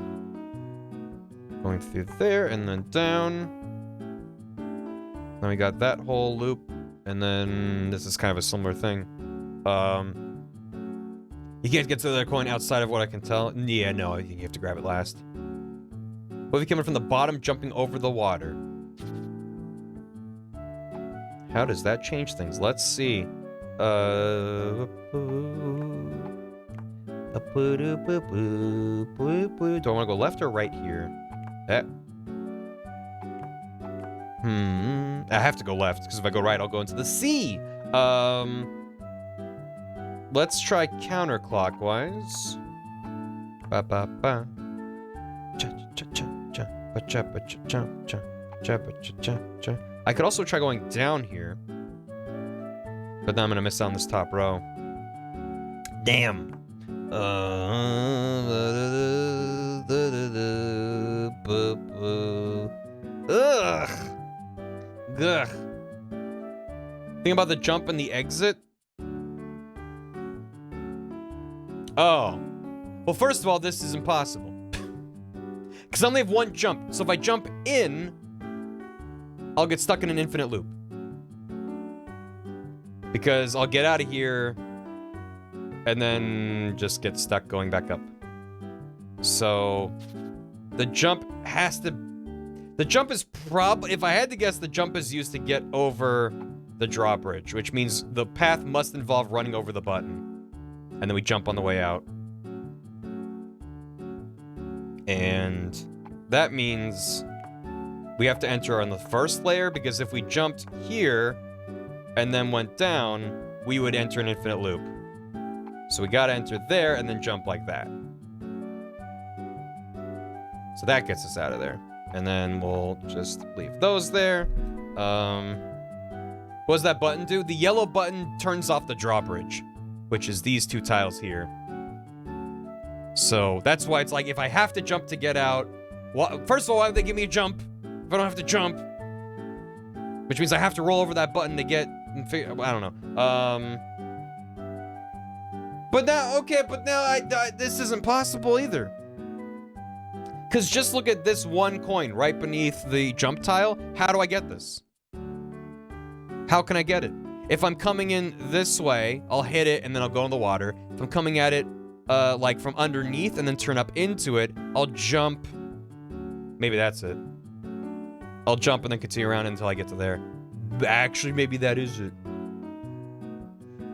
Speaker 2: Going through there and then down. Then we got that whole loop. And then this is kind of a similar thing. You can't get to the other coin outside of what I can tell. Yeah, no, I think you have to grab it last. What if you coming from the bottom, jumping over the water? How does that change things? Let's see. Do I want to go left or right here? That. I have to go left, because if I go right, I'll go into the sea. Let's try counterclockwise. Ba ba ba. Cha cha cha cha. Ba cha ba cha cha cha. Cha ba cha cha cha. I could also try going down here. But then I'm gonna miss out on this top row. Damn. Ugh. Ugh. Think about the jump and the exit. Oh. Well, first of all, this is impossible. Because I only have one jump. So if I jump in, I'll get stuck in an infinite loop. Because I'll get out of here and then just get stuck going back up. So the jump has to... The jump is probably... If I had to guess, the jump is used to get over the drawbridge, which means the path must involve running over the button. And then we jump on the way out. And that means we have to enter on the first layer, because if we jumped here and then went down, we would enter an infinite loop. So we gotta enter there and then jump like that. So that gets us out of there. And then we'll just leave those there. What does that button do? The yellow button turns off the drawbridge, which is these two tiles here. So that's why it's like, if I have to jump to get out... Well, first of all, why would they give me a jump if I don't have to jump? Which means I have to roll over that button to get... I don't know. But now, okay, but now this isn't possible either. Because just look at this one coin right beneath the jump tile. How do I get this? How can I get it? If I'm coming in this way, I'll hit it and then I'll go in the water. If I'm coming at it, like from underneath and then turn up into it, I'll jump. Maybe that's it. I'll jump and then continue around until I get to there. Actually, maybe that is it.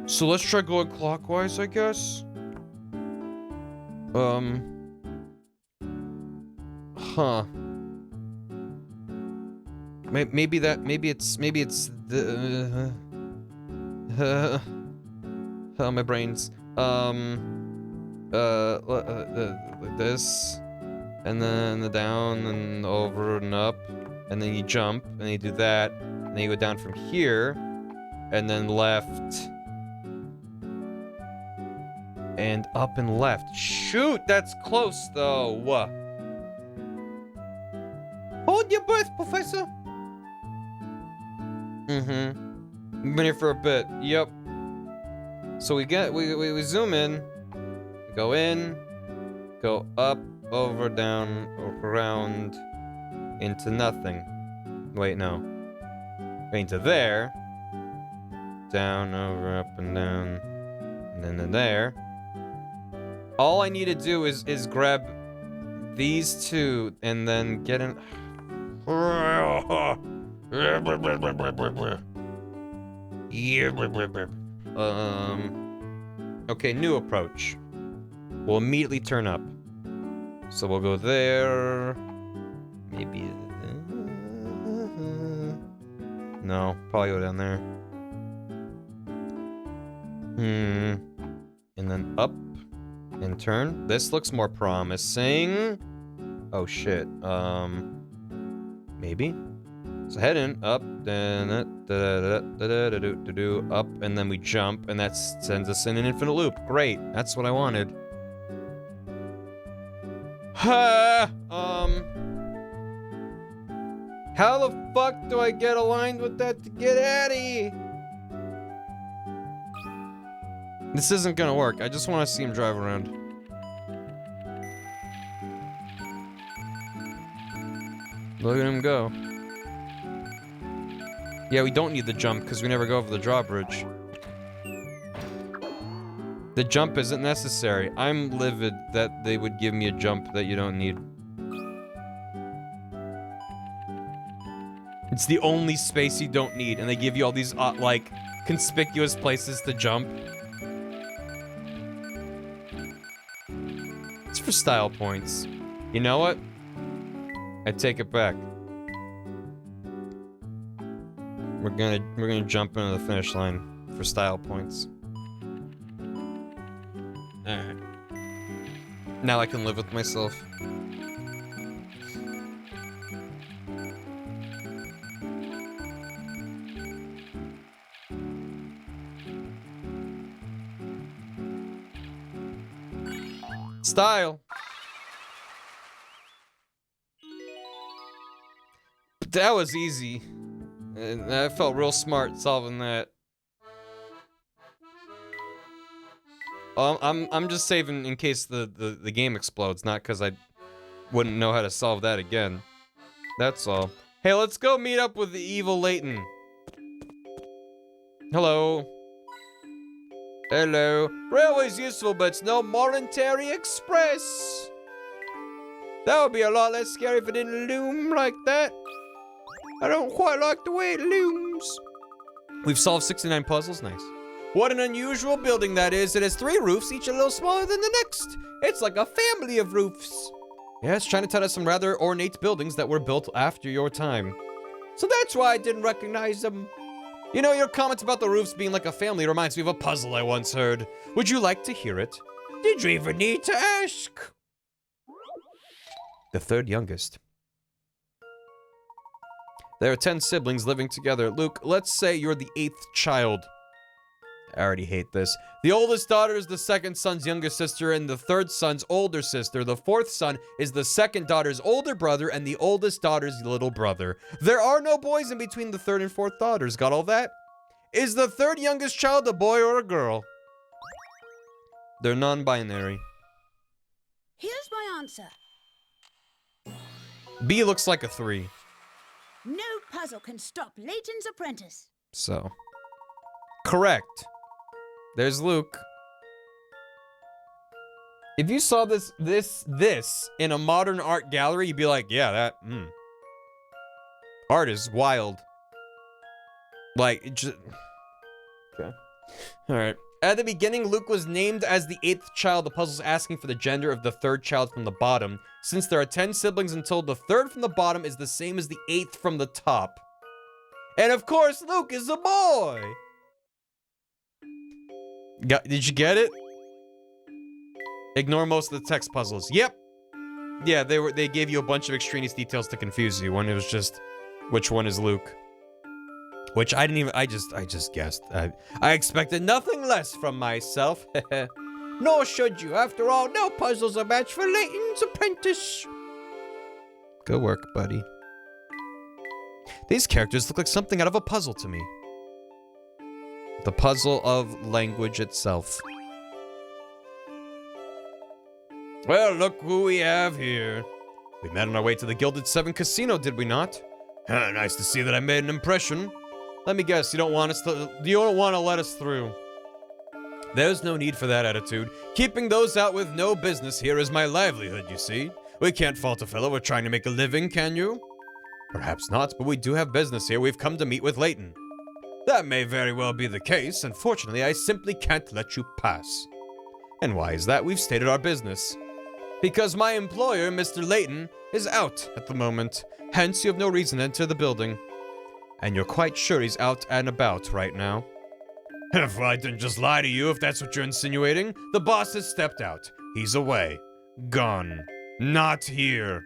Speaker 2: So let's try going clockwise, I guess. Huh. Maybe it's the oh, my brains. This, and then the down and over and up, and then you jump and then you do that, and then you go down from here, and then left and up and left. Shoot, that's close though. Hold your breath, Professor. Been here for a bit. Yep. So we zoom in, go in, go up, over, down, around, into nothing. Wait, no. Into there. Down, over, up, and down, and then to there. All I need to do is grab these two and then get in. Okay, new approach. We'll immediately turn up. So we'll go there. Maybe. No, probably go down there. And then up and turn. This looks more promising. Oh shit. Maybe. So head in, up, then up, and then we jump, and that sends us in an infinite loop. Great, that's what I wanted. How the fuck do I get aligned with that to get out of here? This isn't gonna work. I just want to see him drive around. Look at him go. Yeah, we don't need the jump because we never go over the drawbridge. The jump isn't necessary. I'm livid that they would give me a jump that you don't need. It's the only space you don't need, and they give you all these, like, conspicuous places to jump. It's for style points. You know what? I take it back. We're gonna jump into the finish line for style points. Alright. Now I can live with myself. Style. That was easy. And I felt real smart solving that. I'm just saving in case the game explodes, not because I wouldn't know how to solve that again. That's all. Hey, let's go meet up with the evil Layton. Hello. Hello. Railway's useful, but it's no monetary express. That would be a lot less scary if it didn't loom like that. I don't quite like the way it looms. We've solved 69 puzzles. Nice. What an unusual building that is. It has 3 roofs, each a little smaller than the next. It's like a family of roofs. Yes, Chinatown has some rather ornate buildings that were built after your time. So that's why I didn't recognize them. You know, your comments about the roofs being like a family reminds me of a puzzle I once heard. Would you like to hear it? Did you even need to ask? The 3rd youngest. There are 10 siblings living together. Luke, let's say you're the 8th child. I already hate this. The oldest daughter is the 2nd son's younger sister and the 3rd son's older sister. The 4th son is the 2nd daughter's older brother and the oldest daughter's little brother. There are no boys in between the 3rd and 4th daughters. Got all that? Is the 3rd youngest child a boy or a girl? They're non-binary.
Speaker 7: Here's my answer.
Speaker 2: B looks like a 3.
Speaker 7: No puzzle can stop Layton's apprentice.
Speaker 2: So. Correct. There's Luke. If you saw this in a modern art gallery, you'd be like, yeah, that, art is wild. Like, it just... Okay. Alright. At the beginning, Luke was named as the 8th child. The puzzle's asking for the gender of the 3rd child from the bottom. Since there are 10 siblings until the 3rd from the bottom is the same as the 8th from the top. And of course, Luke is a boy! Did you get it? Ignore most of the text puzzles. Yep. Yeah, they gave you a bunch of extraneous details to confuse you. One, it was just which one is Luke. Which I didn't even, I just guessed. I expected nothing less from myself. Nor should you. After all, no puzzle's a match for Layton's apprentice. Good work, buddy. These characters look like something out of a puzzle to me. The puzzle of language itself. Well, look who we have here. We met on our way to the Gilded 7 Casino, did we not? Nice to see that I made an impression. Let me guess, you don't want to let us through. There's no need for that attitude. Keeping those out with no business here is my livelihood, you see. We can't fault a fellow we're trying to make a living, can you? Perhaps not, but we do have business here. We've come to meet with Layton. That may very well be the case. Unfortunately, I simply can't let you pass. And why is that? We've stated our business. Because my employer, Mr. Layton, is out at the moment. Hence, you have no reason to enter the building. And you're quite sure he's out and about right now. If I didn't just lie to you, if that's what you're insinuating, the boss has stepped out. He's away. Gone. Not here.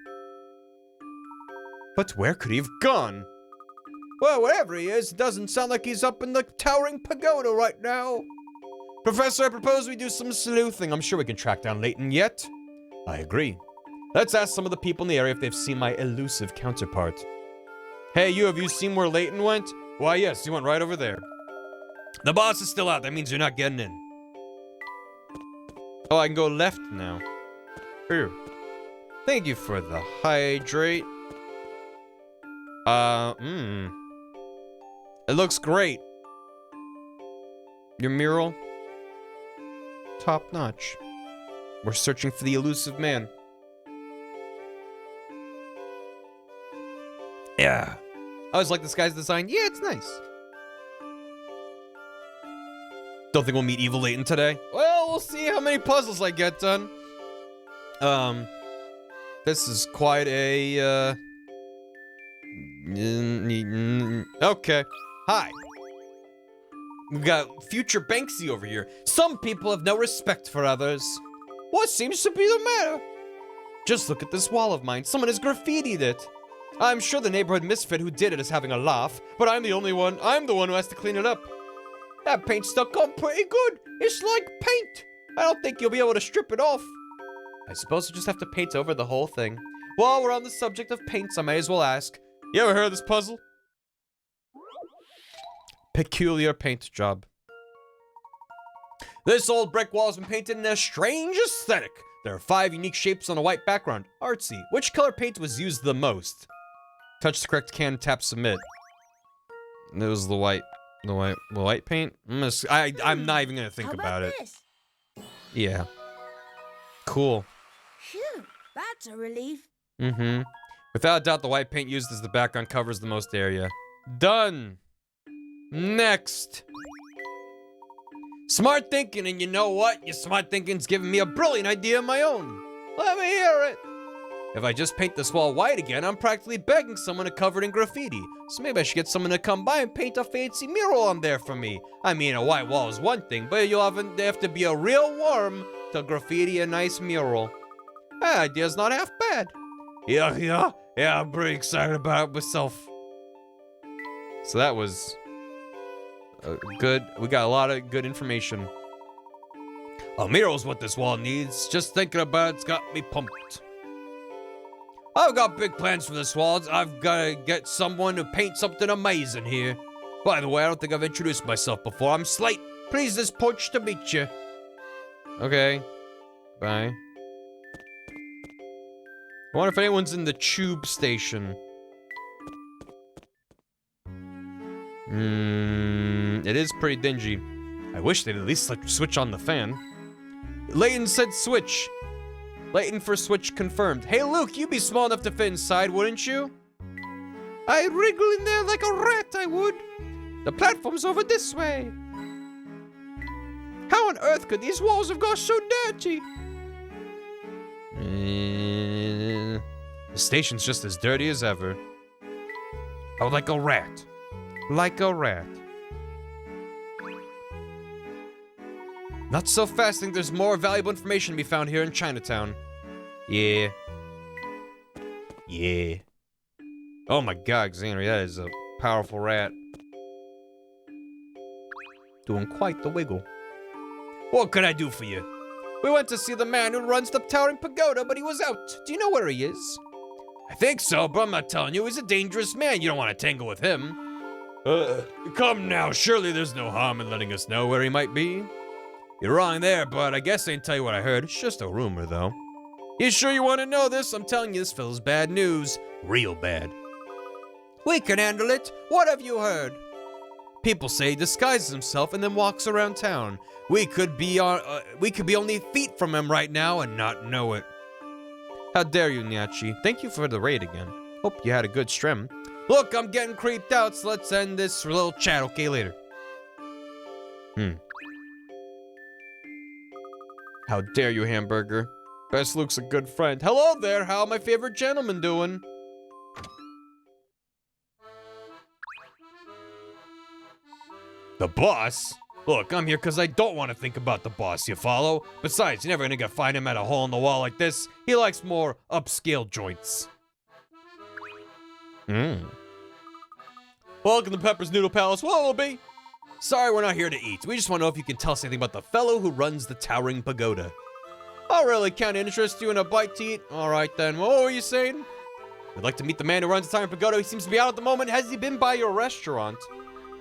Speaker 2: But where could he have gone? Well, wherever he is, it doesn't sound like he's up in the towering pagoda right now. Professor, I propose we do some sleuthing. I'm sure we can track down Layton yet. I agree. Let's ask some of the people in the area if they've seen my elusive counterpart. Hey, have you seen where Layton went? Why, yes, he went right over there. The boss is still out. That means you're not getting in. Oh, I can go left now. Here. Thank you for the hydrate. It looks great. Your mural? Top notch. We're searching for the elusive man. Yeah. I always like this guy's design. Yeah, it's nice. Don't think we'll meet Evil Layton today. Well, we'll see how many puzzles I get done. This is quite a, okay. Hi. We've got future Banksy over here. Some people have no respect for others. What seems to be the matter? Just look at this wall of mine. Someone has graffitied it. I'm sure the neighborhood misfit who did it is having a laugh, but I'm the one who has to clean it up. That paint's stuck on pretty good. It's like paint. I don't think you'll be able to strip it off. I suppose you just have to paint over the whole thing. While we're on the subject of paints, I may as well ask. You ever heard of this puzzle? Peculiar paint job. This old brick wall has been painted in a strange aesthetic. There are 5 unique shapes on a white background. Artsy. Which color paint was used the most? Touch the correct can, tap submit. It was the white paint? I'm not even gonna think about it.
Speaker 7: This?
Speaker 2: Yeah. Cool.
Speaker 7: Phew, that's a relief.
Speaker 2: Mm-hmm. Without a doubt, the white paint used as the background covers the most area. Done. Next. Smart thinking, and you know what? Your smart thinking's giving me a brilliant idea of my own. Let me hear it. If I just paint this wall white again, I'm practically begging someone to cover it in graffiti. So maybe I should get someone to come by and paint a fancy mural on there for me. I mean, a white wall is one thing, but they have to be a real worm to graffiti a nice mural. That idea's not half bad. Yeah, I'm pretty excited about it myself. So that was good. We got a lot of good information. A mural's what this wall needs. Just thinking about it's got me pumped. I've got big plans for this wall. I've got to get someone to paint something amazing here. By the way, I don't think I've introduced myself before. I'm Slate. Pleased as punch to meet you. Okay. Bye. I wonder if anyone's in the tube station. It is pretty dingy. I wish they'd at least switch on the fan. Layton said switch. Layton for switch confirmed. Hey Luke, you'd be small enough to fit inside, wouldn't you? I'd wriggle in there like a rat, I would. The platform's over this way. How on earth could these walls have got so dirty? The station's just as dirty as ever. Oh, like a rat. Like a rat. Not so fast. I think there's more valuable information to be found here in Chinatown. Yeah. Yeah. Oh my god, Xanary, that is a powerful rat. Doing quite the wiggle. What could I do for you? We went to see the man who runs the towering pagoda, but he was out. Do you know where he is? I think so, but I'm not telling you. He's a dangerous man. You don't want to tangle with him. Come now. Surely there's no harm in letting us know where he might be. You're wrong there, but I guess I didn't tell you what I heard. It's just a rumor, though. You sure you want to know this? I'm telling you, this fella's bad news. Real bad. We can handle it. What have you heard? People say he disguises himself and then walks around town. We could be only feet from him right now and not know it. How dare you, Nyachi? Thank you for the raid again. Hope you had a good stream. Look, I'm getting creeped out, so let's end this little chat, okay, later. How dare you, Hamburger? Best Luke's a good friend. Hello there, how my favorite gentleman doing? The boss? Look, I'm here because I don't want to think about the boss, you follow? Besides, you're never gonna find him at a hole in the wall like this. He likes more upscale joints. Welcome to Pepper's Noodle Palace. What will it be? Sorry, we're not here to eat. We just want to know if you can tell us anything about the fellow who runs the towering pagoda. Oh, really? Can't interest you in a bite to eat? All right, then. What were you saying? I'd like to meet the man who runs the towering pagoda. He seems to be out at the moment. Has he been by your restaurant?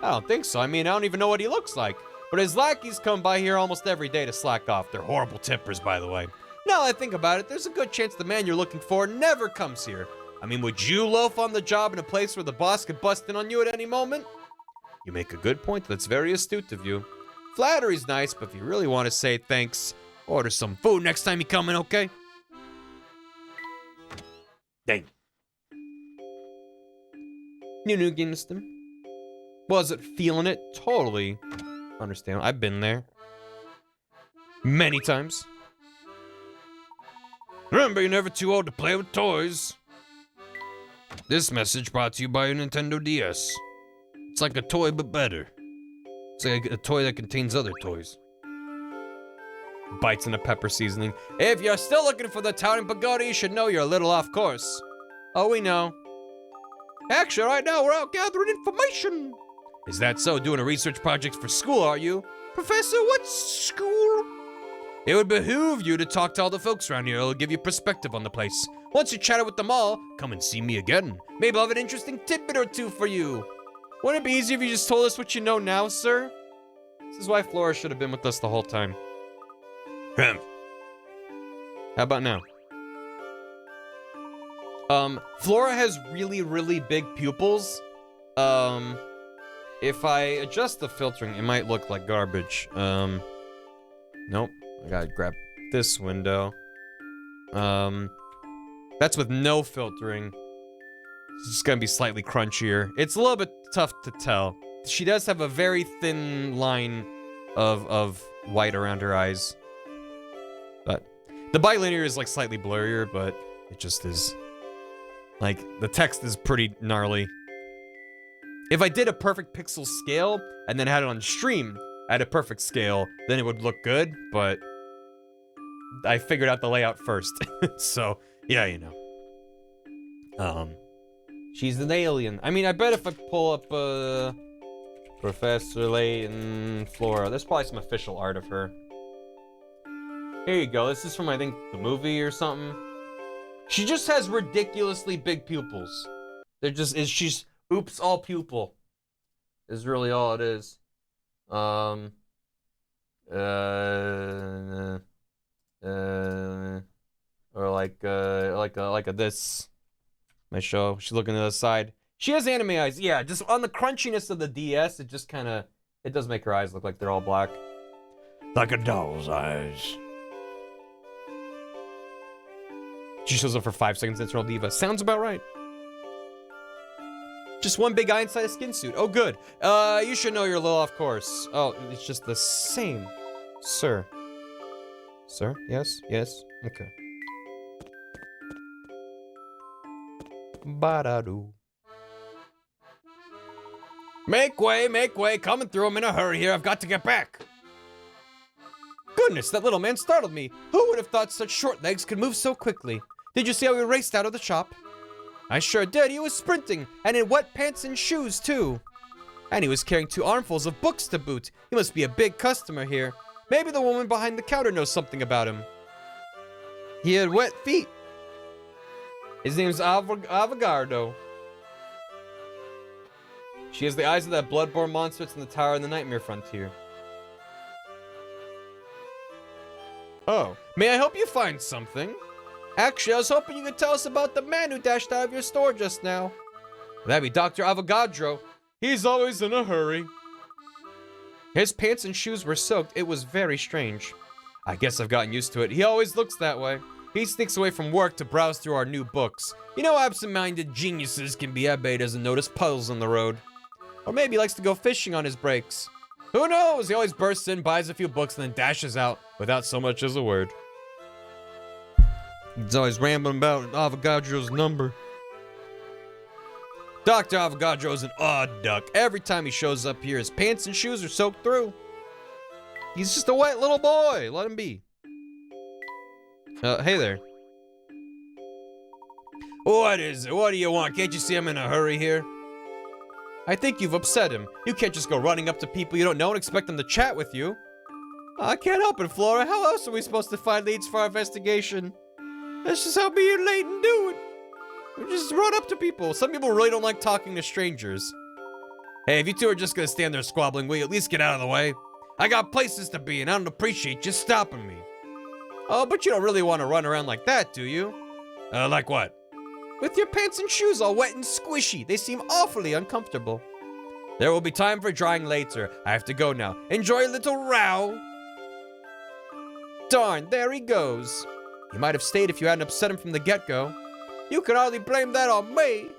Speaker 2: I don't think so. I mean, I don't even know what he looks like. But his lackeys come by here almost every day to slack off. They're horrible tippers, by the way. Now that I think about it, there's a good chance the man you're looking for never comes here. I mean, would you loaf on the job in a place where the boss could bust in on you at any moment? You make a good point. That's very astute of you. Flattery's nice, but if you really want to say thanks, order some food next time you come in, okay? Dang. New Ginston. Was it feeling it? Totally. Understand. I've been there. Many times.
Speaker 3: Remember, you're never too old to play with toys. This message brought to you by your Nintendo DS. It's like a toy, but better. It's like a toy that contains other toys.
Speaker 2: Bites in a pepper seasoning.
Speaker 3: If you're still looking for the Towering Pagoda, you should know you're a little off course.
Speaker 2: Oh, we know.
Speaker 3: Actually, right now we're out gathering information. Is that so? Doing a research project for school, are you? Professor, what's school? It would behoove you to talk to all the folks around here. It'll give you perspective on the place. Once you chatted with them all, come and see me again. Maybe I'll have an interesting tidbit or two for you.
Speaker 2: Wouldn't it be easier if you just told us what you know now, sir? This is why Flora should have been with us the whole time. How about now? Flora has really, really big pupils. If I adjust the filtering, it might look like garbage. Nope. I gotta grab this window. That's with no filtering. It's just gonna be slightly crunchier. It's a little bit tough to tell. She does have a very thin line of white around her eyes. But the bilinear is like slightly blurrier, but it just is. Like, the text is pretty gnarly. If I did a perfect pixel scale and then had it on stream at a perfect scale, then it would look good, but I figured out the layout first. So, yeah, you know. She's an alien. I mean, I bet if I pull up, Professor Layton, Flora, there's probably some official art of her. Here you go. This is from, I think, the movie or something. She just has ridiculously big pupils. They're just, she's, oops, all pupil. Is really all it is. Or like a this. My show. She's looking to the side. She has anime eyes. Yeah, just on the crunchiness of the DS, it just kind of, it does make her eyes look like they're all black.
Speaker 5: Like a doll's eyes.
Speaker 2: She shows up for 5 seconds, it's real diva. Sounds about right. Just one big eye inside a skin suit. Oh, good. You should know you're a little off course. Oh, it's just the same. Sir. Sir? Yes? Yes? Okay. Ba-da-doo.
Speaker 3: Make way, coming through. I'm in a hurry here. I've got to get back.
Speaker 2: Goodness, that little man startled me. Who would have thought such short legs could move so quickly? Did you see how he raced out of the shop? I sure did. He was sprinting, and in wet pants and shoes, too. And he was carrying 2 armfuls of books to boot. He must be a big customer here. Maybe the woman behind the counter knows something about him. He had wet feet. His name's Avogardo. She has the eyes of that bloodborne monster that's in the Tower of the Nightmare Frontier. Oh, may I help you find something? Actually, I was hoping you could tell us about the man who dashed out of your store just now. That'd be Dr. Avogadro. He's always in a hurry. His pants and shoes were soaked. It was very strange. I guess I've gotten used to it. He always looks that way. He sneaks away from work to browse through our new books. You know, absent-minded geniuses can be. I bet he doesn't notice puddles on the road. Or maybe he likes to go fishing on his breaks. Who knows? He always bursts in, buys a few books, and then dashes out without so much as a word. He's always rambling about Avogadro's number. Dr. Avogadro's an odd duck. Every time he shows up here, his pants and shoes are soaked through. He's just a wet little boy. Let him be. Hey there.
Speaker 3: What is it? What do you want? Can't you see I'm in a hurry here?
Speaker 2: I think you've upset him. You can't just go running up to people you don't know and expect them to chat with you. I can't help it, Flora. How else are we supposed to find leads for our investigation? That's just how me and Layton do it. We just run up to people. Some people really don't like talking to strangers.
Speaker 3: Hey, if you two are just gonna stand there squabbling, will you at least get out of the way? I got places to be, and I don't appreciate you stopping me.
Speaker 2: Oh, but you don't really want to run around like that, do you?
Speaker 3: Like what?
Speaker 2: With your pants and shoes all wet and squishy. They seem awfully uncomfortable.
Speaker 3: There will be time for drying later. I have to go now. Enjoy a little row.
Speaker 2: Darn, there he goes. He might have stayed if you hadn't upset him from the get-go. You can hardly blame that on me.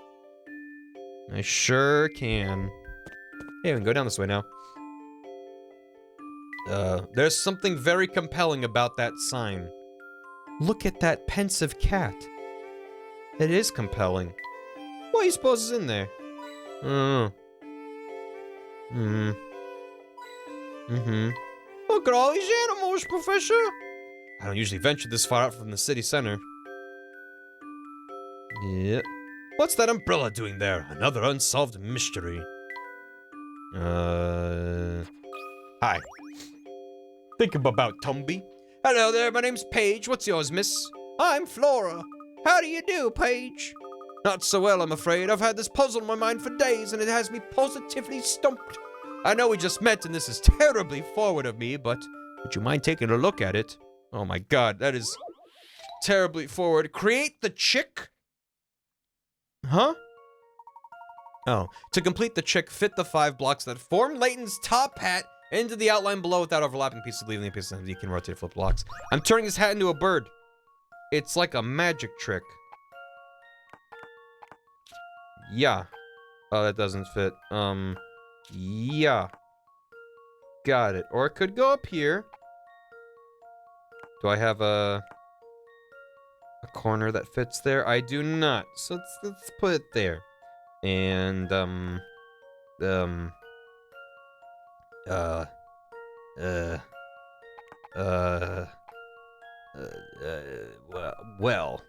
Speaker 2: I sure can. Hey, we can go down this way now. There's something very compelling about that sign. Look at that pensive cat. It is compelling. What do you suppose is in there? Look at all these animals, Professor. I don't usually venture this far out from the city center. Yep. What's that umbrella doing there? Another unsolved mystery. Hi. Think about Tumby.
Speaker 3: Hello there, my name's Paige. What's yours, miss? I'm Flora. How do you do, Paige? Not so well, I'm afraid. I've had this puzzle in my mind for days, and it has me positively stumped. I know we just met, and this is terribly forward of me, but would you mind taking a look at it? Oh my god, that is terribly forward. Create the chick? Huh? Oh. To complete the chick, fit the 5 blocks that form Layton's top hat into the outline below without overlapping pieces, leaving the pieces empty. You can rotate flip blocks. I'm turning his hat into a bird. It's like a magic trick. Yeah. Oh, that doesn't fit. Yeah. Got it. Or it could go up here. Do I have a corner that fits there? I do not. So let's put it there. And, well,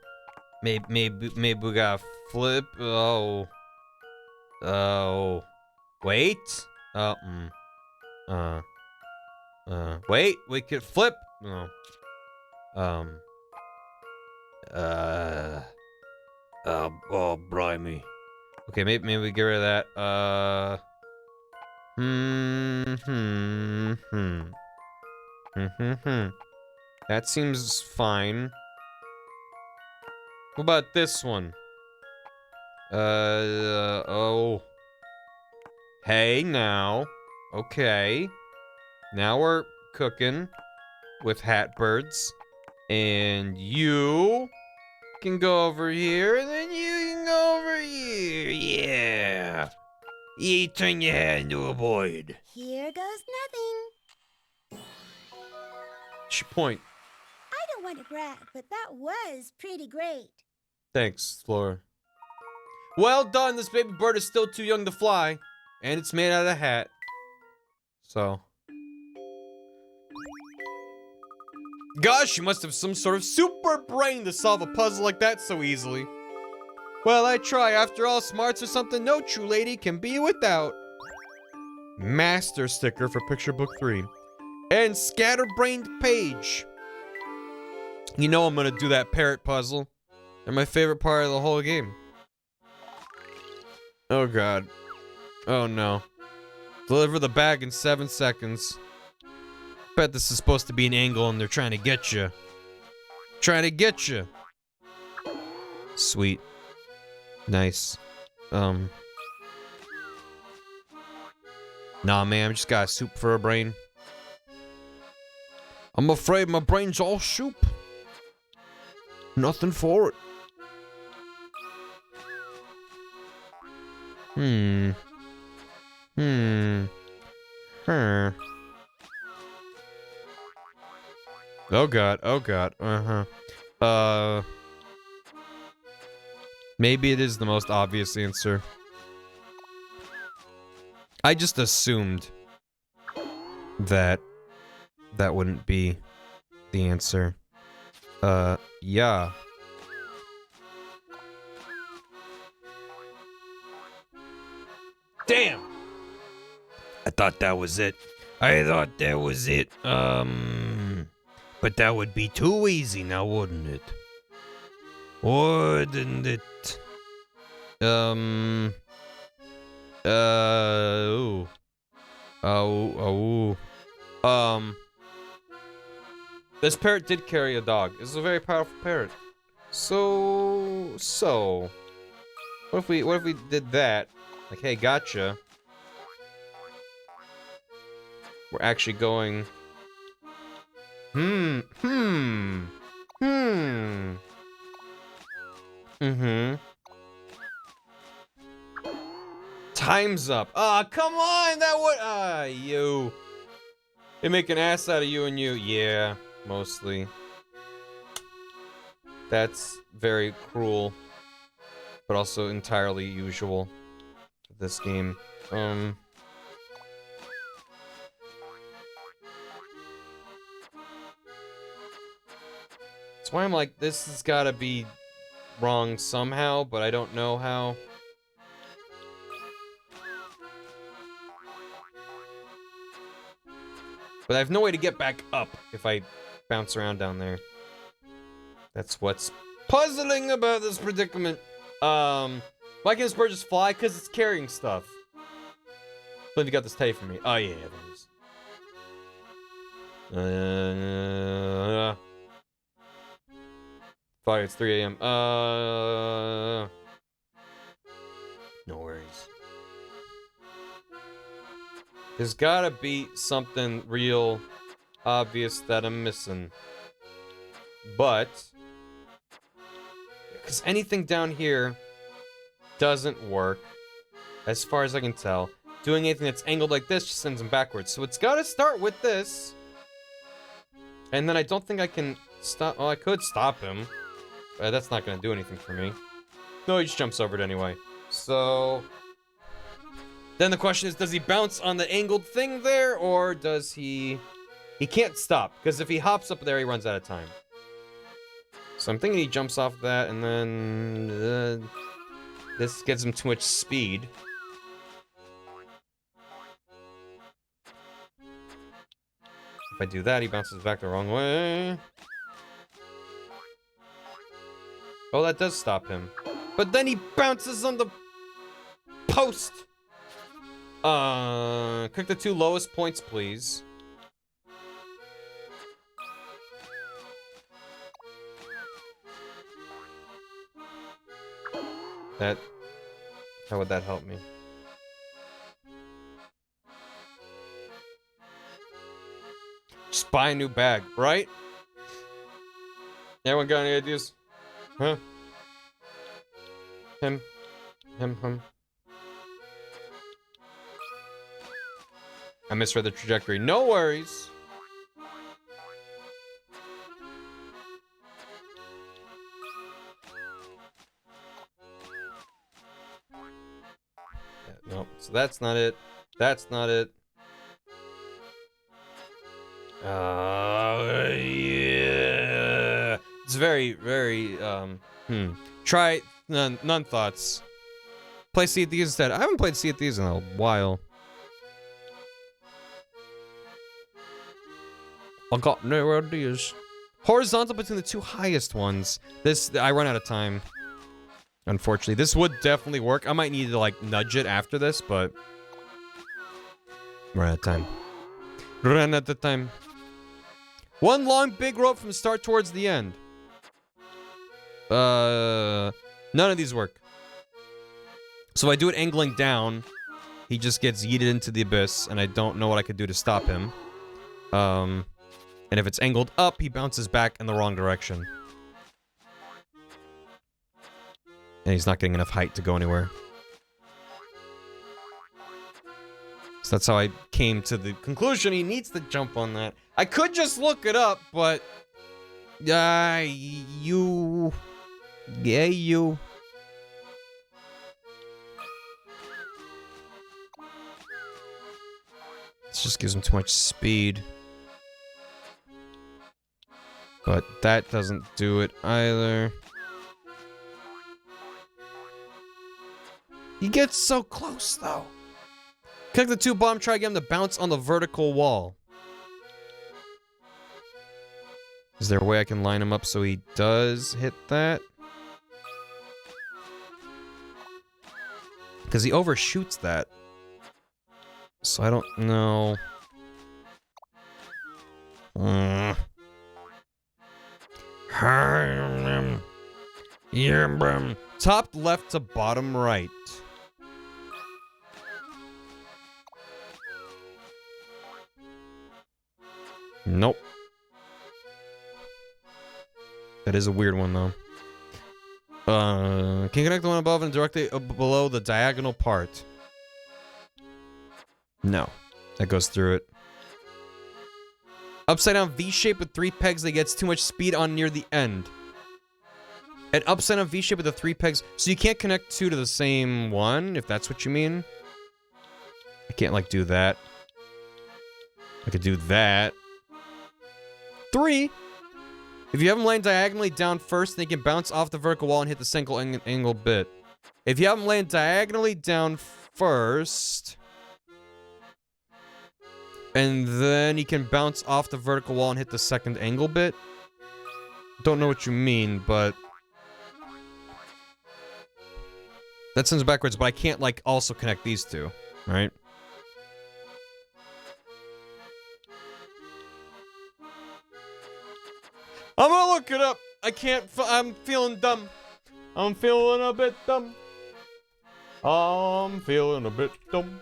Speaker 3: maybe we gotta flip. Oh, wait. Wait, we could flip. No. Oh, blimey. Okay, maybe we get rid of that. That seems fine. What about this one? Oh. Hey, now. Okay. Now we're cooking with hat birds. And you can go over here, and then you can go over here. Yeah. You turn your head into a void.
Speaker 7: Here goes nothing.
Speaker 2: What's your point?
Speaker 7: I don't want to brag, but that was pretty great.
Speaker 2: Thanks, Flora. Well done. This baby bird is still too young to fly, and it's made out of a hat. So. Gosh, you must have some sort of super brain to solve a puzzle like that so easily. Well, I try. After all, smarts are something no true lady can be without. Master sticker for picture book 3. And scatterbrained page. You know I'm gonna do that parrot puzzle. They're my favorite part of the whole game. Oh god. Oh no. Deliver the bag in 7 seconds. Bet this is supposed to be an angle and they're trying to get you. Trying to get you. Sweet. Nice. Nah, man, I just got soup for a brain. I'm afraid my brain's all soup. Nothing for it. Oh god, oh god, maybe it is the most obvious answer. I just assumed that that wouldn't be the answer. Yeah. Damn! I thought that was it. I thought that was it. But that would be too easy now, wouldn't it? Wouldn't it? This parrot did carry a dog. This is a very powerful parrot. So, what if we did that? Like, hey, gotcha. We're actually going. Time's up. Ah, come on, that would you. They make an ass out of you and you. Yeah, mostly. That's very cruel, but also entirely usual for this game. That's why I'm like, this has gotta be wrong somehow, but I don't know how. But I have no way to get back up if I bounce around down there. That's what's puzzling about this predicament. Why can't this bird just fly? Because it's carrying stuff. But you got this tape for me. Oh, yeah, there is. Fuck, it's 3 a.m. No worries. There's gotta be something real obvious that I'm missing. But, because anything down here doesn't work, as far as I can tell. Doing anything that's angled like this just sends him backwards. So it's gotta start with this. And then I don't think I can stop. Well, I could stop him. But that's not gonna do anything for me. No, he just jumps over it anyway. So then the question is, does he bounce on the angled thing there, or does he... He can't stop, because if he hops up there, he runs out of time. So I'm thinking he jumps off that, and then... this gives him too much speed. If I do that, he bounces back the wrong way. Oh, that does stop him. But then he bounces on the post! Click the 2 lowest points, please. That... How would that help me? Just buy a new bag, right? Anyone got any ideas? Huh? Him. I misread the trajectory. No worries. Yeah, no, so that's not it. That's not it. Yeah. It's very, very, Try none thoughts. Play Sea of Thieves instead. I haven't played Sea of Thieves in a while. I got no ideas. Horizontal between the 2 highest ones. This, I run out of time. Unfortunately, this would definitely work. I might need to like nudge it after this, but run out of time. Run out of time. One long big rope from start towards the end. None of these work. So if I do it angling down, he just gets yeeted into the abyss, and I don't know what I could do to stop him. And if it's angled up, he bounces back in the wrong direction. And he's not getting enough height to go anywhere. So that's how I came to the conclusion he needs to jump on that. I could just look it up, but... you... Yeah, you... This just gives him too much speed. But that doesn't do it either. He gets so close, though. Click the 2 bottom, try to get him to bounce on the vertical wall. Is there a way I can line him up so he does hit that? Because he overshoots that. So I don't know. Top left to bottom right. Nope. That is a weird one, though. Can connect the one above and directly below the diagonal part. No. That goes through it. Upside down V-shape with 3 pegs that gets too much speed on near the end. An upside down V-shape with the 3 pegs. So you can't connect 2 to the same one, if that's what you mean. I can't, like, do that. I could do that. 3. If you have them laying diagonally down first, they can bounce off the vertical wall and hit the single angle bit. If you have them laying diagonally down first... and then you can bounce off the vertical wall and hit the second angle bit. Don't know what you mean, but... that sounds backwards, but I can't, like, also connect these two, right? I'm gonna look it up. I can't. I'm feeling dumb. I'm feeling a bit dumb. I'm feeling a bit dumb.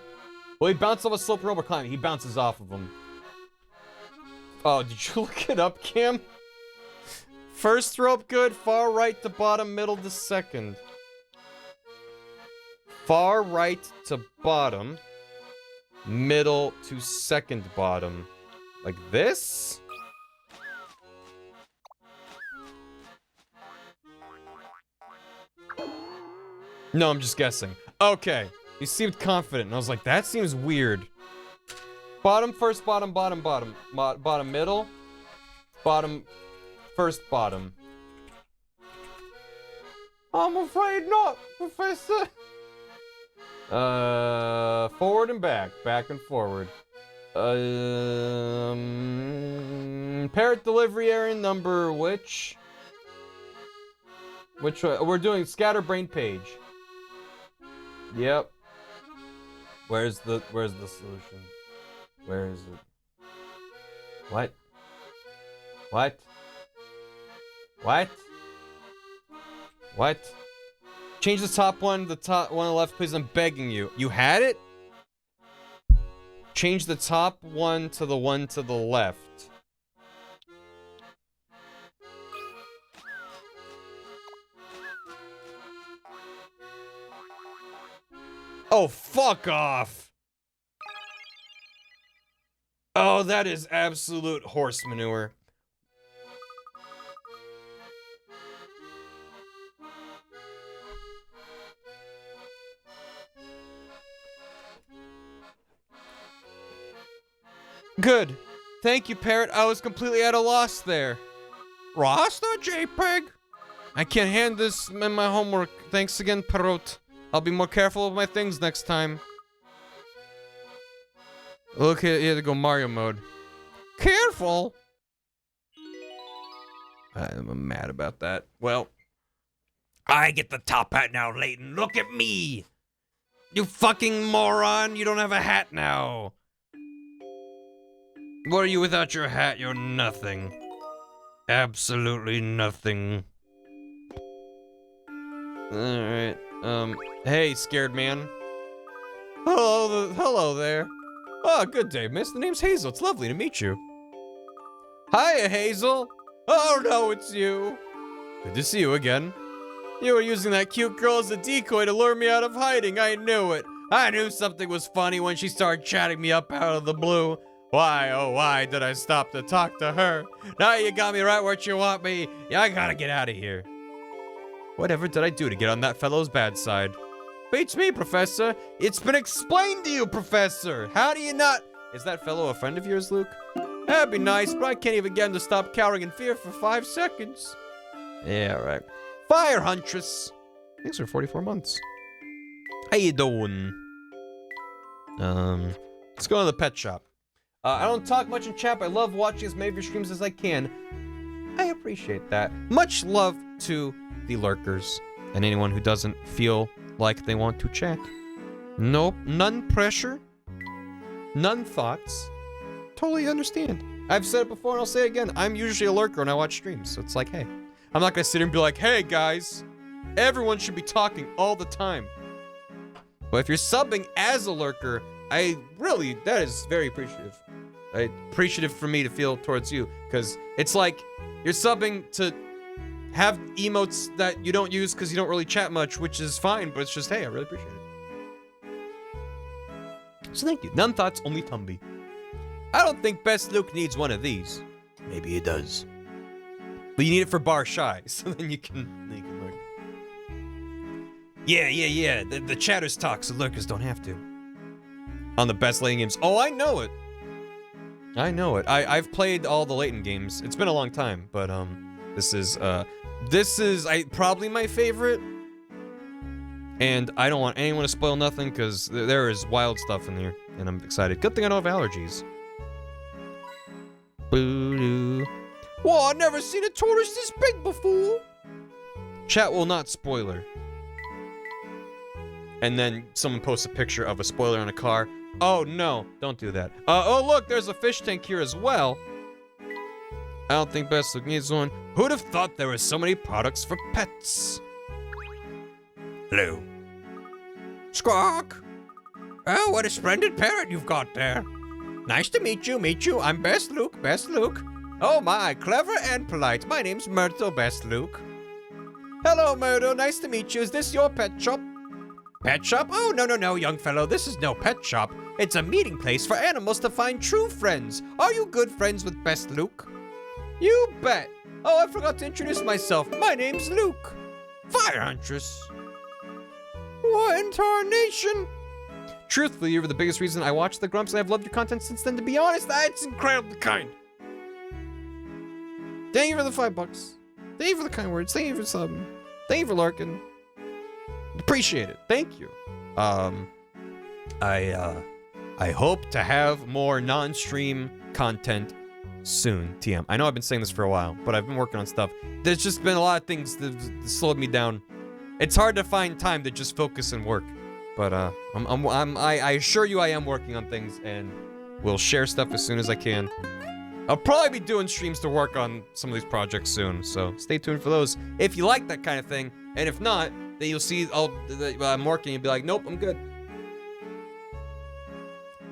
Speaker 2: Well, he bounced off a slope rope or climbing. He bounces off of them. Oh, did you look it up, Cam? First rope good. Far right to bottom, middle to second. Far right to bottom, middle to second bottom. Like this? No, I'm just guessing. Okay. He seemed confident, and I was like, that seems weird. Bottom, first, bottom, bottom, bottom. Bottom, middle. Bottom, first, bottom. I'm afraid not, Professor. Forward and back. Back and forward. Parrot delivery area number which? Which one? We're doing scatterbrain page. Yep. Where's the solution? Where is it? What? What? What? What? Change the top one, the top one on the left, please. I'm begging you. You had it? Change the top one to the left. Oh, fuck off. Oh, that is absolute horse manure. Good. Thank you, Parrot. I was completely at a loss there. Ross, the JPEG? I can't hand this in my homework. Thanks again, Parrot. I'll be more careful with my things next time. Look, he had to go Mario mode. Careful! I'm mad about that. Well,
Speaker 3: I get the top hat now, Layton. Look at me! You fucking moron! You don't have a hat now! What are you without your hat? You're nothing. Absolutely nothing.
Speaker 2: alright. Hey, scared man. Hello there. Oh, good day, miss. The name's Hazel. It's lovely to meet you. Hiya, Hazel. Oh, no, it's you. Good to see you again. You were using that cute girl as a decoy to lure me out of hiding. I knew it. I knew something was funny when she started chatting me up out of the blue. Why, oh, why did I stop to talk to her? Now you got me right where you want me. Yeah, I gotta get out of here. Whatever did I do to get on that fellow's bad side? Beats me, Professor. It's been explained to you, Professor. How do you not? Is that fellow a friend of yours, Luke? That'd be nice, but I can't even get him to stop cowering in fear for 5 seconds. Yeah, right. Fire Huntress. Thanks for 44 months. How you doing? Let's go to the pet shop. I don't talk much in chat, but I love watching as many of your streams as I can. I appreciate that. Much love to the lurkers and anyone who doesn't feel like they want to chat. Nope, none pressure, none thoughts. Totally understand. I've said it before and I'll say it again. I'm usually a lurker when I watch streams, so it's like, hey. I'm not gonna sit here and be like, hey guys, everyone should be talking all the time. But if you're subbing as a lurker, that is very appreciative. Appreciative for me to feel towards you, because it's like you're subbing to have emotes that you don't use because you don't really chat much, which is fine, but it's just, hey, I really appreciate it. So thank you. None thoughts, only Tumby. I don't think Best Luke needs one of these. Maybe it does. But you need it for Bar Shy, so then you can lurk. Yeah. The chatters talk, so lurkers don't have to. On the best Layton games. Oh, I know it. I've played all the Layton games. It's been a long time, but this is probably my favorite. And I don't want anyone to spoil nothing because there is wild stuff in there, and I'm excited. Good thing I don't have allergies. Boo-doo. Whoa, I've never seen a tortoise this big before. Chat will not spoiler. And then someone posts a picture of a spoiler on a car. Oh no, don't do that. Oh look, there's a fish tank here as well. I don't think Best Luke needs one. Who'd have thought there were so many products for pets?
Speaker 3: Hello. Squawk. Oh, what a splendid parrot you've got there. Nice to meet you. I'm Best Luke. Oh my, clever and polite. My name's Myrtle Best Luke. Hello, Myrtle. Nice to meet you. Is this your pet shop? Pet shop? Oh, no, young fellow. This is no pet shop. It's a meeting place for animals to find true friends. Are you good friends with Best Luke? You bet. Oh, I forgot to introduce myself. My name's Luke. Fire Huntress. What in tarnation? Truthfully, you were the biggest reason I watched the Grumps, and I've loved your content since then. To be honest, that's incredibly kind. Thank you for the $5. Thank you for the kind words. Thank you for subbing. Thank you for lurking. Appreciate it. Thank you. I hope to have more non-stream content soon, TM. I know I've been saying this for a while, but I've been working on stuff. There's just been a lot of things that slowed me down. It's hard to find time to just focus and work. But I assure you I am working on things, and we'll share stuff as soon as I can. I'll probably be doing streams to work on some of these projects soon, so stay tuned for those if you like that kind of thing. And if not, then you'll see I'm working and be like, nope, I'm good.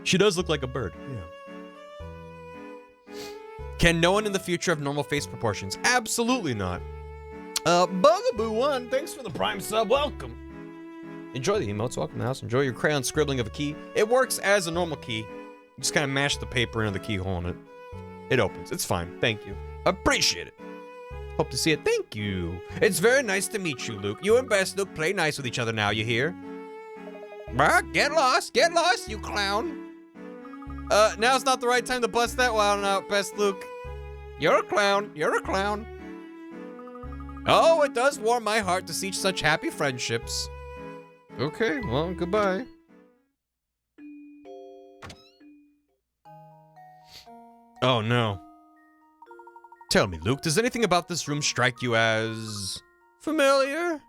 Speaker 3: She does look like a bird. Yeah. Can no one in the future have normal face proportions? Absolutely not. Bugaboo1, thanks for the Prime sub. Welcome. Enjoy the emotes. Welcome to the house. Enjoy your crayon scribbling of a key. It works as a normal key. You just kind of mash the paper into the keyhole and it opens. It's fine. Thank you. Appreciate it. Hope to see it. Thank you. It's very nice to meet you, Luke. You and Best Luke play nice with each other now, you hear? Get lost, you clown. Now's not the right time to bust that one out, Best Luke. You're a clown. Oh, it does warm my heart to see such happy friendships. Okay, well, goodbye. Oh no. Tell me, Luke, does anything about this room strike you as familiar?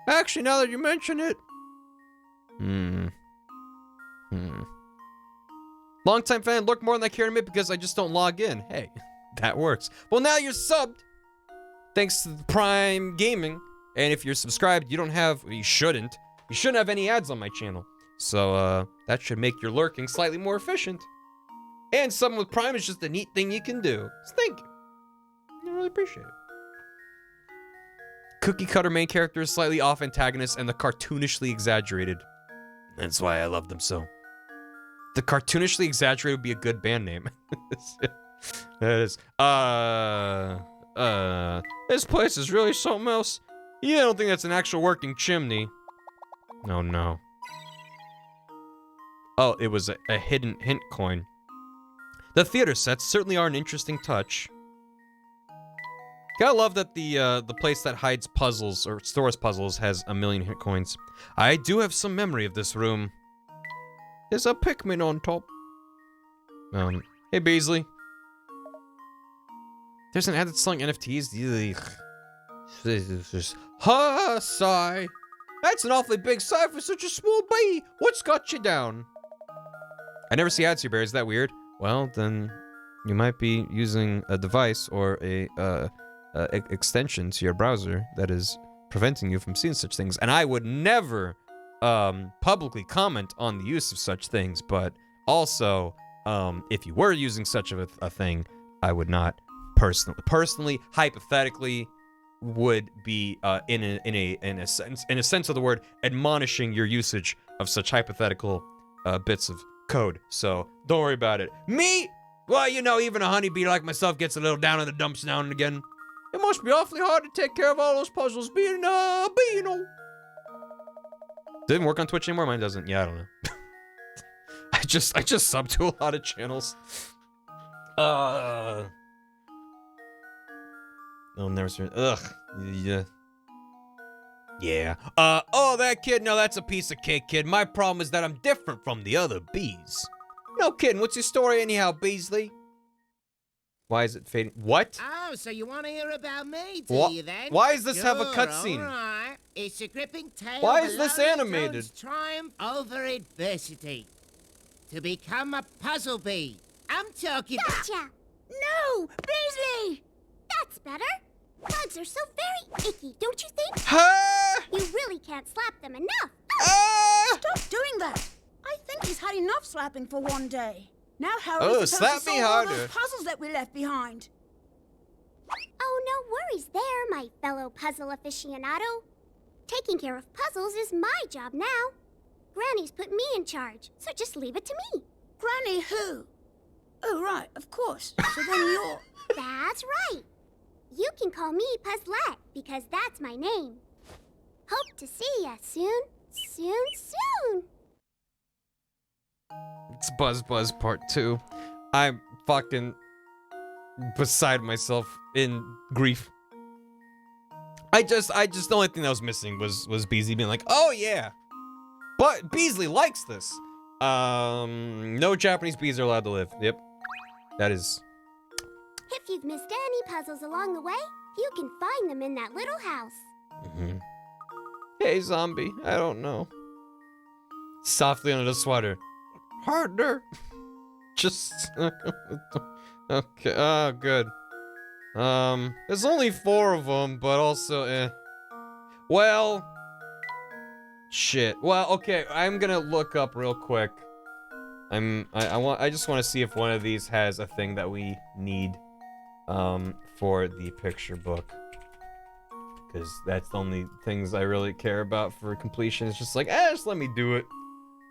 Speaker 3: Actually, now that you mention it. Longtime fan, lurk more than I care to admit because I just don't log in. Hey, that works. Well, now you're subbed. Thanks to the Prime Gaming. And if you're subscribed, you shouldn't have any ads on my channel. So, that should make your lurking slightly more efficient. And someone with Prime is just a neat thing you can do. So thank you. I really appreciate it. Cookie cutter main character is slightly off antagonist and the cartoonishly exaggerated. That's why I love them so. The cartoonishly exaggerated would be a good band name. That is. This place is really something else. You don't think that's an actual working chimney? Oh no. Oh, it was a hidden hint coin. The theater sets certainly are an interesting touch. Gotta love that the place that hides puzzles or stores puzzles has a million hint coins. I do have some memory of this room. There's a Pikmin on top. Hey Beasley. There's an ad that's selling NFTs. Ha, sigh. That's an awfully big sigh for such a small bee. What's got you down? I never see ads here, Barry. Is that weird? Well, then you might be using a device or a extension to your browser that is preventing you from seeing such things. And I would never publicly comment on the use of such things, but also, if you were using such a thing, I would not personally, hypothetically, would be in a sense of the word admonishing your usage of such hypothetical bits of
Speaker 2: code, so don't worry about it.
Speaker 3: Me? Well, you know, even a honeybee like myself gets a little down in the dumps now and again. It must be awfully hard to take care of all those puzzles being a bee, you know.
Speaker 2: Didn't work on Twitch anymore? Mine doesn't. Yeah, I don't know. I just sub to a lot of channels. Oh, never seen. Ugh. Yeah.
Speaker 3: Yeah. Oh, that kid? No, that's a piece of cake, kid. My problem is that I'm different from the other bees. No kidding. What's your story anyhow, Beasley?
Speaker 2: Why is it fading? What?
Speaker 8: Oh, so you want to hear about me, do
Speaker 2: Wha-
Speaker 8: you then?
Speaker 2: why does this have a
Speaker 8: Sure,
Speaker 2: cutscene?
Speaker 8: all right. It's a gripping tale.
Speaker 2: Why
Speaker 8: of
Speaker 2: is
Speaker 8: a
Speaker 2: this
Speaker 8: lonely
Speaker 2: animated?
Speaker 8: toad's triumph over adversity. To become a puzzle bee. I'm talking.
Speaker 1: Gotcha! No! Beasley! That's better. Bugs are so very icky, don't you think?
Speaker 2: Ha!
Speaker 1: You really can't slap them enough.
Speaker 7: Stop doing that! I think he's had enough slapping for one day. Now how are
Speaker 2: Oh,
Speaker 7: we supposed
Speaker 2: slap
Speaker 7: to
Speaker 2: me
Speaker 7: solve all
Speaker 2: harder.
Speaker 7: those puzzles that we left behind?
Speaker 1: Oh, no worries there, my fellow puzzle aficionado. Taking care of puzzles is my job now. Granny's put me in charge, so just leave it to me.
Speaker 7: Granny who? Oh, right, of course. So then you're...
Speaker 1: That's right. You can call me Puzzlette, because that's my name. Hope to see ya soon. Soon.
Speaker 2: It's Buzz Buzz Part 2. I'm fucking beside myself in grief. I just the only thing that was missing was Beasley being like, oh yeah. But Beasley likes this. No Japanese bees are allowed to live. Yep. That is.
Speaker 1: If you've missed any puzzles along the way, you can find them in that little house.
Speaker 2: Hey, zombie. I don't know. Softly under the sweater. Harder. Just. Okay. Oh, good. There's only 4 of them, but also, Well. Shit. Well, okay. I'm gonna look up real quick. I just want to see if one of these has a thing that we need, for the picture book. Because that's the only things I really care about for completion. It's just like, just let me do it.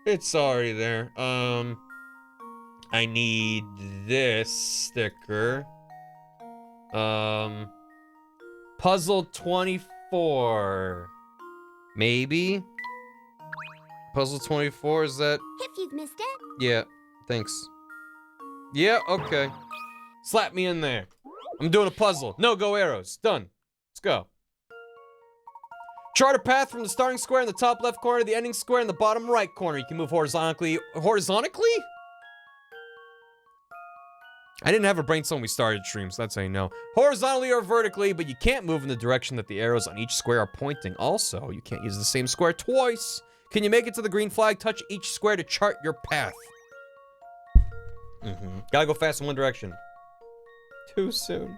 Speaker 2: It's already there. I need this sticker. Puzzle 24. Maybe? Puzzle 24, is that?
Speaker 1: If you've missed it,
Speaker 2: Yeah, thanks. Yeah, okay. Slap me in there. I'm doing a puzzle. No go arrows. Done. Let's go. Chart a path from the starting square in the top left corner to the ending square in the bottom right corner. You can move horizontally. Horizontally? I didn't have a brainstorm when we started streams, so that's how you know. Horizontally or vertically, but you can't move in the direction that the arrows on each square are pointing. Also, you can't use the same square twice. Can you make it to the green flag? Touch each square to chart your path. Gotta go fast in one direction. Too soon.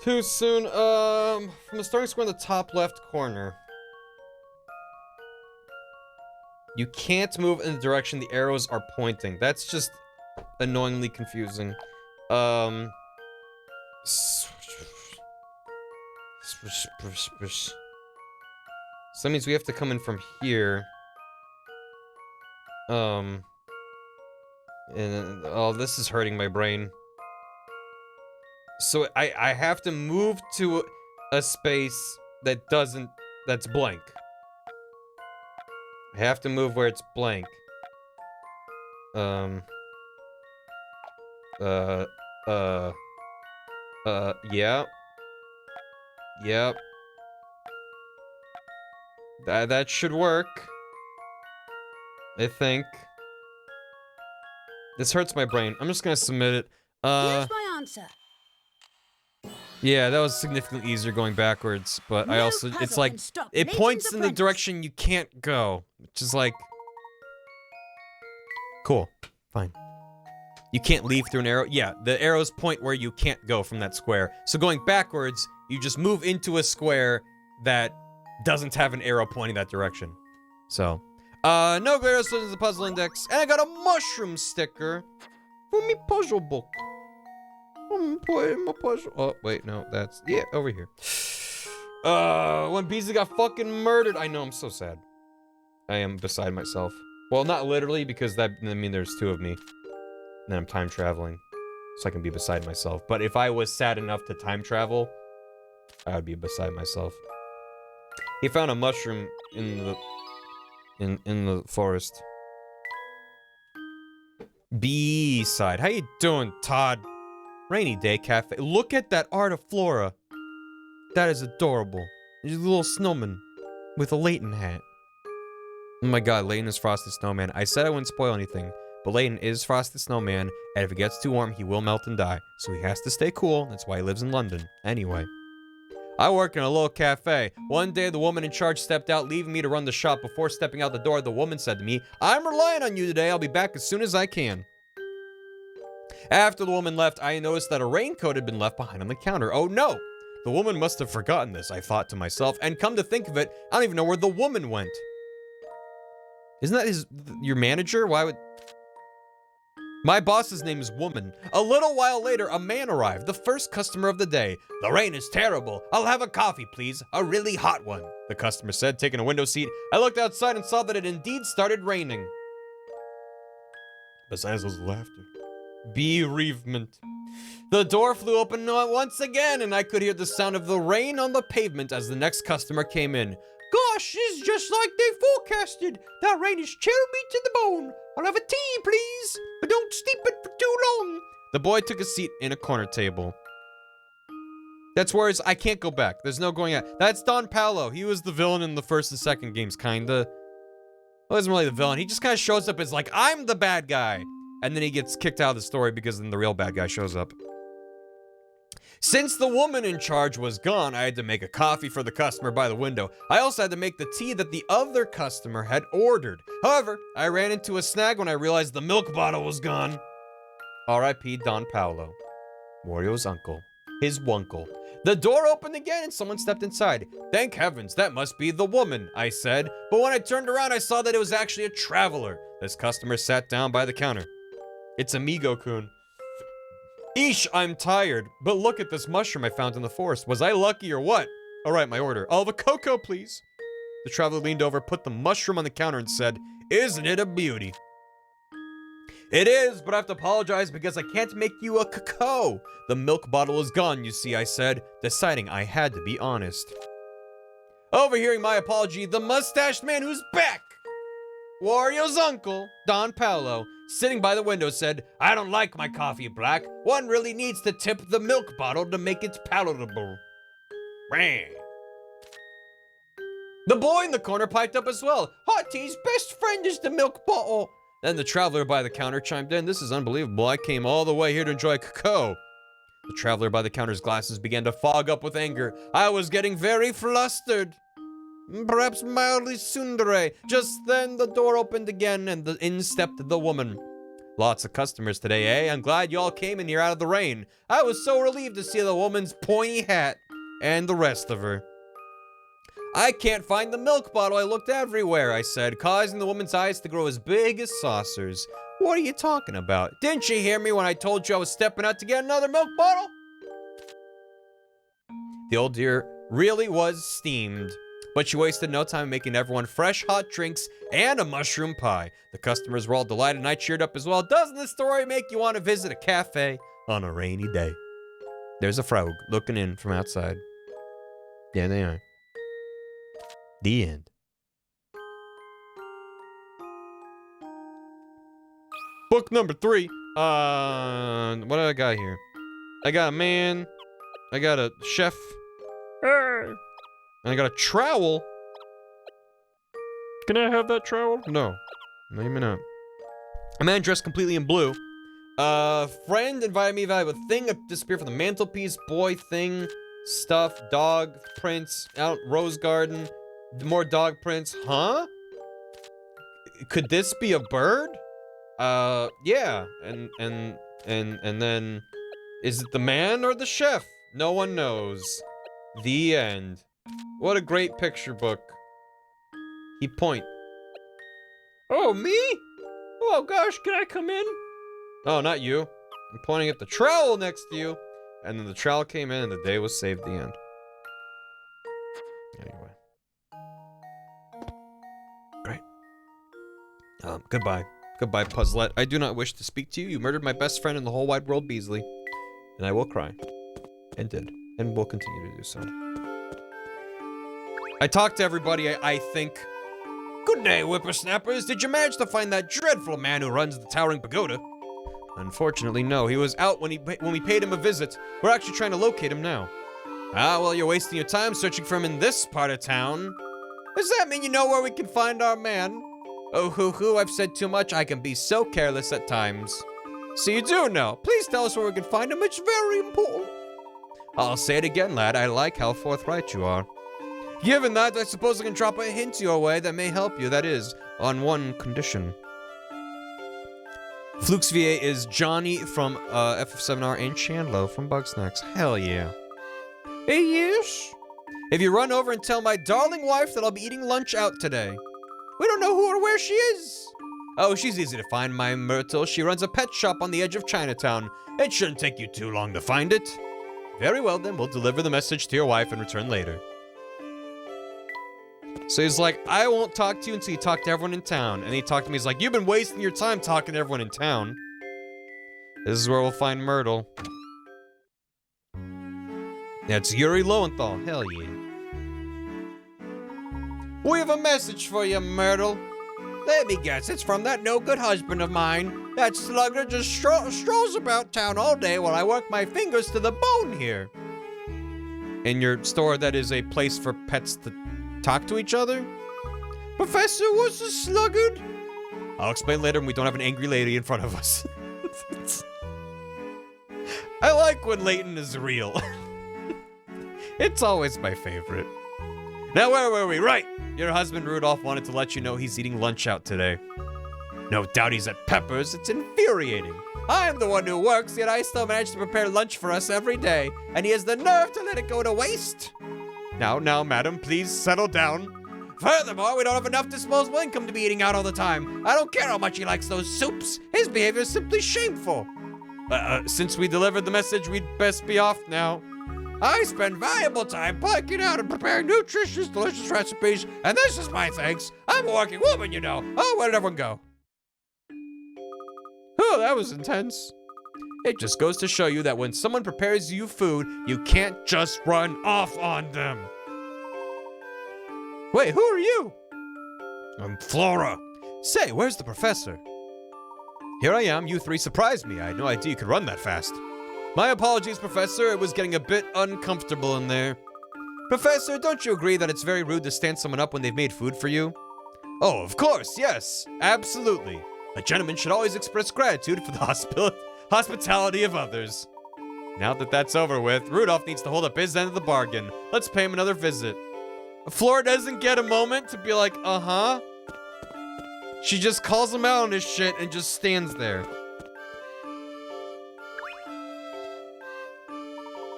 Speaker 2: Too soon. From the starting square in the top left corner. You can't move in the direction the arrows are pointing. That's just annoyingly confusing. So that means we have to come in from here. And oh, this is hurting my brain. So I have to move to a space that's blank. I have to move where it's blank. Yeah. Yep. That should work. I think. This hurts my brain. I'm just gonna submit it.
Speaker 7: Here's my answer.
Speaker 2: Yeah, that was significantly easier going backwards, but I
Speaker 7: No
Speaker 2: also, it's
Speaker 7: puzzle
Speaker 2: like,
Speaker 7: can stop
Speaker 2: it
Speaker 7: Layton's
Speaker 2: points in the
Speaker 7: apprentice.
Speaker 2: direction you can't go, which is like, cool, fine. You can't leave through an arrow. Yeah, the arrows point where you can't go from that square. So going backwards, you just move into a square that doesn't have an arrow pointing that direction. So, no greater is the puzzle index, and I got a mushroom sticker for me puzzle book. I'm playing my puzzle. Oh, wait, no, that's, yeah, over here. When Beasley got fucking murdered. I know, I'm so sad. I am beside myself. Well, not literally, because that, I mean, there's two of me. And then I'm time traveling. So I can be beside myself. But if I was sad enough to time travel, I would be beside myself. He found a mushroom in the forest. B-side. How you doing, Todd? Rainy day cafe. Look at that art of Flora. That is adorable. He's a little snowman with a Layton hat. Oh my god, Layton is Frosty Snowman. I said I wouldn't spoil anything, but Layton is Frosty Snowman, and if it gets too warm, he will melt and die. So he has to stay cool. That's why he lives in London. Anyway. I work in a little cafe. One day, the woman in charge stepped out, leaving me to run the shop. Before stepping out the door, the woman said to me, "I'm relying on you today. I'll be back as soon as I can." After the woman left, I noticed that a raincoat had been left behind on the counter. Oh no! The woman must have forgotten this, I thought to myself. And come to think of it, I don't even know where the woman went. Isn't that your manager? Why would... My boss's name is Woman. A little while later, a man arrived, the first customer of the day. "The rain is terrible. I'll have a coffee, please. A really hot one," the customer said, taking a window seat. I looked outside and saw that it indeed started raining. Besides those laughter. Bereavement. The door flew open once again, and I could hear the sound of the rain on the pavement as the next customer came in. "Gosh, it's just like they forecasted. That rain is chilled me to the bone. I'll have a tea, please, but don't steep it for too long." The boy took a seat in a corner table. That's where I can't go back. There's no going out. That's Don Paolo. He was the villain in the first and second games, kinda. Well, wasn't really the villain. He just kind of shows up as like, I'm the bad guy. And then he gets kicked out of the story because then the real bad guy shows up. Since the woman in charge was gone, I had to make a coffee for the customer by the window. I also had to make the tea that the other customer had ordered. However, I ran into a snag when I realized the milk bottle was gone. R.I.P. Don Paolo. Wario's uncle. His wunkle. The door opened again and someone stepped inside. "Thank heavens, that must be the woman," I said. But when I turned around, I saw that it was actually a traveler. This customer sat down by the counter. "It's Amigo-kun." "Eesh, I'm tired. But look at this mushroom I found in the forest. Was I lucky or what?" "All right, my order. I'll have a cocoa, please." The traveler leaned over, put the mushroom on the counter and said, "Isn't it a beauty?" "It is, but I have to apologize because I can't make you a cocoa. The milk bottle is gone, you see," I said, deciding I had to be honest. Overhearing my apology, the mustached man who's back, Wario's uncle, Don Paolo, sitting by the window said, "I don't like my coffee black. One really needs to tip the milk bottle to make it palatable." Bang. The boy in the corner piped up as well. "Hot tea's best friend is the milk bottle." Then the traveler by the counter chimed in. "This is unbelievable. I came all the way here to enjoy cacao." The traveler by the counter's glasses began to fog up with anger. I was getting very flustered. Perhaps mildly tsundere. Just then the door opened again and in stepped the woman. "Lots of customers today, eh? I'm glad y'all came in here out of the rain." I was so relieved to see the woman's pointy hat and the rest of her. "I can't find the milk bottle. I looked everywhere," I said, causing the woman's eyes to grow as big as saucers. "What are you talking about? Didn't you hear me when I told you I was stepping out to get another milk bottle?" The old dear really was steamed, but she wasted no time making everyone fresh hot drinks and a mushroom pie. The customers were all delighted and I cheered up as well. Doesn't this story make you want to visit a cafe on a rainy day? There's a frog looking in from outside. There they are. The end. Book number 3. What do I got here? I got a man. I got a chef. And I got a trowel. Can I have that trowel? No. Maybe not. A man dressed completely in blue. Friend invited me to value a thing disappeared from the mantelpiece. Boy, thing, stuff, dog, prints, out, rose garden, more dog prints. Huh? Could this be a bird? Yeah. And then, is it the man or the chef? No one knows. The end. What a great picture book. He point. Oh, me? Oh gosh, can I come in? Oh, not you. I'm pointing at the trowel next to you. And then the trowel came in and the day was saved. The end. Anyway. Great. Goodbye. Goodbye, Puzzlet. I do not wish to speak to you. You murdered my best friend in the whole wide world, Beasley. And I will cry. And did. And will continue to do so. I talked to everybody, I think.
Speaker 3: Good day, whippersnappers. Did you manage to find that dreadful man who runs the Towering Pagoda?
Speaker 2: Unfortunately, no. He was out when we paid him a visit. We're actually trying to locate him now.
Speaker 3: Ah, well, you're wasting your time searching for him in this part of town. Does that mean you know where we can find our man? Oh, hoo-hoo, I've said too much. I can be so careless at times. So you do know. Please tell us where we can find him. It's very important.
Speaker 2: I'll say it again, lad. I like how forthright you are.
Speaker 3: Given that, I suppose I can drop a hint your way that may help you. That is,
Speaker 2: on one condition. Flukes VA is Johnny from FF7R and Chandlo from Bugsnax. Hell yeah.
Speaker 3: Hey, yes. If you run over and tell my darling wife that I'll be eating lunch out today. We don't know who or where she is.
Speaker 2: Oh, she's easy to find, my Myrtle. She runs a pet shop on the edge of Chinatown. It shouldn't take you too long to find it. Very well, then. We'll deliver the message to your wife and return later. So he's like, I won't talk to you until you talk to everyone in town. And he talked to me, he's like, you've been wasting your time talking to everyone in town. This is where we'll find Myrtle. That's Yuri Lowenthal. Hell yeah.
Speaker 3: We have a message for you, Myrtle. Let me guess, it's from that no-good husband of mine. That slugger just strolls about town all day while I work my fingers to the bone here.
Speaker 2: In your store, that is a place for pets to talk to each other?
Speaker 3: Professor, what's a sluggard?
Speaker 2: I'll explain later when we don't have an angry lady in front of us.
Speaker 3: I like when Layton is real.
Speaker 2: It's always my favorite. Now, where were we? Right! Your husband Rudolph wanted to let you know he's eating lunch out today. No doubt he's at Pepper's. It's infuriating.
Speaker 3: I'm the one who works, yet I still manage to prepare lunch for us every day, and he has the nerve to let it go to waste.
Speaker 2: Now, madam, please settle down.
Speaker 3: Furthermore, we don't have enough disposable income to be eating out all the time. I don't care how much he likes those soups. His behavior is simply shameful.
Speaker 2: Since we delivered the message, we'd best be off now.
Speaker 3: I spend valuable time plucking out and preparing nutritious, delicious recipes, and this is my thanks. I'm a working woman, you know. Oh, where did everyone go?
Speaker 2: Oh, that was intense. It just goes to show you that when someone prepares you food, you can't just run off on them. Wait, who are you?
Speaker 3: I'm FLORA.
Speaker 2: Say, where's the professor? Here I am. You three surprised me. I had no idea you could run that fast. My apologies, Professor. It was getting a bit uncomfortable in there. Professor, don't you agree that it's very rude to stand someone up when they've made food for you? Oh, of course, yes. Absolutely. A gentleman should always express gratitude for the hospitality of others. Now that that's over with, Rudolph needs to hold up his end of the bargain. Let's pay him another visit. Flora doesn't get a moment to be like, uh-huh. She just calls him out on his shit and just stands there.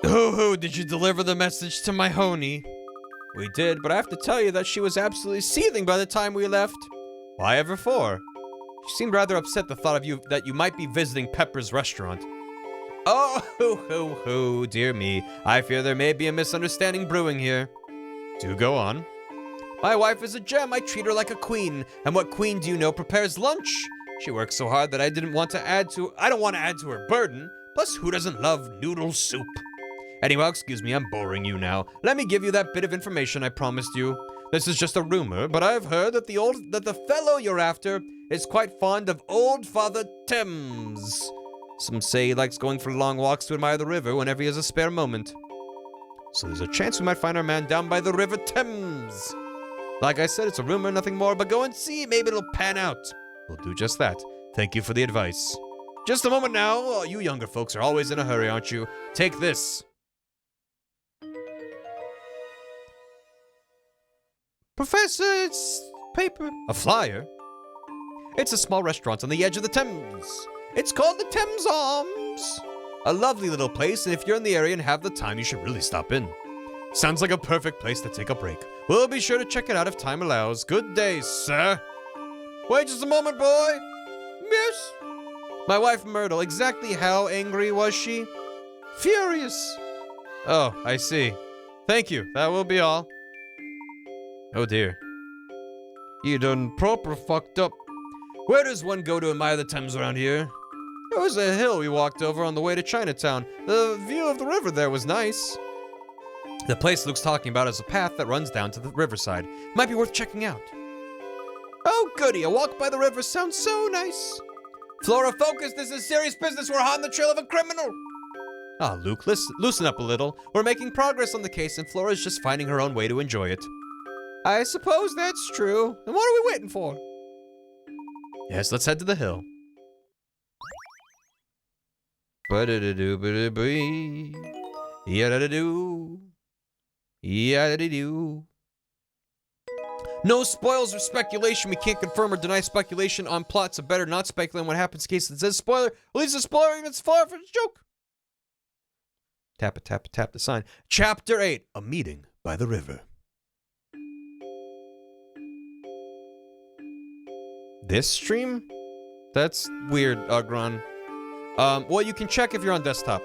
Speaker 2: Hoo-hoo, did you deliver the message to my honey? We did, but I have to tell you that she was absolutely seething by the time we left. Why ever for? She seemed rather upset the thought of that you might be visiting Pepper's restaurant. Oh, hoo-hoo-hoo, dear me. I fear there may be a misunderstanding brewing here. Do go on. My wife is a gem. I treat her like a queen. And what queen do you know prepares lunch? She works so hard that I don't want to add to her burden. Plus, who doesn't love noodle soup? Anyway, excuse me, I'm boring you now. Let me give you that bit of information I promised you. This is just a rumor, but I've heard that the fellow you're after is quite fond of old Father Thames. Some say he likes going for long walks to admire the river whenever he has a spare moment. So there's a chance we might find our man down by the River Thames. Like I said, it's a rumor, nothing more, but go and see. Maybe it'll pan out. We'll do just that. Thank you for the advice. Just a moment now. Oh, you younger folks are always in a hurry, aren't you? Take this. Professor, it's paper. A flyer? It's a small restaurant on the edge of the Thames. It's called the Thames Arms. A lovely little place, and if you're in the area and have the time, you should really stop in. Sounds like a perfect place to take a break. We'll be sure to check it out if time allows. Good day, sir. Wait just a moment, boy. Yes? My wife Myrtle, exactly how angry was she? Furious. Oh, I see. Thank you. That will be all. Oh dear. You done proper fucked up.
Speaker 3: Where does one go to admire the Thames around here? There was a hill we walked over on the way to Chinatown. The view of the river there was nice. The place Luke's talking about is a path that runs down to the riverside. Might be worth checking out. Oh, goody, a walk by the river sounds so nice. Flora, focus, this is serious business. We're on the trail of a criminal. Ah, Luke, loosen up a little. We're making progress on the case, and Flora's just finding her own way to enjoy it. I suppose that's true. And what are we waiting for? Yes, let's head to the hill. Ba-da-da-doo-ba-da-bee. Ya-da-da-doo. Ya-da-da-doo. No spoils or speculation. We can't confirm or deny speculation on plots, so better not speculate on what happens in case it says spoiler. At least a spoiler even it's far from a joke. Tap it, tap it, tap the sign. Chapter 8, A Meeting by the River. This stream? That's weird, Ugron. Well, you can check if you're on desktop.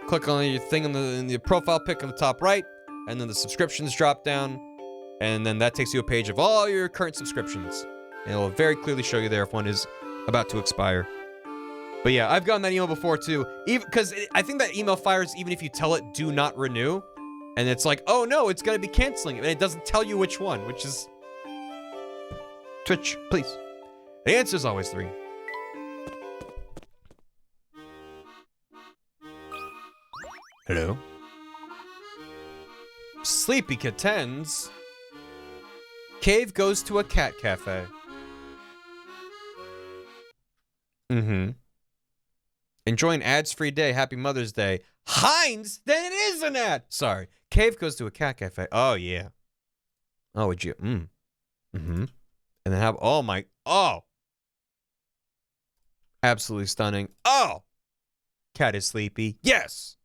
Speaker 3: Click on your thing in the profile pic on the top right, and then the subscriptions drop down, and then that takes you a page of all your current subscriptions. And it'll very clearly show you there if one is about to expire. But yeah, I've gotten that email before too. Even because I think that email fires even if you tell it do not renew, and it's like, oh no, it's gonna be canceling, and it doesn't tell you which one, which is Twitch, please. The answer is always 3. Hello? Sleepy Kittens. Cave goes to a cat cafe. Mm-hmm. Enjoy an ads-free day. Happy Mother's Day. Heinz? Then it is an ad. Sorry. Cave goes to a cat cafe. Oh, yeah. Oh, would you? Mm-hmm. And then have, oh my, oh. Absolutely stunning. Oh. Cat is sleepy. Yes.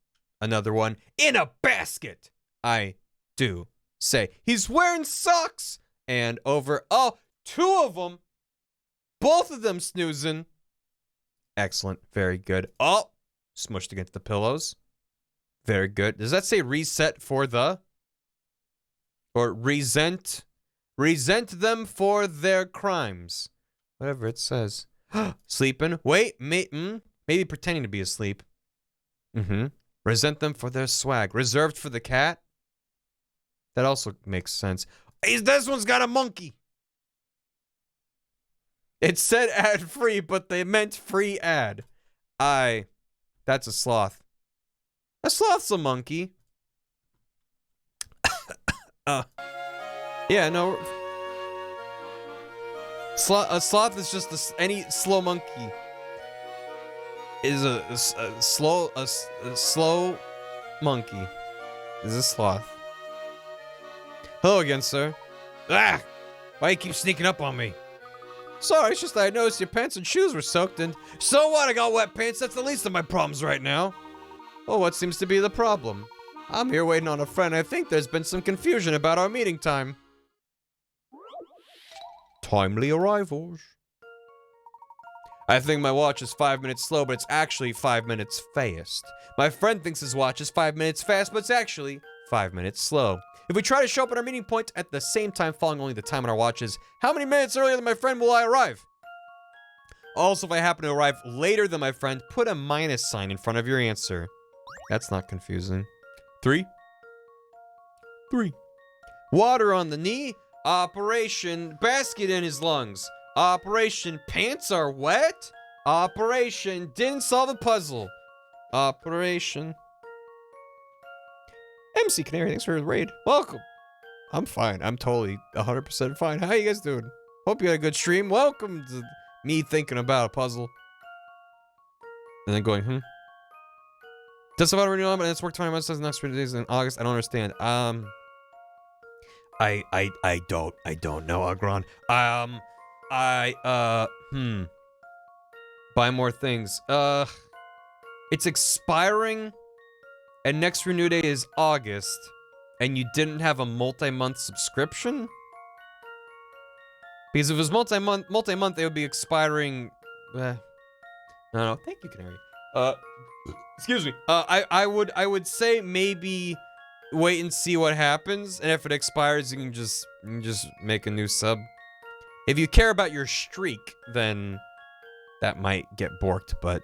Speaker 3: Another one. In a basket. I do say. He's wearing socks. And over, oh, 2 of them. Both of them snoozing. Excellent. Very good. Oh, smushed against the pillows. Very good. Does that say reset for the? Or resent? Resent them for their crimes. Whatever it says. Sleeping. Wait, maybe pretending to be asleep. Mm-hmm. Resent them for their swag. Reserved for the cat? That also makes sense. Hey, this one's got a monkey. It said ad-free, but they meant free ad. That's a sloth. A sloth's a monkey. Yeah, no. A sloth is just any slow monkey. Is a slow monkey. Is a sloth. Hello again, sir.
Speaker 5: Ah! Why you keep sneaking up on me?
Speaker 3: Sorry, it's just that I noticed your pants and shoes were soaked and...
Speaker 5: So what? I got wet pants. That's the least of my problems right now.
Speaker 3: Oh, what seems to be the problem? I'm here waiting on a friend. I think there's been some confusion about our meeting time. Timely arrivals. I think my watch is 5 minutes slow, but it's actually 5 minutes fast. My friend thinks his watch is 5 minutes fast, but it's actually 5 minutes slow. If we try to show up at our meeting point at the same time following only the time on our watches, how many minutes earlier than my friend will I arrive? Also, if I happen to arrive later than my friend, put a minus sign in front of your answer. That's not confusing. 3. Water on the knee. Operation basket in his lungs. Operation pants are wet. Operation didn't solve a puzzle. Operation... MC Canary, thanks for the raid. Welcome. I'm fine. I'm totally 100% fine. How you guys doing? Hope you had a good stream. Welcome to me thinking about a puzzle. And then going, Does have a renewal, but it's work 20 months, says next 3 days in August. I don't understand. I don't know, Agron. Buy more things. It's expiring. And next renew day is August, and you didn't have a multi-month subscription? Because if it was multi-month, it would be expiring. No. Thank you, Canary. Excuse me. I would say maybe wait and see what happens, and if it expires, you can just make a new sub.
Speaker 2: If you care about your streak, then that might get borked, but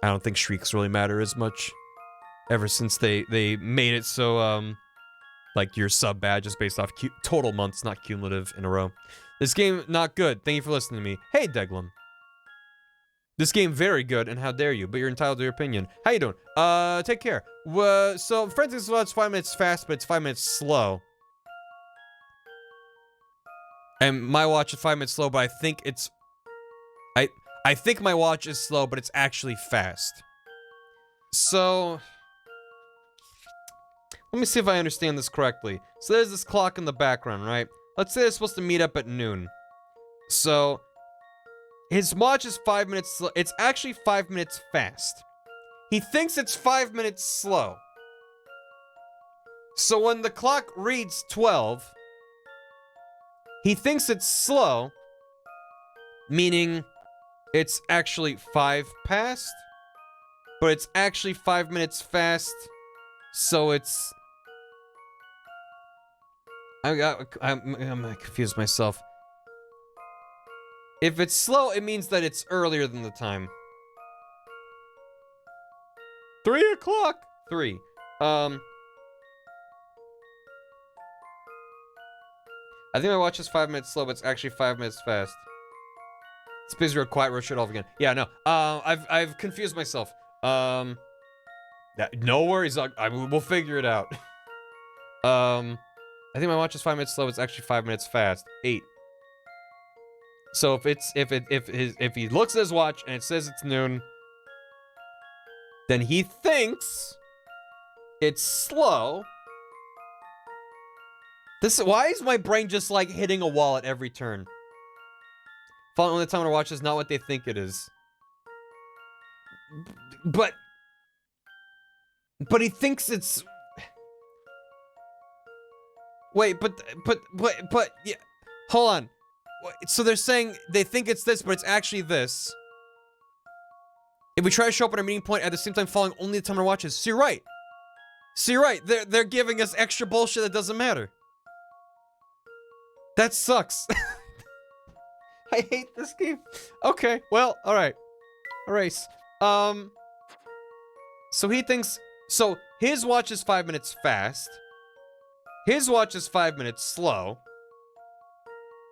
Speaker 2: I don't think streaks really matter as much. Ever since they made it so, like your sub badge is based off total months, not cumulative in a row. This game, not good. Thank you for listening to me. Hey, Deglum. This game, very good, and how dare you, but you're entitled to your opinion. How you doing? Take care. So, Forensic is 5 minutes fast, but it's 5 minutes slow. And my watch is 5 minutes slow, but I think it's... I think my watch is slow, but it's actually fast. So... Let me see if I understand this correctly. So there's this clock in the background, right? Let's say they're supposed to meet up at noon. So... his watch is 5 minutes slow. It's actually 5 minutes fast. He thinks it's 5 minutes slow. So when the clock reads 12, he thinks it's slow, meaning it's actually 5 past, but it's actually 5 minutes fast, so it's... I'm confused myself. If it's slow, it means that it's earlier than the time. 3 o'clock! 3. I think my watch is 5 minutes slow, but it's actually 5 minutes fast. It's busy or quiet, rush it off again. Yeah, no. I've confused myself. No worries. We'll figure it out. I think my watch is 5 minutes slow. It's actually 5 minutes fast. 8. So if he looks at his watch and it says it's noon, then he thinks it's slow. Why is my brain just like hitting a wall at every turn? Following the time on our watch is not what they think it is. But he thinks it's... Wait, but yeah. Hold on. So they're saying they think it's this, but it's actually this. If we try to show up at a meeting point at the same time following only the time on our watches. So you're right. So you're right. They're giving us extra bullshit that doesn't matter. That sucks. I hate this game. Okay, well, alright. Erase. So he thinks... So, his watch is 5 minutes fast. His watch is 5 minutes slow.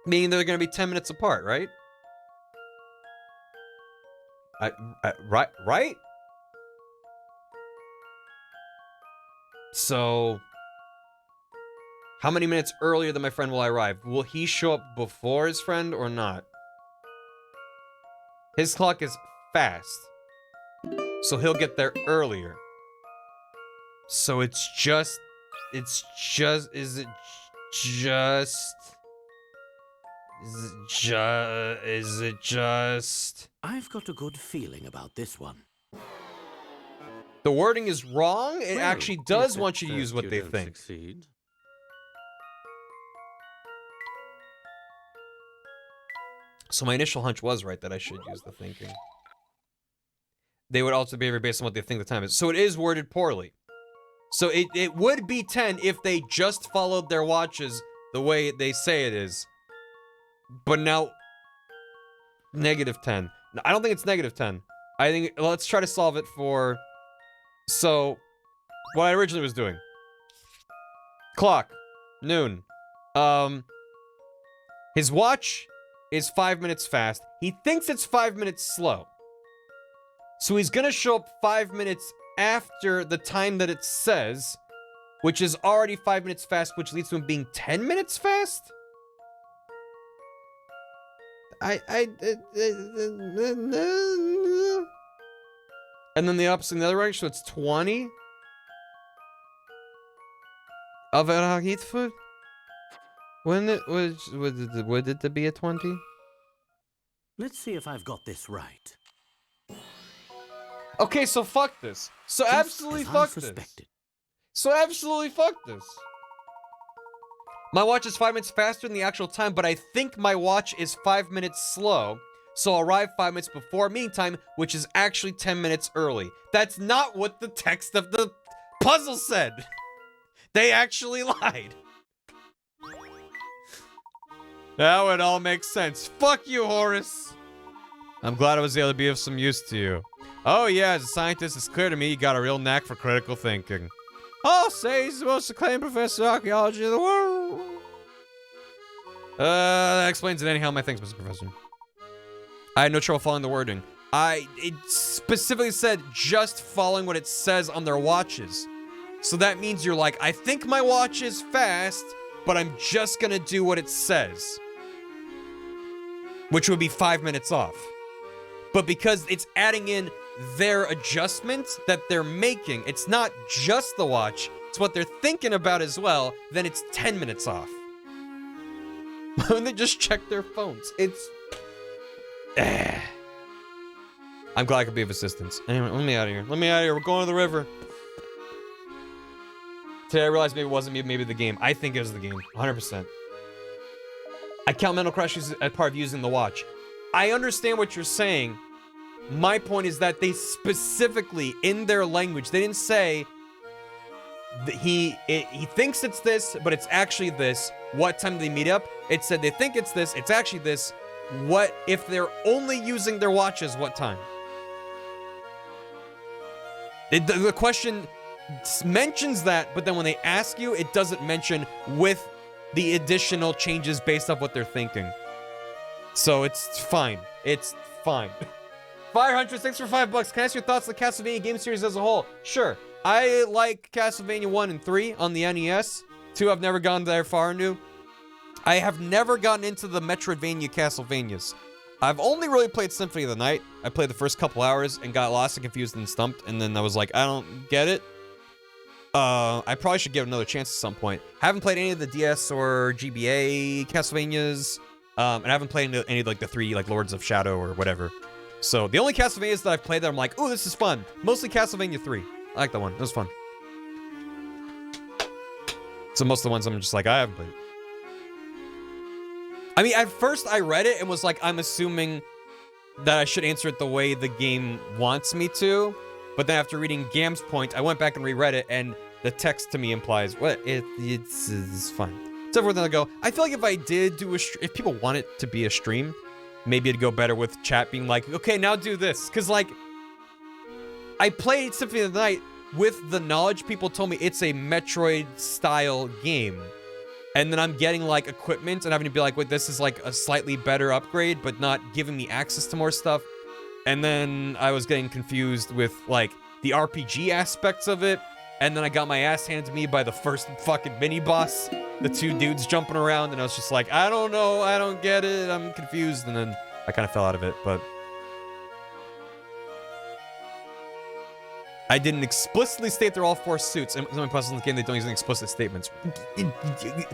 Speaker 2: Meaning they're gonna be 10 minutes apart, right? Right? So... how many minutes earlier than my friend will I arrive? Will he show up before his friend or not? His clock is fast. So he'll get there earlier. So is it just...
Speaker 6: I've got a good feeling about this one.
Speaker 2: The wording is wrong? It
Speaker 6: Well,
Speaker 2: actually does
Speaker 6: if
Speaker 2: want you
Speaker 6: at
Speaker 2: to use
Speaker 6: first
Speaker 2: what
Speaker 6: you
Speaker 2: they
Speaker 6: don't
Speaker 2: think.
Speaker 6: succeed.
Speaker 2: So my initial hunch was right that I should use the thinking. They would also be based on what they think the time is. So it is worded poorly. So it would be 10 if they just followed their watches the way they say it is. But now... -10. No, I don't think it's -10. I think... let's try to solve it for... So... what I originally was doing. Clock. Noon. His watch is 5 minutes fast. He thinks it's 5 minutes slow. So he's gonna show up 5 minutes after the time that it says, which is already 5 minutes fast, which leads to him being 10 minutes fast? And then the opposite in the other direction, so it's 20? Overhitfoot? When it was, would it be a 20?
Speaker 6: Let's see if I've got this right.
Speaker 2: Okay, so fuck this. So
Speaker 6: Just
Speaker 2: absolutely
Speaker 6: as I
Speaker 2: fuck this.
Speaker 6: suspected.
Speaker 2: So absolutely fuck this. My watch is 5 minutes faster than the actual time, but I think my watch is 5 minutes slow. So I'll arrive 5 minutes before meeting time, which is actually 10 minutes early. That's not what the text of the puzzle said. They actually lied. Now it all makes sense. Fuck you, Horace. I'm glad I was able to be of some use to you. Oh yeah, as a scientist, it's clear to me you got a real knack for critical thinking. I'll say he's the most acclaimed professor of archaeology in the world. That explains it anyhow, my thanks, Mr. Professor. I had no trouble following the wording. It specifically said just following what it says on their watches. So that means you're like, I think my watch is fast, but I'm just gonna do what it says. Which would be 5 minutes off. But because it's adding in their adjustments that they're making, it's not just the watch, it's what they're thinking about as well, then it's 10 minutes off. When they just check their phones, it's... I'm glad I could be of assistance. Anyway, let me out of here. Let me out of here. We're going to the river. Today I realized maybe it wasn't me, maybe the game. I think it was the game, 100%. I count mental crashes as part of using the watch. I understand what you're saying. My point is that they specifically, in their language, they didn't say that he thinks it's this, but it's actually this. What time do they meet up? It said they think it's this, it's actually this. What if they're only using their watches? What time? The question mentions that, but then when they ask you, it doesn't mention with the additional changes based off what they're thinking. So it's fine. It's fine. Fire Huntress, thanks for $5. Can I ask your thoughts on the Castlevania game series as a whole? Sure. I like Castlevania 1 and 3 on the NES. 2 I've never gone that far into. I have never gotten into the Metroidvania Castlevanias. I've only really played Symphony of the Night. I played the first couple hours and got lost and confused and stumped, and then I was like, I don't get it. I probably should give it another chance at some point. Haven't played any of the DS or GBA Castlevanias, and I haven't played any of like the 3 like Lords of Shadow or whatever. So the only Castlevanias that I've played that I'm like, oh, this is fun. Mostly Castlevania 3. I like that one. It was fun. So most of the ones I'm just like, I haven't played. I mean, at first I read it and was like, I'm assuming that I should answer it the way the game wants me to. But then after reading Gam's point, I went back and reread it, and the text to me implies, well, it's fine. It's everything I go. I feel like if I did do if people want it to be a stream, maybe it'd go better with chat being like, okay, now do this. Because, like, I played Symphony of the Night with the knowledge people told me it's a Metroid-style game. And then I'm getting, like, equipment and having to be like, wait, this is, like, a slightly better upgrade, but not giving me access to more stuff. And then I was getting confused with, like, the RPG aspects of it. And then I got my ass handed to me by the first fucking mini-boss. The 2 dudes jumping around, and I was just like, I don't know, I don't get it, I'm confused. And then I kind of fell out of it, but... I didn't explicitly state they're all 4 suits. And some puzzles in the game, they don't use any explicit statements.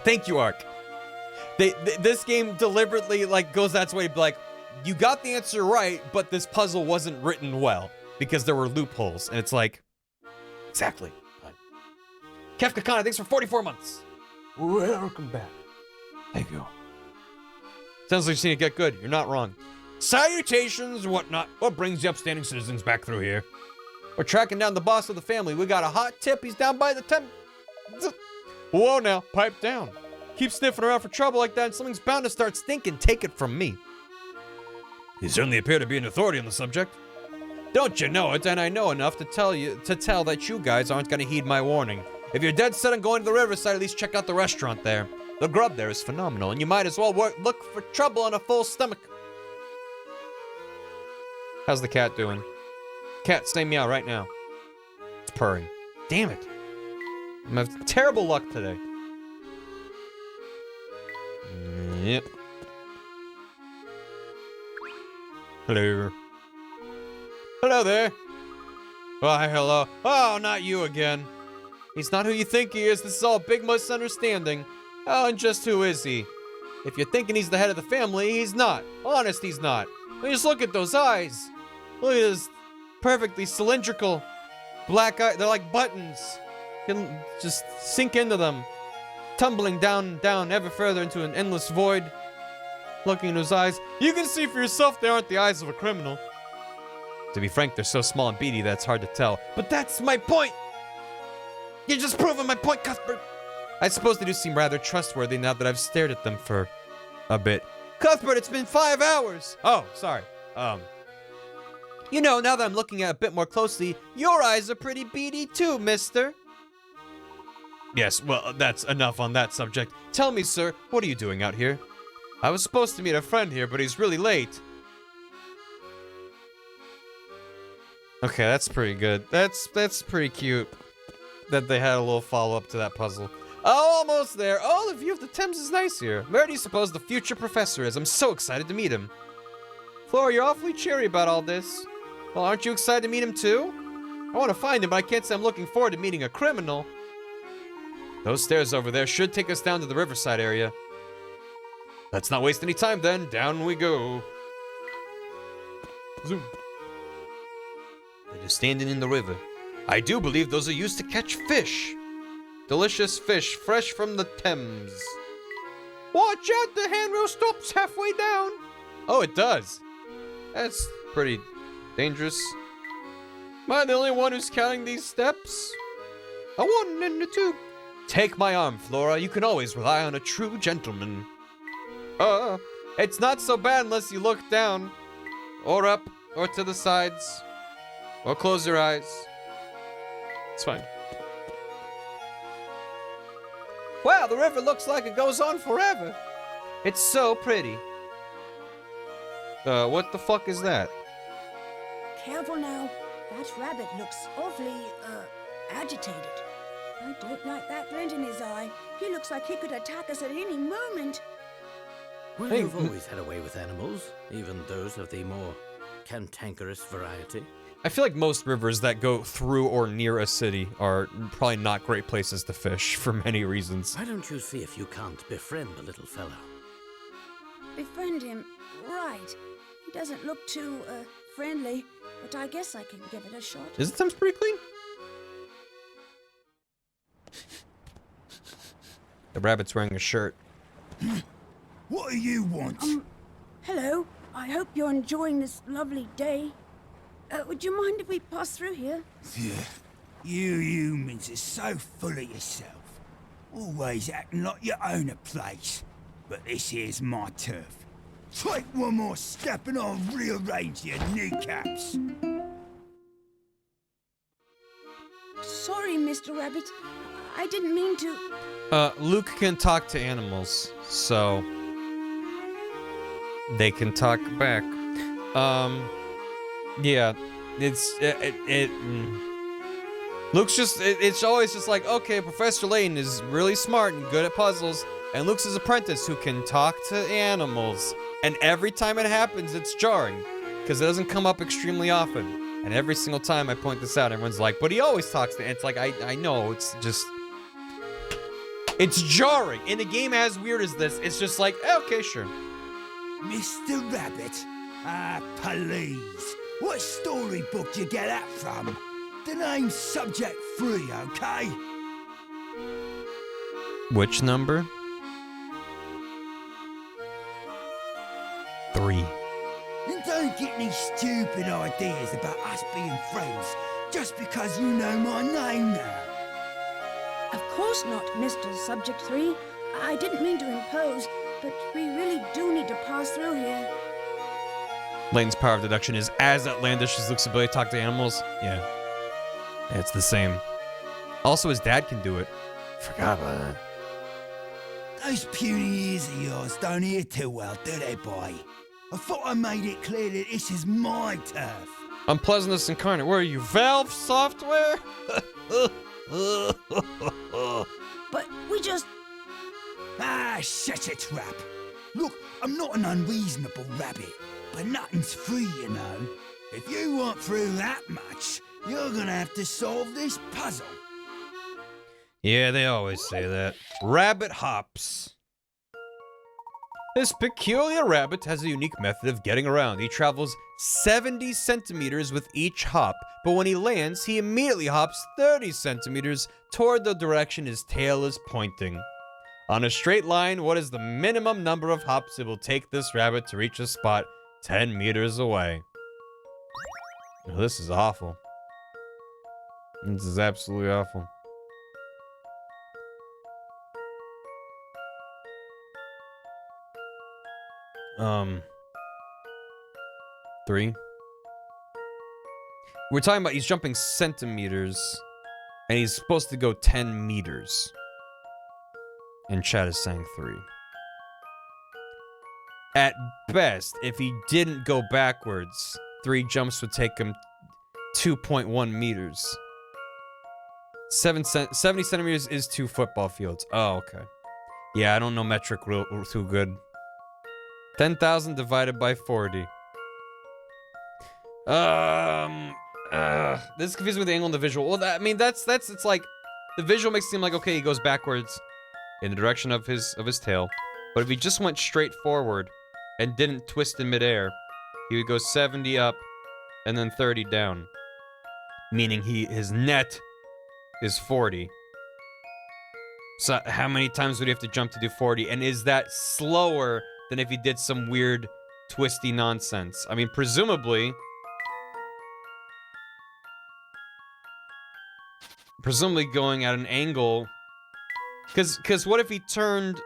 Speaker 2: Thank you, Ark. This game deliberately, like, goes that way to be like, you got the answer right, but this puzzle wasn't written well because there were loopholes. And it's like, exactly. Kefka Kana, thanks for 44 months. Welcome back. Thank you. Sounds like you've seen it get good. You're not wrong.
Speaker 5: Salutations, whatnot. What brings the upstanding citizens back through here?
Speaker 2: We're tracking down the boss of the family. We got a hot tip. He's down by the tent. Whoa now, pipe down. Keep sniffing around for trouble like that and something's bound to start stinking. Take it from me.
Speaker 5: You certainly appear to be an authority on the subject.
Speaker 2: Don't you know it? And I know enough to tell that you guys aren't gonna heed my warning. If you're dead set on going to the riverside, at least check out the restaurant there. The grub there is phenomenal, and you might as well look for trouble on a full stomach. How's the cat doing? Cat, say meow right now. It's purring. Damn it. I'm having terrible luck today. Yep. Hello. Hello there. Why, hello. Oh, not you again. He's not who you think he is. This is all a big misunderstanding. Oh, and just who is he? If you're thinking he's the head of the family, he's not. Honest, he's not. I mean, just look at those eyes. Look at his perfectly cylindrical black eye. They're like buttons. You can just sink into them. Tumbling down, ever further into an endless void. Looking into his eyes. You can see for yourself they aren't the eyes of a criminal. To be frank, they're so small and beady that it's hard to tell. But that's my point! You're just proving my point, Cuthbert! I suppose they do seem rather trustworthy now that I've stared at them for a bit. Cuthbert, it's been 5 hours! Oh, sorry. You know, now that I'm looking at it a bit more closely, your eyes are pretty beady too, mister. Yes, well, that's enough on that subject. Tell me, sir, what are you doing out here? I was supposed to meet a friend here, but he's really late. Okay, that's pretty good. That's pretty cute that they had a little follow-up to that puzzle. Oh, almost there. Oh, the view of the Thames is nice here. Where do you suppose the future professor is? I'm so excited to meet him. Flora, you're awfully cheery about all this. Well, aren't you excited to meet him too? I want to find him, but I can't say I'm looking forward to meeting a criminal. Those stairs over there should take us down to the riverside area. Let's not waste any time then. Down we go. Zoom. They're just standing in the river. I do believe those are used to catch fish. Delicious fish, fresh from the Thames. Watch out, the handrail stops halfway down. Oh, it does. That's pretty dangerous. Am I the only one who's counting these steps? A 1 and a 2. Take my arm, Flora. You can always rely on a true gentleman. It's not so bad unless you look down. Or up, or to the sides. Or close your eyes. It's fine. Wow, the river looks like it goes on forever. It's so pretty. What the fuck is that?
Speaker 7: Careful now. That rabbit looks awfully, agitated. I don't like that glint in his eye. He looks like he could attack us at any moment.
Speaker 6: Well, you've always had a way with animals, even those of the more cantankerous variety.
Speaker 2: I feel like most rivers that go through or near a city are probably not great places to fish for many reasons.
Speaker 6: Why don't you see if you can't befriend the little fellow?
Speaker 7: Befriend him. Right. He doesn't look too, friendly, but I guess I can give it a shot.
Speaker 2: Is the Thames pretty clean? The rabbit's wearing a shirt.
Speaker 10: What do you want?
Speaker 7: Hello. I hope you're enjoying this lovely day. Would you mind if we pass through here?
Speaker 10: Yeah, you humans are so full of yourself. Always acting like you own a place. But this here's my turf. Take one more step and I'll rearrange your kneecaps.
Speaker 7: Sorry, Mr. Rabbit. I didn't mean to...
Speaker 2: Luke can talk to animals, so... they can talk back. Yeah, Luke's just, it's always just like, okay, Professor Layton is really smart and good at puzzles, and Luke's his apprentice who can talk to animals. And every time it happens, it's jarring, because it doesn't come up extremely often. And every single time I point this out, everyone's like, but he always talks to, and it's like, I know, it's just, it's jarring. In a game as weird as this, it's just like, okay, sure.
Speaker 10: Mr. Rabbit? Ah, please. What storybook do you get that from? The name's Subject 3, okay?
Speaker 2: Which number? 3.
Speaker 10: And don't get any stupid ideas about us being friends just because you know my name now.
Speaker 7: Of course not, Mr. Subject 3. I didn't mean to impose, but we really do need to pass through here.
Speaker 2: Layton's power of deduction is as outlandish as Luke's ability to talk to animals. Yeah. It's the same. Also, his dad can do it. Forgot about that.
Speaker 10: Those puny ears of yours don't hear too well, do they, boy? I thought I made it clear that this is my turf.
Speaker 2: Unpleasantness incarnate. Where are you? Valve Software?
Speaker 7: But we just...
Speaker 10: Ah, shut your trap. Look, I'm not an unreasonable rabbit, but nothing's free, you know. If you want through that much, you're gonna have to solve this puzzle.
Speaker 2: Yeah, they always say that. Rabbit hops. This peculiar rabbit has a unique method of getting around. He travels 70 centimeters with each hop, but when he lands, he immediately hops 30 centimeters toward the direction his tail is pointing. On a straight line, what is the minimum number of hops it will take this rabbit to reach a spot 10 meters away? Oh, this is awful. This is absolutely awful. 3. We're talking about he's jumping centimeters, and he's supposed to go 10 meters. And chat is saying 3. At best, if he didn't go backwards, 3 jumps would take him 2.1 meters. 70 centimeters is 2 football fields. Oh, okay. Yeah, I don't know metric real too good. 10,000 divided by 40. This confuses me with the angle and the visual. Well, I mean, it's like, the visual makes it seem like, okay, he goes backwards in the direction of his tail. But if he just went straight forward and didn't twist in midair, he would go 70 up and then 30 down. Meaning his net is 40. So how many times would he have to jump to do 40? And is that slower than if he did some weird twisty nonsense? I mean, presumably going at an angle, because what if he turned,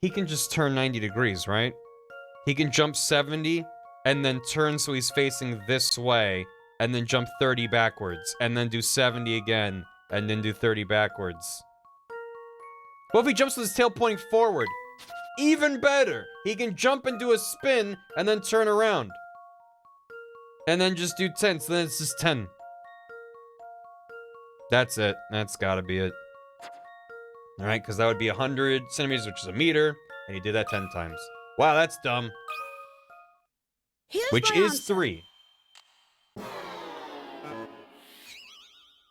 Speaker 2: he can just turn 90 degrees, right? He can jump 70 and then turn so he's facing this way, and then jump 30 backwards, and then do 70 again, and then do 30 backwards. What if he jumps with his tail pointing forward? Even better! He can jump and do a spin, and then turn around. And then just do 10, so then it's just 10. That's it. That's gotta be it. Alright, because that would be 100 centimeters, which is a meter, and he did that 10 times. Wow, that's dumb.
Speaker 7: Here's
Speaker 2: Which
Speaker 7: my
Speaker 2: is
Speaker 7: answer.
Speaker 2: 3.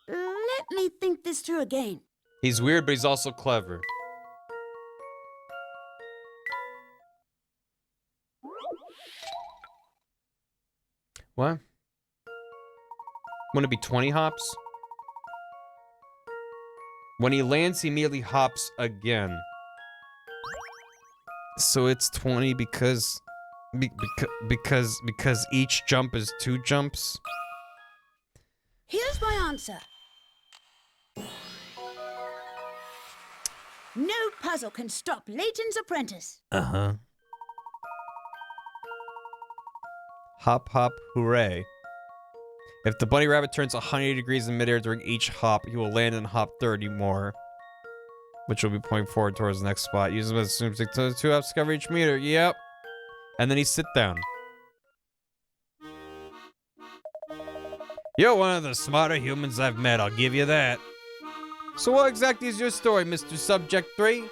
Speaker 7: Let me think this through again.
Speaker 2: He's weird, but he's also clever. What? Wouldn't it be 20 hops? When he lands, he immediately hops again. So it's 20 because each jump is 2 jumps.
Speaker 7: Here's my answer. No puzzle can stop Layton's apprentice.
Speaker 2: Uh-huh. Hop, hop, hooray. If the bunny rabbit turns 180 degrees in midair during each hop, he will land and hop 30 more. Which will be pointing forward towards the next spot. Use them as soon as 2 hops cover each meter. Yep. And then he sit down.
Speaker 3: You're one of the smarter humans I've met, I'll give you that.
Speaker 2: So what exactly is your story, Mr. Subject 3?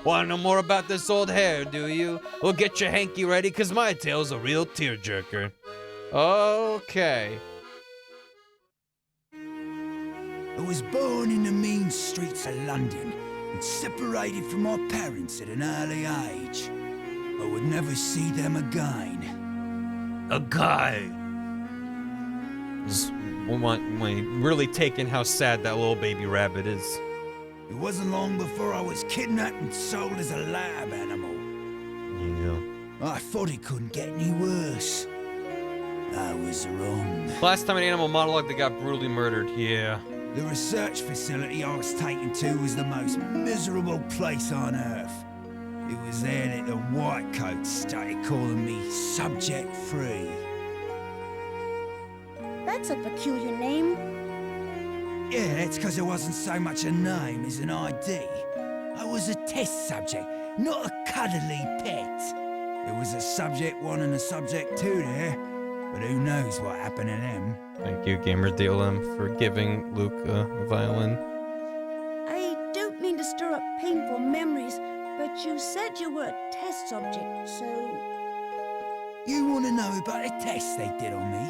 Speaker 3: Want to know more about this old hare, do you? Well, get your hanky ready, because my tale's a real tearjerker.
Speaker 2: Okay.
Speaker 10: I was born in the mean streets of London and separated from my parents at an early age. I would never see them again.
Speaker 3: A guy.
Speaker 2: Just really taking how sad that little baby rabbit is.
Speaker 10: It wasn't long before I was kidnapped and sold as a lab animal.
Speaker 2: Yeah.
Speaker 10: I thought it couldn't get any worse. I was wrong.
Speaker 2: Last time an animal monologue that got brutally murdered. Yeah.
Speaker 10: The research facility I was taken to was the most miserable place on Earth. It was there that the whitecoats started calling me Subject 3.
Speaker 7: That's a peculiar name.
Speaker 10: Yeah, that's because it wasn't so much a name as an ID. I was a test subject, not a cuddly pet. There was a Subject 1 and a Subject 2 there, but who knows what happened to them.
Speaker 2: Thank you, GamerDLM, for giving Luke a violin.
Speaker 7: I don't mean to stir up painful memories, but you said you were a test subject, so...
Speaker 10: You want to know about the test they did on me?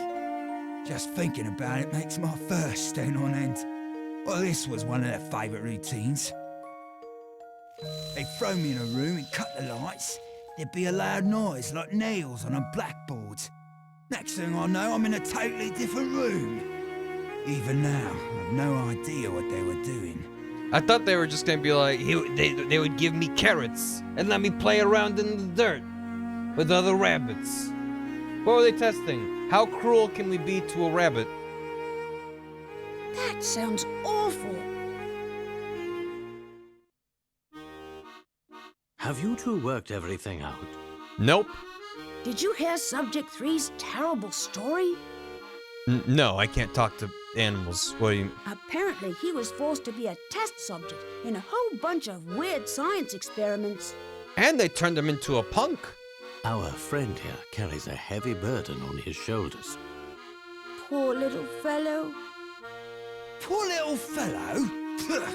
Speaker 10: Just thinking about it makes my fur stand on end. Well, this was one of their favourite routines. They'd throw me in a room and cut the lights. There'd be a loud noise like nails on a blackboard. Next thing I know, I'm in a totally different room. Even now, I've no idea what they were doing.
Speaker 2: I thought they were just gonna be like,
Speaker 3: They would give me carrots and let me play around in the dirt with other rabbits.
Speaker 2: what were they testing? How cruel can we be to a rabbit?
Speaker 7: That sounds awful.
Speaker 6: Have you two worked everything out?
Speaker 2: Nope.
Speaker 7: Did you hear Subject 3's terrible story?
Speaker 2: No, I can't talk to animals. What do you...
Speaker 7: Apparently, he was forced to be a test subject in a whole bunch of weird science experiments.
Speaker 3: And they turned him into a punk.
Speaker 6: Our friend here carries a heavy burden on his shoulders.
Speaker 7: Poor little fellow.
Speaker 10: Poor little fellow? Pugh.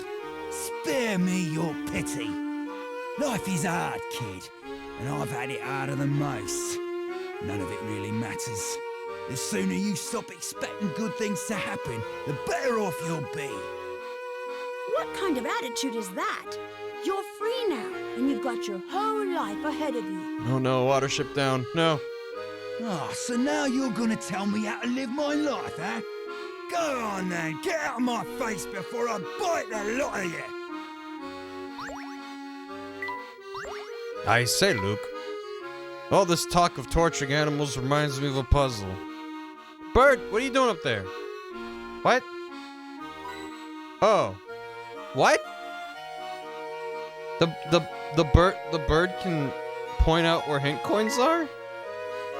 Speaker 10: Spare me your pity. Life is hard, kid, and I've had it harder than most. None of it really matters. The sooner you stop expecting good things to happen, the better off you'll be.
Speaker 7: What kind of attitude is that? You're free now, and you've got your whole life ahead of you.
Speaker 2: Oh no, watership down. No.
Speaker 10: Ah, so now you're gonna tell me how to live my life, eh? Go on then, get out of my face before I bite the lot of you!
Speaker 3: I say, Luke. All this talk of torturing animals reminds me of a puzzle.
Speaker 2: Bird, what are you doing up there? What? Oh. What? The bird can point out where hint coins are?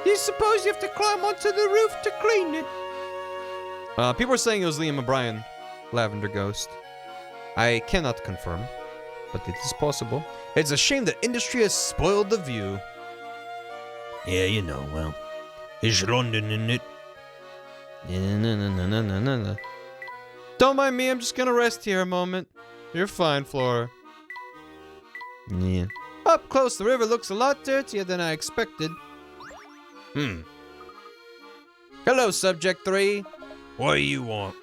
Speaker 3: Do you suppose you have to climb onto the roof to clean it?
Speaker 2: People are saying it was Liam O'Brien, Lavender Ghost. I cannot confirm, but it is possible. It's a shame that industry has spoiled the view.
Speaker 5: Yeah, you know, well, it's London, isn't it?
Speaker 2: Yeah, Don't mind me, I'm just gonna rest here a moment. You're fine, Flora. Yeah. Up close, the river looks a lot dirtier than I expected. Hello, Subject 3.
Speaker 5: What do you want?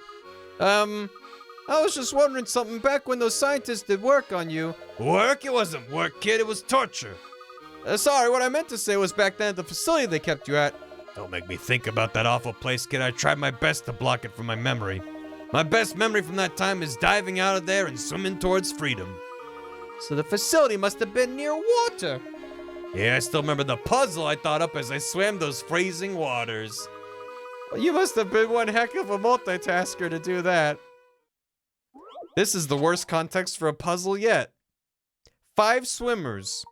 Speaker 2: I was just wondering something. Back when those scientists did work on you.
Speaker 5: Work? It wasn't work, kid. It was torture.
Speaker 2: Sorry, what I meant to say was back then at the facility they kept you at.
Speaker 5: Don't make me think about that awful place, kid. I tried my best to block it from my memory. My best memory from that time is diving out of there and swimming towards freedom.
Speaker 2: So the facility must have been near water.
Speaker 5: Yeah, I still remember the puzzle I thought up as I swam those freezing waters.
Speaker 2: Well, you must have been one heck of a multitasker to do that. This is the worst context for a puzzle yet. 5 swimmers.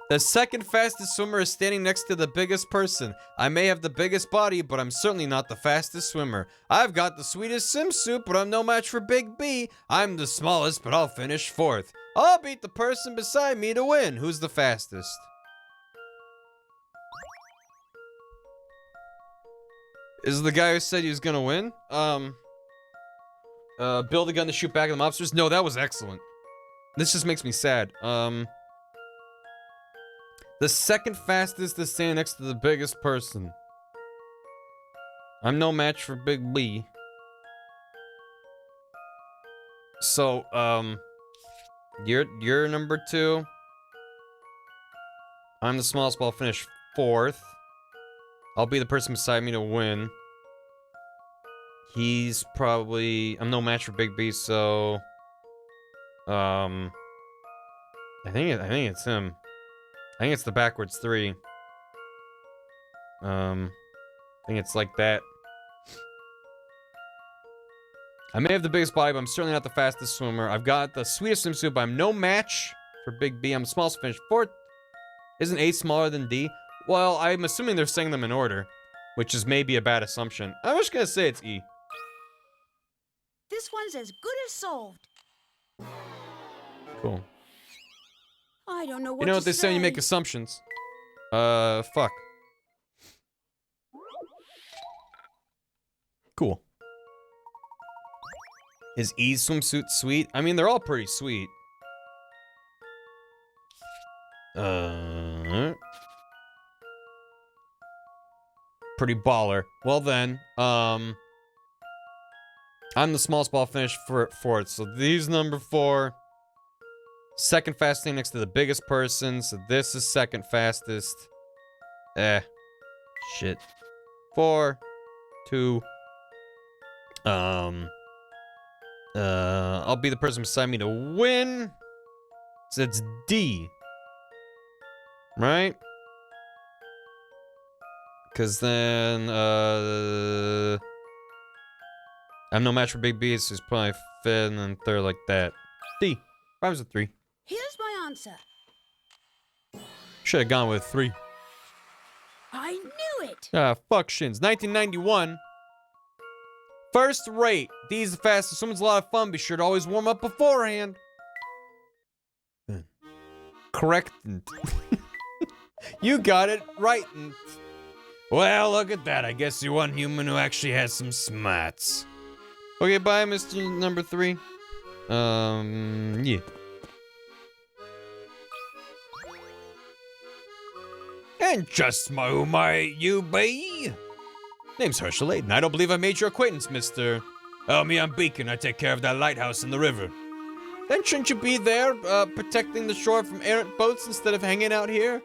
Speaker 2: The second fastest swimmer is standing next to the biggest person. I may have the biggest body, but I'm certainly not the fastest swimmer. I've got the sweetest swimsuit, but I'm no match for Big B. I'm the smallest, but I'll finish 4th. I'll beat the person beside me to win. Who's the fastest? Is the guy who said he was gonna win? Build a gun to shoot back at the mobsters? No, that was excellent. This just makes me sad. The second fastest is standing next to the biggest person. I'm no match for Big B. So, you're number 2. I'm the smallest, but I'll finish 4th. I'll be the person beside me to win. He's probably... I'm no match for Big B, so... I think it's him. I think it's the backwards 3. I think it's like that. I may have the biggest body, but I'm certainly not the fastest swimmer. I've got the sweetest swimsuit, but I'm no match for Big B. I'm the smallest, finished 4th. Isn't A smaller than D? Well, I'm assuming they're saying them in order, which is maybe a bad assumption. I'm just gonna say it's E.
Speaker 7: This one's as good as solved.
Speaker 2: Cool.
Speaker 7: I don't know what
Speaker 2: You know
Speaker 7: to
Speaker 2: what they say when you make assumptions. Fuck. Cool. Is E's swimsuit sweet? I mean, they're all pretty sweet. Pretty baller. Well then, I'm the smallest ball finish for 4th. So these number 4. Second fastest thing next to the biggest person. So this is second fastest. Shit. 4. 2. I'll be the person beside me to win. So it's D. Right? Because then, I'm no match for Big B, so he's probably 5th and then 3rd like that. D. Rhymes with 3.
Speaker 7: Here's my answer.
Speaker 2: Should have gone with 3.
Speaker 7: I knew it!
Speaker 2: Ah, fuck shins. 1991. First rate. These are fast. Swimming's a lot of fun. Be sure to always warm up beforehand. Correct. You got it right.
Speaker 5: Well, look at that. I guess you're one human who actually has some smarts.
Speaker 2: Okay, bye, Mr. Number 3. Yeah.
Speaker 5: And just who might you be?
Speaker 2: Name's Herschel Layton. I don't believe I made your acquaintance, Mr.
Speaker 5: Oh, me, I'm Beacon. I take care of that lighthouse in the river.
Speaker 2: Then shouldn't you be there, protecting the shore from errant boats instead of hanging out here?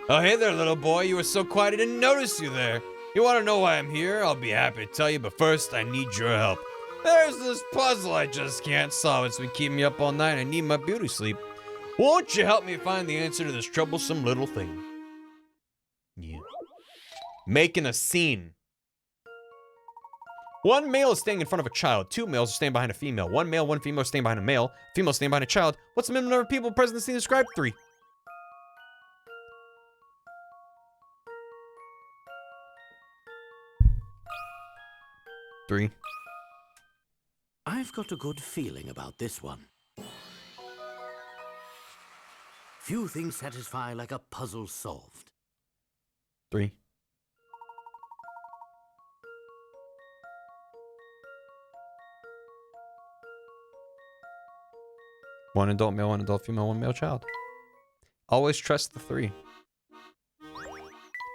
Speaker 5: Oh, hey there, little boy. You were so quiet I didn't notice you there. You want to know why I'm here? I'll be happy to tell you, but first I need your help. There's this puzzle I just can't solve. It's been keeping me up all night. I need my beauty sleep. Won't you help me find the answer to this troublesome little thing?
Speaker 2: Yeah. Making a scene. 1 male is standing in front of a child. 2 males are standing behind a female. 1 male, 1 female are standing behind a male. Female standing behind a child. What's the minimum number of people present in the scene described? 3.
Speaker 6: I've got a good feeling about this one. Few things satisfy like a puzzle solved.
Speaker 2: 3. One adult male, 1 adult female, 1 male child. Always trust the 3.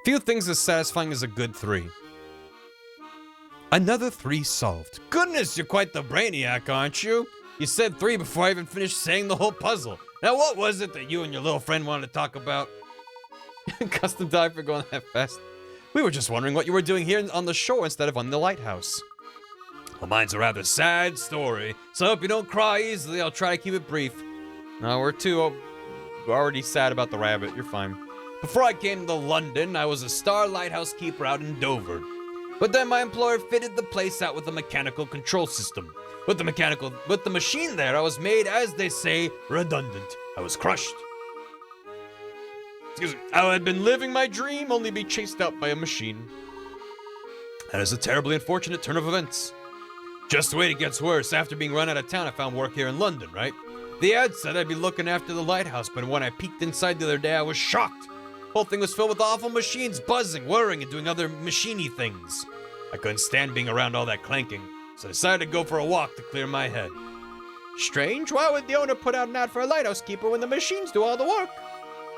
Speaker 2: Few things as satisfying as a good 3. Another 3 solved.
Speaker 5: Goodness, you're quite the brainiac, aren't you? You said 3 before I even finished saying the whole puzzle. Now, what was it that you and your little friend wanted to talk about?
Speaker 2: Custom dive for going that fast. We were just wondering what you were doing here on the shore instead of on the lighthouse.
Speaker 5: Well, mine's a rather sad story, so I hope you don't cry easily. I'll try to keep it brief.
Speaker 2: No, we're already sad about the rabbit. You're fine.
Speaker 5: Before I came to London, I was a star lighthouse keeper out in Dover. But then my employer fitted the place out with a mechanical control system. With the machine there, I was made, as they say, redundant. I was crushed.
Speaker 2: Excuse me. I had been living my dream, only to be chased out by a machine.
Speaker 5: That is a terribly unfortunate turn of events. Just wait, it gets worse. After being run out of town, I found work here in London, right? The ad said I'd be looking after the lighthouse, but when I peeked inside the other day, I was shocked. The whole thing was filled with awful machines, buzzing, whirring, and doing other machiney things. I couldn't stand being around all that clanking, so I decided to go for a walk to clear my head.
Speaker 2: Strange, why would the owner put out an ad for a lighthouse keeper when the machines do all the work?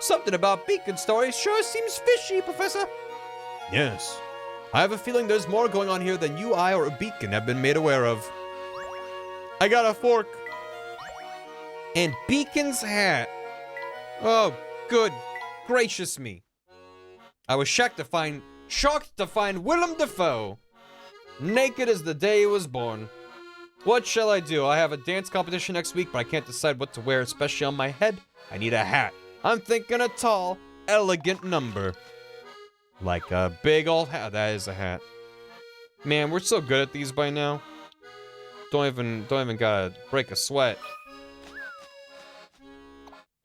Speaker 2: Something about beacon stories sure seems fishy, Professor.
Speaker 5: Yes.
Speaker 2: I have a feeling there's more going on here than you, I, or a beacon have been made aware of. I got a fork. And Beacon's hat. Oh, good gracious me. I was shocked to find Willem Dafoe naked as the day he was born. What shall I do? I have a dance competition next week, but I can't decide what to wear, especially on my head. I need a hat. I'm thinking a tall, elegant number. Like a big old hat. That is a hat. Man, we're so good at these by now. Don't even gotta break a sweat.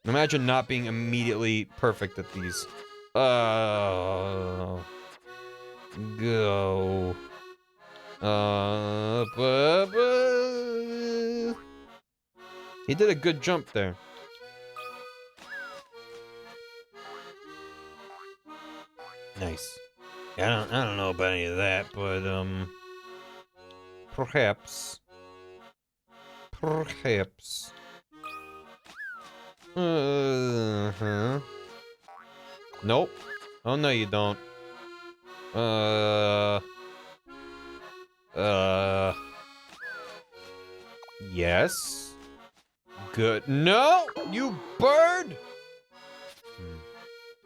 Speaker 2: Imagine not being immediately perfect at these. Go. He did a good jump there.
Speaker 5: Nice. I don't know about any of that, but
Speaker 2: Perhaps. Nope. Oh no, you don't. Yes. Good. No, you bird.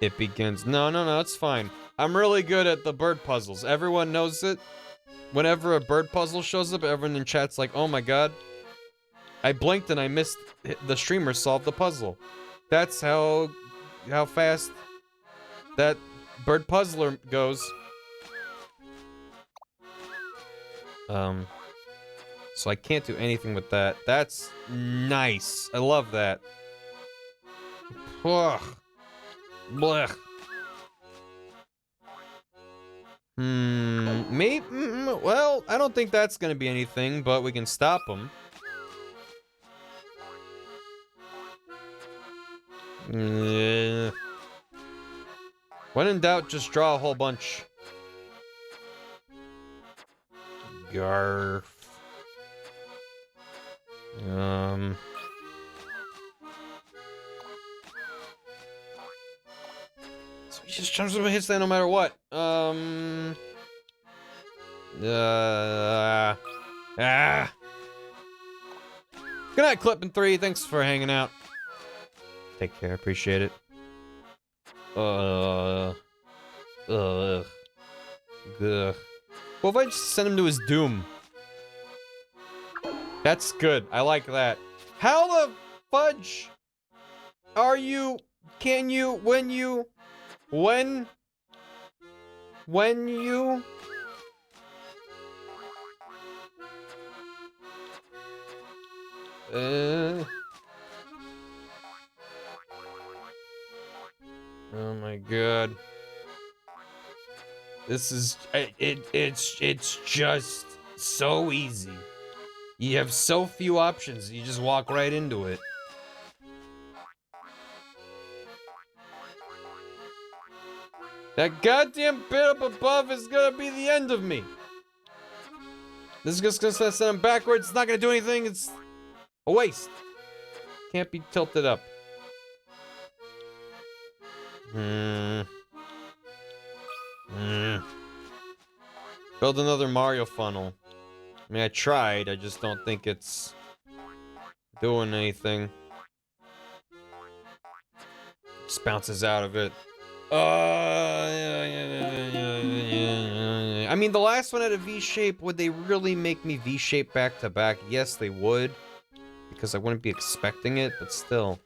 Speaker 2: It begins. No, it's fine. I'm really good at the bird puzzles. Everyone knows it. Whenever a bird puzzle shows up, everyone in chat's like, oh my god. I blinked and I missed the streamer solve the puzzle. That's how fast that bird puzzler goes. So I can't do anything with that. That's nice. I love that. Ugh.
Speaker 3: Blech.
Speaker 2: Maybe. Well, I don't think that's gonna be anything, but we can stop him. When in doubt, just draw a whole bunch. Garf. So he just jumps up and hits that no matter what. Good night, Clippin' 3. Thanks for hanging out. Take care, appreciate it. Ugh. Ugh. What if I just send him to his doom? That's good. I like that. How the fudge are you? Can you? When you? Oh my god. This is it's just so easy. You have so few options. You just walk right into it. That goddamn bit up above is gonna be the end of me. This is just gonna send him backwards. It's not gonna do anything. It's a waste. Can't be tilted up. Build another Mario funnel. I mean, I tried. I just don't think it's doing anything. Just bounces out of it. I mean, the last one had a V-shape. Would they really make me V-shape back to back? Yes, they would. Because I wouldn't be expecting it, but still.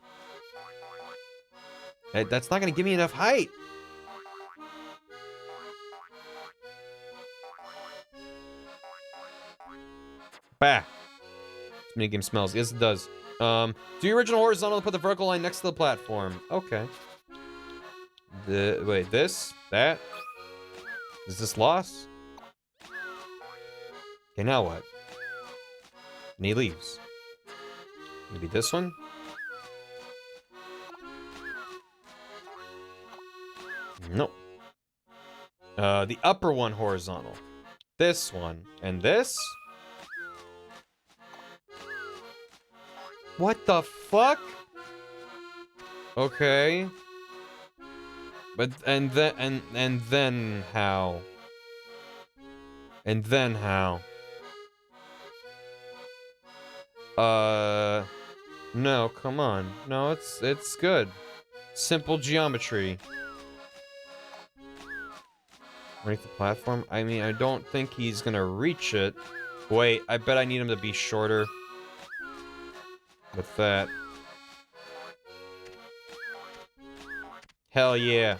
Speaker 2: That's not going to give me enough height. Bah. This minigame smells. Yes, it does. Do your original horizontal and put the vertical line next to the platform. Okay. Wait, this? That? Is this lost? Okay, now what? And he leaves. Maybe this one? Nope. The upper one horizontal. This one. And this? What the fuck? Okay. But and then how? And then how? No, come on. No, it's good. Simple geometry. Underneath the platform? I mean, I don't think he's gonna reach it. Wait, I bet I need him to be shorter. With that. Hell yeah.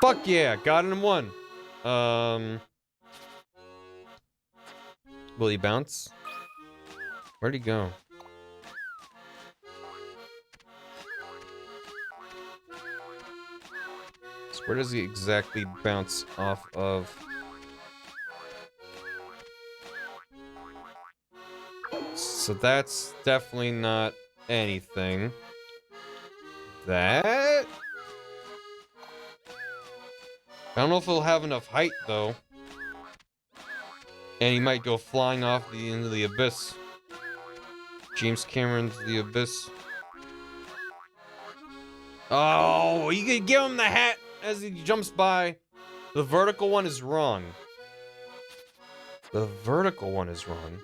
Speaker 2: Fuck yeah, got it in one. Will he bounce? Where'd he go? So where does he exactly bounce off of? So that's definitely not anything. That? I don't know if he'll have enough height, though. And he might go flying off the into the abyss. James Cameron's The Abyss. Oh, you could give him the hat as he jumps by. The vertical one is wrong. The vertical one is wrong.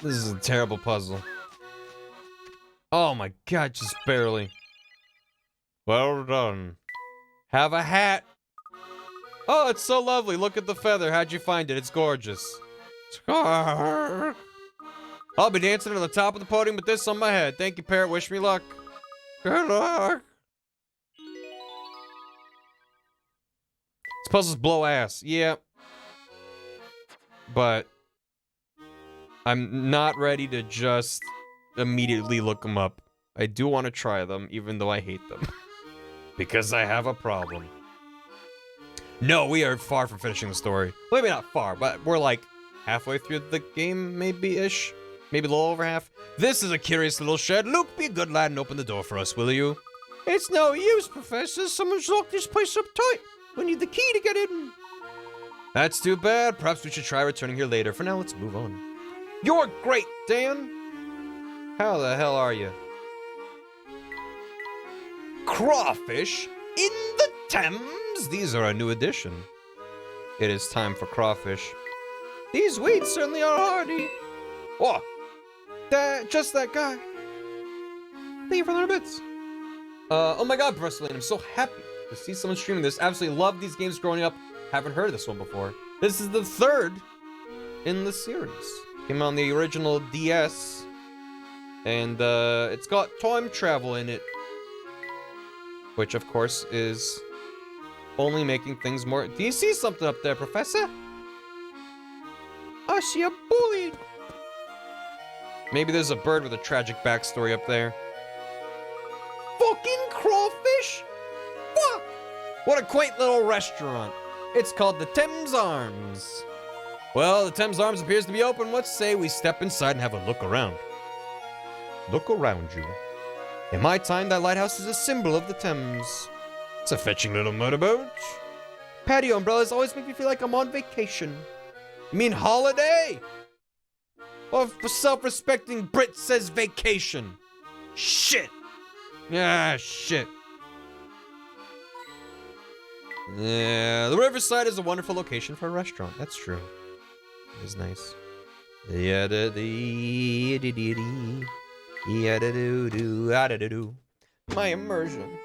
Speaker 2: This is a terrible puzzle. Oh my god, just barely. Well done. Have a hat. Oh, it's so lovely. Look at the feather. How'd you find it? It's gorgeous.
Speaker 3: I'll be dancing to the top of the podium with this on my head. Thank you, Parrot. Wish me luck. Good luck. These puzzles blow ass. Yeah. But I'm not ready to just immediately look them up. I do want to try them, even though I hate them. Because I have a problem. No, we are far from finishing the story. Maybe not far, but we're like halfway through the game, maybe-ish. Maybe a little over half. This is a curious little shed. Luke, be a good lad and open the door for us, will you? It's no use, Professor. Someone's locked this place up tight. We need the key to get in. That's too bad. Perhaps we should try returning here later. For now, let's move on. You're great, Dan. How the hell are you? Crawfish in the Thames. These are a new addition. It is time for crawfish. These weeds certainly are hardy. Oh, just that guy. Thank you for the bits. Oh my god, Professor Layton, I'm so happy to see someone streaming this. Absolutely love these games growing up. Haven't heard of this one before. This is the third in the series. Came out on the original DS. And it's got time travel in it. Which, of course, is only making things more... Do you see something up there, Professor? I see a bully. Maybe there's a bird with a tragic backstory up there. Fucking crawfish? Fuck! What a quaint little restaurant. It's called the Thames Arms. Well, the Thames Arms appears to be open. Let's say we step inside and have a look around. Look around you. In my time, that lighthouse is a symbol of the Thames. It's a fetching little motorboat. Patio umbrellas always make me feel like I'm on vacation. You mean holiday? Or if a self-respecting Brit says vacation? Shit. Ah, shit. Yeah, the riverside is a wonderful location for a restaurant. That's true. It is nice. Yeah, my immersion.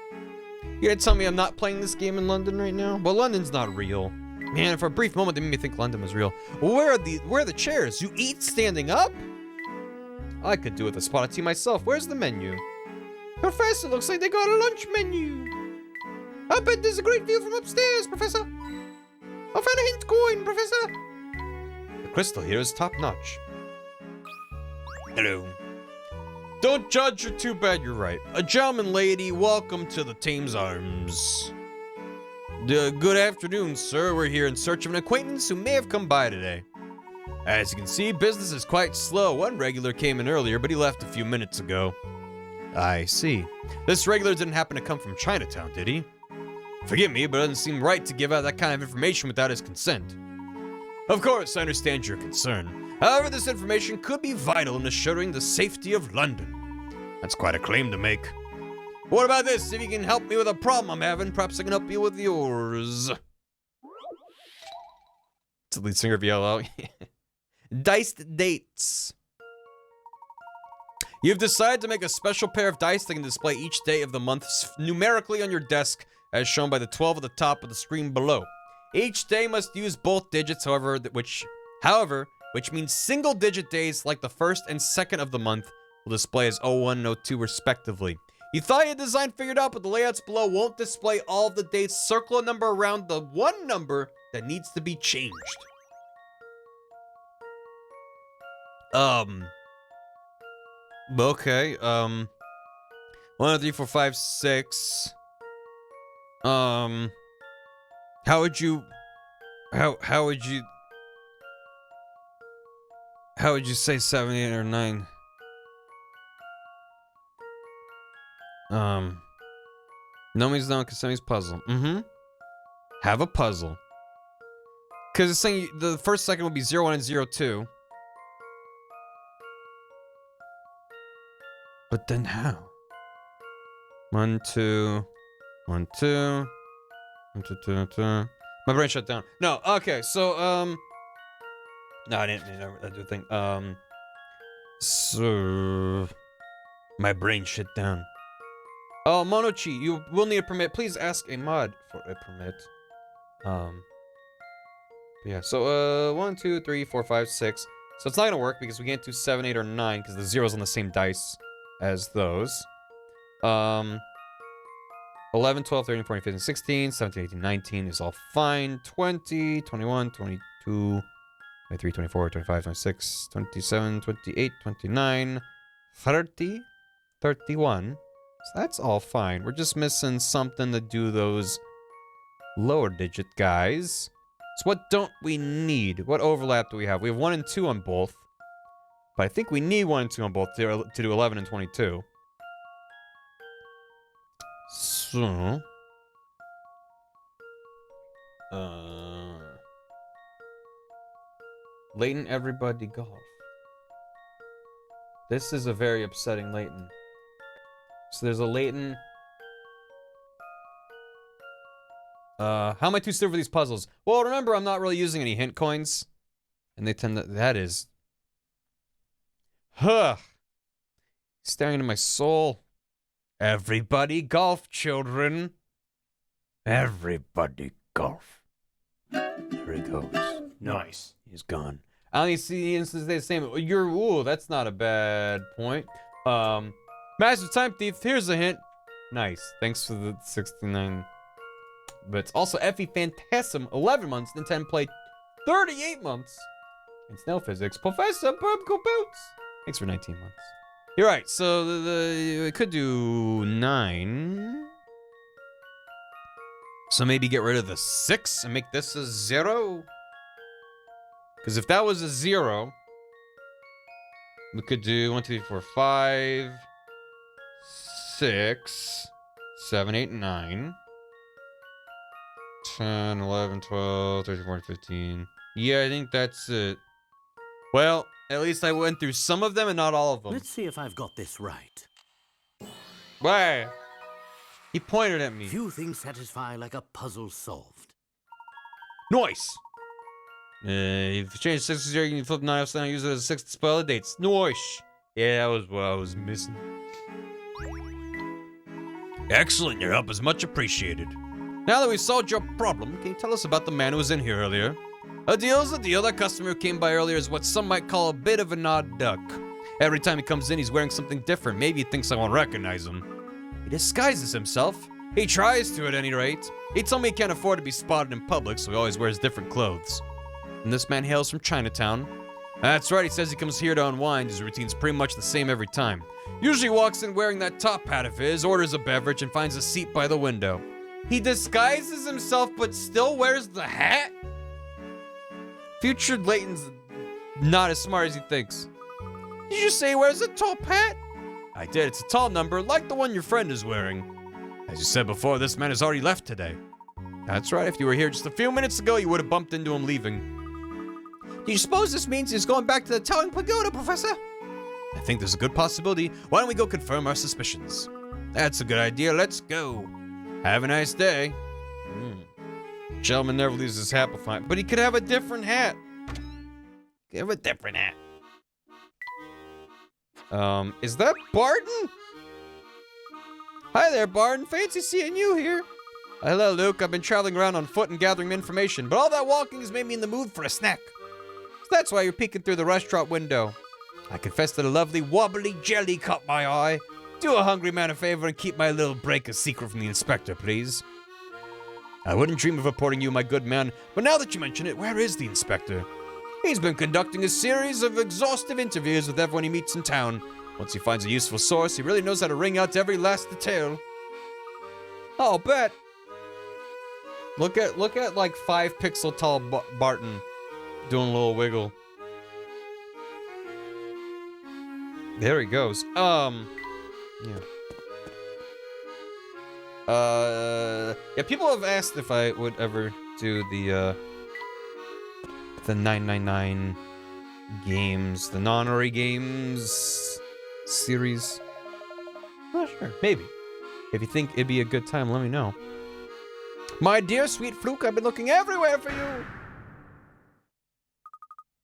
Speaker 3: You gonna tell me I'm not playing this game in London right now? Well, London's not real. Man, for a brief moment, they made me think London was real. Where are the chairs? You eat standing up? I could do with a spot of tea myself. Where's the menu? Professor, looks like they got a lunch menu. I bet there's a great view from upstairs, Professor. I found a hint coin, Professor. The crystal here is top-notch. Hello. Don't judge, you're too bad, you're right. A gentleman, lady, welcome to the Thames Arms. Good afternoon, sir. We're here in search of an acquaintance who may have come by today. As you can see, business is quite slow. One regular came in earlier, but he left a few minutes ago. I see. This regular didn't happen to come from Chinatown, did he? Forgive me, but it doesn't seem right to give out that kind of information without his consent. Of course, I understand your concern. However, this information could be vital in assuring the safety of London. That's quite a claim to make. What about this? If you can help me with a problem I'm having, perhaps I can help you with yours. It's the lead singer of Yellow. Diced dates. You've decided to make a special pair of dice that can display each day of the month numerically on your desk, as shown by the 12 at the top of the screen below. Each day must use both digits, which means single-digit days like the 1st and 2nd of the month will display as 01 and 02 respectively. You thought your design figured out, but the layouts below won't display all of the dates. Circle a number around the one number that needs to be changed. Okay, 1, 2, 3, 4, 5, 6. How would you say 7, 8, or 9? No means no, because Sammy's puzzle. Have a puzzle. Because it's saying the first second would be 0, 1, and 0, 2. But then how? 1, 2, 1, 2. 1, 2, 2, 2. My brain shut down. No, okay, so, no, I didn't do a thing. So, my brain shut down. Oh, Monochi, you will need a permit. Please ask a mod for a permit.
Speaker 2: But yeah, so 1, 2, 3, 4, 5, 6. So it's not gonna work because we can't do 7, 8, or 9 because the zero's on the same dice as those. 11, 12, 13, 14, 15, 16, 17, 18, 19 is all fine. 20, 21, 22, 23, 24, 25, 26, 27, 28, 29, 30, 31. So that's all fine. We're just missing something to do those lower digit guys. So what don't we need? What overlap do we have? We have 1 and 2 on both. But I think we need 1 and 2 on both to do 11 and 22. So... Layton, everybody golf. This is a very upsetting Layton. So there's a Layton. How am I too stiff for these puzzles? Well, remember, I'm not really using any hint coins. And they tend to... That is... Huh. Staring into my soul. Everybody golf, children. Everybody golf. There he goes. Nice. He's gone. I only see the instance they the same. Ooh, that's not a bad point. Master Time Thief, here's a hint. Nice. Thanks for the 69. But it's also Effie Phantasm, 11 months. Nintendo Play, 38 months. And Snail Physics, Professor Purple Boots. Thanks for 19 months. You're right. So we could do 9. So maybe get rid of the 6 and make this a 0. Because if that was a 0, we could do 1, 2, 3, 4, 5, 6, 7, 8, 9, 10, 11, 12, 13, 14, 15. Yeah, I think that's it. Well, at least I went through some of them and not all of them.
Speaker 6: Let's see if I've got this right.
Speaker 2: Why? He pointed at me.
Speaker 6: Few things satisfy like a puzzle solved.
Speaker 2: Nice! If you change 6 to 0, you can flip 9 upside down and use it as a 6 to spell the dates. Nice! Yeah, that was what I was missing.
Speaker 5: Excellent, your help is much appreciated.
Speaker 2: Now that we've solved your problem, can you tell us about the man who was in here earlier? A deal's a deal. That customer who came by earlier is what some might call a bit of an odd duck. Every time he comes in, he's wearing something different. Maybe he thinks I won't recognize him. He disguises himself. He tries to, at any rate. He told me he can't afford to be spotted in public, so he always wears different clothes. And this man hails from Chinatown. That's right, he says he comes here to unwind. His routine's pretty much the same every time. Usually walks in wearing that top hat of his, orders a beverage, and finds a seat by the window. He disguises himself but still wears the hat? Future Layton's not as smart as he thinks. Did you say he wears a top hat? I did. It's a tall number, like the one your friend is wearing. As you said before, this man has already left today. That's right. If you were here just a few minutes ago, you would have bumped into him leaving. Do you suppose this means he's going back to the Towering Pagoda, Professor? I think there's a good possibility. Why don't we go confirm our suspicions? That's a good idea. Let's go. Have a nice day. Gentleman never leaves his hat behind, but he could have a different hat. Give a different hat. Is that Barton? Hi there, Barton. Fancy seeing you here. Hello, Luke. I've been traveling around on foot and gathering information, but all that walking has made me in the mood for a snack. So that's why you're peeking through the restaurant window. I confess that a lovely wobbly jelly caught my eye. Do a hungry man a favor and keep my little break a secret from the inspector, please. I wouldn't dream of reporting you, my good man, but now that you mention it, where is the inspector? He's been conducting a series of exhaustive interviews with everyone he meets in town. Once he finds a useful source, he really knows how to wring out every last detail. I'll bet. Look at like 5 pixel tall Barton doing a little wiggle. There he goes. Yeah. Yeah, people have asked if I would ever do the 999 games, the non-Ori games series. Not sure, maybe. If you think it'd be a good time, let me know. My dear sweet Fluke, I've been looking everywhere for you.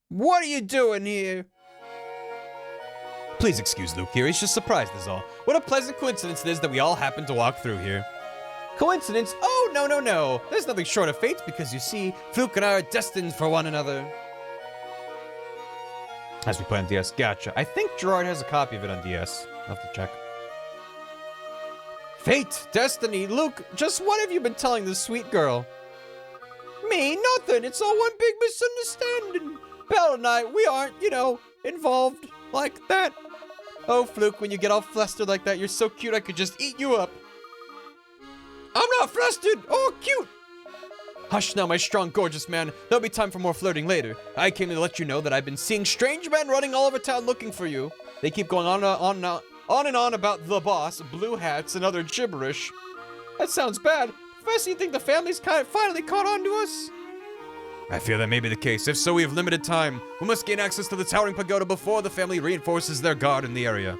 Speaker 2: What are you doing here? Please excuse Luke here, he's just surprised is all. What a pleasant coincidence it is that we all happen to walk through here.
Speaker 3: Coincidence? Oh, no, no, no. There's nothing short of fate because you see, Fluke and I are destined for one another. As we play on DS. Gotcha. I think Gerard has a copy of it on DS. I'll have to check. Fate, destiny, Luke, just what have you been telling this sweet girl? Me? Nothing. It's all one big misunderstanding. Belle and I, we aren't, you know, involved like that. Oh, Fluke, when you get all flustered like that, you're so cute I could just eat you up. I'm not flustered. Oh, cute. Hush now, my strong, gorgeous man. There'll be time for more flirting later. I came to let you know that I've been seeing strange men running all over town looking for you. They keep going on and on about the boss, blue hats, and other gibberish. That sounds bad. Professor, you think the family's finally caught on to us? I fear that may be the case. If so, we have limited time. We must gain access to the towering pagoda before the family reinforces their guard in the area.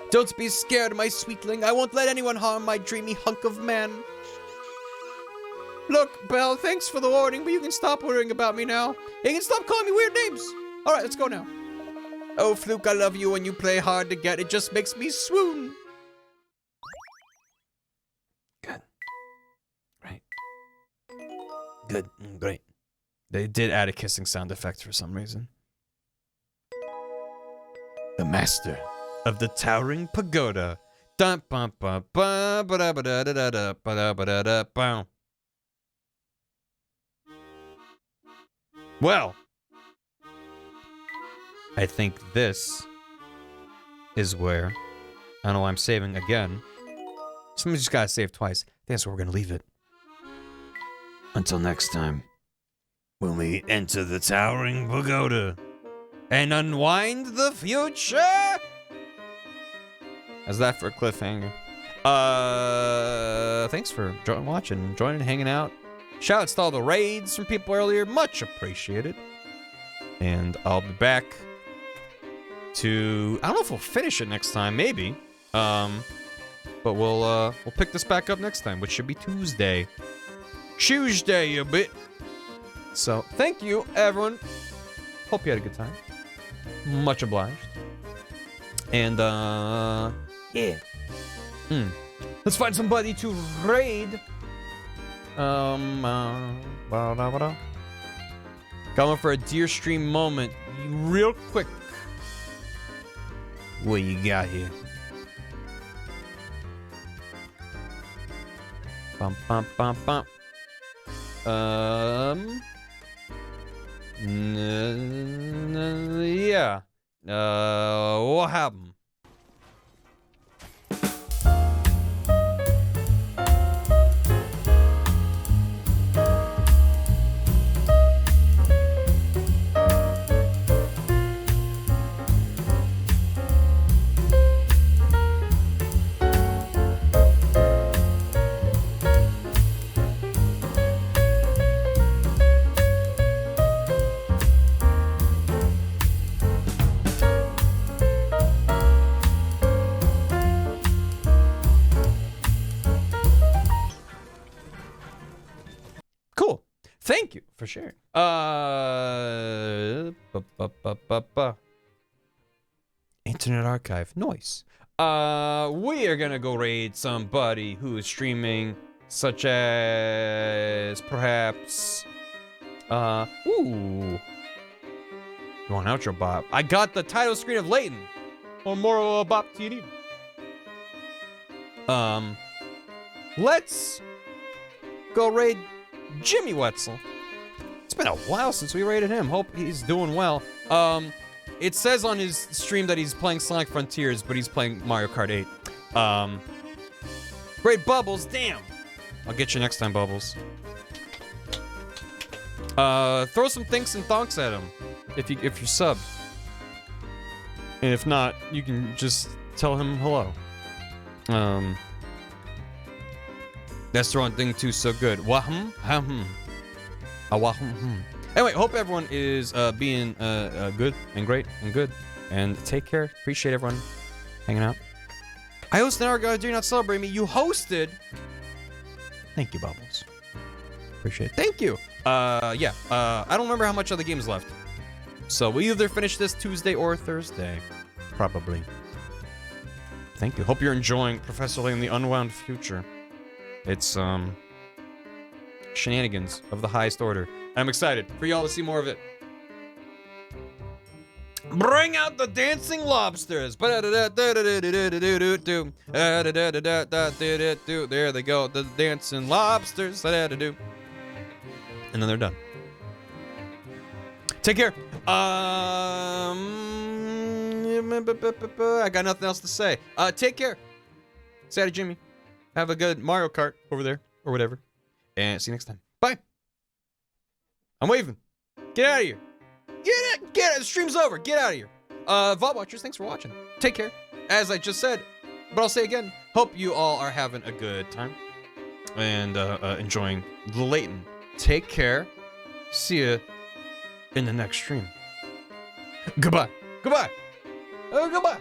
Speaker 3: Don't be scared, my sweetling. I won't let anyone harm my dreamy hunk of man. Look, Belle, thanks for the warning, but you can stop worrying about me now. You can stop calling me weird names. All right, let's go now. Oh, Fluke, I love you when you play hard to get. It just makes me swoon. Good. Right. Good. Great. They did add a kissing sound effect for some reason. The master of the towering pagoda. Dun, bum, bum, bum, ba-da, ba-da, da, da, da, ba-da, ba-da, da, bow. Well, I think this is where, I don't know why I'm saving again. Somebody just gotta save twice. I think that's where we're gonna leave it. Until next time, when we enter the towering pagoda and unwind the future. How's that for a cliffhanger? Thanks for watching, joining, hanging out. Shoutouts to all the raids from people earlier, much appreciated. And I'll be back to, I don't know if we'll finish it next time, maybe. But we'll pick this back up next time, which should be Tuesday. Tuesday, a bit. So, thank you, everyone. Hope you had a good time. Much obliged. And, yeah. Let's find somebody to raid. Going for a deer stream moment, real quick. What you got here? Bum bum bum bum. Yeah. What happened? Thank you for sharing. Internet Archive. Nice. We are gonna go raid somebody who is streaming, such as perhaps ooh. You want an outro, Bob? I got the title screen of Layton. Or more Bob TD. Let's go raid Jimmy Wetzel. It's been a while since we raided him. Hope he's doing well. It says on his stream that he's playing Sonic Frontiers, but he's playing Mario Kart 8. Great Bubbles, damn. I'll get you next time, Bubbles. Throw some thinks and thonks at him if you sub. And if not, you can just tell him hello. That's throwing thing too so good. Wahum, hum, awahum. Anyway, hope everyone is being good and great and good. And take care. Appreciate everyone hanging out. I hosted an hour ago. Do not celebrate me. You hosted. Thank you, Bubbles. Appreciate it. Thank you. Yeah. I don't remember how much of the game's left. So we either finish this Tuesday or Thursday. Probably. Thank you. Hope you're enjoying Professor Layton, the Unwound Future.
Speaker 2: It's shenanigans of the highest order. I'm excited for y'all to see more of it. Bring out the dancing lobsters. There they go, the dancing lobsters. And then they're done. Take care. I got nothing else to say. Take care. Say hi to Jimmy. Have a good Mario Kart over there or whatever. And see you next time. Bye. I'm waving. Get out of here. Get it. The stream's over. Get out of here. VOD watchers, thanks for watching. Take care. As I just said, but I'll say again, hope you all are having a good time and enjoying the Layton. Take care. See ya in the next stream. Goodbye. Goodbye. Goodbye.